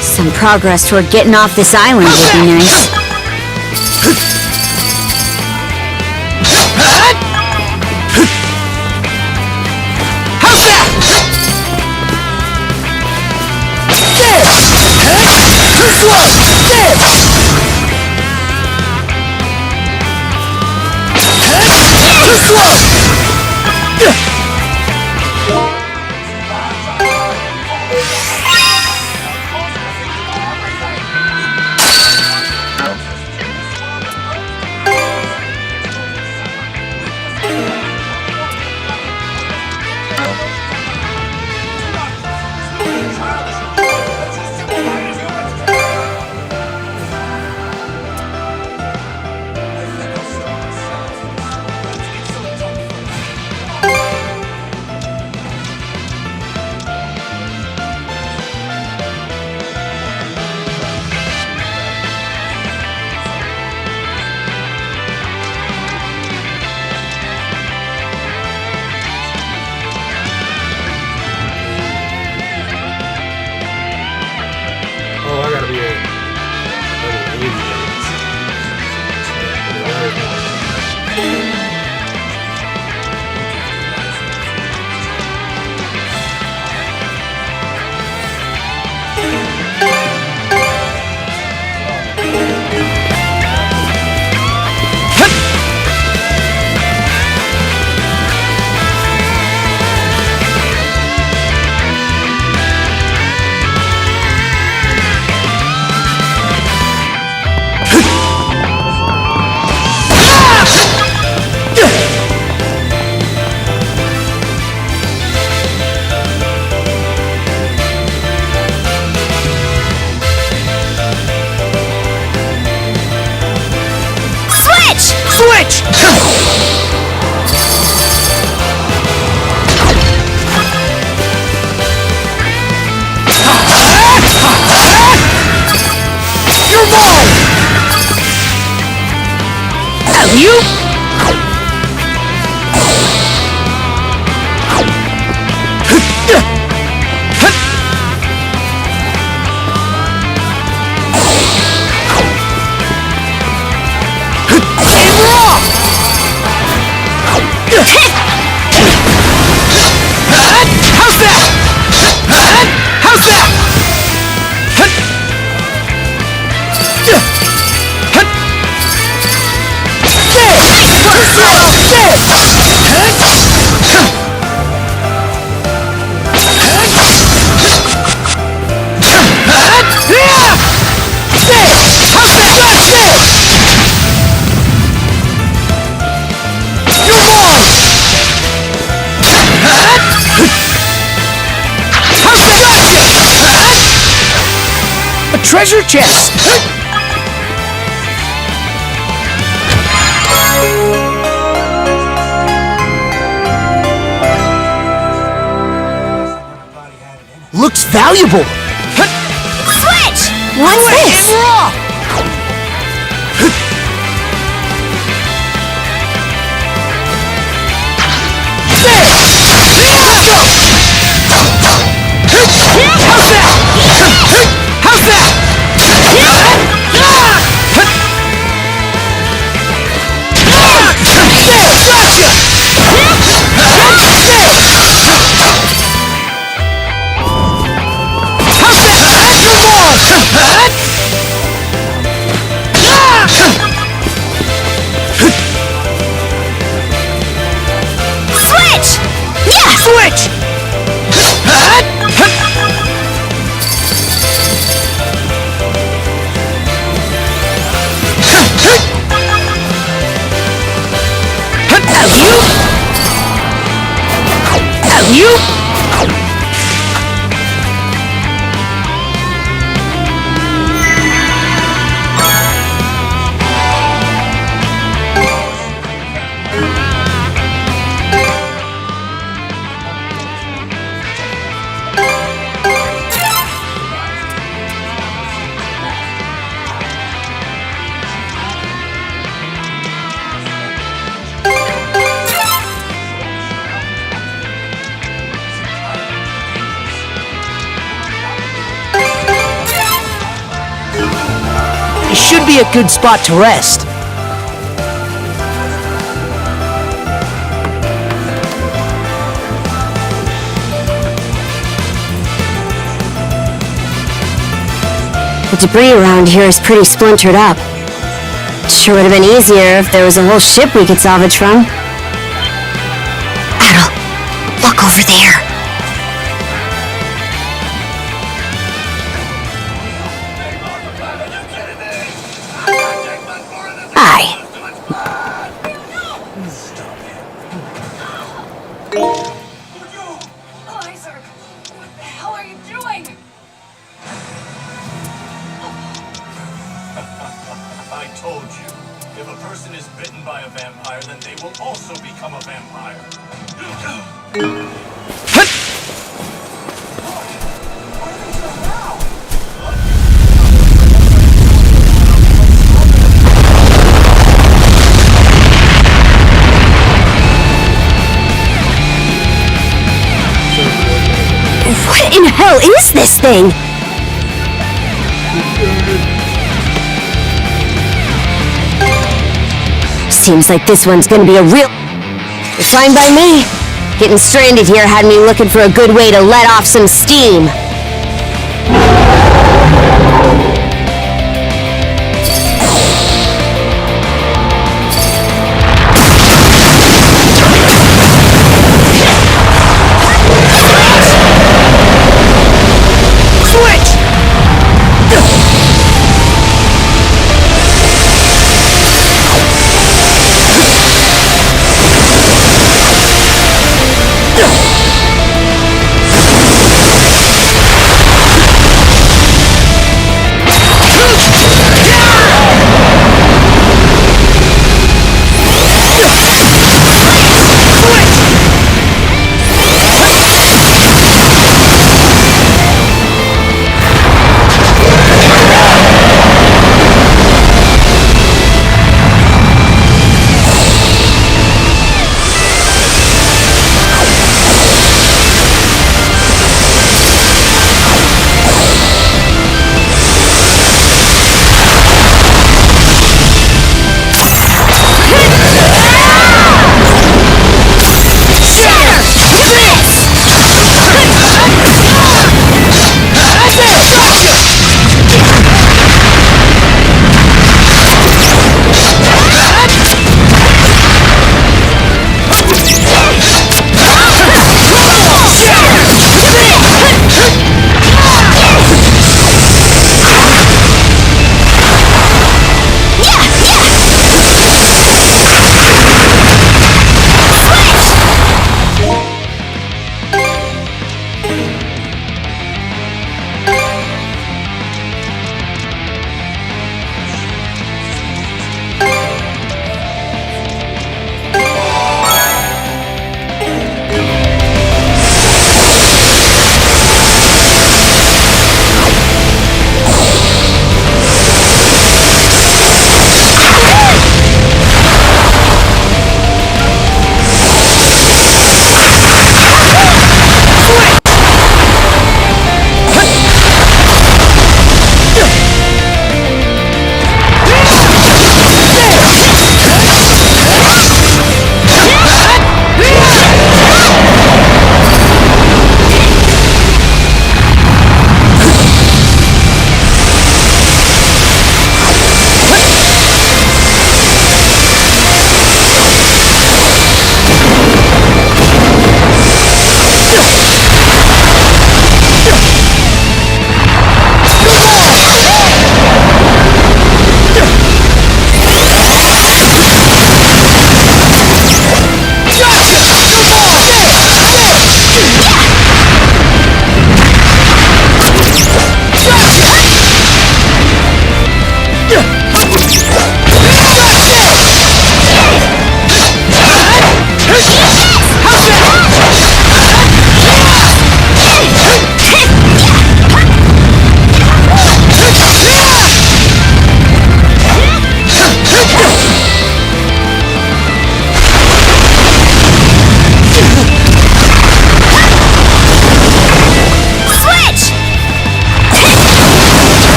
B: Some progress toward getting off this island would be nice.
E: How's that? There! Too slow! There! Too slow!
A: Oh, I gotta be a
E: Switch! You're mine! You? How's that? How's that? A treasure chest! Looks valuable!
B: Switch! What's this?
E: How's that?
B: Switch! Yeah!
E: Switch! You? be a good spot to rest.
B: The debris around here is pretty splintered up. Sure would have been easier if there was a whole ship we could salvage from.
U: Adel, look over there.
B: Aye.
K: Isaac, what the hell are you doing?
J: I told you, if a person is bitten by a vampire, then they will also become a vampire.
B: What in hell is this thing? Seems like this one's gonna be a real... Fine by me. Getting stranded here had me looking for a good way to let off some steam.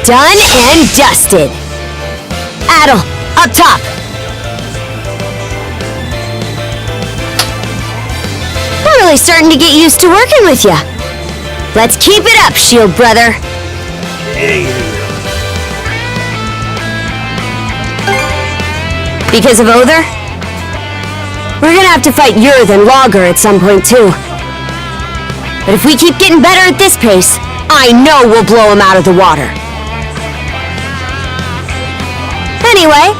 B: Done and dusted. Adel, up top. I'm really starting to get used to working with ya. Let's keep it up, Shield brother. Because of Other? We're gonna have to fight Yurth and Logger at some point too. But if we keep getting better at this pace, I know we'll blow him out of the water. Anyway,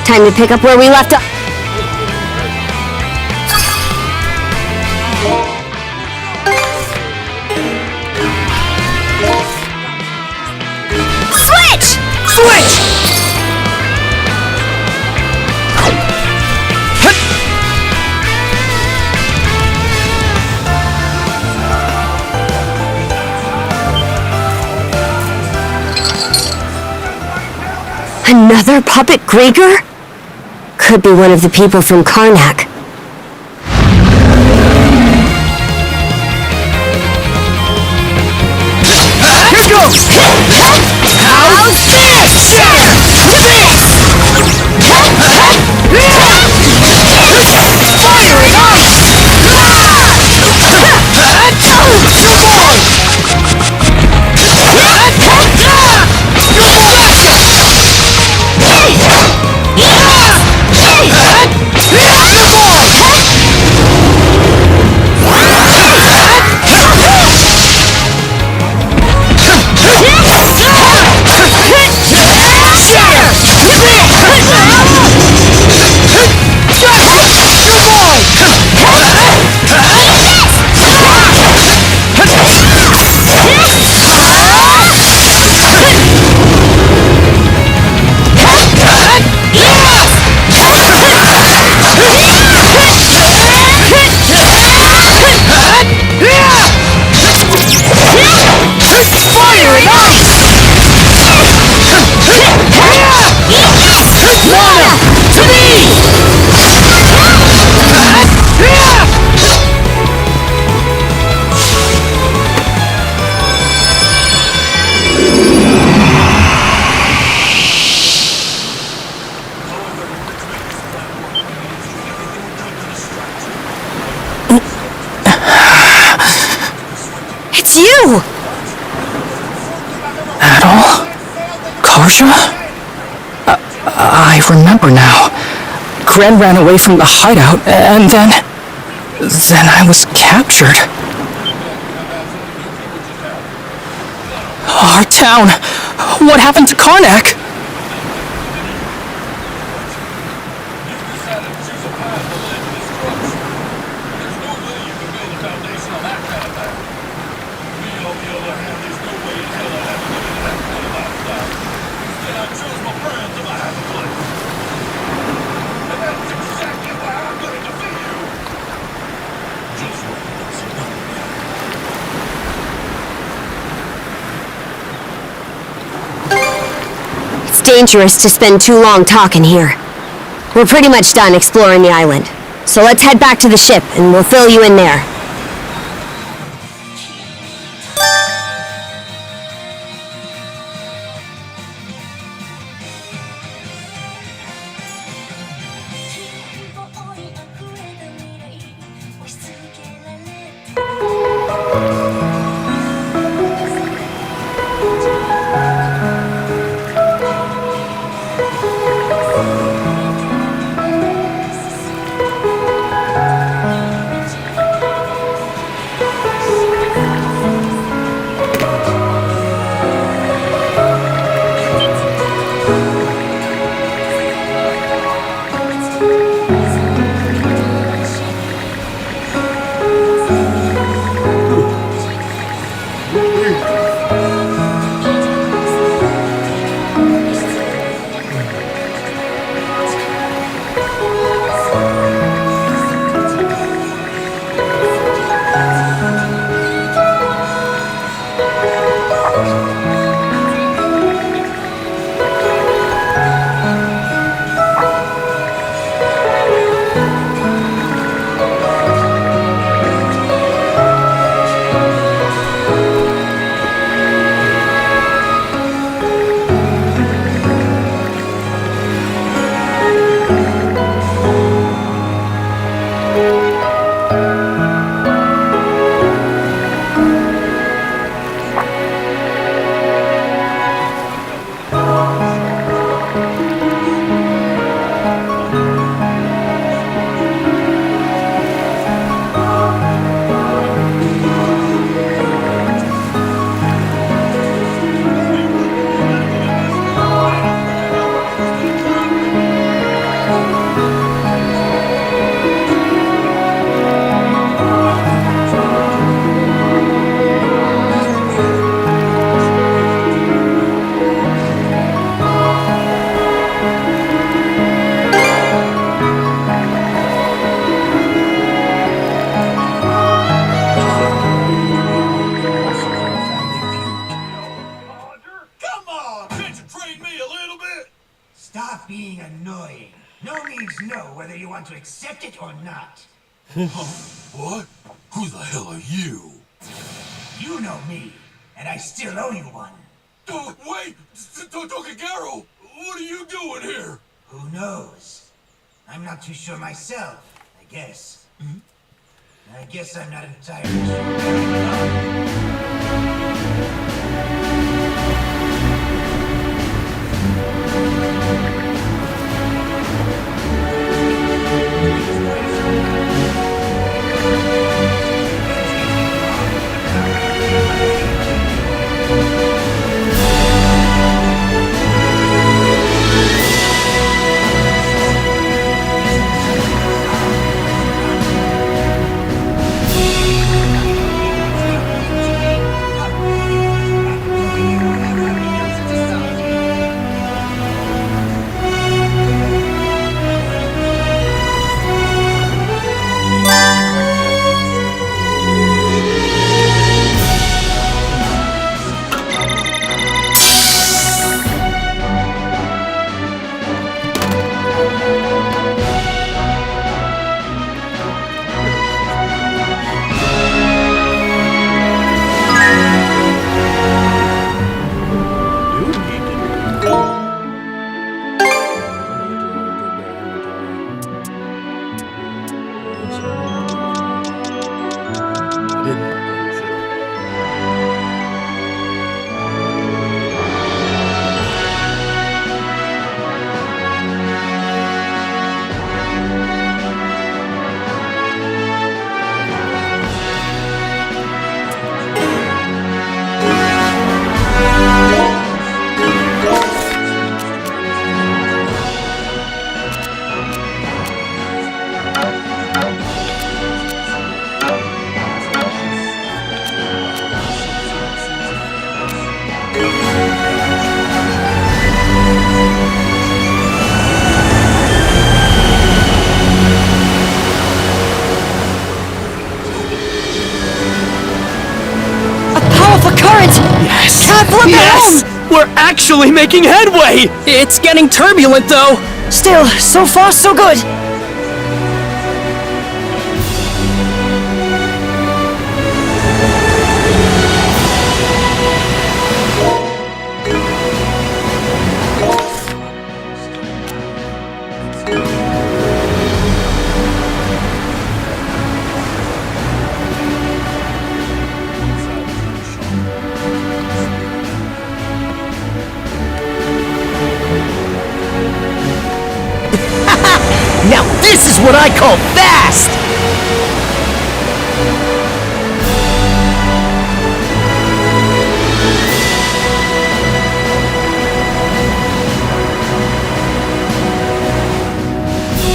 B: time to pick up where we left off. Switch! Switch! Another puppet Gregor? Could be one of the people from Karnak.
D: Here goes! How's this? Fire and ice!
B: It's you!
L: Adel? Karja? I remember now. Gren ran away from the hideout, and then I was captured. Our town! What happened to Karnak?
B: It's dangerous to spend too long talking here. We're pretty much done exploring the island. So let's head back to the ship and we'll fill you in there.
R: no means no, whether you want to accept it or not.
D: What? Who the hell are you?
R: You know me, and I still owe you one.
D: Oh, wait! Tokigaro! What are you doing here?
R: Who knows? I'm not too sure myself, I guess. I guess I'm not entirely
E: Yes! We're actually making headway! It's getting turbulent, though!
L: Still, so far so good.
E: Now this is what I call fast!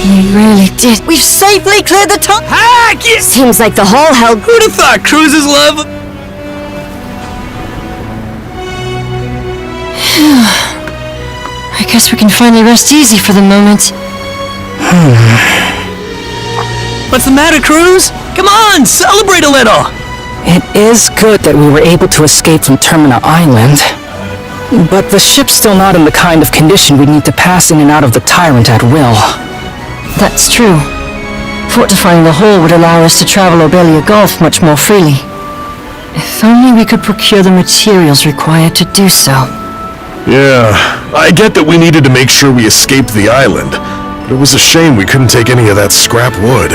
P: We really did. We've safely cleared the top.
E: Heck!
P: Seems like the whole hell.
E: Who'd have thought cruises love?
P: I guess we can finally rest easy for the moment.
E: What's the matter, Cruz? Come on, celebrate a little!
L: It is good that we were able to escape from Termina Island. But the ship's still not in the kind of condition we'd need to pass in and out of the Tyrant at will.
P: That's true. Fortifying the hull would allow us to travel Obelia Gulf much more freely. If only we could procure the materials required to do so.
D: Yeah, I get that we needed to make sure we escaped the island. But it was a shame we couldn't take any of that scrap wood.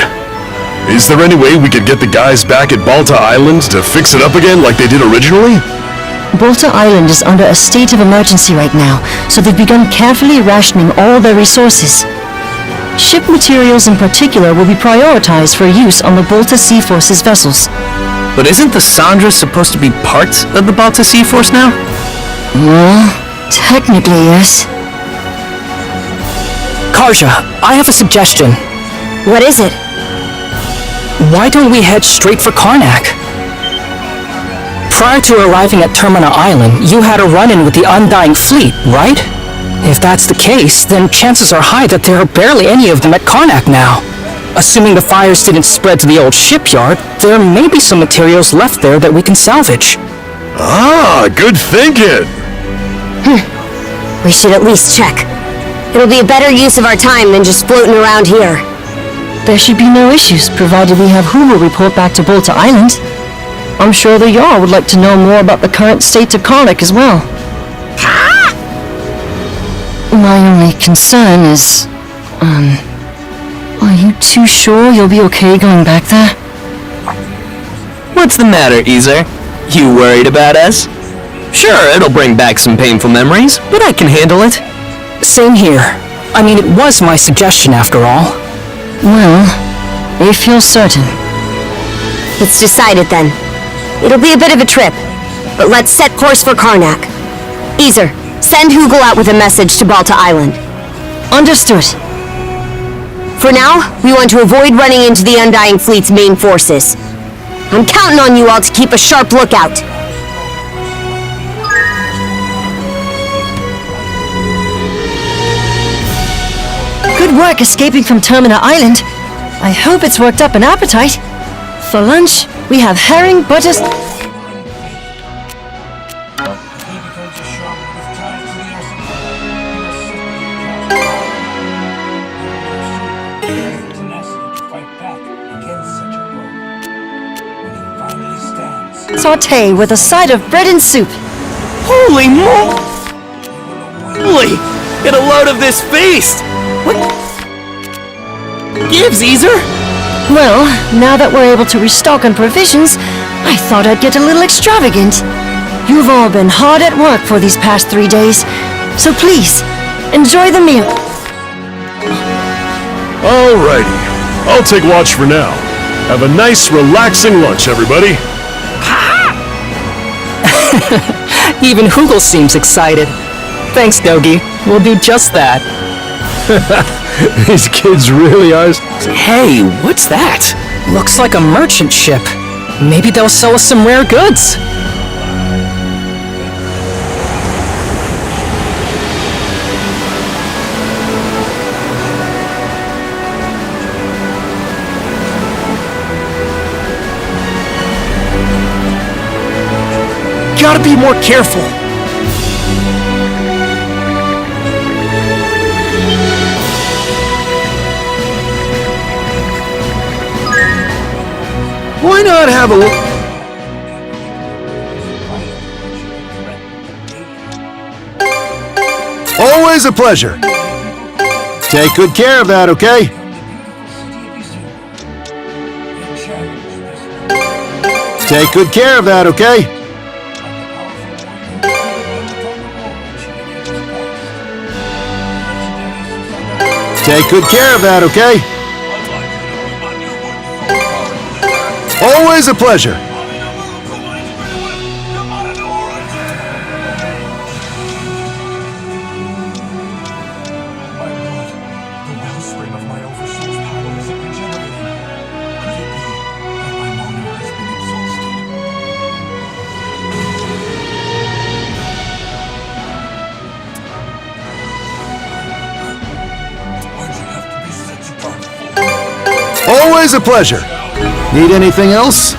D: Is there any way we could get the guys back at Balta Island to fix it up again like they did originally?
P: Balta Island is under a state of emergency right now, so they've begun carefully rationing all their resources. Ship materials in particular will be prioritized for use on the Balta Sea Force's vessels.
E: But isn't the Sandra supposed to be part of the Balta Sea Force now?
P: Well, technically, yes.
L: Karja, I have a suggestion.
P: What is it?
L: Why don't we head straight for Karnak? Prior to arriving at Termina Island, you had a run-in with the Undying Fleet, right? If that's the case, then chances are high that there are barely any of them at Karnak now. Assuming the fires didn't spread to the old shipyard, there may be some materials left there that we can salvage.
D: Ah, good thinking!
P: We should at least check.
B: It'll be a better use of our time than just floating around here.
P: There should be no issues, provided we have Hulu report back to Bolter Island. I'm sure the Jarl would like to know more about the current state of Karnak as well. My only concern is, are you too sure you'll be okay going back there?
E: What's the matter, Easer? You worried about us? Sure, it'll bring back some painful memories, but I can handle it.
L: Same here. I mean, it was my suggestion after all.
P: Well, if you're certain.
B: It's decided then. It'll be a bit of a trip, but let's set course for Karnak. Easer, send Hugel out with a message to Balta Island.
P: Understood.
B: For now, we want to avoid running into the Undying Fleet's main forces. I'm counting on you all to keep a sharp lookout.
P: Good work escaping from Termina Island. I hope it's worked up an appetite. For lunch, we have herring, butter... Sauté with a side of bread and soup.
E: Holy moly! Get a load of this feast! What gives, Easer?
P: Well, now that we're able to restock on provisions, I thought I'd get a little extravagant. You've all been hard at work for these past 3 days, so please, enjoy the meal.
Q: Alrighty, I'll take watch for now. Have a nice, relaxing lunch, everybody.
L: Even Hugel seems excited. Thanks, Dogi. We'll do just that.
Q: These kids really are...
L: Hey, what's that? Looks like a merchant ship. Maybe they'll sell us some rare goods.
E: Gotta be more careful.
Q: Why not have a look? Always a pleasure. Take good care of that, okay? Take good care of that, okay? Take good care of that, okay? Always a pleasure. Always a pleasure. Need anything else?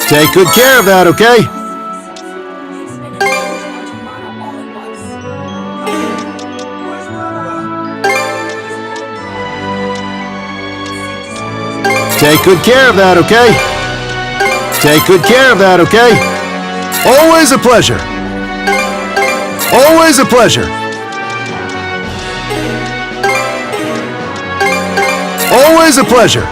Q: Take good care of that, okay? Take good care of that, okay? Take good care of that, okay? Always a pleasure. Always a pleasure. Always a pleasure.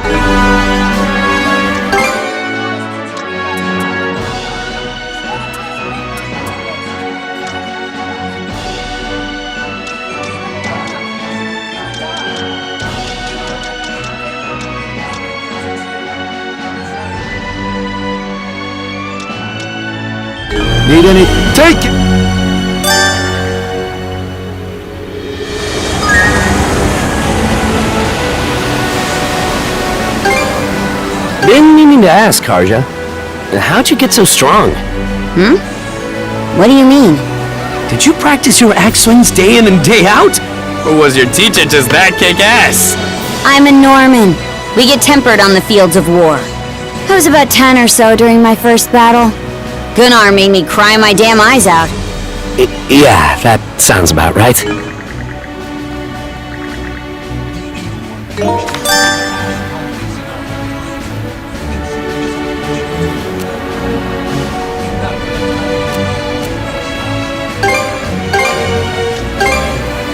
Q: Need any? Take it!
E: Been meaning to ask, Karja. How'd you get so strong?
B: What do you mean?
E: Did you practice your axe swings day in and day out? Or was your teacher just that kick-ass?
B: I'm a Norman. We get tempered on the fields of war. I was about 10 or so during my first battle. Gunnar made me cry my damn eyes out.
O: Yeah, that sounds about right.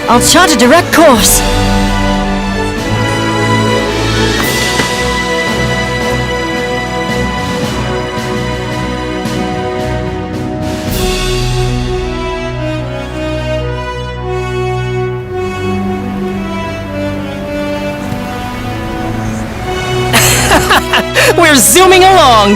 P: I'll chart a direct course.
L: We're zooming along!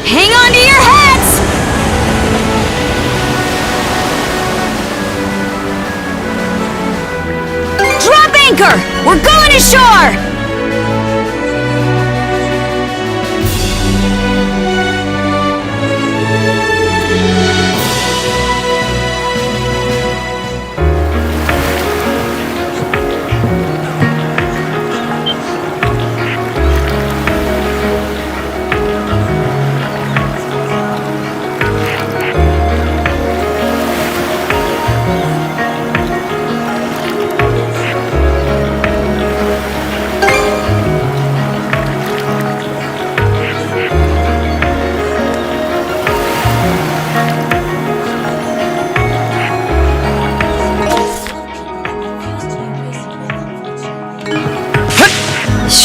B: Hang on to your hats! Drop anchor! We're going ashore!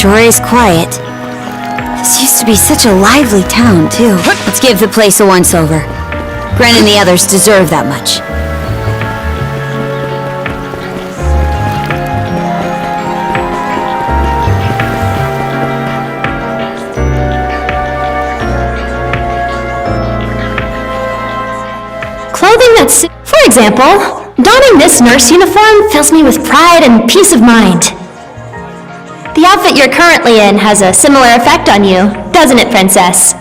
B: Sure is quiet. This used to be such a lively town, too. Let's give the place a once-over. Gren and the others deserve that much.
S: Clothing that's... For example, donning this nurse uniform fills me with pride and peace of mind. The outfit you're currently in has a similar effect on you, doesn't it, Princess?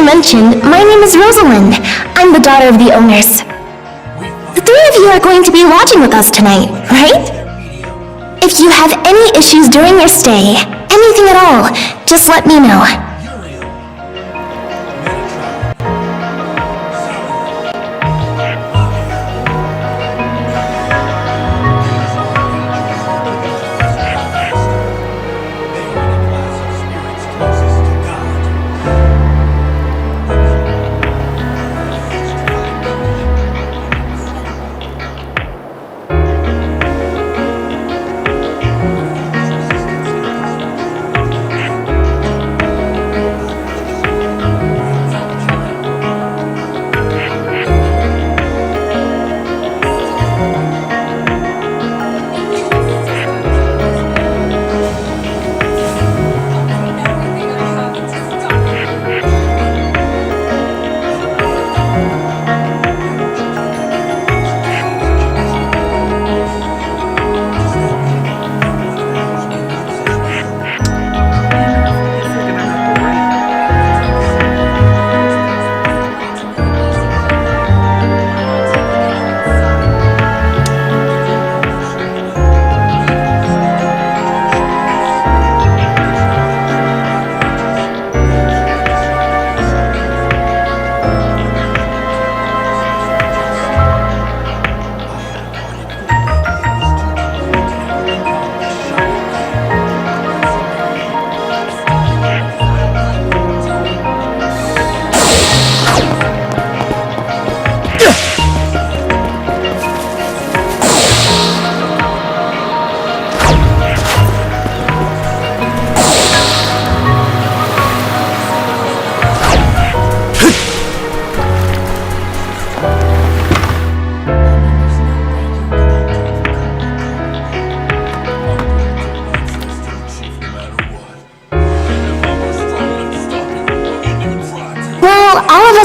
F: mentioned, my name is Rosalind. I'm the daughter of the owners. The three of you are going to be lodging with us tonight, right? If you have any issues during your stay, anything at all, just let me know.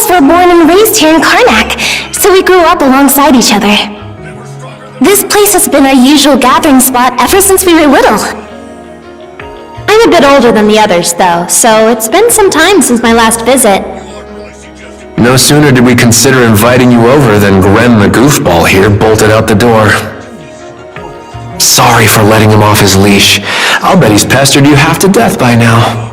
F: Were born and raised here in Karnak, so we grew up alongside each other. This place has been our usual gathering spot ever since we were little. I'm a bit older than the others, though, so it's been some time since my last visit.
O: No sooner did we consider inviting you over than Grem the goofball here bolted out the door. Sorry for letting him off his leash. I'll bet he's pestered you half to death by now.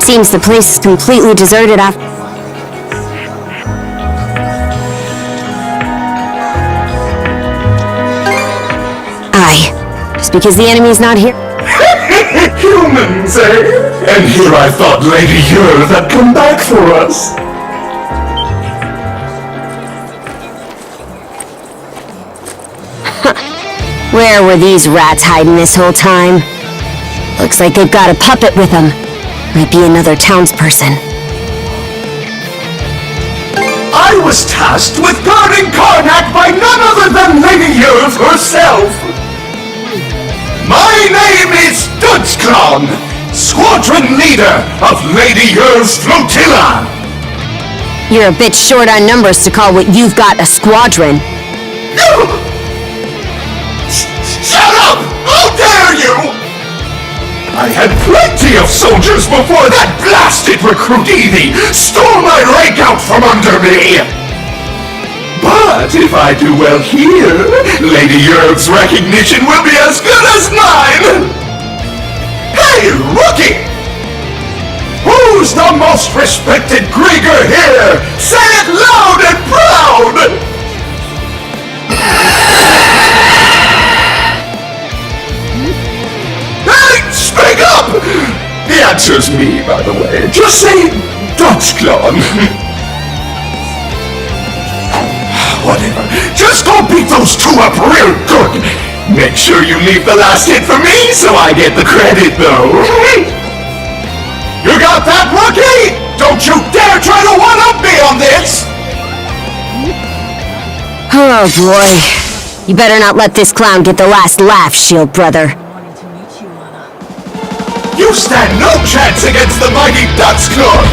B: Seems the place is completely deserted after... Aye. Just because the enemy's not here...
D: Humans, eh? And here I thought Lady Earth had come back for us.
B: Where were these rats hiding this whole time? Looks like they've got a puppet with them. Might be another townsperson.
D: I was tasked with guarding Karnak by none other than Lady Earth herself! My name is Dudsclon, squadron leader of Lady Yer's flotilla.
B: You're a bit short on numbers to call what you've got a squadron.
D: Shut up! How dare you! I had plenty of soldiers before that blasted recruit Evie stole my rank out from under me! But if I do well here, Lady Yerv's recognition will be as good as mine! Hey, rookie! Who's the most respected Grieger here? Say it loud and proud! Hey, speak up! The answer's me, by the way. Just say Dudsclon. Whatever. Just go beat those two up real good. Make sure you leave the last hit for me so I get the credit, though. You got that, rookie? Don't you dare try to one-up me on this!
B: Oh boy. You better not let this clown get the last laugh, Shield brother.
D: You stand no chance against the mighty Dudsclon!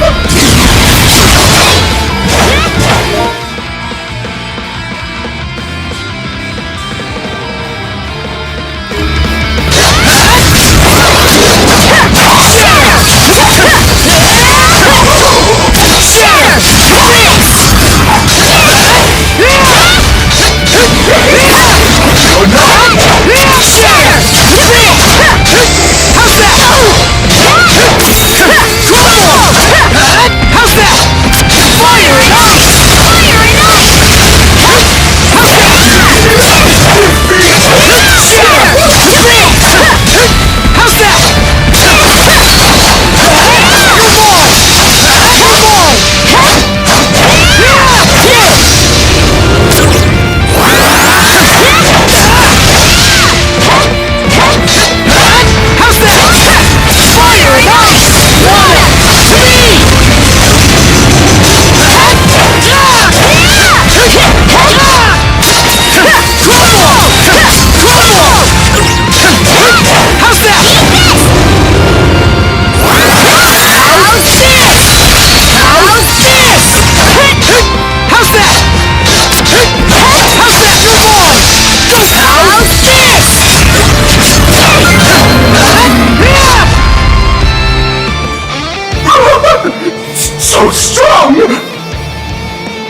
D: So strong!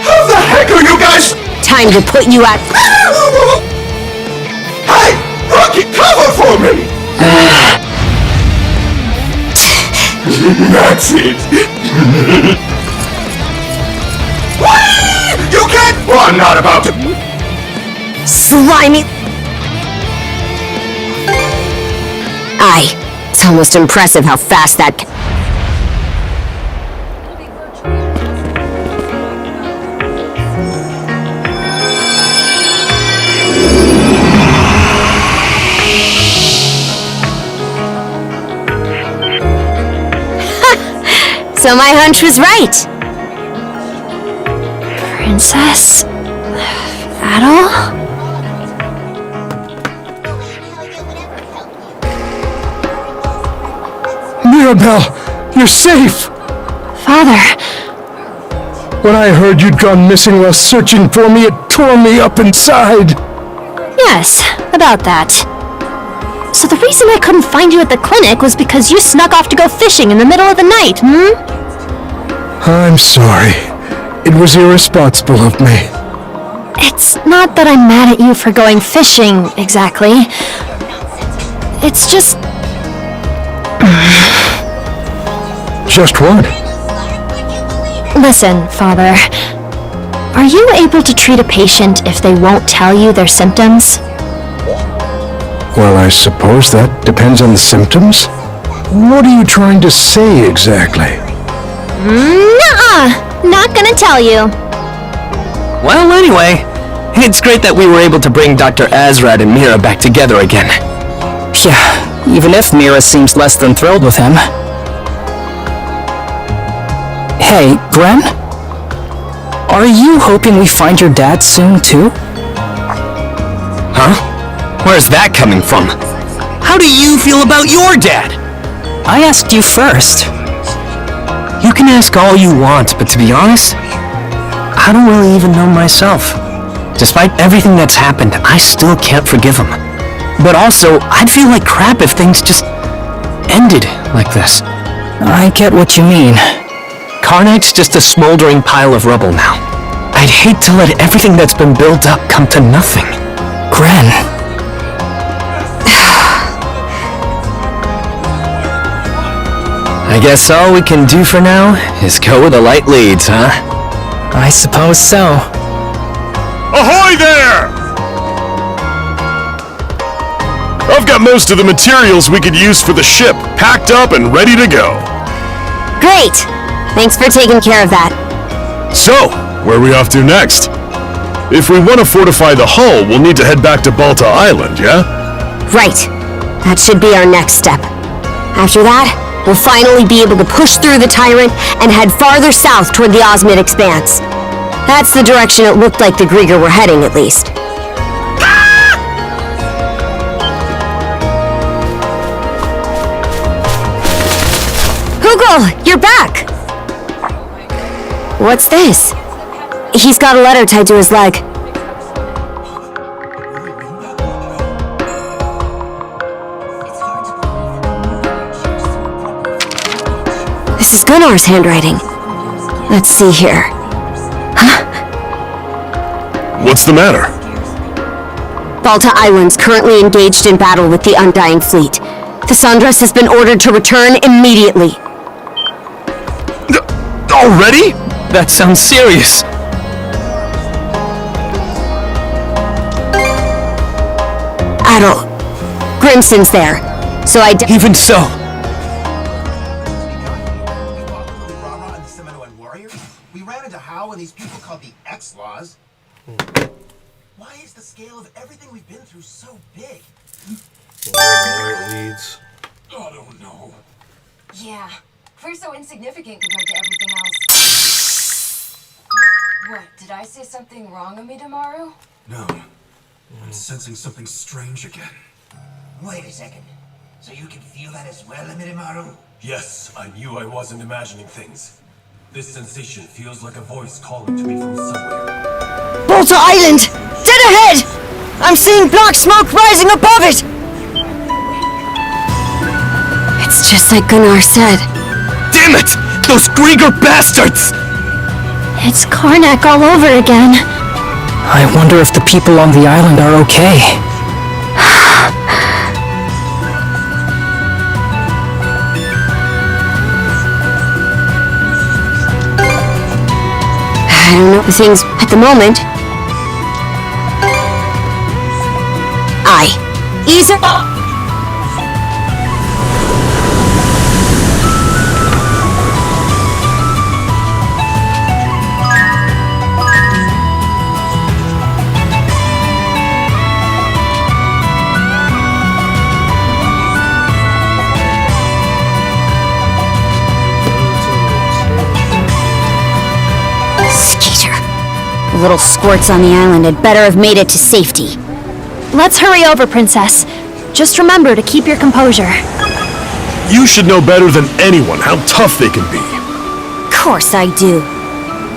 D: How the heck are you guys?
B: Time to put you out.
D: Hey! Rocky, cover for me! That's it! You can't! Well, I'm not about to...
B: Slimy. Aye. It's almost impressive how fast that... So my hunch was right.
S: Princess? Adol?
Q: Mirabelle, you're safe!
S: Father.
Q: When I heard you'd gone missing while searching for me, it tore me up inside.
S: Yes, about that. So the reason I couldn't find you at the clinic was because you snuck off to go fishing in the middle of the night,
Q: I'm sorry. It was irresponsible of me.
S: It's not that I'm mad at you for going fishing, exactly. It's just...
Q: Just what?
S: Listen, Father. Are you able to treat a patient if they won't tell you their symptoms?
Q: Well, I suppose that depends on the symptoms. What are you trying to say exactly?
S: Nuh-uh! Not gonna tell you.
O: Well, anyway, it's great that we were able to bring Dr. Azrad and Mira back together again.
L: Yeah, even if Mira seems less than thrilled with him. Hey, Gren? Are you hoping we find your dad soon, too?
O: Huh? Where's that coming from?
E: How do you feel about your dad?
L: I asked you first. You can ask all you want, but to be honest, I don't really even know myself. Despite everything that's happened, I still can't forgive him. But also, I'd feel like crap if things just ended like this. I get what you mean. Karnak's just a smoldering pile of rubble now. I'd hate to let everything that's been built up come to nothing. Gren.
O: I guess all we can do for now is go where the light leads, huh?
L: I suppose so.
D: Ahoy there! I've got most of the materials we could use for the ship packed up and ready to go.
S: Great! Thanks for taking care of that.
D: So, where are we off to next? If we want to fortify the hull, we'll need to head back to Balta Island, yeah?
S: Right. That should be our next step. After that, we'll finally be able to push through the Tyrant and head farther south toward the Osmid Expanse. That's the direction it looked like the Grieger were heading, at least. Hugel, you're back! What's this? He's got a letter tied to his leg. This is Gunnar's handwriting. Let's see here. Huh?
D: What's the matter?
S: Balta Island's currently engaged in battle with the Undying Fleet. The Sandras has been ordered to return immediately.
D: Already?
L: That sounds serious.
S: Adol. Grimson's there. So
L: Even so.
R: We ran into Howe and these people called the X-Laws. Why is the scale of everything we've been through so big?
A: Where it leads.
H: I don't know.
K: Yeah, we're so insignificant compared to everything else. What, did I say something wrong, Amidamaru?
J: No. I'm sensing something strange again.
R: Wait a second. So you can feel that as well, Amidamaru?
I: Yes, I knew I wasn't imagining things. This sensation feels like a voice calling to me from somewhere.
P: Balta Island! Dead ahead! I'm seeing black smoke rising above it!
S: It's just like Gunnar said.
D: Damn it! Those Grieger bastards!
F: It's Karnak all over again.
L: I wonder if the people on the island are okay.
S: I don't know things at the moment. Ease up! The little squirts on the island had better have made it to safety.
F: Let's hurry over, Princess. Just remember to keep your composure.
D: You should know better than anyone how tough they can be.
S: Of course I do.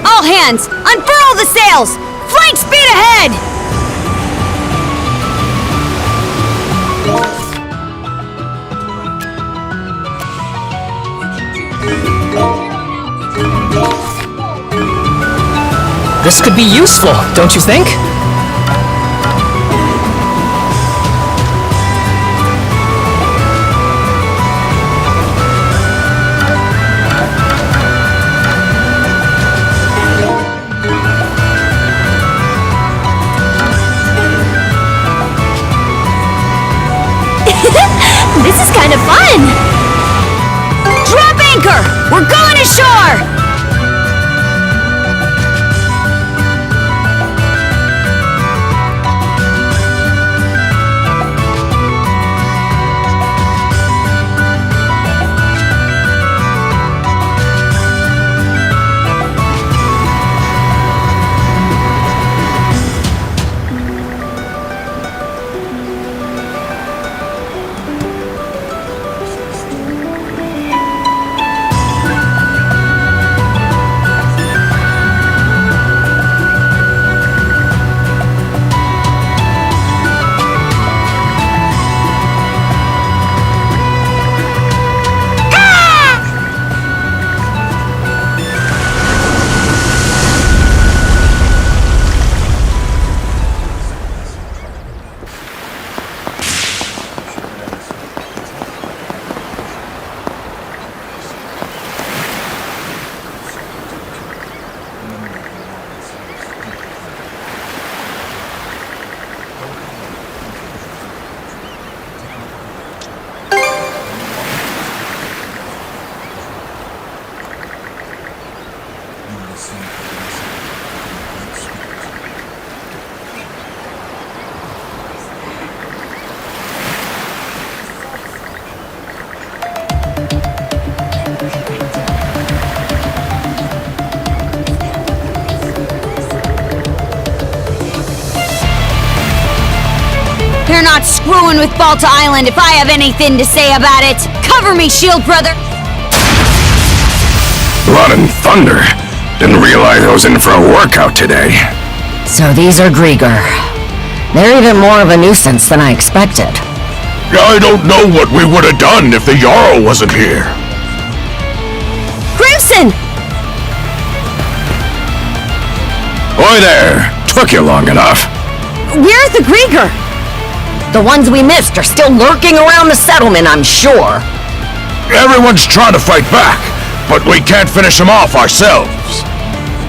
S: All hands, unfurl the sails! Flank speed ahead!
L: This could be useful, don't you think?
F: This is kind of fun!
S: Drop anchor! We're going ashore!
B: They're not screwing with Balta Island if I have anything to say about it. Cover me, Shield Brother!
C: Blood and thunder. Didn't realize I was in for a workout today.
U: So these are Grieger. They're even more of a nuisance than I expected.
D: I don't know what we would have done if the Jarl wasn't here.
B: Crimson!
C: Boy there, took you long enough.
U: Where's the Grieger? The ones we missed are still lurking around the settlement, I'm sure.
D: Everyone's trying to fight back, but we can't finish them off ourselves.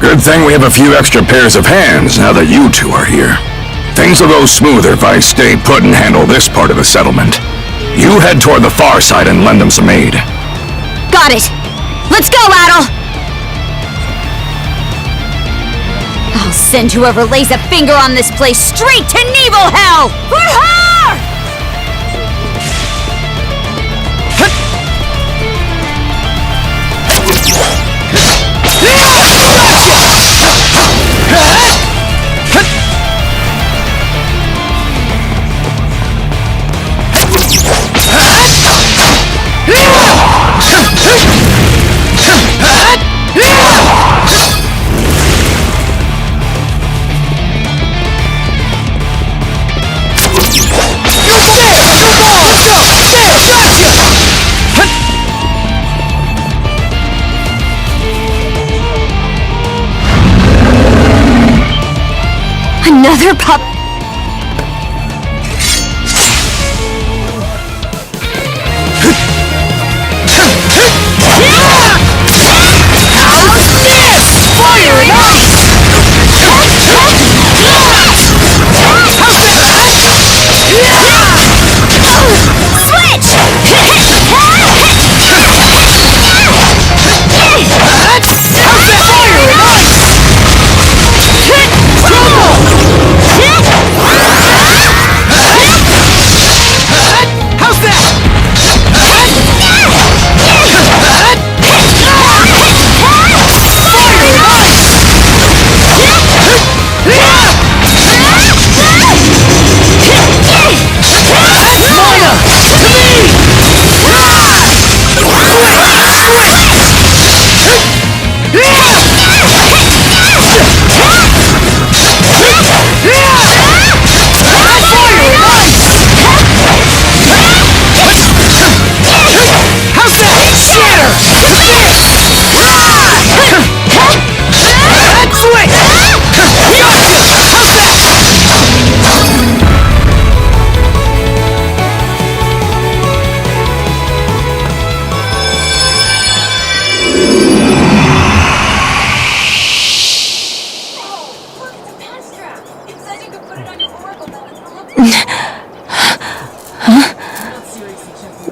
C: Good thing we have a few extra pairs of hands now that you two are here. Things will go smoother if I stay put and handle this part of the settlement. You head toward the far side and lend them some aid.
B: Got it! Let's go, Adel! I'll send whoever lays a finger on this place straight to Nibelhell! For her! Another pup. How's this? Fire and ice!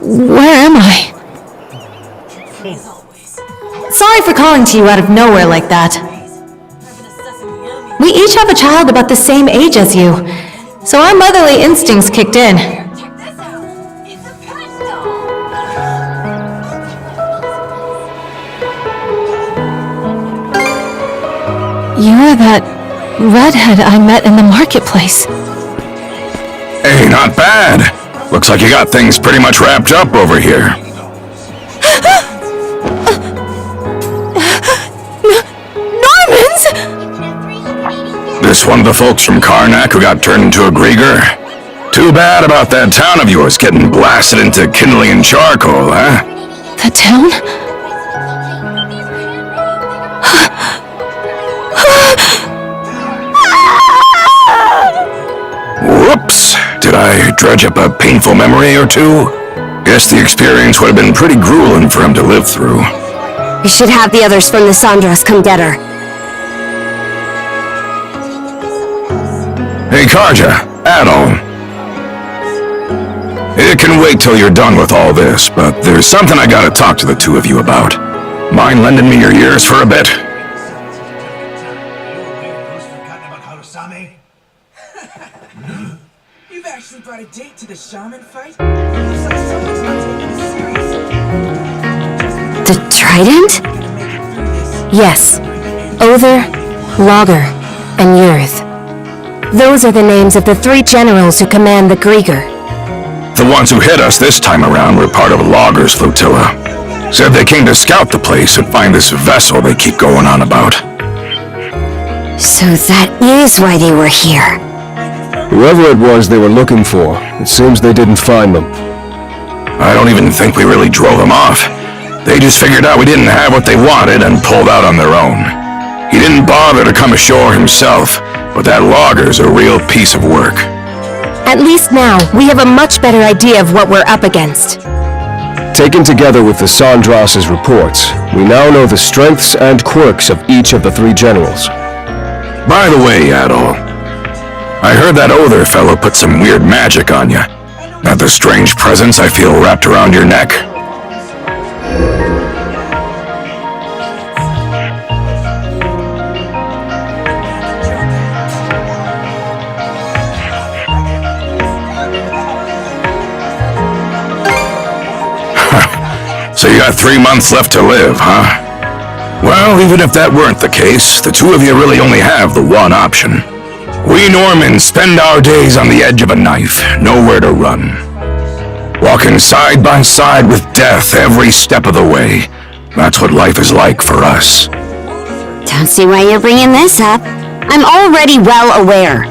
S: Where am I? Sorry for calling to you out of nowhere like that. We each have a child about the same age as you, so our motherly instincts kicked in. You're that redhead I met in the marketplace.
C: Hey, not bad. Looks like you got things pretty much wrapped up over here.
S: Normans!
C: This one of the folks from Karnak who got turned into a Grieger? Too bad about that town of yours getting blasted into kindling and charcoal, huh?
S: The town?
C: Whoops! Did I dredge up a painful memory or two? Guess the experience would have been pretty grueling for him to live through.
F: We should have the others from the Sandras come get her.
C: Hey, Karja, Adol. It can wait till you're done with all this, but there's something I gotta talk to the two of you about. Mind lending me your ears for a bit?
G: shaman fight? Looks like someone's not taking this seriously.
S: The trident? Yes. Other, Logger, and Yurth. Those are the names of the 3 generals who command the Grieger.
C: The ones who hit us this time around were part of Logger's flotilla. Said they came to scout the place and find this vessel they keep going on about.
B: So that is why they were here.
Q: Whoever it was they were looking for, it seems they didn't find them.
C: I don't even think we really drove them off. They just figured out we didn't have what they wanted and pulled out on their own. He didn't bother to come ashore himself, but that Logger's a real piece of work.
S: At least now, we have a much better idea of what we're up against.
Q: Taken together with the Sandras's reports, we now know the strengths and quirks of each of the 3 generals.
C: By the way, Adol, I heard that Other fellow put some weird magic on you. Not the strange presence I feel wrapped around your neck. So you got 3 months left to live, huh? Well, even if that weren't the case, the 2 of you really only have the one option. We Normans spend our days on the edge of a knife, nowhere to run. Walking side by side with death every step of the way. That's what life is like for us.
B: Don't see why you're bringing this up. I'm already well aware.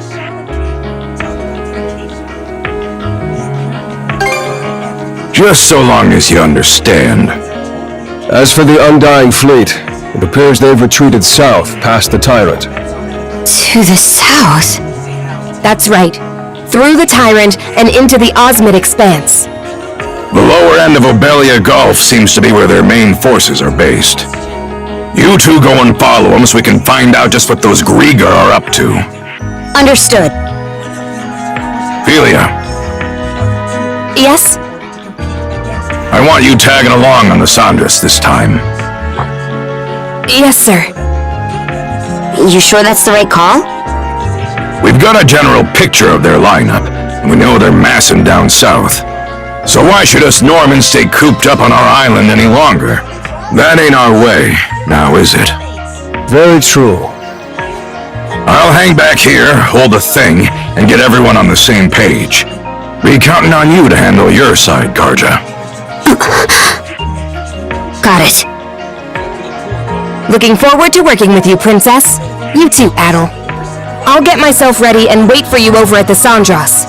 C: Just so long as you understand.
Q: As for the Undying Fleet, it appears they've retreated south past the Tyrant.
B: To the south?
S: That's right. Through the Tyrant and into the Osmid Expanse.
C: The lower end of Obelia Gulf seems to be where their main forces are based. You 2 go and follow them so we can find out just what those Grieger are up to.
B: Understood.
C: Philia.
S: Yes?
C: I want you tagging along on the Sandras this time.
S: Yes, sir.
B: You sure that's the right call?
C: We've got a general picture of their lineup, and we know they're massing down south. So why should us Normans stay cooped up on our island any longer? That ain't our way, now is it?
Q: Very true.
C: I'll hang back here, hold the thing, and get everyone on the same page. Be counting on you to handle your side, Karja.
B: Got it.
S: Looking forward to working with you, Princess. You too, Adol. I'll get myself ready and wait for you over at the Sandras.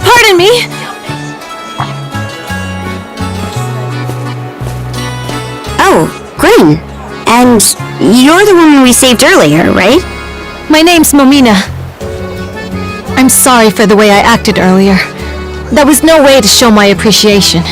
S: Pardon me!
B: Oh, Grin. And you're the woman we saved earlier, right?
S: My name's Momina. I'm sorry for the way I acted earlier. That was no way to show my appreciation.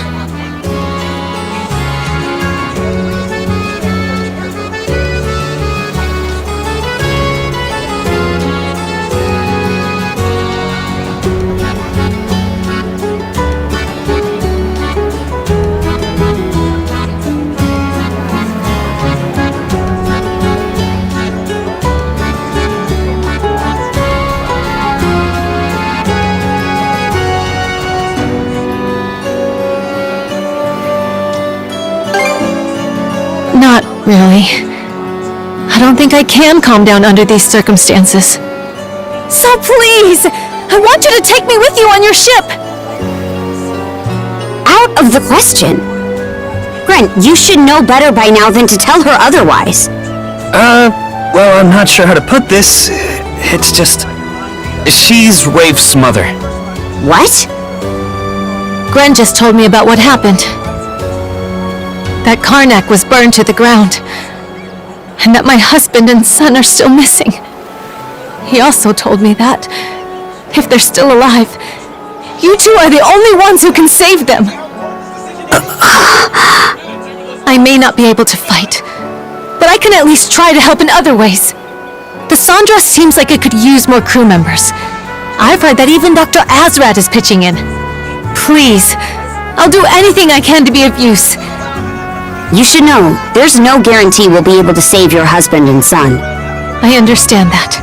S: Not really. I don't think I can calm down under these circumstances. So please! I want you to take me with you on your ship!
B: Out of the question. Gren, you should know better by now than to tell her otherwise.
E: Well, I'm not sure how to put this. It's just... She's Rafe's mother.
B: What?
S: Gren just told me about what happened. That Karnak was burned to the ground. And that my husband and son are still missing. He also told me that, if they're still alive, you two are the only ones who can save them. I may not be able to fight, but I can at least try to help in other ways. The Sandra seems like it could use more crew members. I've heard that even Dr. Azrat is pitching in. Please, I'll do anything I can to be of use.
B: You should know, there's no guarantee we'll be able to save your husband and son.
S: I understand that.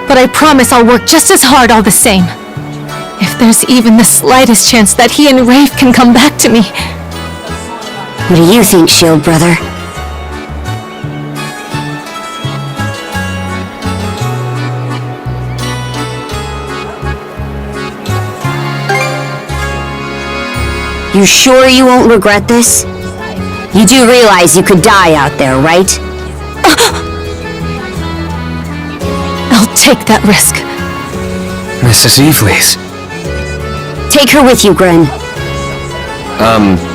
S: But I promise I'll work just as hard all the same. If there's even the slightest chance that he and Rafe can come back to me.
B: What do you think, Shield Brother? You sure you won't regret this? You do realize you could die out there, right?
S: I'll take that risk.
O: Mrs. Evelys.
B: Take her with you, Gren.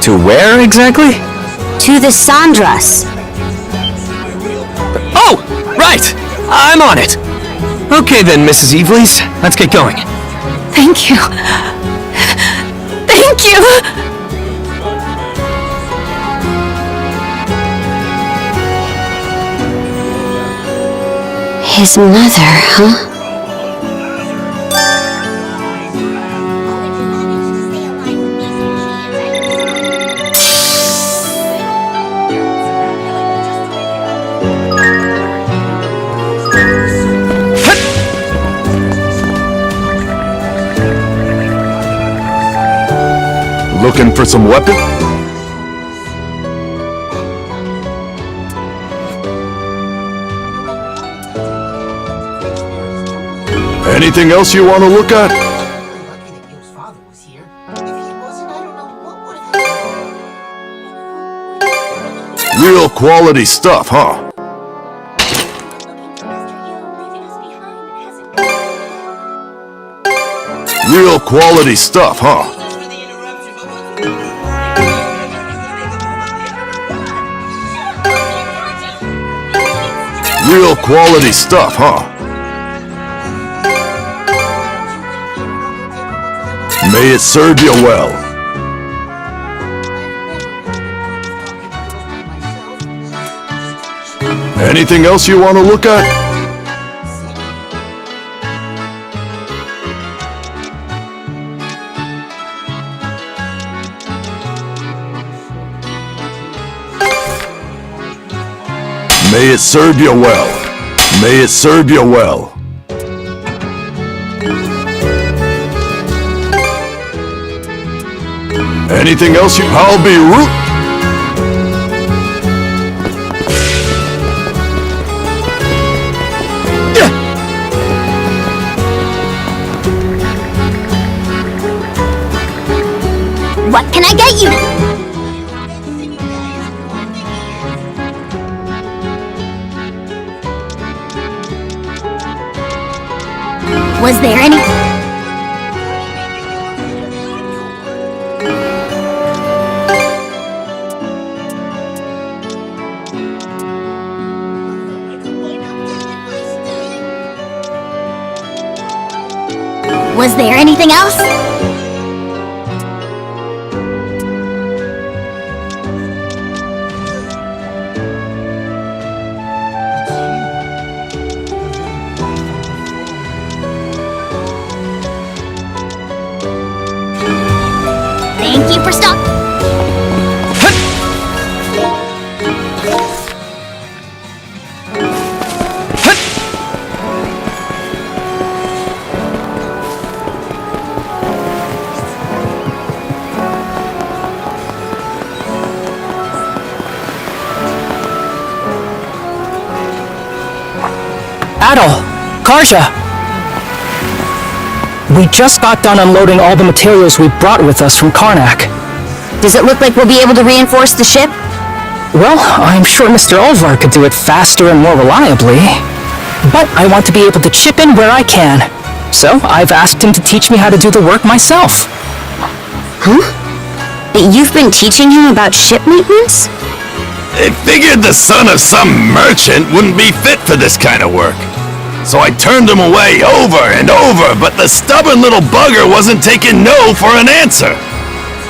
O: To where exactly?
B: To the Sandras.
O: Oh, right! I'm on it! Okay then, Mrs. Evelys, let's get going.
S: Thank you. Thank you!
B: His mother, huh?
D: Looking for some weapon? Anything else you want to look at? Real quality stuff, huh? Real quality stuff, huh? Real quality stuff, huh? May it serve you well. Anything else you want to look at? May it serve you well. May it serve you well. Anything else you... I'll be root...
B: What can I get you? Was there any... Was there anything else? Thank you for stop.
L: Adol! Karja! We just got done unloading all the materials we brought with us from Karnak.
B: Does it look like we'll be able to reinforce the ship?
L: Well, I'm sure Mr. Olvar could do it faster and more reliably. But I want to be able to chip in where I can. So I've asked him to teach me how to do the work myself.
B: Huh? You've been teaching him about ship maintenance?
D: They figured the son of some merchant wouldn't be fit for this kind of work. So I turned him away over and over, but the stubborn little bugger wasn't taking no for an answer.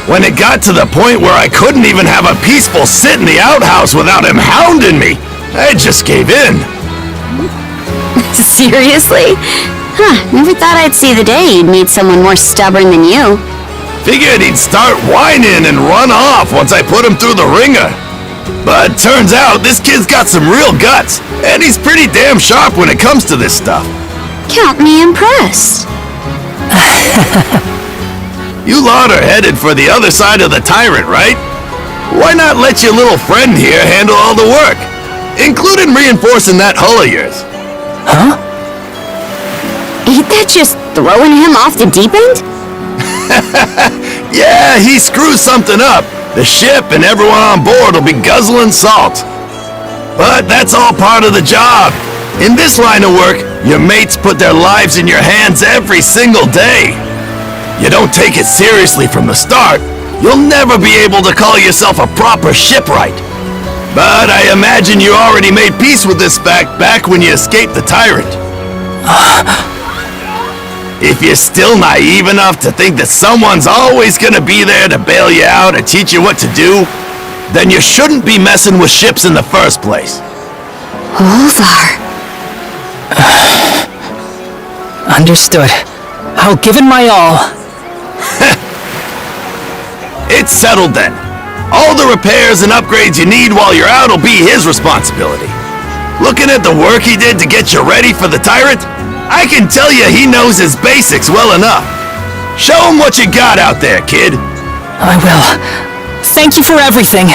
D: When it got to the point where I couldn't even have a peaceful sit in the outhouse without him hounding me, I just gave in.
B: Seriously? Huh, never thought I'd see the day you'd meet someone more stubborn than you.
D: Figured he'd start whining and run off once I put him through the ringer. But turns out this kid's got some real guts, and he's pretty damn sharp when it comes to this stuff.
B: Count me impressed.
D: You lot are headed for the other side of the tyrant, right? Why not let your little friend here handle all the work, including reinforcing that hull of yours?
L: Huh?
B: Ain't that just throwing him off the deep end?
D: Yeah, he screws something up. The ship and everyone on board will be guzzling salt. But that's all part of the job. In this line of work, your mates put their lives in your hands every single day. You don't take it seriously from the start, you'll never be able to call yourself a proper shipwright. But I imagine you already made peace with this fact back when you escaped the tyrant. If you're still naive enough to think that someone's always gonna be there to bail you out or teach you what to do, then you shouldn't be messing with ships in the first place.
B: Olvar.
L: Understood. I'll give it my all.
D: It's settled then. All the repairs and upgrades you need while you're out will be his responsibility. Looking at the work he did to get you ready for the tyrant, I can tell you he knows his basics well enough. Show him what you got out there, kid.
L: I will. Thank you for everything.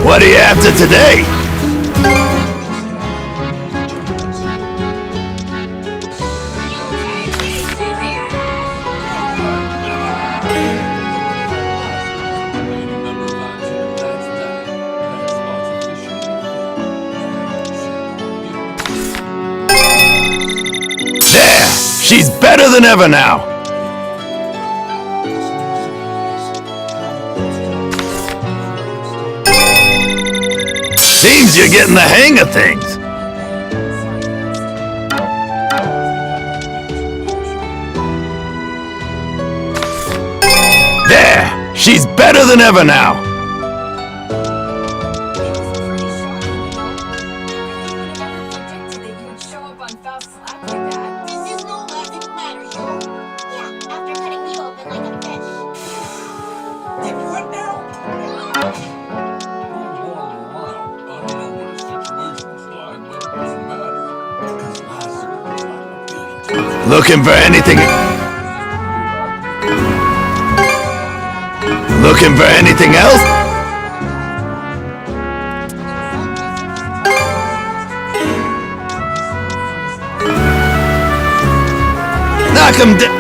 D: What are you after today? There! She's better than ever now! Seems you're getting the hang of things. There! She's better than ever now! Looking for anything? Looking for anything else? Knock him down.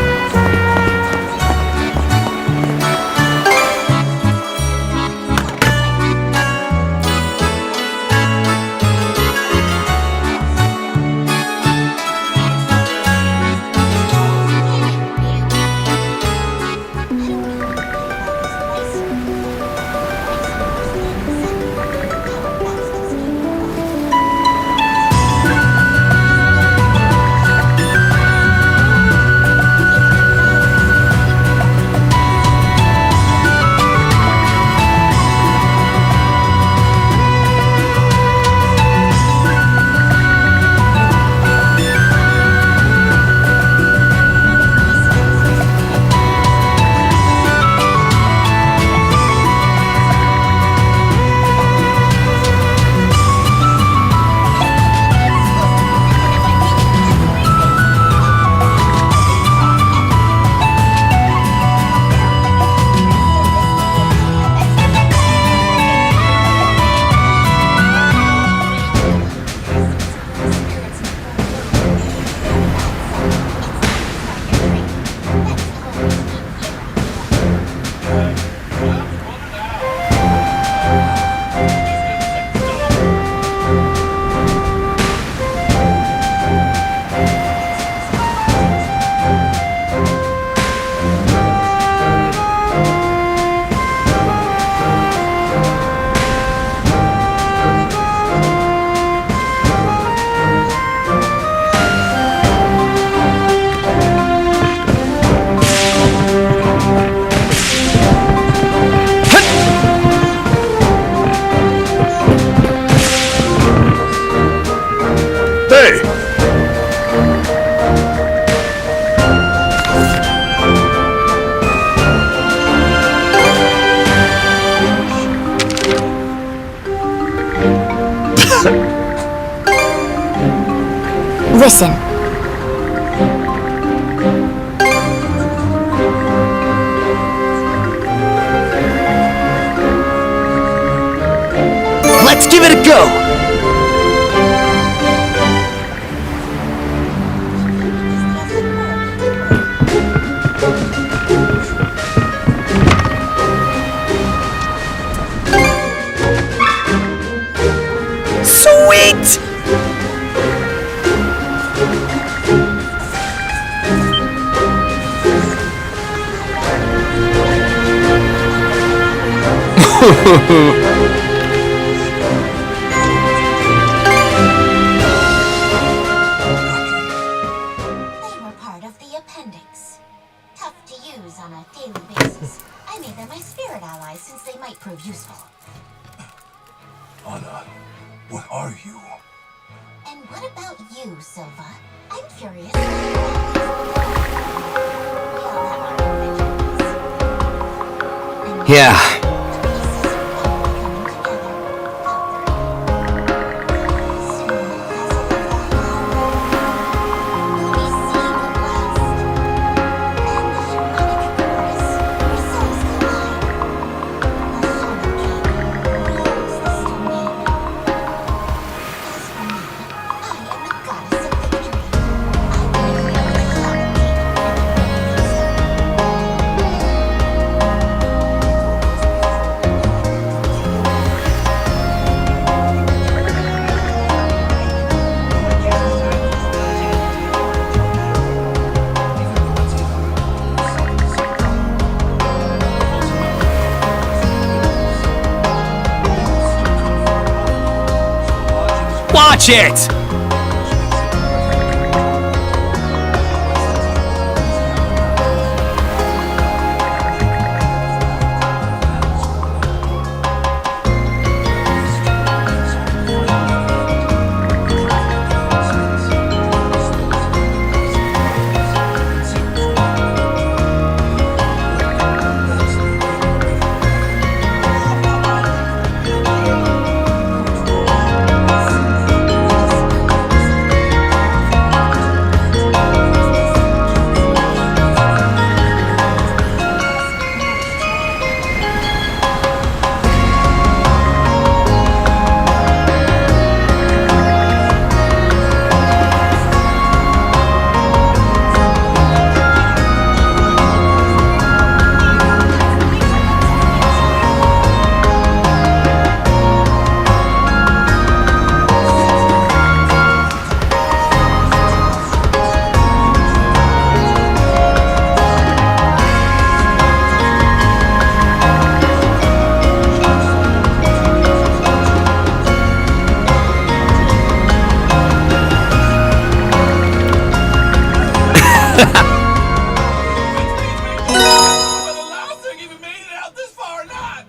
B: Listen.
E: Let's give it a go! Sweet!
N: They were part of the appendix. Tough to use on a daily basis. I made them my spirit allies since they might prove useful.
J: Anna, what are you?
N: And what about you, Silva? I'm curious.
O: Yeah.
E: Watch it!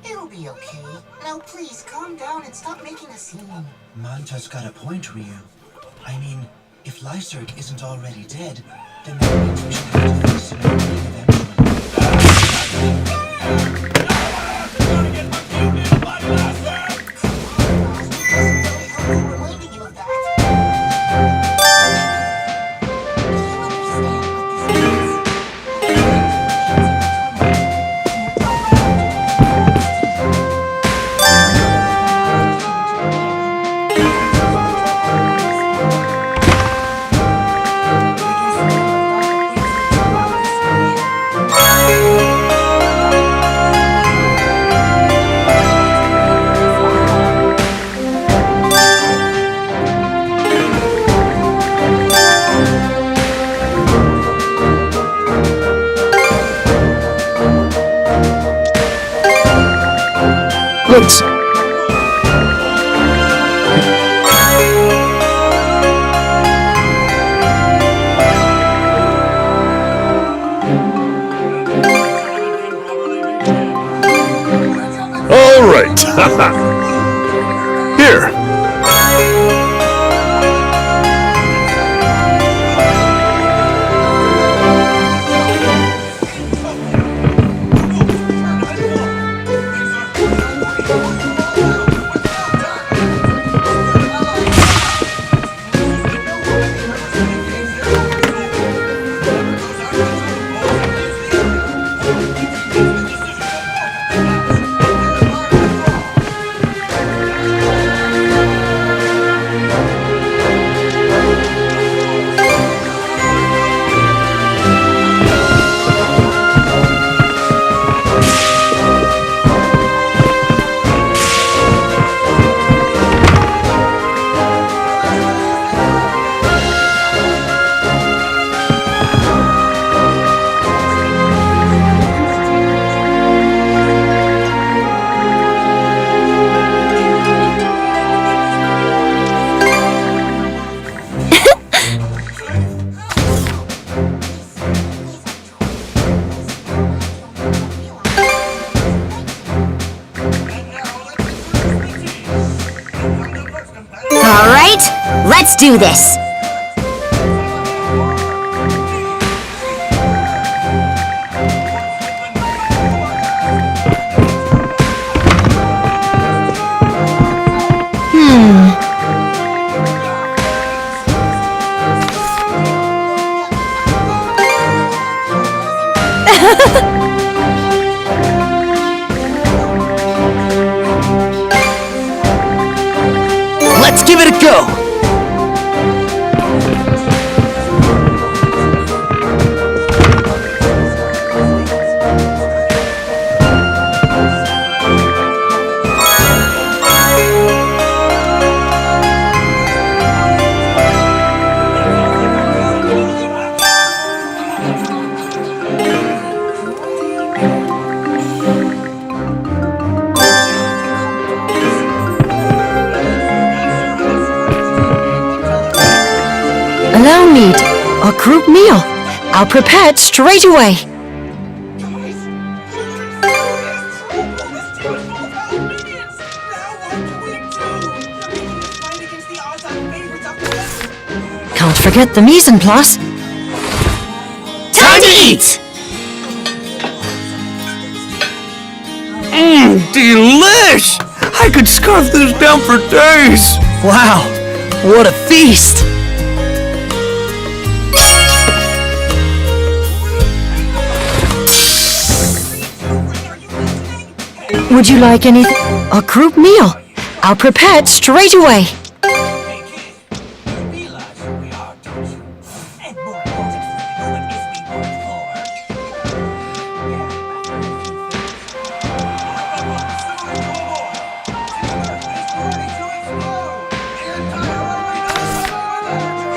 R: It'll be okay. Now please, calm down and stop making a scene.
G: Manta's got a point, Ryu. I mean, if Lyserg isn't already dead, then that means we should have to face him in the ring
Q: Let's...
D: All right. Here.
B: Let's do this!
E: Let's give it a go!
P: Allow me a group meal. I'll prepare it straight away. Can't forget the mise en place.
E: Time to eat! Delish! I could scarf this down for days! Wow, what a feast!
P: Would you like anything? A group meal. I'll prepare it straight away.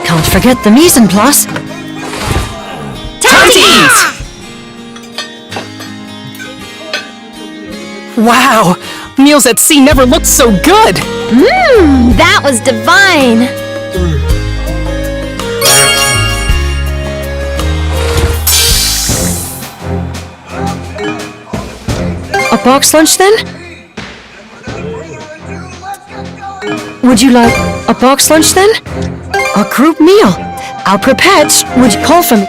P: Can't forget the mise en place.
E: Time to eat!
L: Wow! Meals at sea never looked so good!
S: That was divine!
P: A box lunch then? Would you like a box lunch then? A group meal. I'll prepare it. Would you call for me?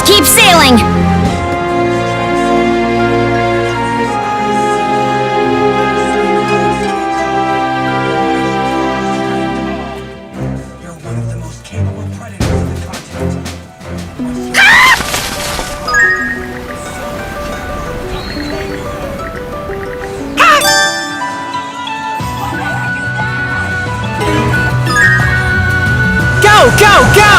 B: Keep sailing!
L: Go, go, go!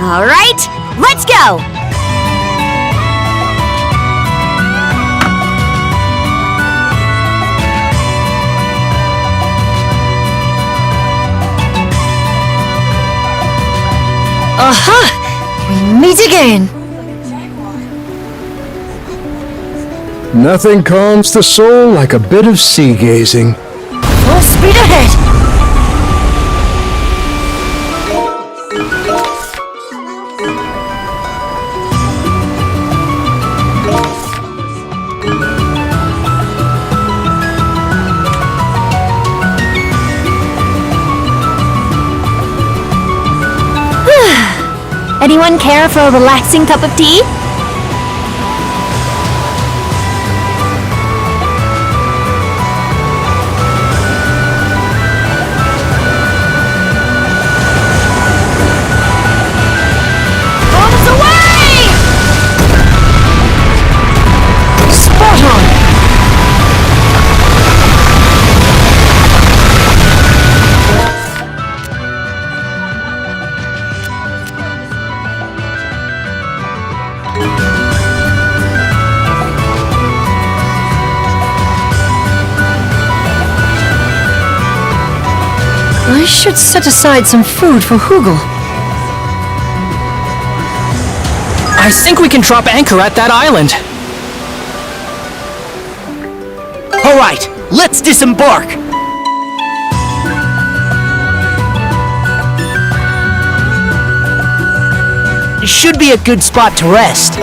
B: All right, let's go! Aha! We meet again!
Q: Nothing calms the soul like a bit of sea gazing.
B: Full speed ahead!
F: Anyone care for a relaxing cup of tea?
B: Bombs away! Spot on!
P: I should set aside some food for Hugel.
L: I think we can drop anchor at that island.
E: Alright, let's disembark! It should be a good spot to rest.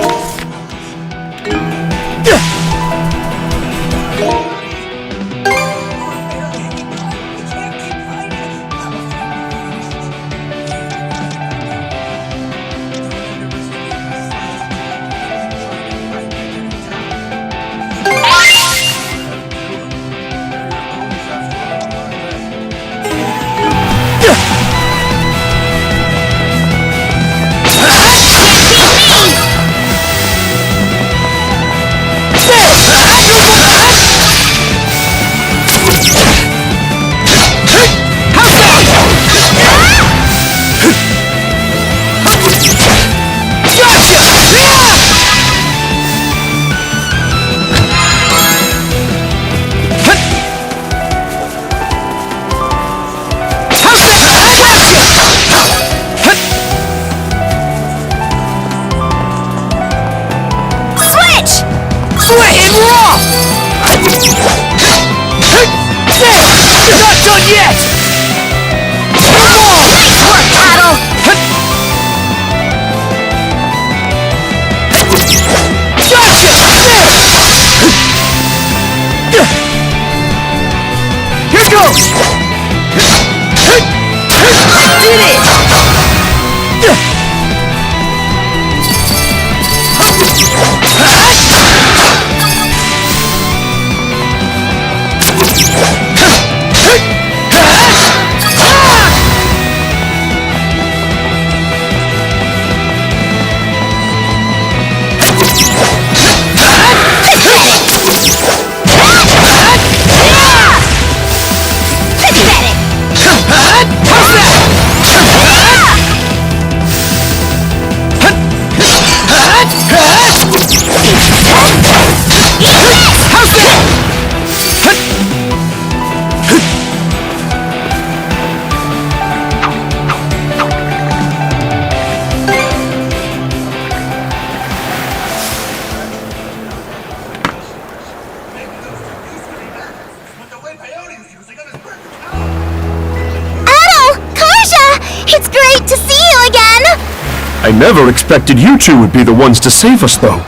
D: I never expected you two would be the ones to save us, though.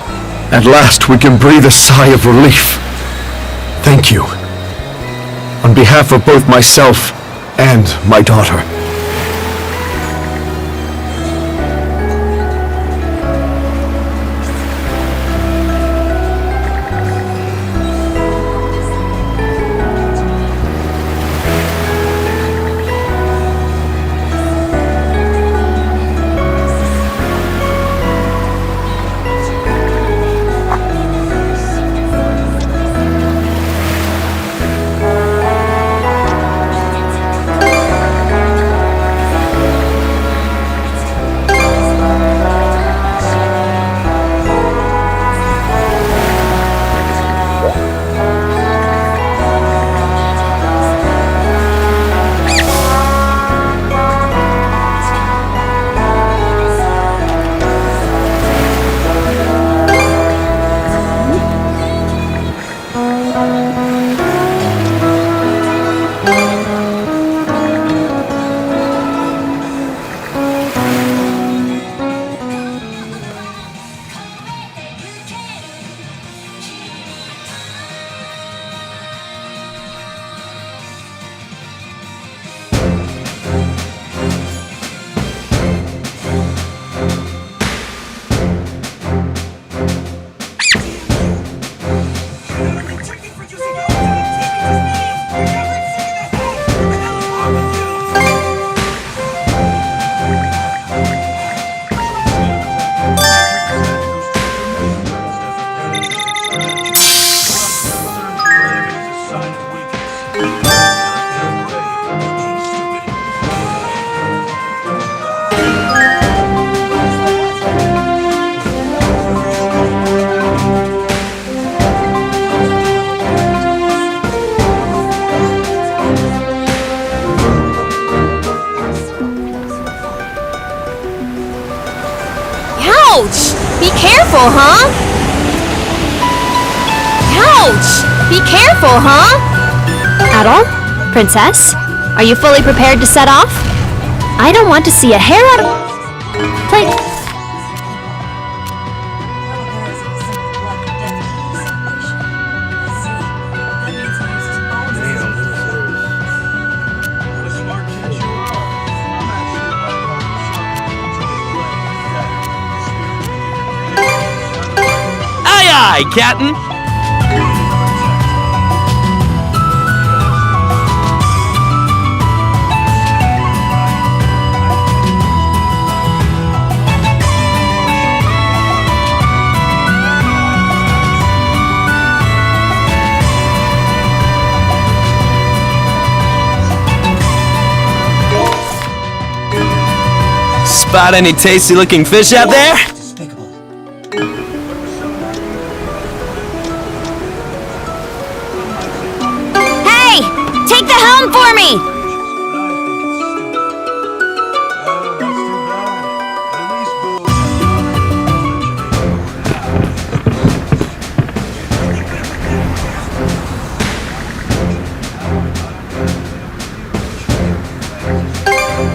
D: At last, we can breathe a sigh of relief. Thank you. On behalf of both myself and my daughter.
S: Ouch! Be careful, huh? Ouch! Be careful, huh? Adol? Princess? Are you fully prepared to set off? I don't want to see a hair out of... Play...
E: Aye, aye, Captain. Spot any tasty-looking fish out there?
B: Hey! Take the helm for me!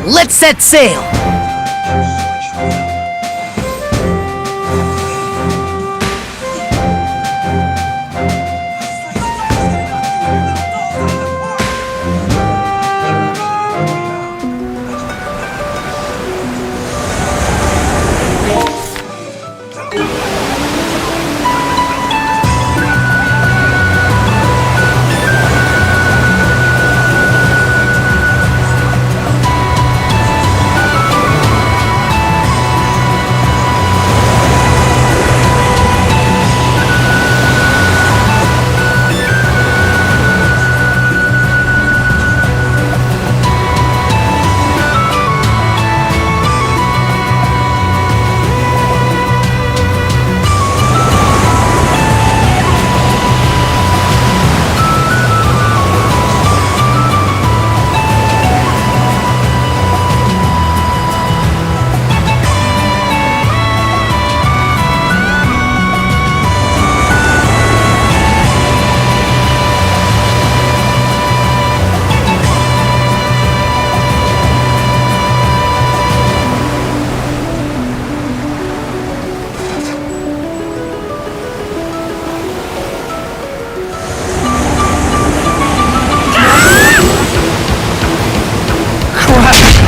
T: Let's set sail!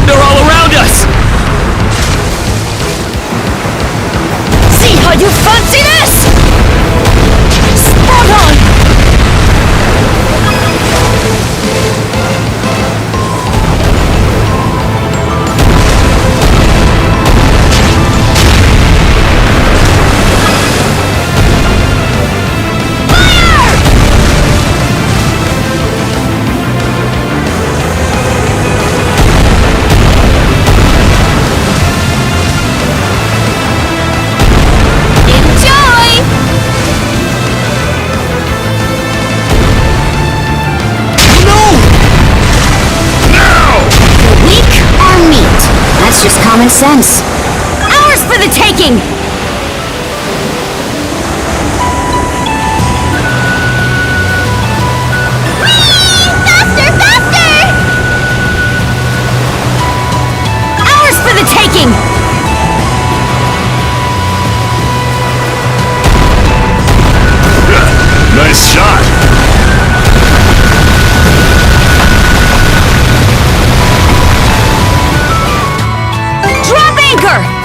E: They're all around us!
B: See how you fancy this? Spot on! That's just common sense. Ours for the taking! Whee! Faster, faster! Ours for the taking!
D: Nice shot!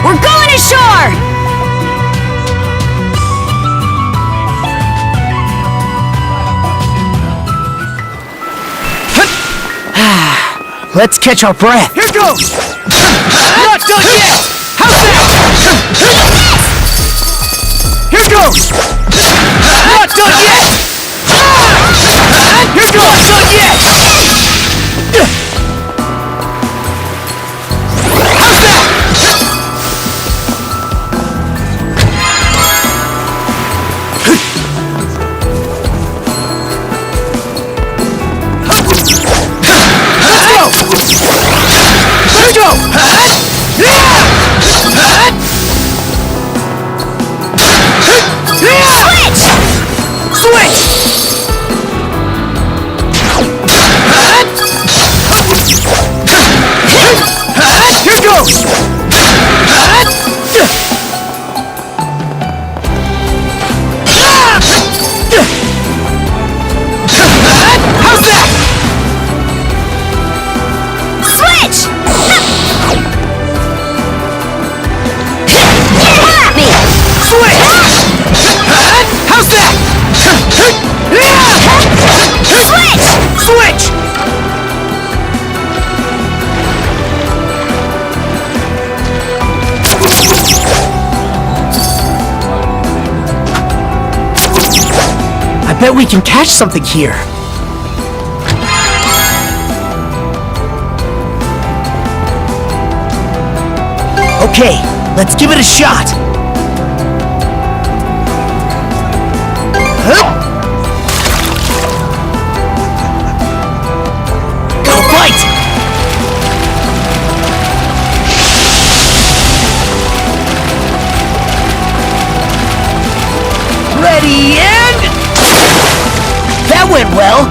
B: We're going ashore!
L: Let's catch our breath.
E: Here goes! Not done yet! How's that? Here goes! Not done yet! Here goes! Not done yet!
L: bet we can catch something here. Okay, let's give it a shot. Go fight! Ready and... That went well.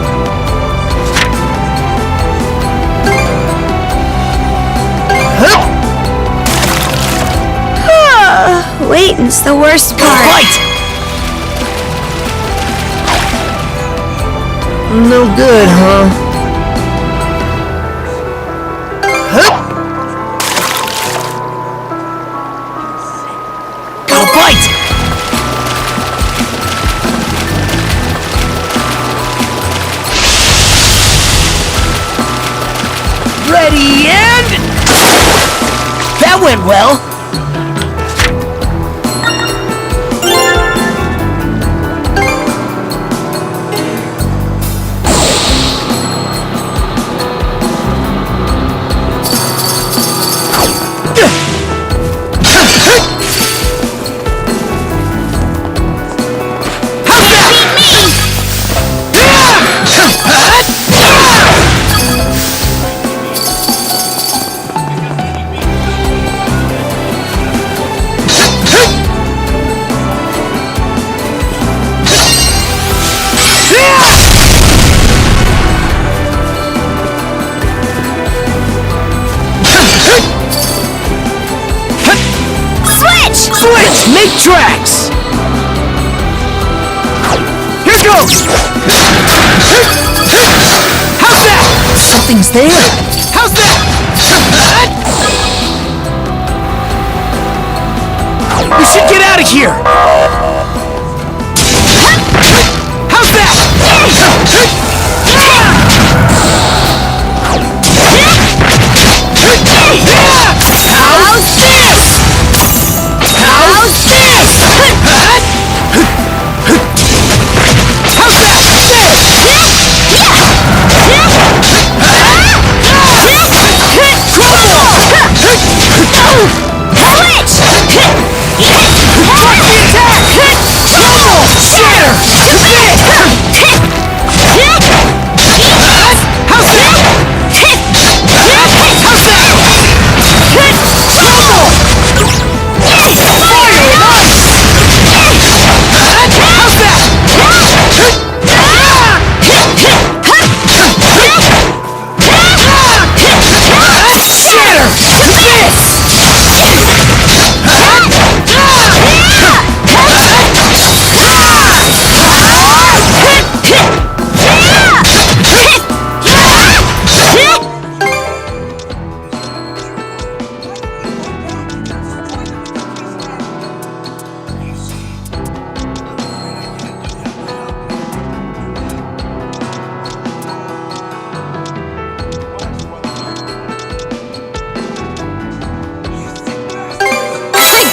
B: Waiting's the worst part.
L: Fight! No good, huh? Go fight! Ready and... That went well. Switch! Make tracks! Here goes! How's that? Something's there! How's that? We should get out of here! How's that? How's this? How's this? How's that?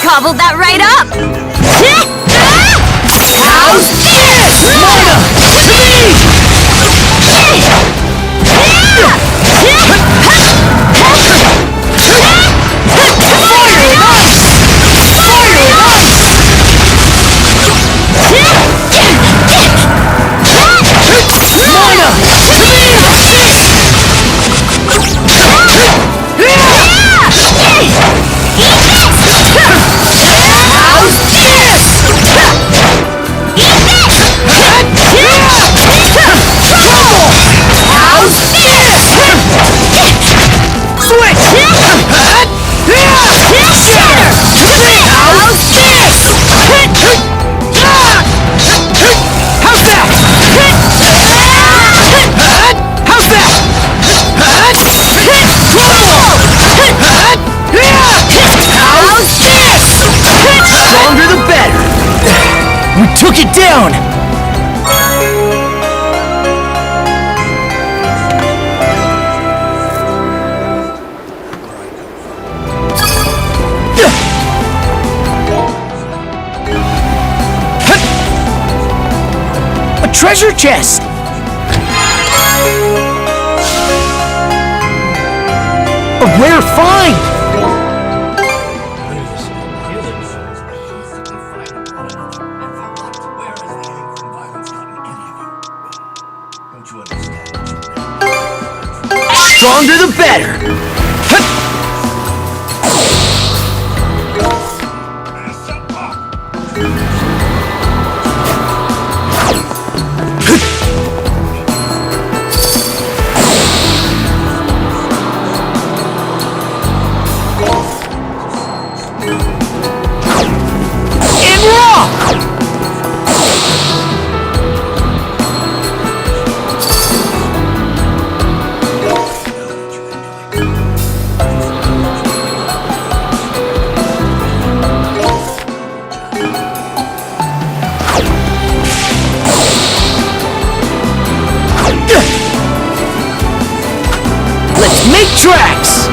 B: Gobbled that right up!
L: How's this? Mona! To me! Took it down! A treasure chest! A rare find! Stronger the better! Make tracks!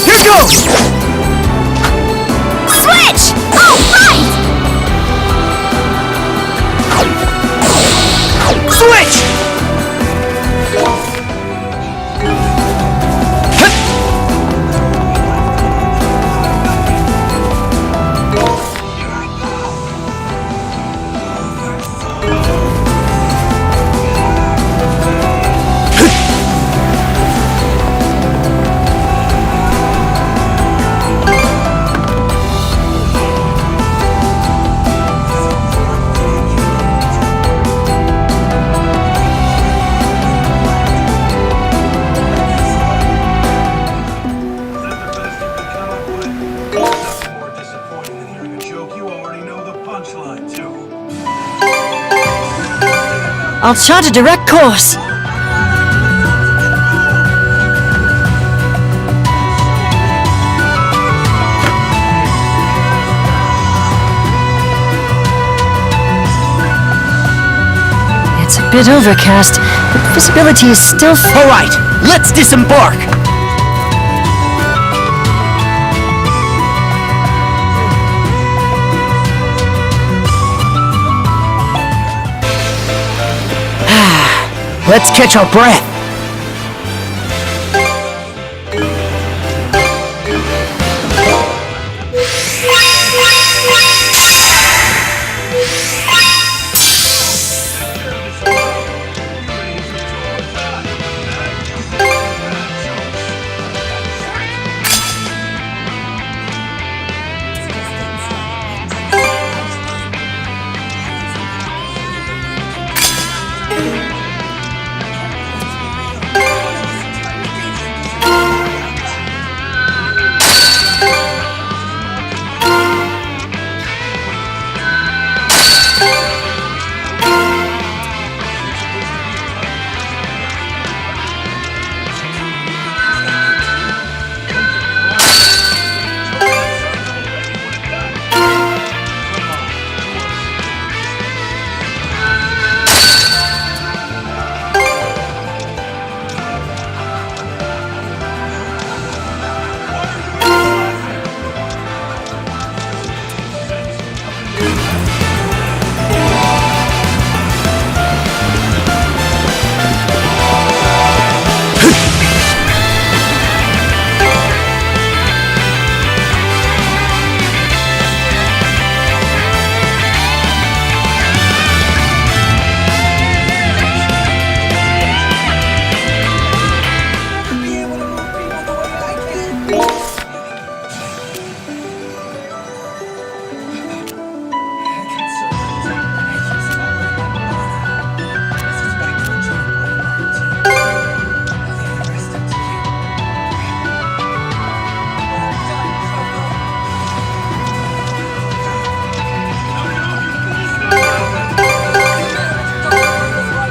L: Here goes!
B: Switch! Oh, right!
L: Switch!
P: I'll chart a direct course. It's a bit overcast, but visibility is still...
L: All right, let's disembark! Let's catch our breath.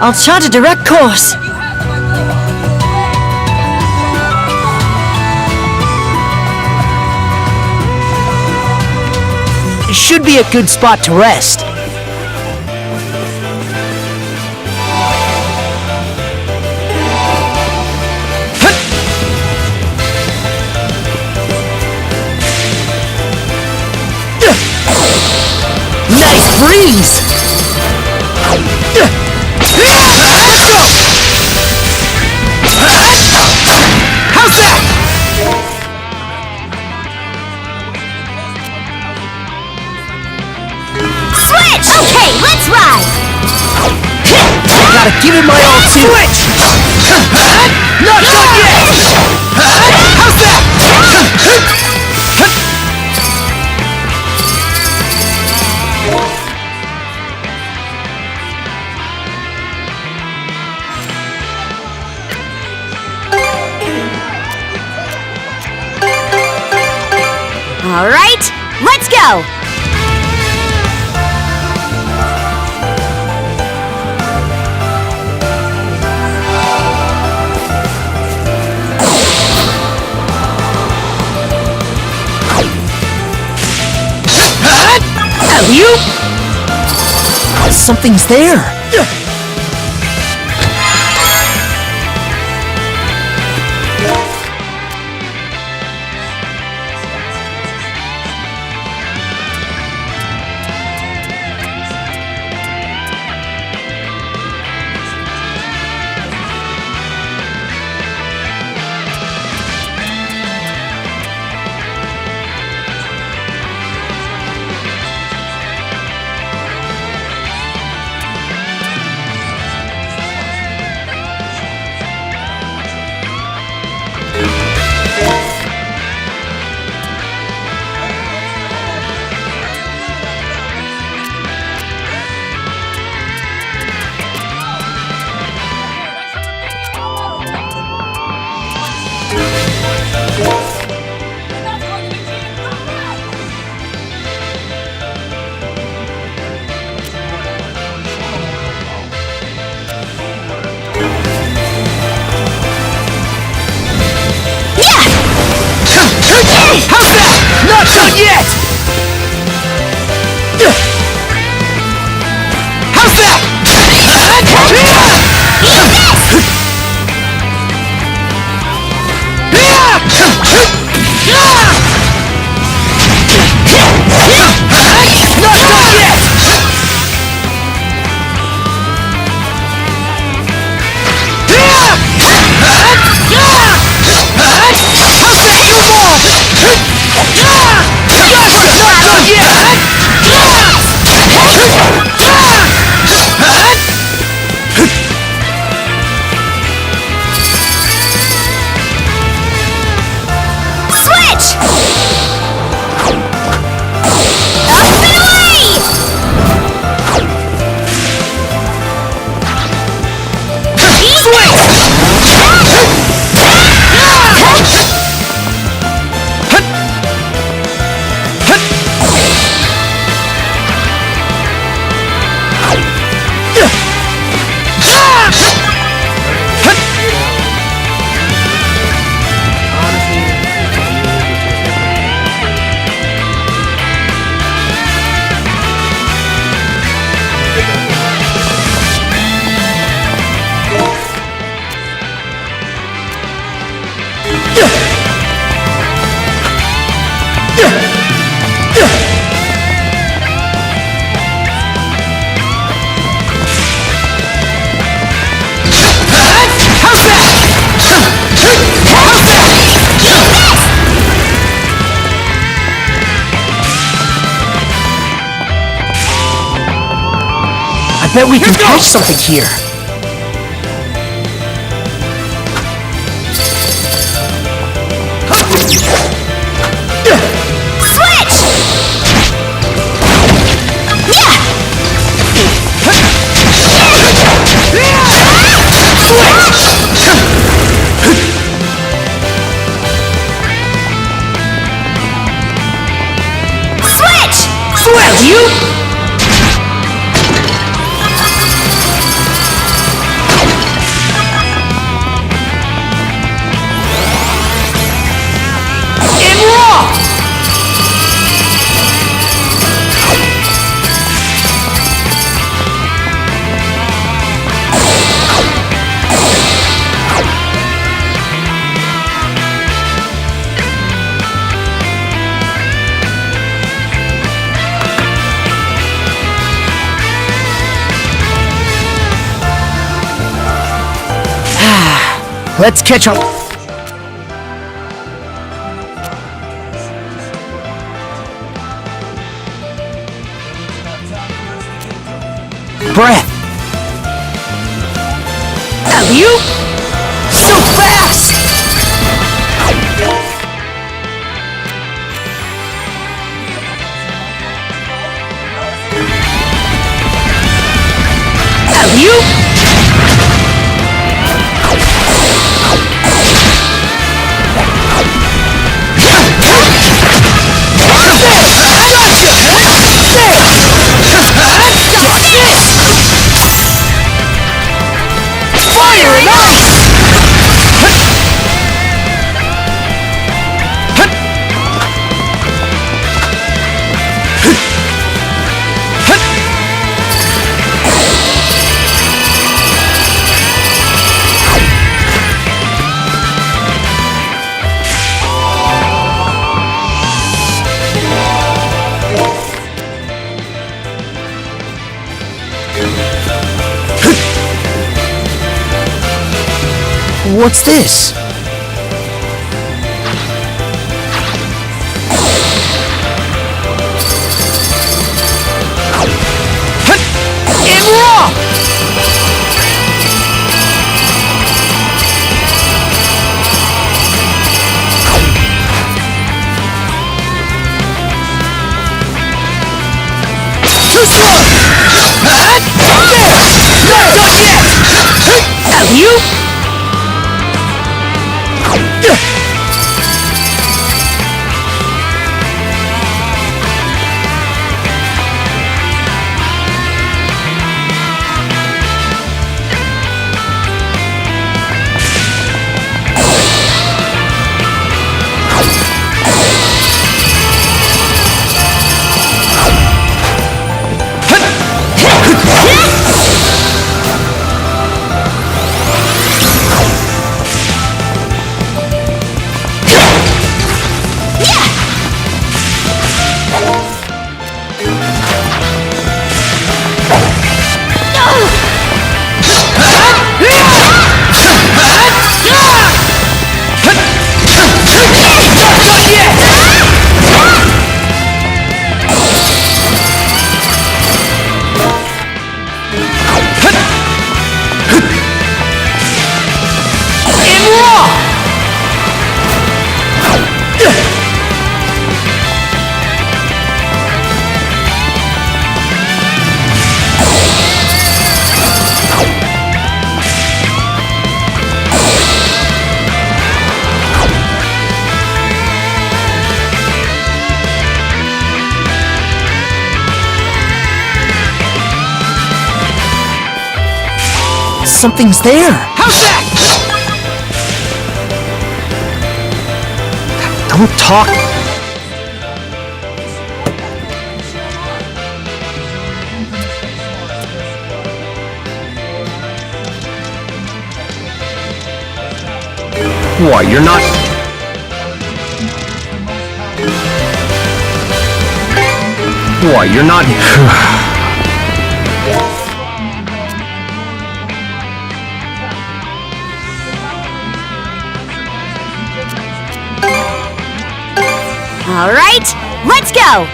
P: I'll chart a direct course.
L: It should be a good spot to rest.
E: Nice breeze! Let's go! How's that?
B: Switch! Okay, let's ride!
E: Gotta give it my all too! Switch! Not done yet! How's that?
B: All right, let's go!
E: Alley-oop! Something's there! How's that? Not done yet! How's that? Not done yet! How's that? No more! Gotcha! Not done yet!
B: Switch! Up and away!
E: I bet we can catch something here.
B: Switch! Yeah! Switch!
E: Switch! You?
L: Let's catch up. Breath. Have you? So fast! Have you? Fire and ice! What's this? In raw! Too slow! Not done yet! Have you? Something's there. How's that? Don't talk.
O: What, you're not... What, you're not...
B: All right, let's go!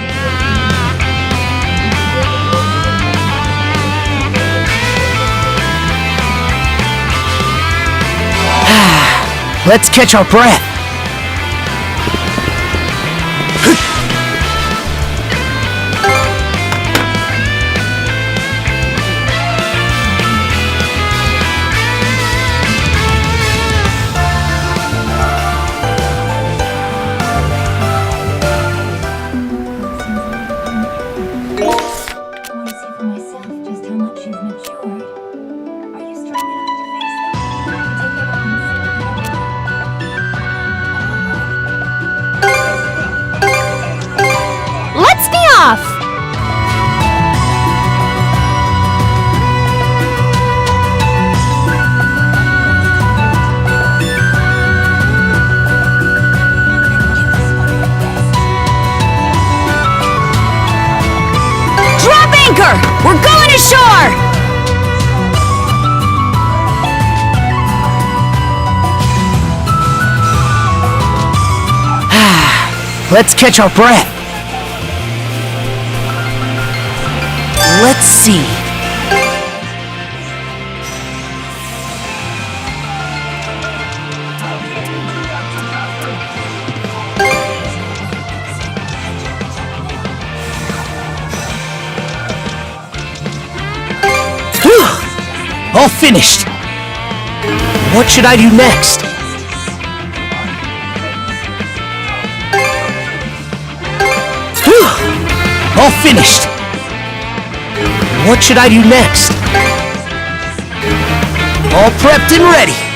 L: Let's catch our breath.
B: We're going ashore!
E: Let's catch our breath. Let's see. All finished. What should I do next? All finished. What should I do next? All prepped and ready.